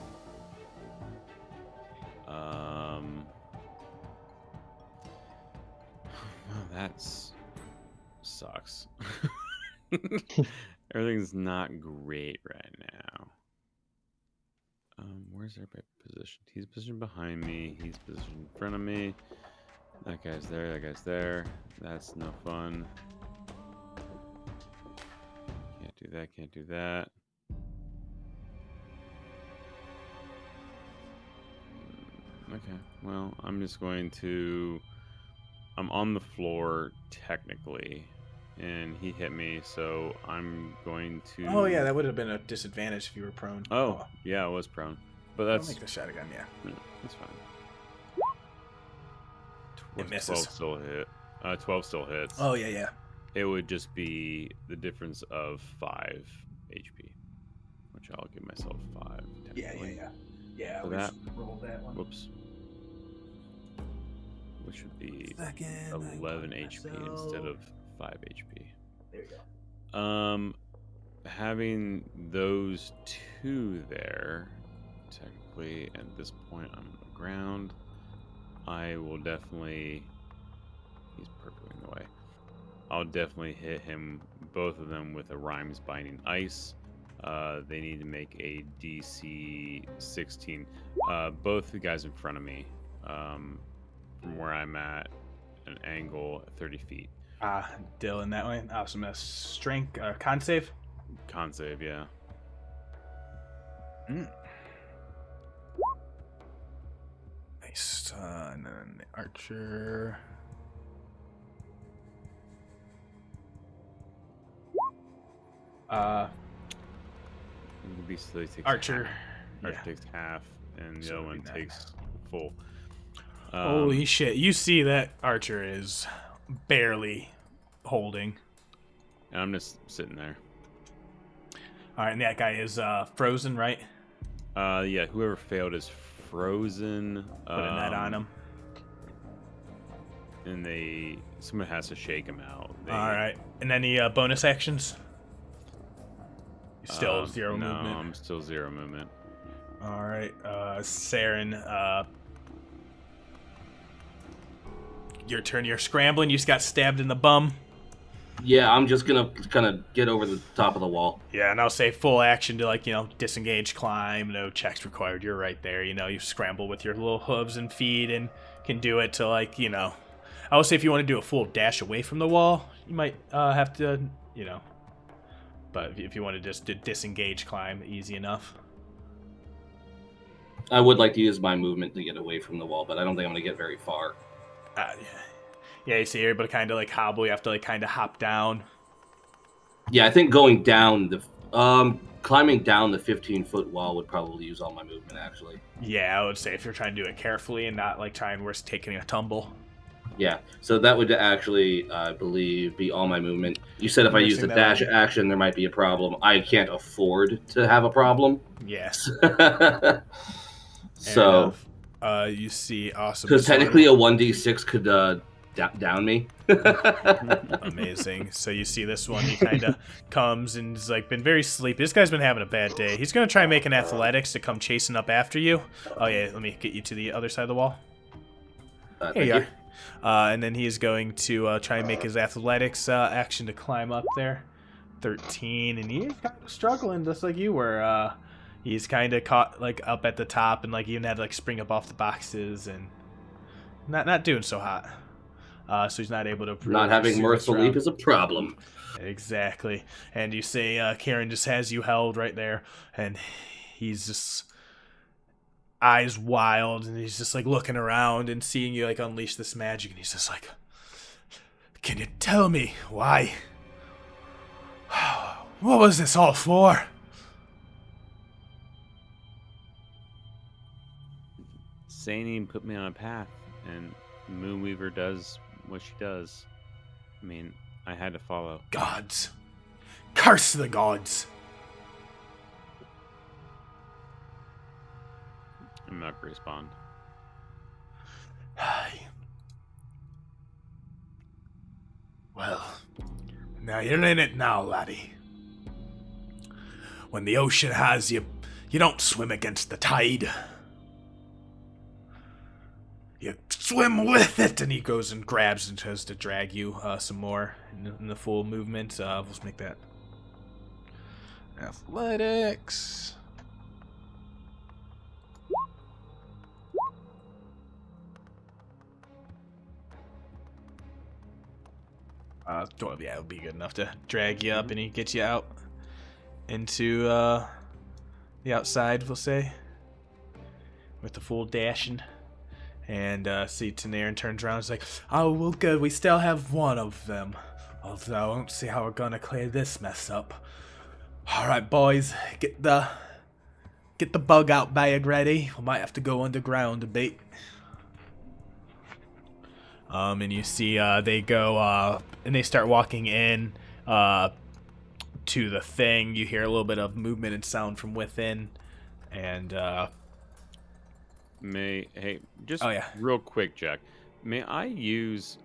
Everything's not great right now. Where's everybody positioned? He's positioned behind me. He's positioned in front of me. That guy's there. That guy's there. That's no fun. Can't do that. Can't do that. Okay. Well, I'm just going to... I'm on the floor, technically. And he hit me, so I'm going to... Oh, yeah, that would have been a disadvantage if you were prone. Oh, yeah, I was prone. But I'll that's... make the shot again, yeah. That's fine. It misses. 12 still hit. 12 still hits. Oh, yeah. It would just be the difference of 5 HP, which I'll give myself 5. Technically. Yeah, So we that... just rolled that one. Whoops. Which would be Second, 11 HP instead of 5 HP. There you go. Having those two there, technically at this point I'm on the ground. I will definitely... He's perfectly in the way. I'll definitely hit him, both of them, with a Rhymes Binding Ice. They need to make a DC 16. Both the guys in front of me, from where I'm at, an angle at 30 feet. Dylan that way. Awesome. Strength, con save? Con save, yeah. Nice. And then the archer. Beast takes Archer. Half. Archer takes half, and the So other one it'd be takes full. Holy shit. You see that archer is barely holding. And I'm just sitting there. Alright, and that guy is frozen, right? Yeah, whoever failed is frozen. Put a net on him. And someone has to shake him out. Alright. And any bonus actions? Still zero no, movement. I'm still 0 movement. Alright, Saeryn, your turn. You're scrambling. You just got stabbed in the bum. Yeah, I'm just gonna kind of get over the top of the wall. Yeah, and I'll say full action to disengage, climb. No checks required. You're right there. You scramble with your little hooves and feet and can do it to I would say if you want to do a full dash away from the wall, you might have to, But if you want to just disengage, climb, easy enough. I would like to use my movement to get away from the wall, but I don't think I'm gonna get very far. Yeah, you see you're able to kind of hobble. You have to kind of hop down. Yeah, I think going down climbing down the 15-foot wall would probably use all my movement, actually. Yeah, I would say if you're trying to do it carefully and not trying risk taking a tumble. Yeah, so that would actually, I believe, be all my movement. You said if I use the dash action, there might be a problem. I can't afford to have a problem. Yes. So, you see, awesome. because technically a 1d6 could down me. Amazing. So you see this one, he kind of comes and has been very sleepy. This guy's been having a bad day. He's going to try and make an athletics to come chasing up after you. Oh yeah, let me get you to the other side of the wall. Here you are. And then he's going to try and make his athletics action to climb up there. 13, and he's kind of struggling just like you were. He's kind of caught up at the top and even had to spring up off the boxes and not doing so hot. So he's not able to. Not having mirthful leap is a problem. Exactly. And you say Karen just has you held right there, and he's just eyes wild, and he's just looking around and seeing you unleash this magic, and he's just can you tell me why? What was this all for? Saeryn put me on a path, and Moonweaver does what she does. I mean, I had to follow. Gods. Curse the gods. I'm not going to respond. Well, now you're in it now, laddie. When the ocean has you, you don't swim against the tide. You swim with it, and he goes and grabs and tries to drag you some more in the full movement. Let's make that athletics. It'll be good enough to drag you up, and he gets you out into the outside, we'll say, with the full dashing. And see, Tanarin turns around and is like, "Oh, well, good. We still have one of them. Although I don't see how we're gonna clear this mess up. All right, boys, get the bug out bag ready. We might have to go underground a bit." And you see they go and they start walking in to the thing. You hear a little bit of movement and sound from within, and real quick, Jack, may I use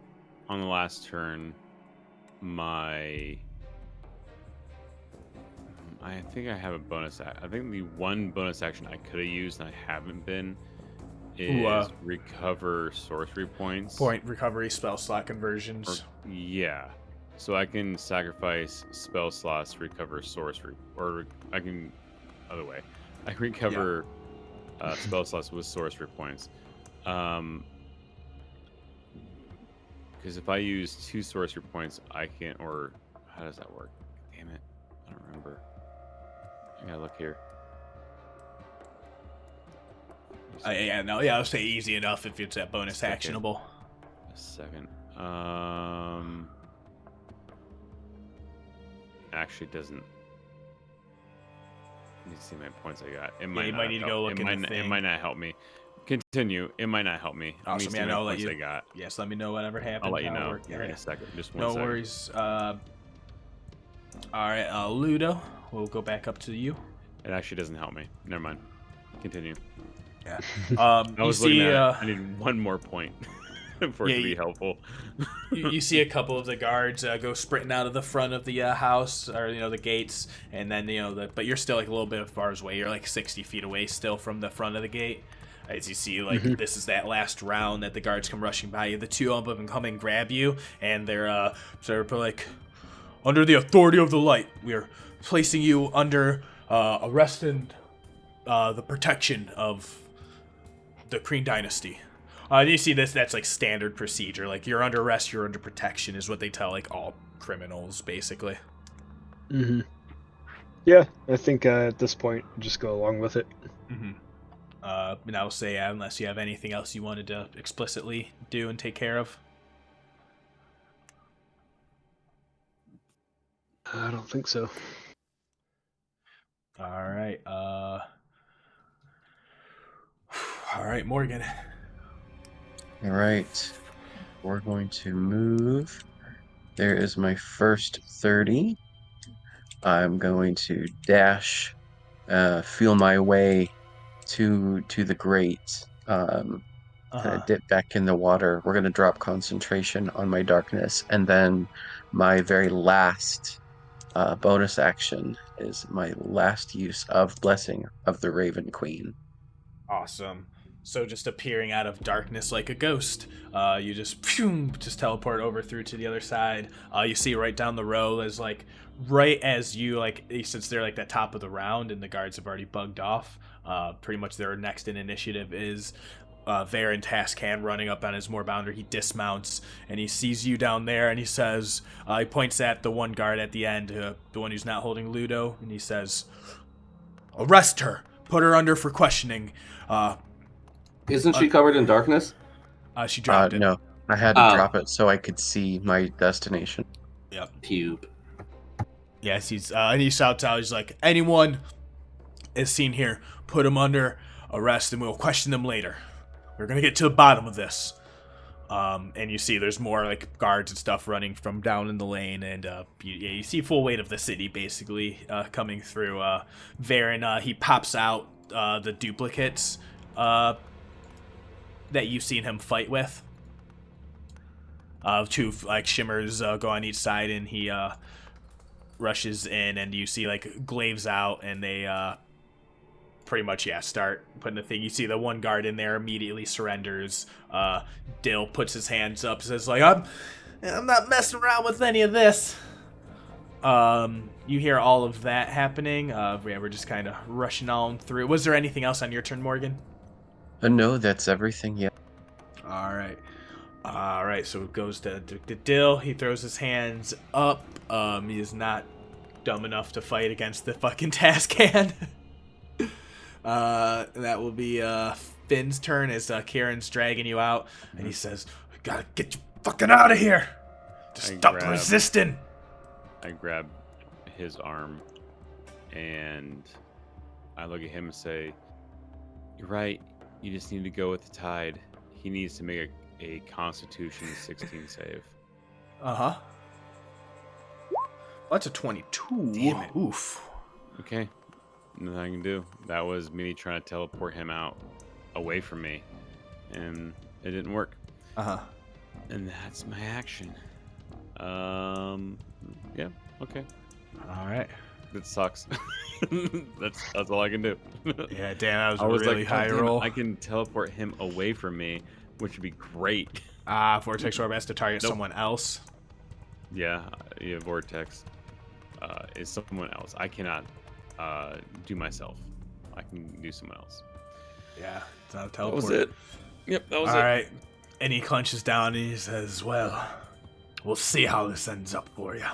on the last turn I think I have a bonus. I think the one bonus action I could have used and I haven't been is recover sorcery points. Point recovery spell slot conversions. So I can sacrifice spell slots to recover sorcery, or I can other way. I can recover spell slots with sorcery points. Because if I use 2 sorcery points, I can. Or how does that work? Damn it, I don't remember. I gotta look here. I'll say easy enough if it's that bonus actionable. A second. Actually doesn't. Let me see my points I got. It might you might need to go look in the thing. It might not help me. Continue. It might not help me. Awesome, let me see I'll let you. I got. Yes, let me know whatever happens. I'll let you know in a second. Just one no second. No worries. All right, Ludo, we'll go back up to you. It actually doesn't help me. Never mind. Continue. Yeah. I was looking at it. I need one more point for it to be helpful. you see a couple of the guards go sprinting out of the front of the house, or the gates, and then but you're still like a little bit far away. You're like 60 feet away still from the front of the gate. As you see, this is that last round that the guards come rushing by you. The 2 of them come and grab you, and they're sort of like, "Under the authority of the light, we are placing you under arrest and the protection of the Kreen dynasty." You see this, that's like standard procedure. Like, you're under arrest, you're under protection, is what they tell like all criminals, basically. Mm-hmm. Yeah, I think at this point, just go along with it. Mm-hmm. And I will say, unless you have anything else you wanted to explicitly do and take care of. I don't think so. All right. All right, Morgan. All right. We're going to move. There is my first 30. I'm going to dash, feel my way to the grate, kind of dip back in the water. We're going to drop concentration on my darkness, and then my very last bonus action is my last use of Blessing of the Raven Queen. Awesome. So just appearing out of darkness like a ghost, you just teleport over through to the other side. You see right down the row as right as you since they're like the top of the round and the guards have already bugged off. Pretty much their next in initiative is Varen Tascan running up on his moorbounder. He dismounts and he sees you down there and he says, he points at the one guard at the end, the one who's not holding Ludo, and he says, "Arrest her, put her under for questioning." Isn't she covered in darkness? She dropped it. No, I had to drop it so I could see my destination. Yep. Pube. Yes, and he shouts out, he's like, "Anyone is seen here, put them under arrest and we'll question them later. We're going to get to the bottom of this." And you see there's more guards and stuff running from down in the lane, and you see full weight of the city basically coming through. Varen, he pops out the duplicates that you've seen him fight with. 2 shimmers go on each side, and he rushes in, and you see glaives out, and they pretty much, yeah, start putting the thing. You see the one guard in there immediately surrenders. Dill puts his hands up, says like, I'm not messing around with any of this. You hear all of that happening. Yeah, we're just kind of rushing on through. Was there anything else on your turn, Morgan? No, that's everything. Yeah. All right. So it goes to Dill. He throws his hands up. He is not dumb enough to fight against the fucking Tascan. That will be Finn's turn as Kieran's dragging you out, and he says, "We gotta get you fucking out of here. Just stop resisting." I grab his arm and I look at him and say, "You're right. You just need to go with the tide. He needs to make a Constitution 16 save." Uh-huh. Well, that's a 22. Damn it. Oof. Okay. Nothing I can do. That was me trying to teleport him out away from me. And it didn't work. Uh-huh. And that's my action. Yeah, okay. All right. It sucks. that's all I can do. Yeah, damn, that was I a was really like, high "God damn it, roll. I can teleport him away from me, which would be great." Vortex Orb has to target Nope. someone else. Yeah, Vortex is someone else. I cannot do myself. I can do someone else. Yeah, it's not a That teleport. was it. Yep, that was All it. right. And he clenches down and he says, "Well, we'll see how this ends up for you."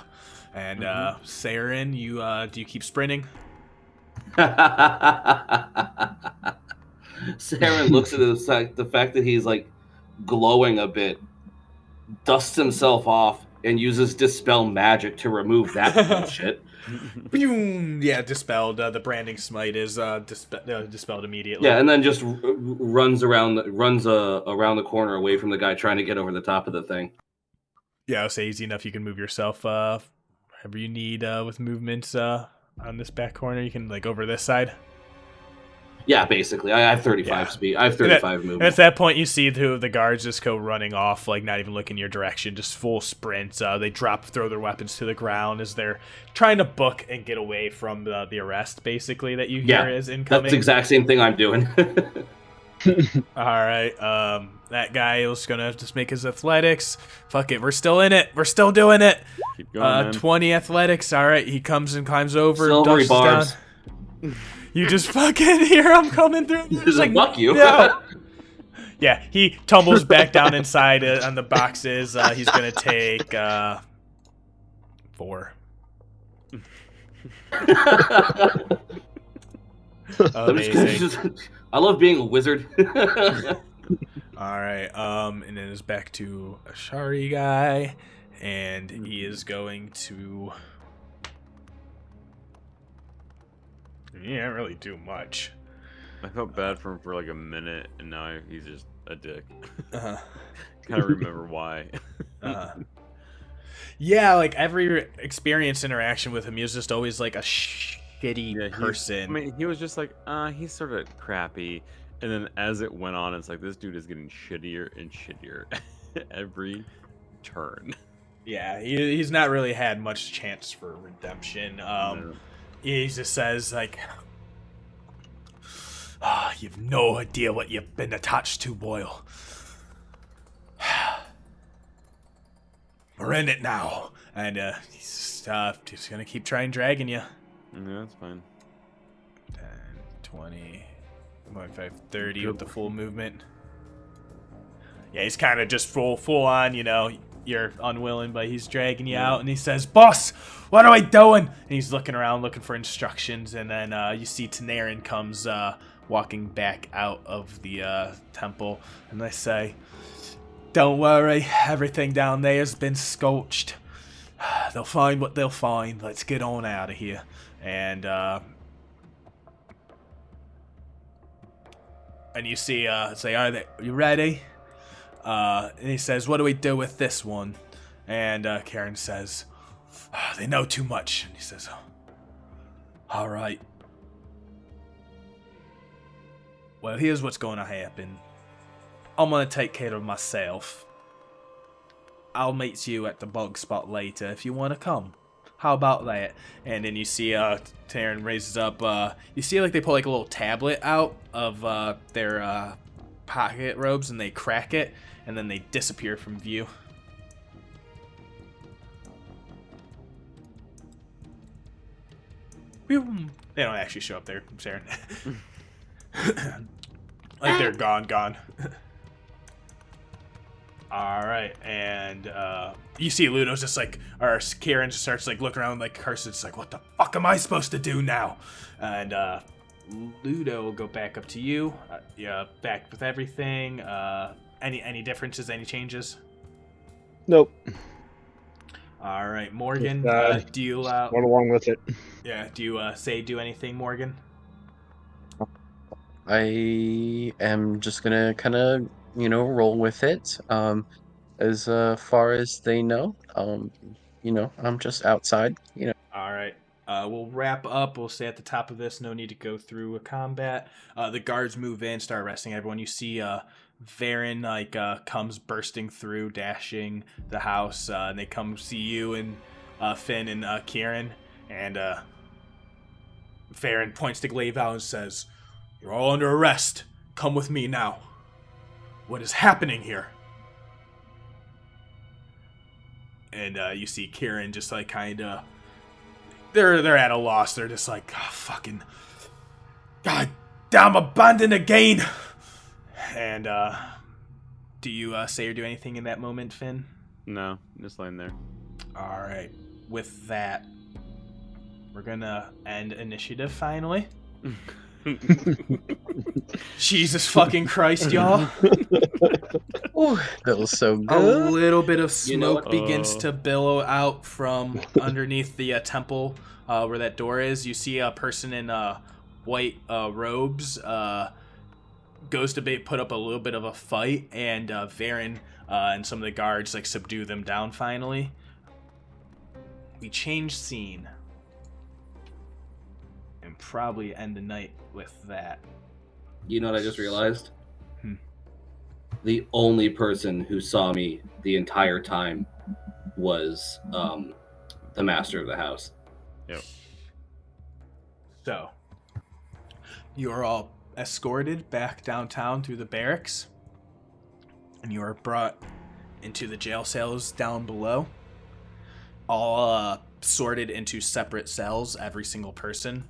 And Saeryn, you do you keep sprinting? Saeryn looks at the fact that he's like glowing a bit, dusts himself off, and uses Dispel Magic to remove that bullshit. Boom! Yeah, dispelled. The branding smite is dispelled immediately. Yeah, and then just runs around the corner away from the guy trying to get over the top of the thing. Yeah, I'll say easy enough. You can move yourself wherever you need with movements on this back corner. You can like over this side. Yeah, basically. I have 35 Yeah. speed. I have 35 And movement. at that point, you see two of the guards just go running off, like not even looking your direction, just full sprint. They throw their weapons to the ground as they're trying to book and get away from the arrest, basically, that you hear is incoming. That's the exact same thing I'm doing. All right, that guy was gonna just make his athletics. Fuck it, we're still in it. We're still doing it. Keep going, man. 20 athletics. All right, he comes and climbs over. Silvery Dushes barbs. down. You just fucking hear him coming through. He's like, fuck you. No. Yeah, he tumbles back down inside on the boxes. He's gonna take 4. Amazing. I love being a wizard. All right, and then it's back to a Shari guy, and he is going to. He didn't really do much. I felt bad for him for like a minute, and now he's just a dick. Uh-huh. Kind of remember why. Yeah, like every experience interaction with him, he was just always like a shitty person. I mean, he was just like, he's sort of crappy. And then as it went on, it's like, this dude is getting shittier and shittier every turn. Yeah, he's not really had much chance for redemption. No. He just says, like, you've no idea what you've been attached to, Boyle. We're in it now. And he's just going to keep trying dragging you. Yeah, that's fine. 10, 20, 25, 30 with the full movement. Yeah, he's kind of just full on, you know. You're unwilling, but he's dragging you out, and he says, "Boss, what am I doing?" And he's looking around, looking for instructions, and then you see Tanarin comes walking back out of the temple, and they say, "Don't worry, everything down there has been scorched. They'll find what they'll find. Let's get on out of here." And you see, say, "Are you ready?" And he says, "What do we do with this one?" And Karen says, "They know too much." And he says, "All right. Well, here's what's going to happen. I'm going to take care of myself. I'll meet you at the bug spot later if you want to come." How about that? And then you see Taryn raises up. You see like they pull like a little tablet out of their pocket robes and they crack it, and then they disappear from view. They don't actually show up there, Saeryn. Like they're gone. All right, and you see Ludo's just like, or Karen just starts like looking around like Carson's like, what the fuck am I supposed to do now? And Ludo will go back up to you. Yeah, back with everything. Any differences? Any changes? Nope. All right, Morgen. Do you going along with it? Yeah. Do you do anything, Morgen? I am just gonna kind of, roll with it. As far as they know, I'm just outside. All right. We'll wrap up. We'll stay at the top of this. No need to go through a combat. The guards move in, start arresting everyone. You see Varen comes bursting through, dashing the house, and they come see you and Finn and Kieran. And Varen points to Glaive and says, "You're all under arrest. Come with me now. What is happening here?" And you see Kieran just like kind of. They're at a loss. They're just like, oh, fucking, god damn, abandoned again. And do you say or do anything in that moment, Finn? No, just laying there. All right. With that, we're gonna end initiative finally. Jesus fucking Christ, y'all. Ooh, that was so A good. little bit of smoke begins to billow out from underneath the temple where that door is. You see a person in white robes goes to put up a little bit of a fight, and Varen and some of the guards like subdue them down finally. We change scene and probably end the night with that. You know what I just realized? The only person who saw me the entire time was the master of the house. Yep. So, you're all escorted back downtown through the barracks, and you are brought into the jail cells down below, all sorted into separate cells, every single person.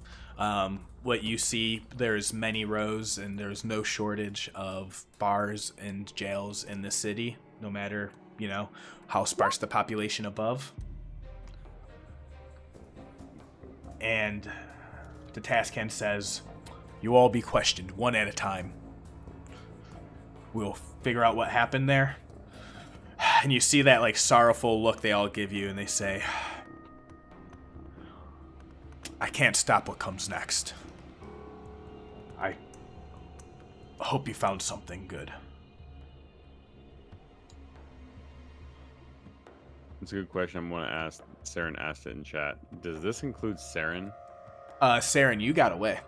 What you see, there's many rows, and there's no shortage of bars and jails in the city, no matter, how sparse the population above. And the task hand says, you all be questioned one at a time. We'll figure out what happened there. And you see that like sorrowful look they all give you, and they say, I can't stop what comes next. I hope you found something good. It's a good question. I'm going to ask. Saeryn asked it in chat. Does this include Saeryn? Saeryn, you got away.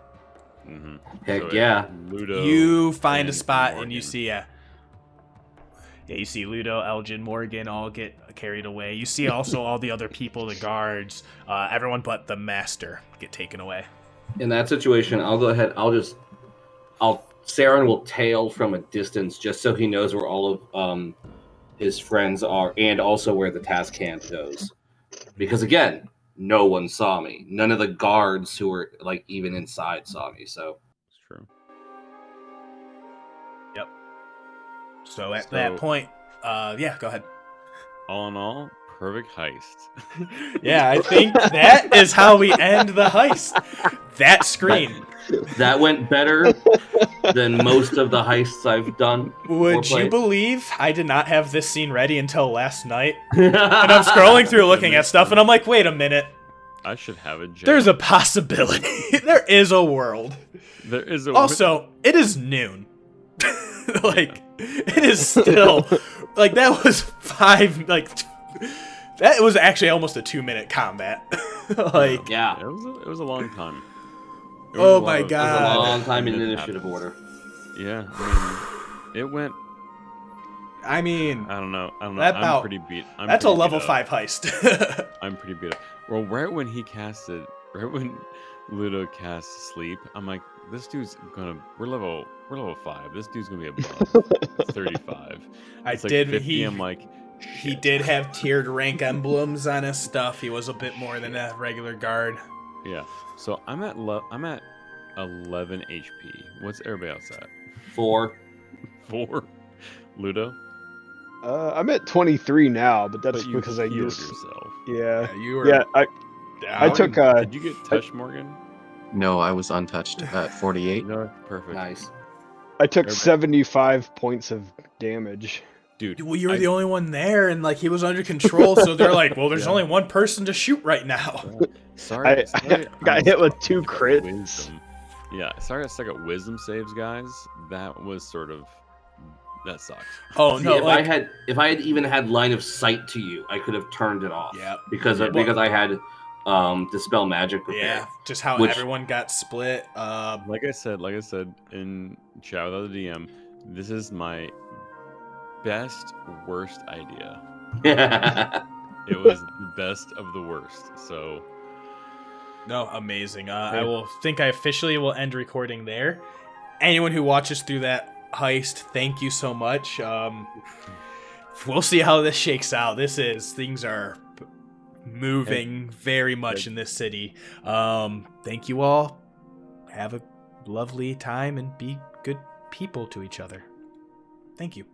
Mm-hmm. Heck yeah. Ludo. You find a spot Morgen. and you see you see Ludo, Aljin, Morgen all get carried away. You see also all the other people, the guards, everyone but the master get taken away. In that situation, I'll go ahead. Saeryn will tail from a distance just so he knows where all of his friends are, and also where the task hand goes. Because again, no one saw me. None of the guards who were like even inside saw me. So It's true. Yep. So at that point, go ahead. All in all, perfect heist. Yeah, I think that is how we end the heist. That screen. that went better than most of the heists I've done. Would you believe I did not have this scene ready until last night? And I'm scrolling through looking at stuff, and I'm like, wait a minute. I should have a joke. There's a possibility. There is a world. There is a Also, it is noon. Like, it is still... Like, that was that was actually almost a 2-minute combat. Like... Yeah. It was a long time. Oh my It was god. a long time in initiative order. Yeah, it went. I mean... I don't know. That I'm pretty beat. That's a level 5 heist. I'm pretty good. Well, right when Ludo cast sleep, I'm like, this dude's we're level 5. This dude's gonna be above 35. It's like 50. I'm like, he shit. did have tiered rank emblems on his stuff. He was a bit more than a regular guard. Yeah. So I'm at 11 HP. What's everybody else at? 4. 4. Ludo. I'm at 23 now, but that's But you because I healed used. yourself. Yeah. You were Yeah. I down. took. Did you get touched, Morgan? No, I was untouched at 48. No. Perfect. Nice. I took Everybody- 75 points of damage. Dude. Well, you were the only one there, and like he was under control, so they're like, "Well, there's Yeah. only one person to shoot right now." Sorry. I got hit with 2 crits. Wisdom. Yeah. Sorry, I suck at wisdom saves, guys. That was sort of. That sucked. Oh See, no! if I had even had line of sight to you, I could have turned it off. Yeah. Because I had dispel magic prepared. Yeah, just how Which- everyone got split. Like I said in chat with other DM, this is my best worst idea. It was the best of the worst. So No, amazing. I officially will end recording there. Anyone who watches through that heist, thank you so much. We'll see how this shakes out. Things are moving very much in this city. Thank you all. Have a lovely time and be good people to each other. Thank you.